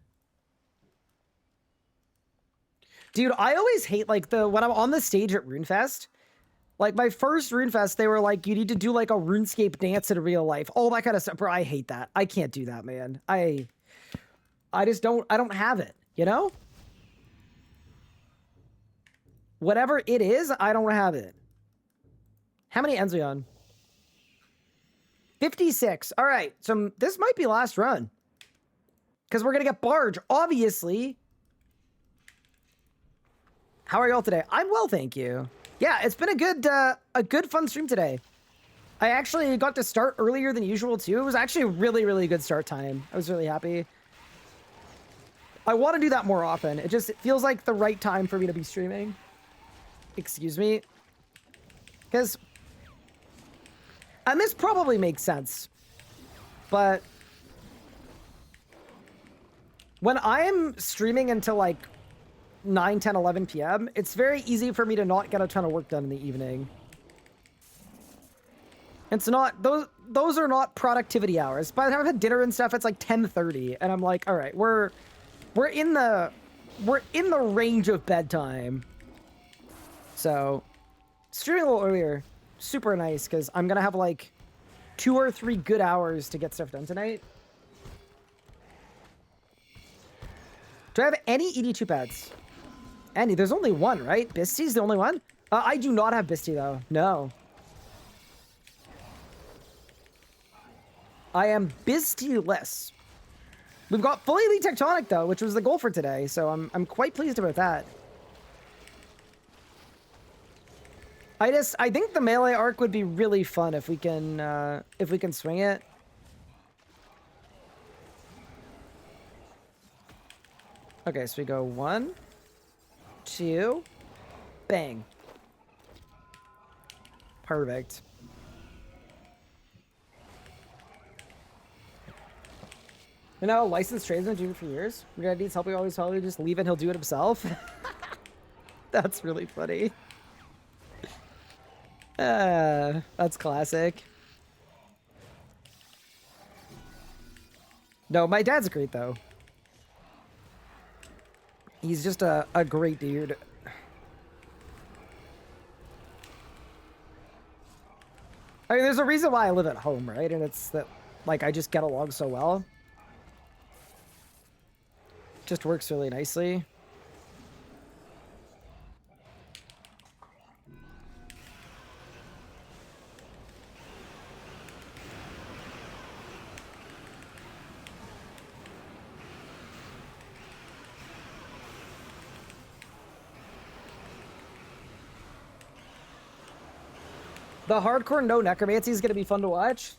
Dude, I always hate like when I'm on the stage at RuneFest, like my first RuneFest, they were like, you need to do like a RuneScape dance in real life. All that kind of stuff. Bro, I hate that. I can't do that, man. I just don't have it. You know? Whatever it is, I don't have it. How many ends are we on? 56. All right, so this might be last run. Because we're going to get barge, obviously. How are y'all today? I'm well, thank you. Yeah, it's been a good fun stream today. I actually got to start earlier than usual, too. It was actually a really, really good start time. I was really happy. I want to do that more often. It feels like the right time for me to be streaming. Excuse me. Because... And this probably makes sense. But... when I'm streaming until, like, 9, 10, 11 p.m., it's very easy for me to not get a ton of work done in the evening. It's not... Those are not productivity hours. By the time I've had dinner and stuff, it's like 10:30. And I'm like, all right, we're in the range of bedtime. So, streaming a little earlier, super nice, because I'm going to have like 2 or 3 good hours to get stuff done tonight. Do I have any ED2 pads? Any? There's only one, right? Bisty's the only one? I do not have Bisty, though. No. I am Bisty-less. We've got fully elite tectonic, though, which was the goal for today, so I'm quite pleased about that. I think the melee arc would be really fun if we can swing it. Okay, so we go 1, 2, bang. Perfect. You know, licensed tradesman doing it for years. Your dad needs help. We always tell you just leave it. He'll do it himself. That's really funny. That's classic. No, my dad's great though. He's just a great dude. I mean, there's a reason why I live at home, right? And it's that, like, I just get along so well. Just works really nicely. The hardcore no necromancy is going to be fun to watch.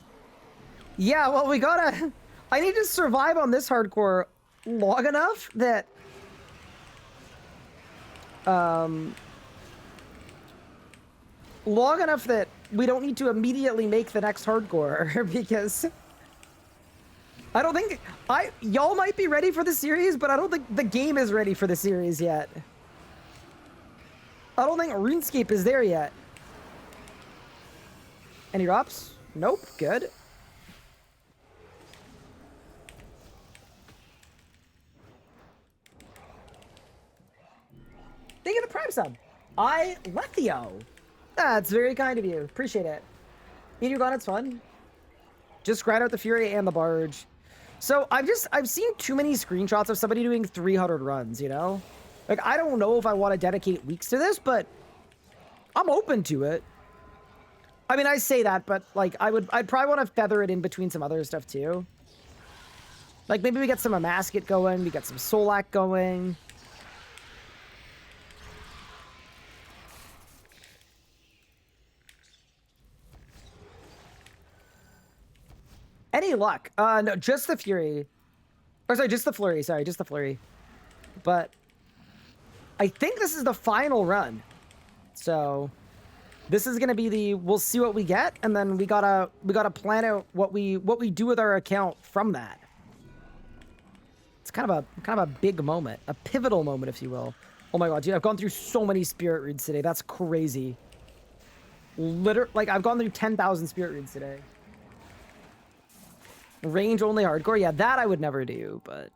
Yeah, well, we gotta... I need to survive on this hardcore long enough that... long enough that we don't need to immediately make the next hardcore, because... I don't think... Y'all might be ready for the series, but I don't think the game is ready for the series yet. I don't think RuneScape is there yet. Any drops? Nope. Good. Thank you for the Prime sub. Lethio. That's very kind of you. Appreciate it. Meteor Gone, it's fun. Just grind out the Fury and the Barge. So I've seen too many screenshots of somebody doing 300 runs, you know? Like, I don't know if I want to dedicate weeks to this, but I'm open to it. I mean, I say that, but, like, I'd probably want to feather it in between some other stuff, too. Like, maybe we get some Amasket going, we get some Solak going. Any luck? No, just the Fury. Or, sorry, just the Flurry. Sorry, just the Flurry. But I think this is the final run. So... this is gonna be the, we'll see what we get, and then we gotta plan out what we do with our account from that. It's kind of a big moment, a pivotal moment, if you will. Oh my god, dude, I've gone through so many spirit reads today. That's crazy. Like, I've gone through 10,000 spirit reads today. Range only hardcore, yeah, that I would never do, but.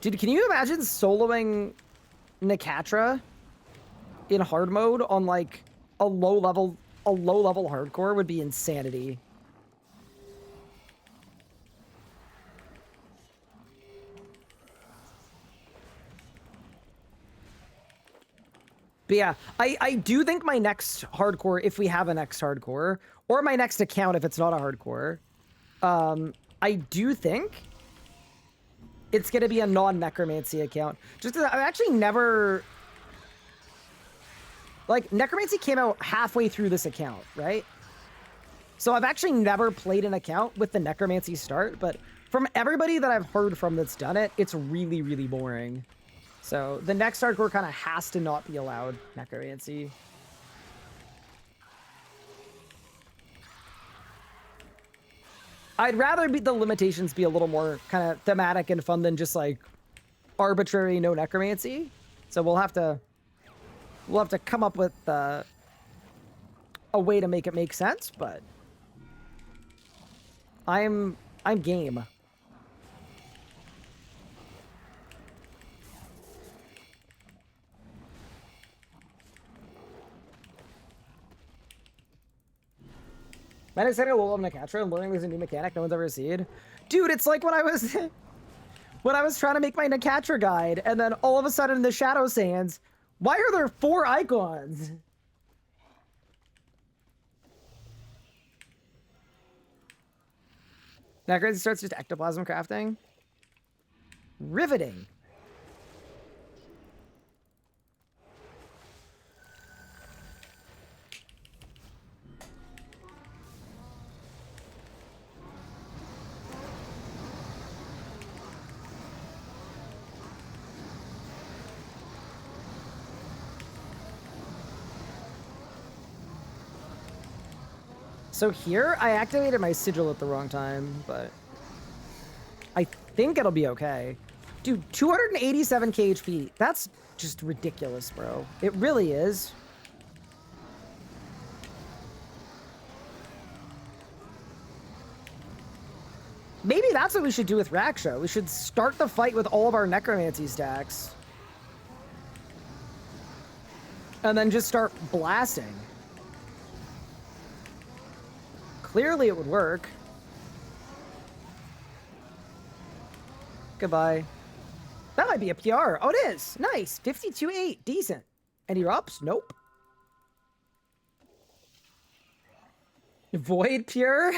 Dude, can you imagine soloing Nicatra in hard mode on like a low level hardcore? Would be insanity. But yeah, I do think my next hardcore, if we have a next hardcore, or my next account if it's not a hardcore, I do think it's going to be a non-necromancy account. Just because I've actually never... Like, necromancy came out halfway through this account, right? So I've actually never played an account with the necromancy start, but from everybody that I've heard from that's done it, it's really, really boring. So the next hardcore kind of has to not be allowed necromancy. I'd rather the limitations be a little more kind of thematic and fun than just like arbitrary no necromancy. So we'll have to come up with a way to make it make sense, but I'm game. Man, I said I love Necatra and learning there's a new mechanic no one's ever seen. Dude, it's like when I was when I was trying to make my Necatra guide, and then all of a sudden in the Shadow Sands, why are there 4 icons? Necromancy starts just ectoplasm crafting. Riveting. So here, I activated my sigil at the wrong time, but I think it'll be okay. Dude, 287 KHP. That's just ridiculous, bro. It really is. Maybe that's what we should do with Raksha. We should start the fight with all of our necromancy stacks. And then just start blasting. Clearly it would work. Goodbye. That might be a PR. Oh, it is. Nice. 52.8. Decent. Any erupts? Nope. Void pure?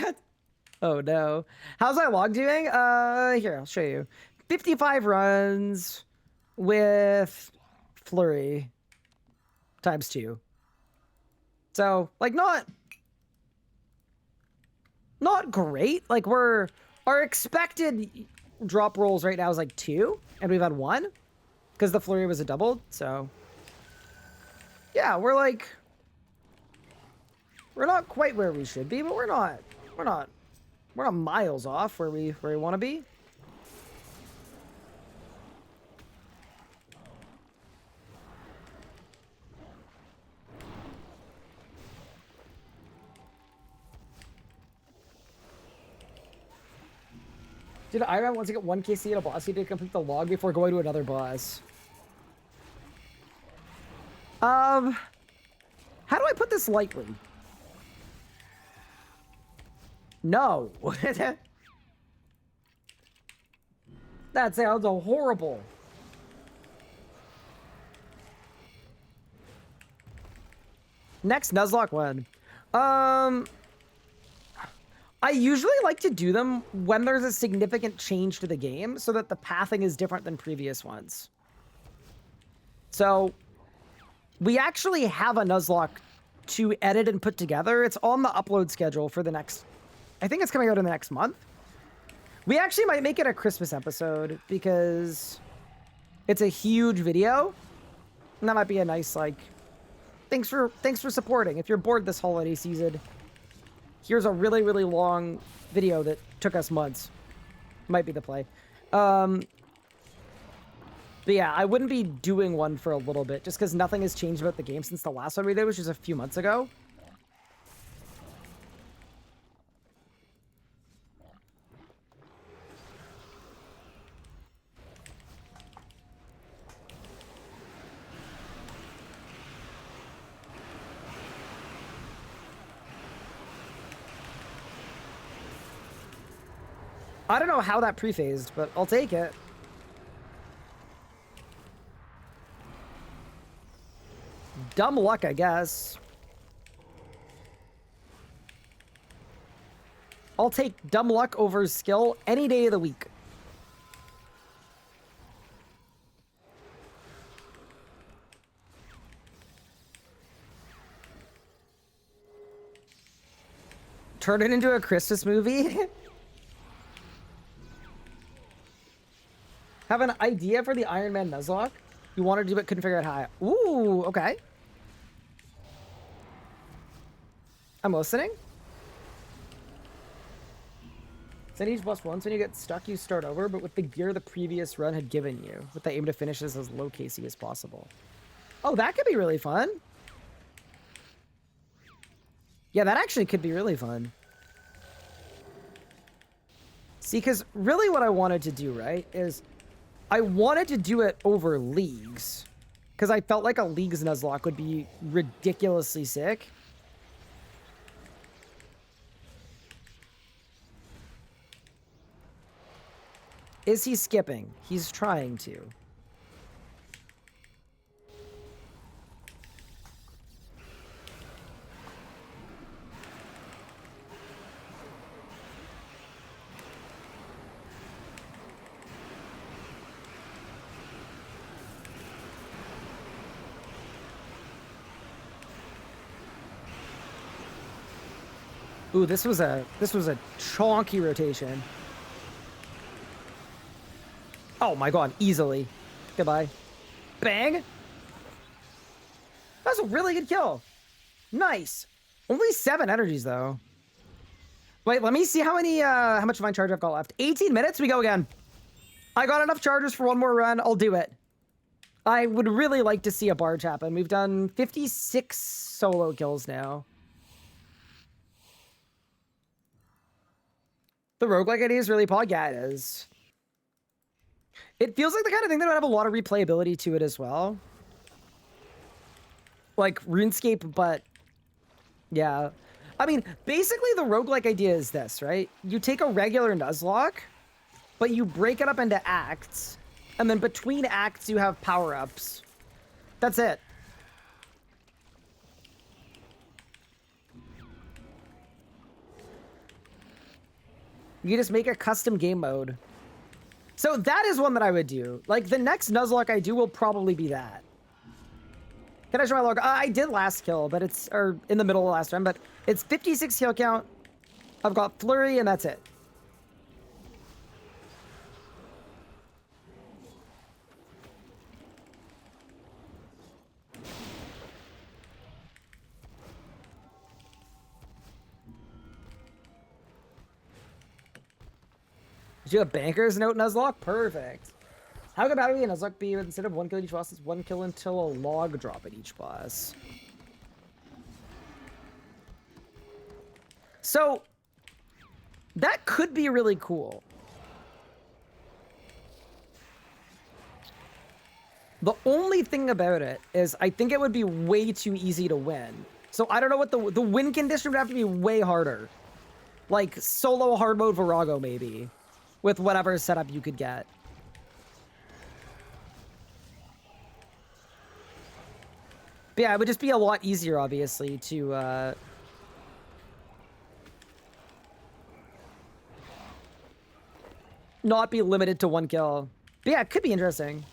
Oh, no. How's my log doing? Here, I'll show you. 55 runs with flurry times 2. So, like, not great. Like, our expected drop rolls right now is like 2, and we've had 1 because the flurry was a double. So yeah, we're not quite where we should be, but we're not miles off where we want to be. Did Ironman wants to get 1 KC at a boss, he did complete the log before going to another boss. How do I put this lightly? No. That sounds horrible. Next Nuzlocke one. I usually like to do them when there's a significant change to the game so that the pathing is different than previous ones. So we actually have a Nuzlocke to edit and put together. It's on the upload schedule for the next, I think it's coming out in the next month. We actually might make it a Christmas episode because it's a huge video. And that might be a nice, like, thanks for supporting. If you're bored this holiday season, here's a really, really long video that took us months. Might be the play. But yeah, I wouldn't be doing one for a little bit just because nothing has changed about the game since the last one we did, which was a few months ago. I don't know how that pre-phased, but I'll take it. dumb luck, I guess. I'll take dumb luck over skill any day of the week. Turn it into a Christmas movie? Have an idea for the Ironman Nuzlocke? You want to do it, couldn't figure out how. Ooh, okay. I'm listening. Send each boss once. When you get stuck, you start over, but with the gear the previous run had given you, with the aim to finish this as low KC as possible. Oh, that could be really fun. Yeah, that actually could be really fun. See, because really what I wanted to do, right, is I wanted to do it over leagues. Because I felt like a leagues Nuzlocke would be ridiculously sick. Is he skipping? He's trying to. Ooh, this was a chonky rotation. Oh my god, easily. Goodbye. Bang! That's a really good kill. Nice. Only 7 energies though. Wait, let me see how much divine charge I've got left. 18 minutes, we go again. I got enough charges for one more run, I'll do it. I would really like to see a barge happen. We've done 56 solo kills now. The roguelike idea is really pod. Yeah, it is. It feels like the kind of thing that would have a lot of replayability to it as well. Like RuneScape, but yeah. I mean, basically the roguelike idea is this, right? You take a regular Nuzlocke, but you break it up into acts, and then between acts you have power-ups. That's it. You just make a custom game mode. So that is one that I would do. Like, the next Nuzlocke I do will probably be that. Can I show my log? I did last kill, but it's, or in the middle of last time, but it's 56 kill count. I've got Flurry, and that's it. Did you have Banker's Note Nuzlocke? Perfect. How could Battery and Nuzlocke be instead of 1 kill at each boss, it's 1 kill until a log drop at each boss? So, that could be really cool. The only thing about it is I think it would be way too easy to win. So I don't know what the win condition would have to be way harder. Like solo hard mode Virago maybe. With whatever setup you could get. But yeah, it would just be a lot easier, obviously, to not be limited to 1 kill. But yeah, it could be interesting.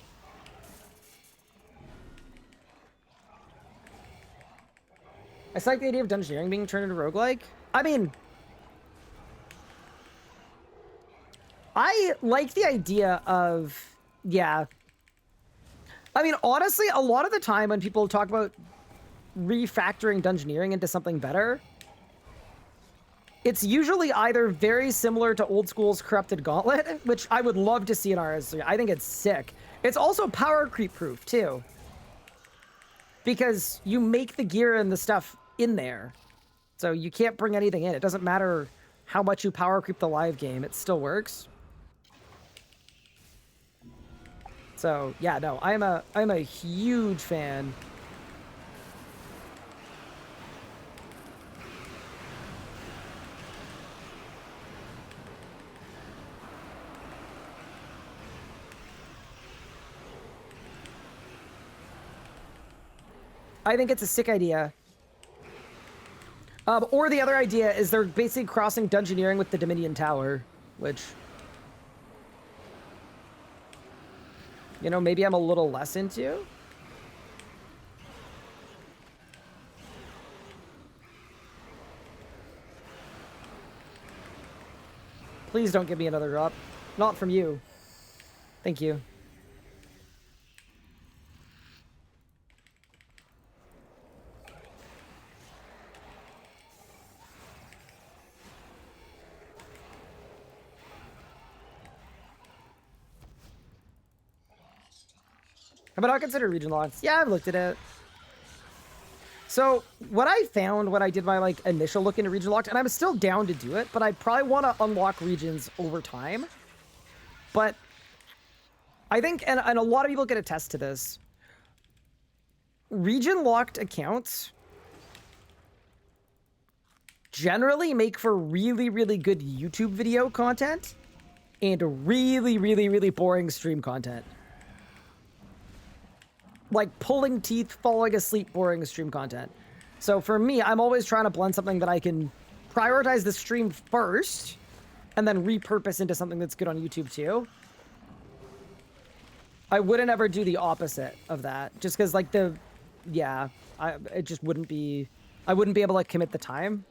I like the idea of dungeoneering being turned into roguelike. I mean, I like the idea of, yeah. I mean, honestly, a lot of the time when people talk about refactoring dungeoneering into something better, it's usually either very similar to old school's Corrupted Gauntlet, which I would love to see in RS3. I think it's sick. It's also power creep proof, too. Because you make the gear and the stuff in there. So you can't bring anything in. It doesn't matter how much you power creep the live game. It still works. So yeah, no, I'm a huge fan. I think it's a sick idea. Or the other idea is they're basically crossing Dungeoneering with the Dominion Tower, which, you know, maybe I'm a little less into. Please don't give me another drop. Not from you. Thank you. But I'll consider region locks. Yeah, I've looked at it. So what I found when I did my like initial look into region locked, and I'm still down to do it, but I probably want to unlock regions over time. But I think, and a lot of people can attest to this, region locked accounts generally make for really, really good YouTube video content and really, really, really boring stream content. Like pulling teeth, falling asleep, boring stream content. So for me, I'm always trying to blend something that I can prioritize the stream first and then repurpose into something that's good on YouTube too. I wouldn't ever do the opposite of that, just because like it just wouldn't be, I wouldn't be able to commit the time.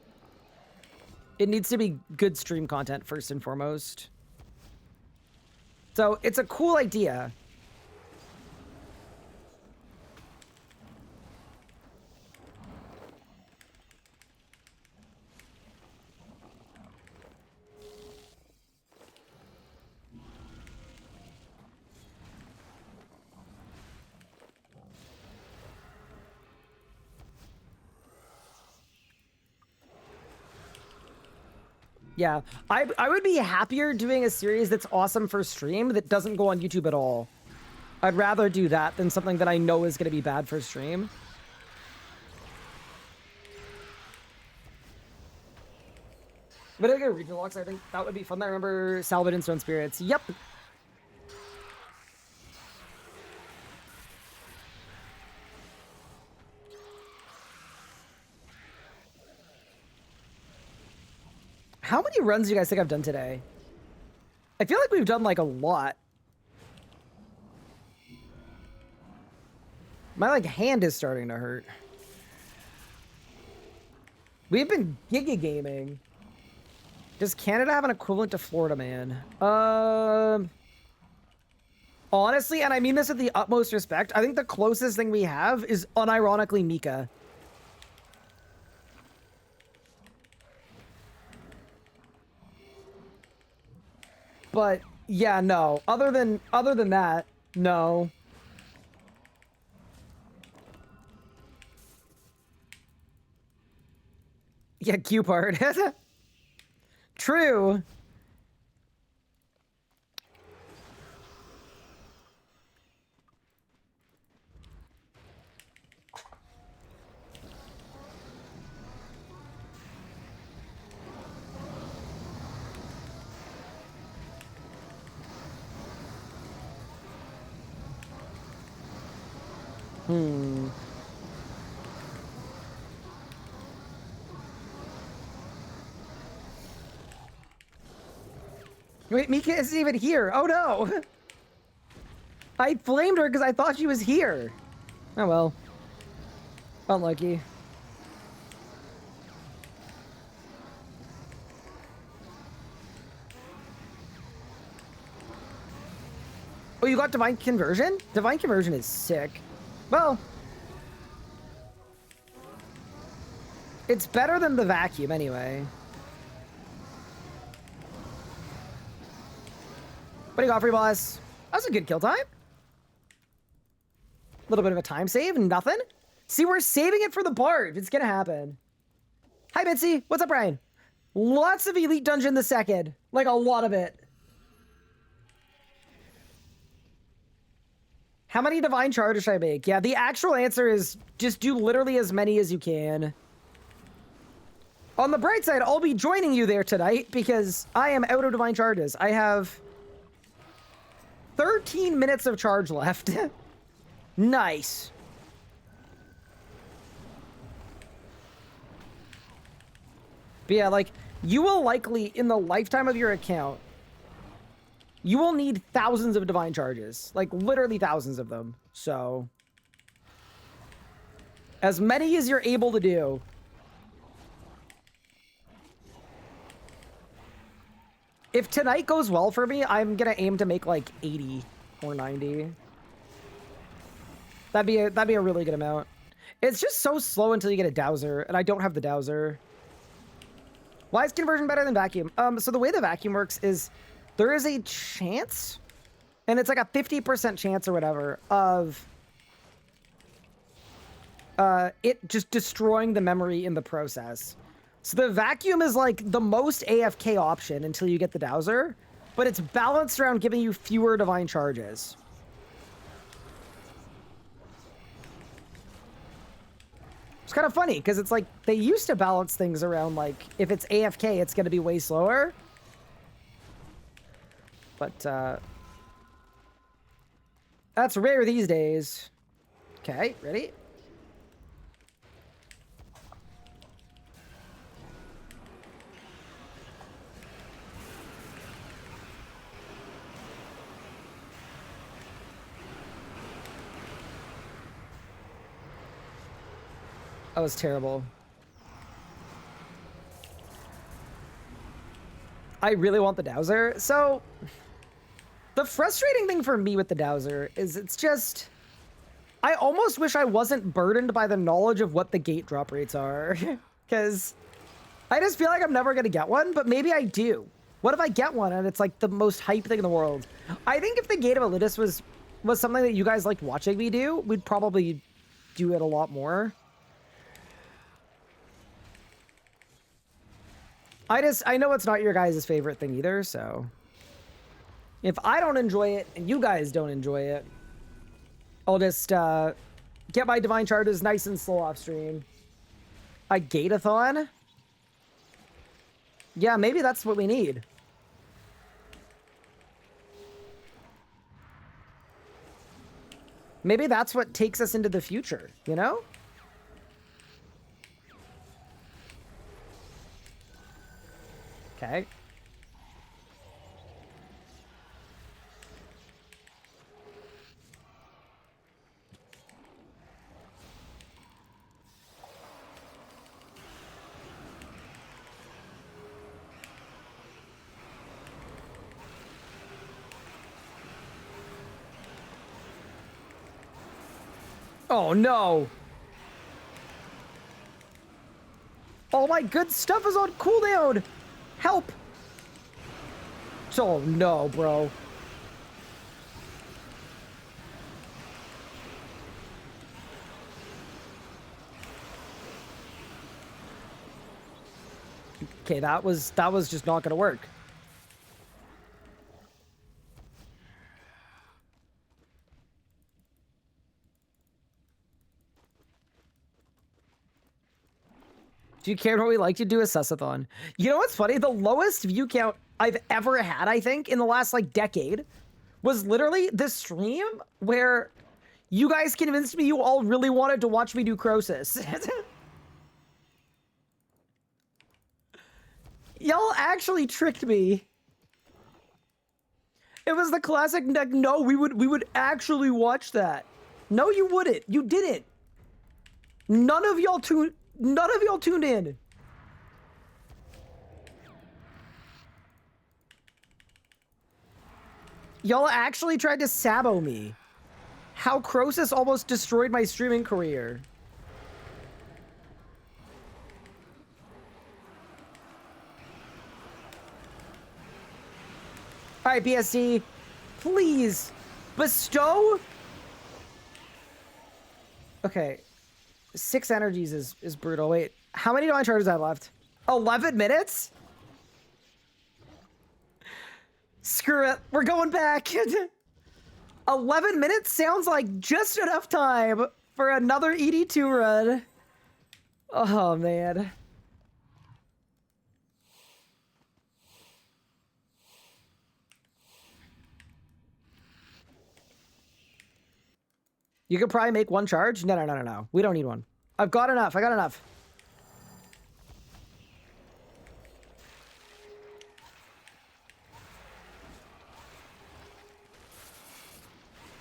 It needs to be good stream content first and foremost. So it's a cool idea. Yeah, I would be happier doing a series that's awesome for stream that doesn't go on YouTube at all. I'd rather do that than something that I know is going to be bad for stream. But I think regional locks, I think that would be fun. I remember Salvador and Stone Spirits. Yep. How many runs do you guys think I've done today? I feel like we've done like a lot. My like hand is starting to hurt. We've been giga gaming. Does Canada have an equivalent to Florida Man? Honestly, and I mean this with the utmost respect, I think the closest thing we have is unironically Mika. But yeah, no. Other than that, no. Yeah, Q part. True. Wait, Mika isn't even here. Oh no! I flamed her because I thought she was here. Oh well. Unlucky. Oh, you got Divine Conversion? Divine Conversion is sick. Well, it's better than the vacuum anyway. What do you got, free boss? That was a good kill time. A little bit of a time save, nothing. See, we're saving it for the Bard. It's gonna happen. Hi, Bitsy. What's up, Brian? Lots of Elite Dungeon the second. Like, a lot of it. How many Divine Charges should I make? Yeah, the actual answer is just do literally as many as you can. On the bright side, I'll be joining you there tonight because I am out of Divine Charges. I have 13 minutes of charge left. Nice. But yeah, like, you will likely, in the lifetime of your account, you will need thousands of divine charges. Like, literally thousands of them. So, as many as you're able to do. If tonight goes well for me, I'm gonna aim to make like 80 or 90. That'd be a really good amount. It's just so slow until you get a dowser, and I don't have the dowser. Why is conversion better than vacuum? So the way the vacuum works is there is a chance, and it's like a 50% chance or whatever, of it just destroying the memory in the process. So the vacuum is like the most AFK option until you get the dowser, but it's balanced around giving you fewer divine charges. It's kind of funny because it's like they used to balance things around like if it's AFK, it's going to be way slower. But that's rare these days. Okay, ready? That was terrible. I really want the dowser. So, the frustrating thing for me with the dowser is it's just... I almost wish I wasn't burdened by the knowledge of what the gate drop rates are. Because I just feel like I'm never going to get one, but maybe I do. What if I get one and it's like the most hype thing in the world? I think if the Gate of Elidus was something that you guys liked watching me do, we'd probably do it a lot more. I know it's not your guys' favorite thing either, so... If I don't enjoy it, and you guys don't enjoy it, I'll just, get my divine charges nice and slow off stream. A gate-a-thon? Yeah, maybe that's what we need. Maybe that's what takes us into the future, you know? Okay. Oh no! All my good stuff is on cooldown! Help! Oh no, bro. Okay, that was just not gonna work. Do you care what we like to do a susathon? You know what's funny? The lowest view count I've ever had, I think, in the last, like, decade, was literally this stream where you guys convinced me you all really wanted to watch me do Croesus. Y'all actually tricked me. It was the classic, like, no, we would actually watch that. No, you wouldn't. You didn't. None of y'all tuned in. Y'all actually tried to sabo me. How Croesus almost destroyed my streaming career. Alright, BSD, please bestow. Okay. 6 energies is brutal. Wait, how many divine charges I have left? 11 minutes? Screw it. We're going back. 11 minutes sounds like just enough time for another ED2 run. Oh, man. You could probably make one charge? No. We don't need one. I've got enough. I got enough.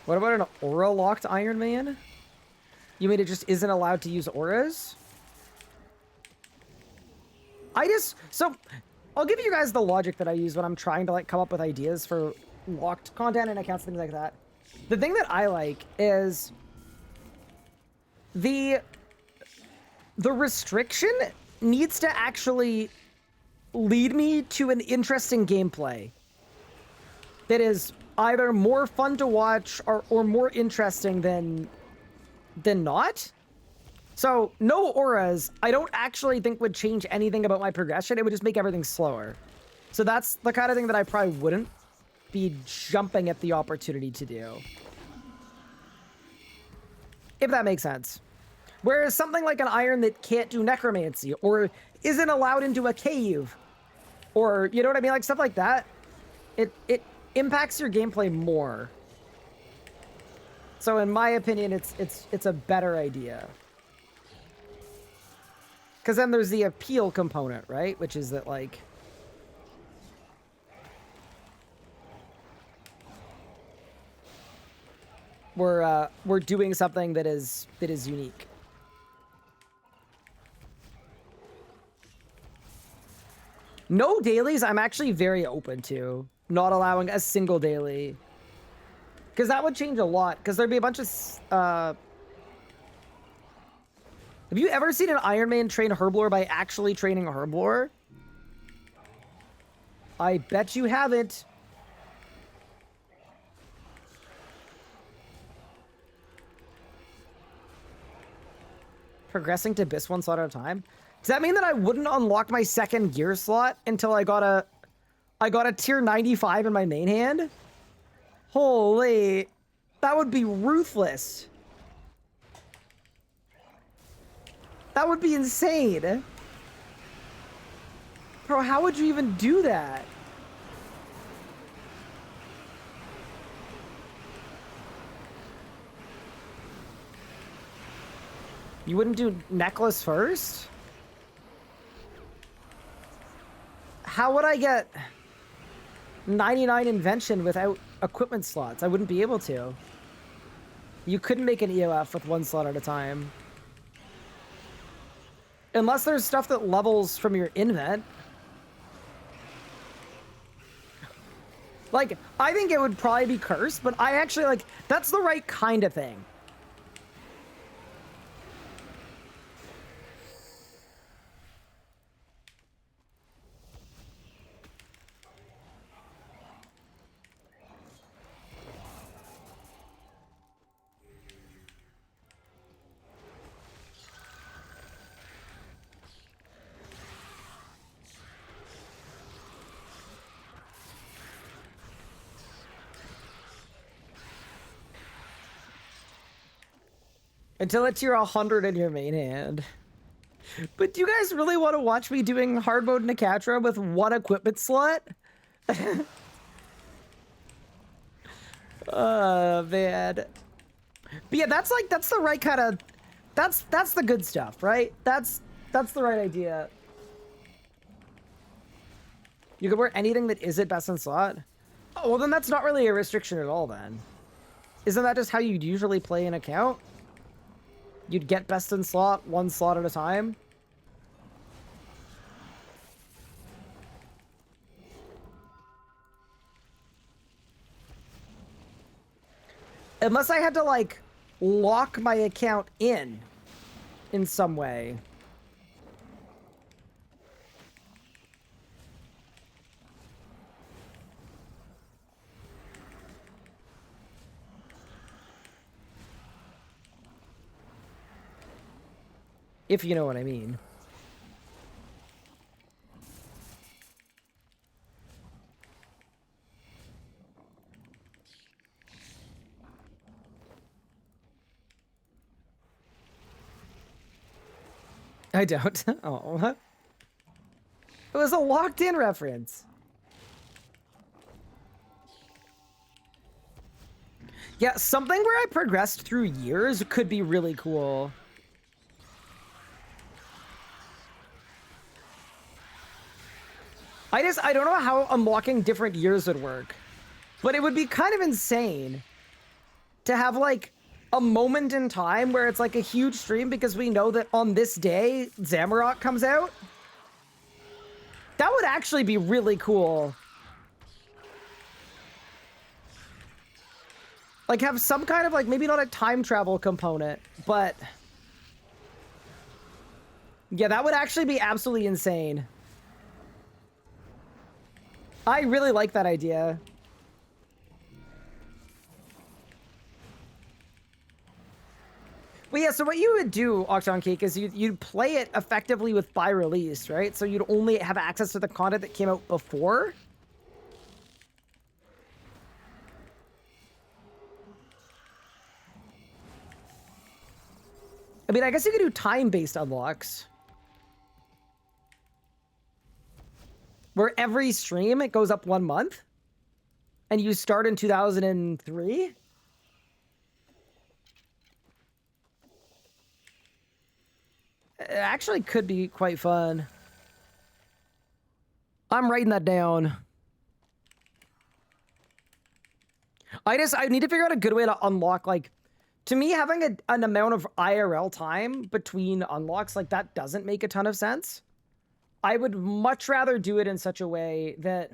What about an aura-locked Ironman? You mean it just isn't allowed to use auras? So, I'll give you guys the logic that I use when I'm trying to, like, come up with ideas for locked content and accounts, things like that. The thing that I like is the restriction needs to actually lead me to an interesting gameplay that is either more fun to watch or more interesting than not. So, no auras, I don't actually think would change anything about my progression. It would just make everything slower. So that's the kind of thing that I probably wouldn't be jumping at the opportunity to do. If that makes sense. Whereas something like an iron that can't do necromancy, or isn't allowed into a cave, or, you know what I mean? Like, stuff like that, it impacts your gameplay more. So in my opinion, it's a better idea. Because then there's the appeal component, right? Which is that, like, we're doing something that is unique. No dailies, I'm actually very open to not allowing a single daily. Because that would change a lot. Because there'd be a bunch of... have you ever seen an Ironman train Herblore by actually training a Herblore? I bet you haven't. Progressing to Abyss one slot at a time? Does that mean that I wouldn't unlock my second gear slot until I got a tier 95 in my main hand? Holy, that would be ruthless. That would be insane. Bro, how would you even do that? You wouldn't do necklace first? How would I get 99 invention without equipment slots? I wouldn't be able to. You couldn't make an EOF with one slot at a time. Unless there's stuff that levels from your invent. Like, I think it would probably be cursed, but I actually, like, that's the right kind of thing. Until it's your 100 in your main hand. But do you guys really want to watch me doing hard mode Nakatra with one equipment slot? Man. But yeah, that's the right kind of... That's the good stuff, right? That's the right idea. You can wear anything that isn't best in slot? Oh, well then that's not really a restriction at all then. Isn't that just how you'd usually play an account? You'd get best in slot, one slot at a time. Unless I had to, like, lock my account in some way. If you know what I mean. I don't. Oh. It was a locked-in reference. Yeah, something where I progressed through years could be really cool. I don't know how unlocking different years would work, but it would be kind of insane. to have like a moment in time where it's like a huge stream because we know that on this day Zamorak comes out. That would actually be really cool. Like have some kind of like, maybe not a time travel component, but yeah, that would actually be absolutely insane. I really like that idea. Well, yeah, so what you would do, Octon Cake, is you'd play it effectively with by release, right? So you'd only have access to the content that came out before. I mean, I guess you could do time-based unlocks. Where every stream, it goes up 1 month. And you start in 2003. It actually could be quite fun. I'm writing that down. I need to figure out a good way to unlock, like, to me, having an amount of IRL time between unlocks, like, that doesn't make a ton of sense. I would much rather do it in such a way that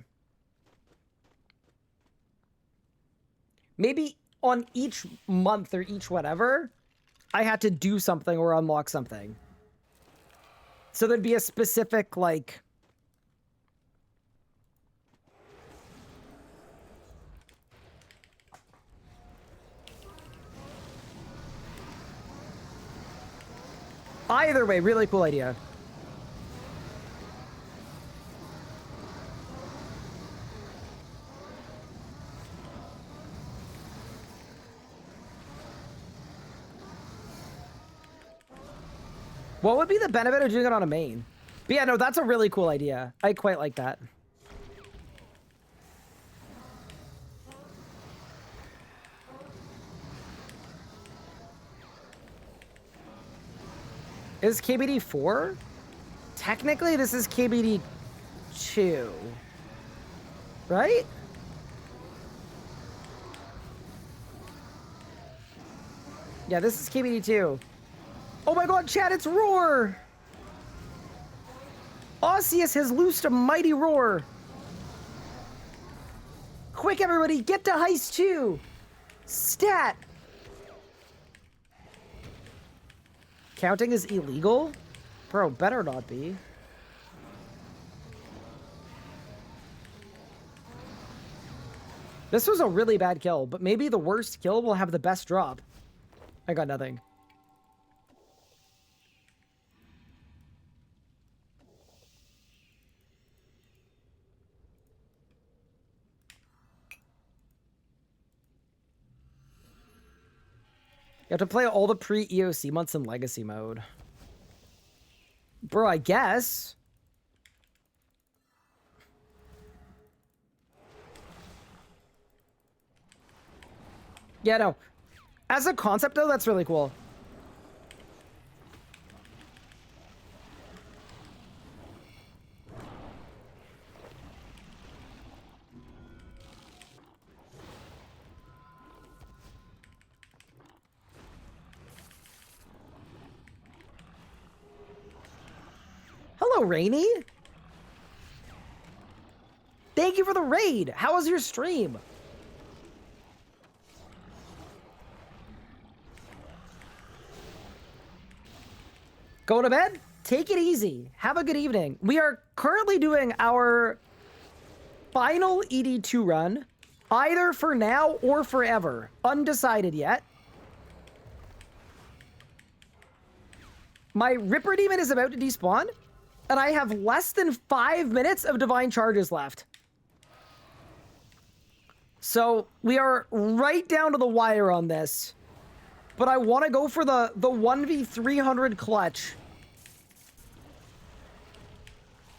maybe on each month or each whatever, I had to do something or unlock something. So there'd be a specific, like... Either way, really cool idea. What would be the benefit of doing it on a main? But yeah, no, that's a really cool idea. I quite like that. Is KBD 4? Technically, this is KBD 2. Right? Yeah, this is KBD 2. Oh my god, chat, it's Roar! Osseous has loosed a mighty roar. Quick, everybody, get to Heist 2! Stat! Counting is illegal? Bro, better not be. This was a really bad kill, but maybe the worst kill will have the best drop. I got nothing. You have to play all the pre-EOC months in Legacy mode. Bro, I guess. Yeah, no. As a concept, though, that's really cool. Hello, Rainy. Thank you for the raid. How was your stream? Going to bed? Take it easy. Have a good evening. We are currently doing our final ED2 run, either for now or forever. Undecided yet. My Ripper Demon is about to despawn, and I have less than 5 minutes of Divine Charges left. So we are right down to the wire on this. But I want to go for the 1v300 clutch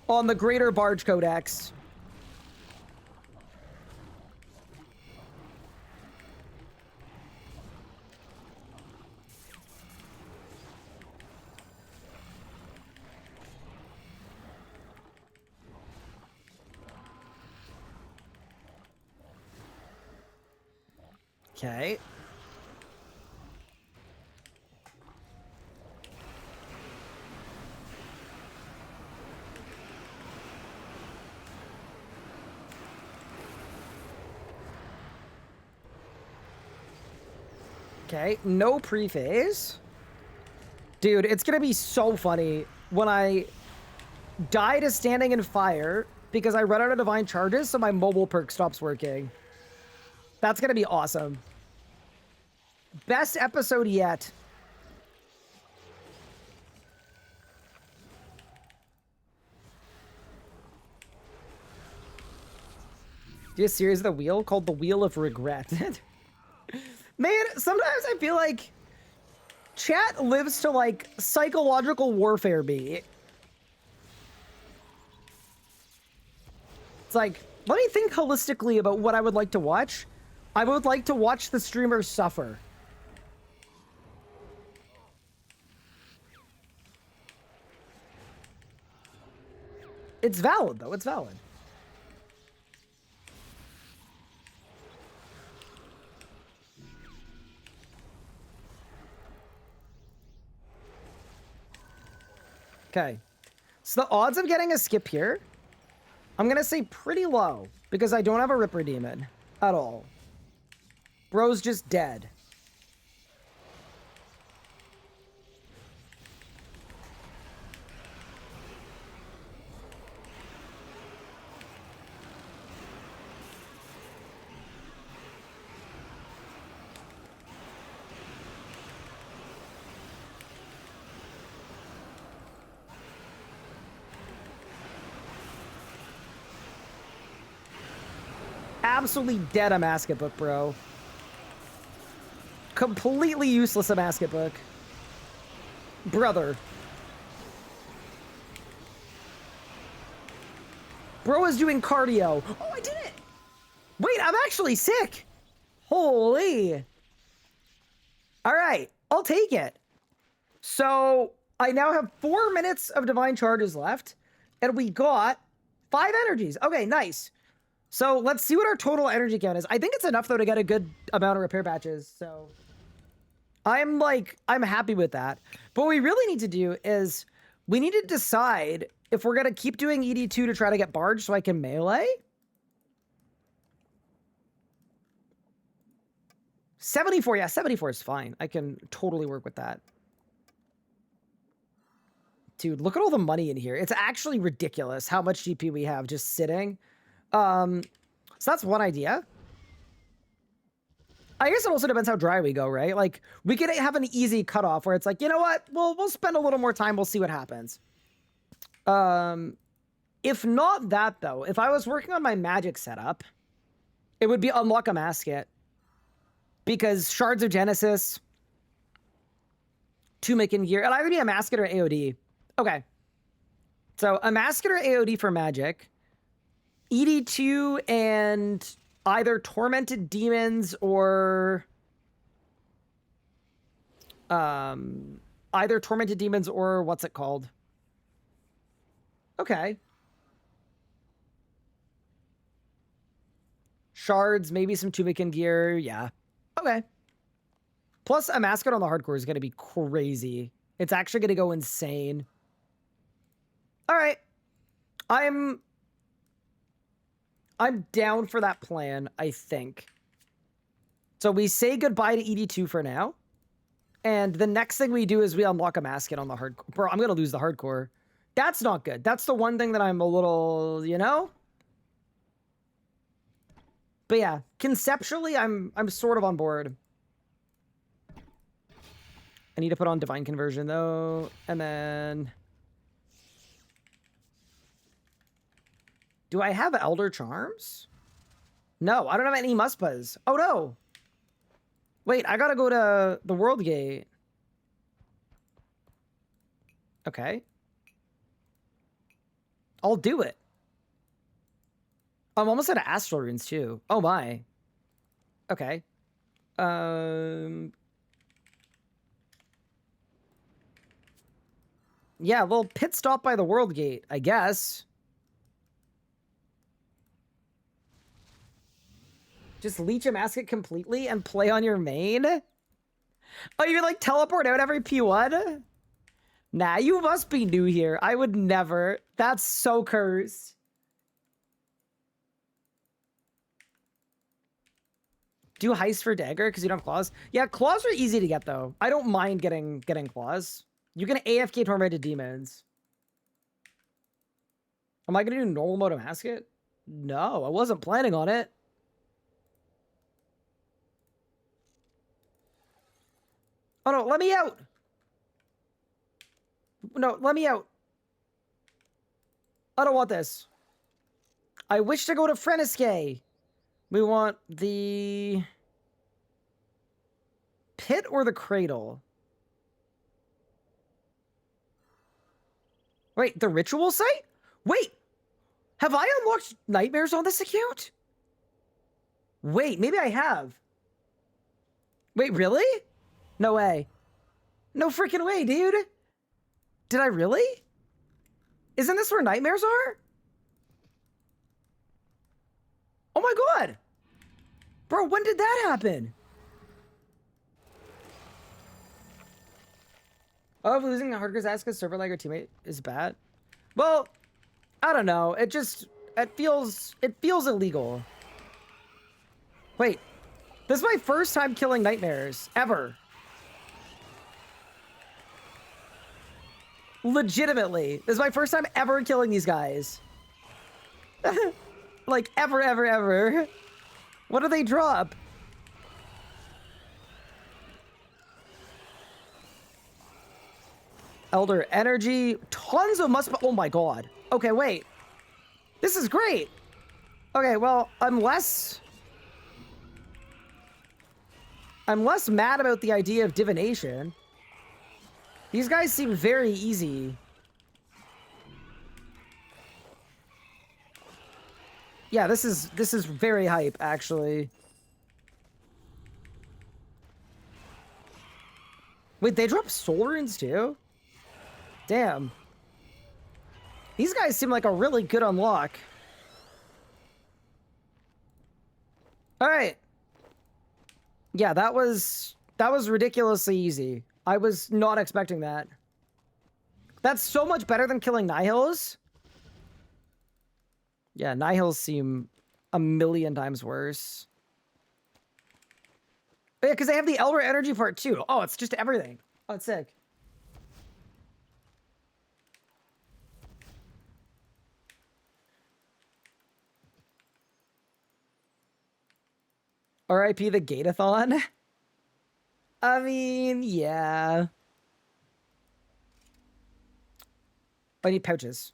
on the Greater Barge Codex. Okay. Okay, no pre-phase. Dude, it's gonna be so funny when I die to standing in fire because I run out of divine charges, so my mobile perk stops working. That's gonna be awesome. Best episode yet. Do a series of the wheel called the Wheel of Regret. Man, sometimes I feel like chat lives to like psychological warfare me. It's like, let me think holistically about what I would like to watch. I would like to watch the streamers suffer. It's valid, though. It's valid. Okay. So the odds of getting a skip here, I'm going to say pretty low because I don't have a Ripper Demon at all. Bro's just dead. Absolutely dead a Masket Book, bro. Completely useless a Masket Book. Brother. Bro is doing cardio. Oh, I did it! Wait, I'm actually sick! Holy. Alright, I'll take it. So, I now have 4 minutes of Divine Charges left, and we got 5 energies. Okay, nice. So let's see what our total energy count is. I think it's enough though to get a good amount of repair patches. So I'm happy with that. But what we really need to do is we need to decide if we're going to keep doing ED2 to try to get Barge so I can melee. 74, yeah, 74 is fine. I can totally work with that. Dude, look at all the money in here. It's actually ridiculous how much GP we have just sitting. So that's one idea. I guess it also depends how dry we go, right? Like, we could have an easy cutoff where it's like, you know what? We'll spend a little more time. We'll see what happens. If not that, though, if I was working on my magic setup, it would be unlock a Masket. Because Shards of Genesis, Tunic in Gear, it'll either be a Masket or AOD. Okay. So, a Masket or AOD for magic. ED2 and either Tormented Demons or either Tormented Demons or what's it called? Okay. Shards, maybe some Tunic and Gear, yeah. Okay. Plus a Mascot on the hardcore is going to be crazy. It's actually going to go insane. All right. I'm down for that plan, I think. So we say goodbye to ED2 for now. And the next thing we do is we unlock a Masket on the hardcore. Bro, I'm going to lose the hardcore. That's not good. That's the one thing that I'm a little, you know? But yeah, conceptually, I'm sort of on board. I need to put on Divine Conversion, though. And then... Do I have Elder Charms? No, I don't have any Muspahs. Oh, no. Wait, I gotta go to the World Gate. Okay. I'll do it. I'm almost out of Astral Runes, too. Oh, my. Okay. Yeah, a little pit stop by the World Gate, I guess. Just leech a Masket completely and play on your main? Oh, you like teleport out every P1? Nah, you must be new here. I would never. That's so cursed. Do heist for dagger because you don't have claws. Yeah, claws are easy to get though. I don't mind getting claws. You can AFK tormented demons. Am I gonna do normal mode of mask it? No, I wasn't planning on it. Oh no, let me out! No, let me out. I don't want this. I wish to go to Frenesque. We want the pit or the cradle? Wait, the ritual site? Wait, have I unlocked nightmares on this account? Wait, maybe I have. Wait, really? No way. No freaking way, dude. Did I really? Isn't this where nightmares are? Oh my god! Bro, when did that happen? Oh, losing a hardcore ass because server like your teammate is bad. Well, I don't know. It feels illegal. Wait, this is my first time killing nightmares ever. Legitimately, this is my first time ever killing these guys. Like ever. What do they drop? Elder energy, tons of oh my god. Okay, wait. This is great. Okay, well, I'm less mad about the idea of divination. These guys seem very easy. Yeah, this is very hype, actually. Wait, they drop soul runes too? Damn. These guys seem like a really good unlock. All right. Yeah, that was ridiculously easy. I was not expecting that. That's so much better than killing Nihils. Yeah, Nihils seem a million times worse. Oh, yeah, because they have the Elder energy part too. Oh, it's just everything. Oh, it's sick. R.I.P. the Gate-a-thon. I mean, yeah. I need pouches.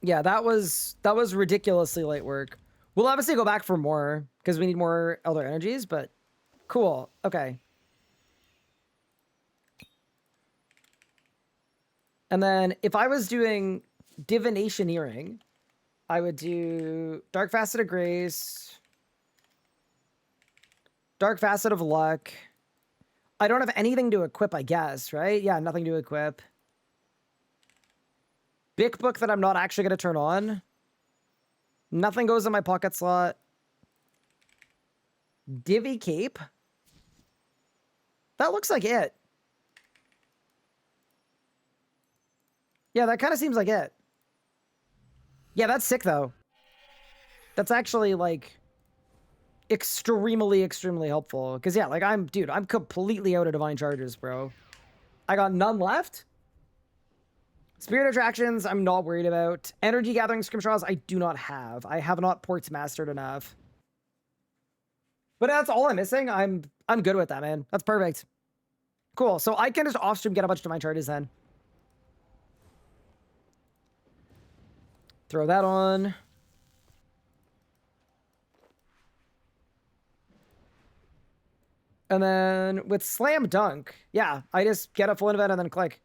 Yeah, that was ridiculously light work. We'll obviously go back for more because we need more Elder energies, but cool. Okay. And then if I was doing Divinationeering, I would do Dark Facet of Grace, Dark Facet of Luck. I don't have anything to equip, I guess, right? Yeah, nothing to equip. Big Book that I'm not actually going to turn on. Nothing goes in my pocket slot. Divvy Cape. That looks like it. Yeah, that kind of seems like it. Yeah, that's sick, though. That's actually, like, extremely helpful. Because, yeah, like, I'm completely out of Divine Charges, bro. I got none left. Spirit Attractions, I'm not worried about. Energy Gathering Scrimshaws, I do not have. I have not Ports mastered enough. But that's all I'm missing. I'm good with that, man. That's perfect. Cool. So I can just off-stream get a bunch of Divine Charges then. Throw that on. And then with Slam Dunk, yeah, I just get a full event and then click.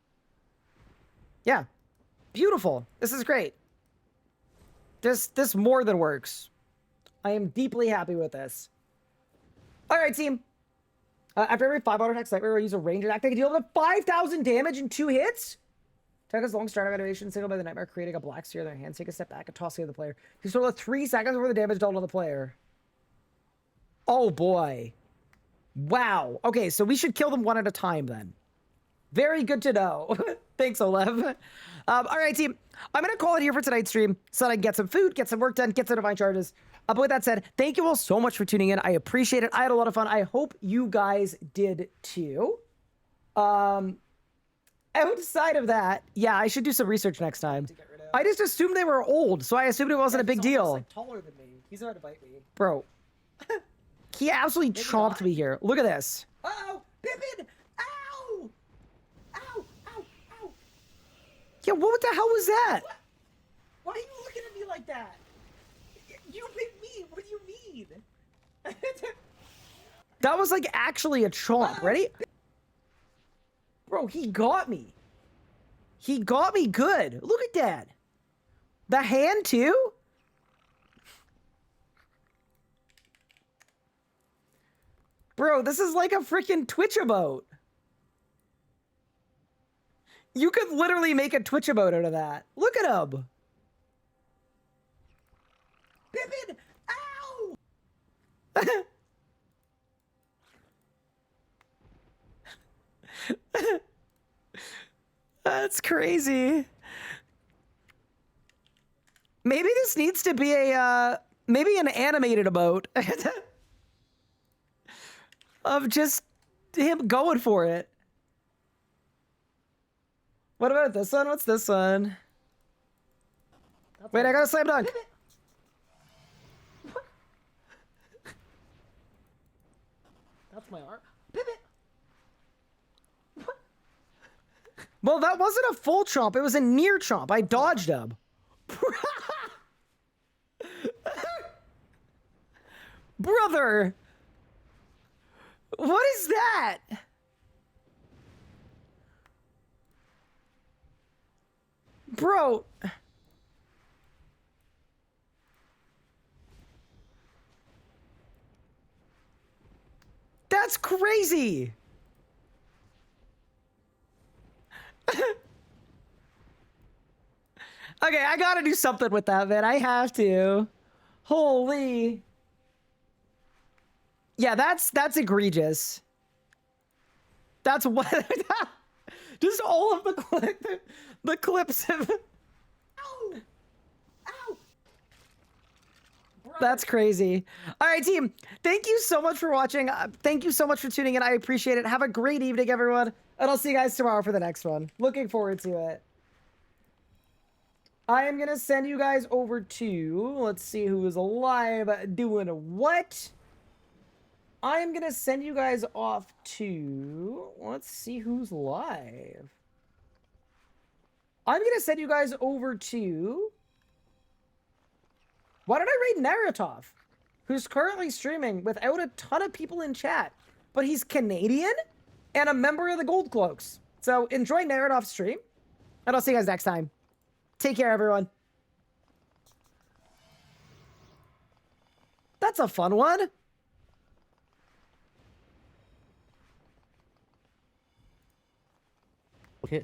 Yeah. Beautiful. This is great. This more than works. I am deeply happy with this. All right, team. After every 5 auto attack nightmare, we'll use a range attack. They can deal up to 5,000 damage in 2 hits. Take us long start of animation, signaled by the nightmare, creating a black sphere in their hands. Take a step back and toss the other player. You total of 3 seconds before the damage dealt on the player. Oh boy. Wow. Okay, so we should kill them one at a time then. Very good to know. Thanks, Olev. All right, team. I'm going to call it here for tonight's stream so that I can get some food, get some work done, get some divine charges. But with that said, thank you all so much for tuning in. I appreciate it. I had a lot of fun. I hope you guys did too. Outside of that, yeah, I should do some research next time. I just assumed they were old, so I assumed it wasn't a big deal. Like, taller than me. He's about to bite me. Bro, he absolutely chomped me here. Look at this. Uh-oh! Pippin! Ow! Ow! Ow! Ow! Yeah, what the hell was that? What? Why are you looking at me like that? You bit me! What do you mean? That was like actually a chomp. Ready? Bro, he got me. He got me good. Look at that. The hand too? Bro, this is like a freaking Twitch emote. You could literally make a Twitch emote out of that. Look at him. Pippin! Ow! That's crazy. Maybe this needs to be a, maybe an animated emote of just him going for it. What about this one? What's this one? Wait, I got a slam dunk. That's my arm. Pivot! Well, that wasn't a full chomp. It was a near chomp. I dodged him. Brother. What is that? Bro. That's crazy. Okay, I gotta do something with that, man. I have to. Holy. Yeah, that's egregious. That's what. Just all of the clips of. Ow! Ow! That's crazy. All right, team. Thank you so much for watching. Thank you so much for tuning in. I appreciate it. Have a great evening, everyone. And I'll see you guys tomorrow for the next one. Looking forward to it. I am going to send you guys over to, let's see who is alive doing what. I am going to send you guys off to, let's see who's live. I'm going to send you guys over to, why did I rate Naratov, who's currently streaming without a ton of people in chat, but he's Canadian and a member of the Gold Cloaks. So enjoy Naratov's stream, and I'll see you guys next time. Take care, everyone. That's a fun one. Okay.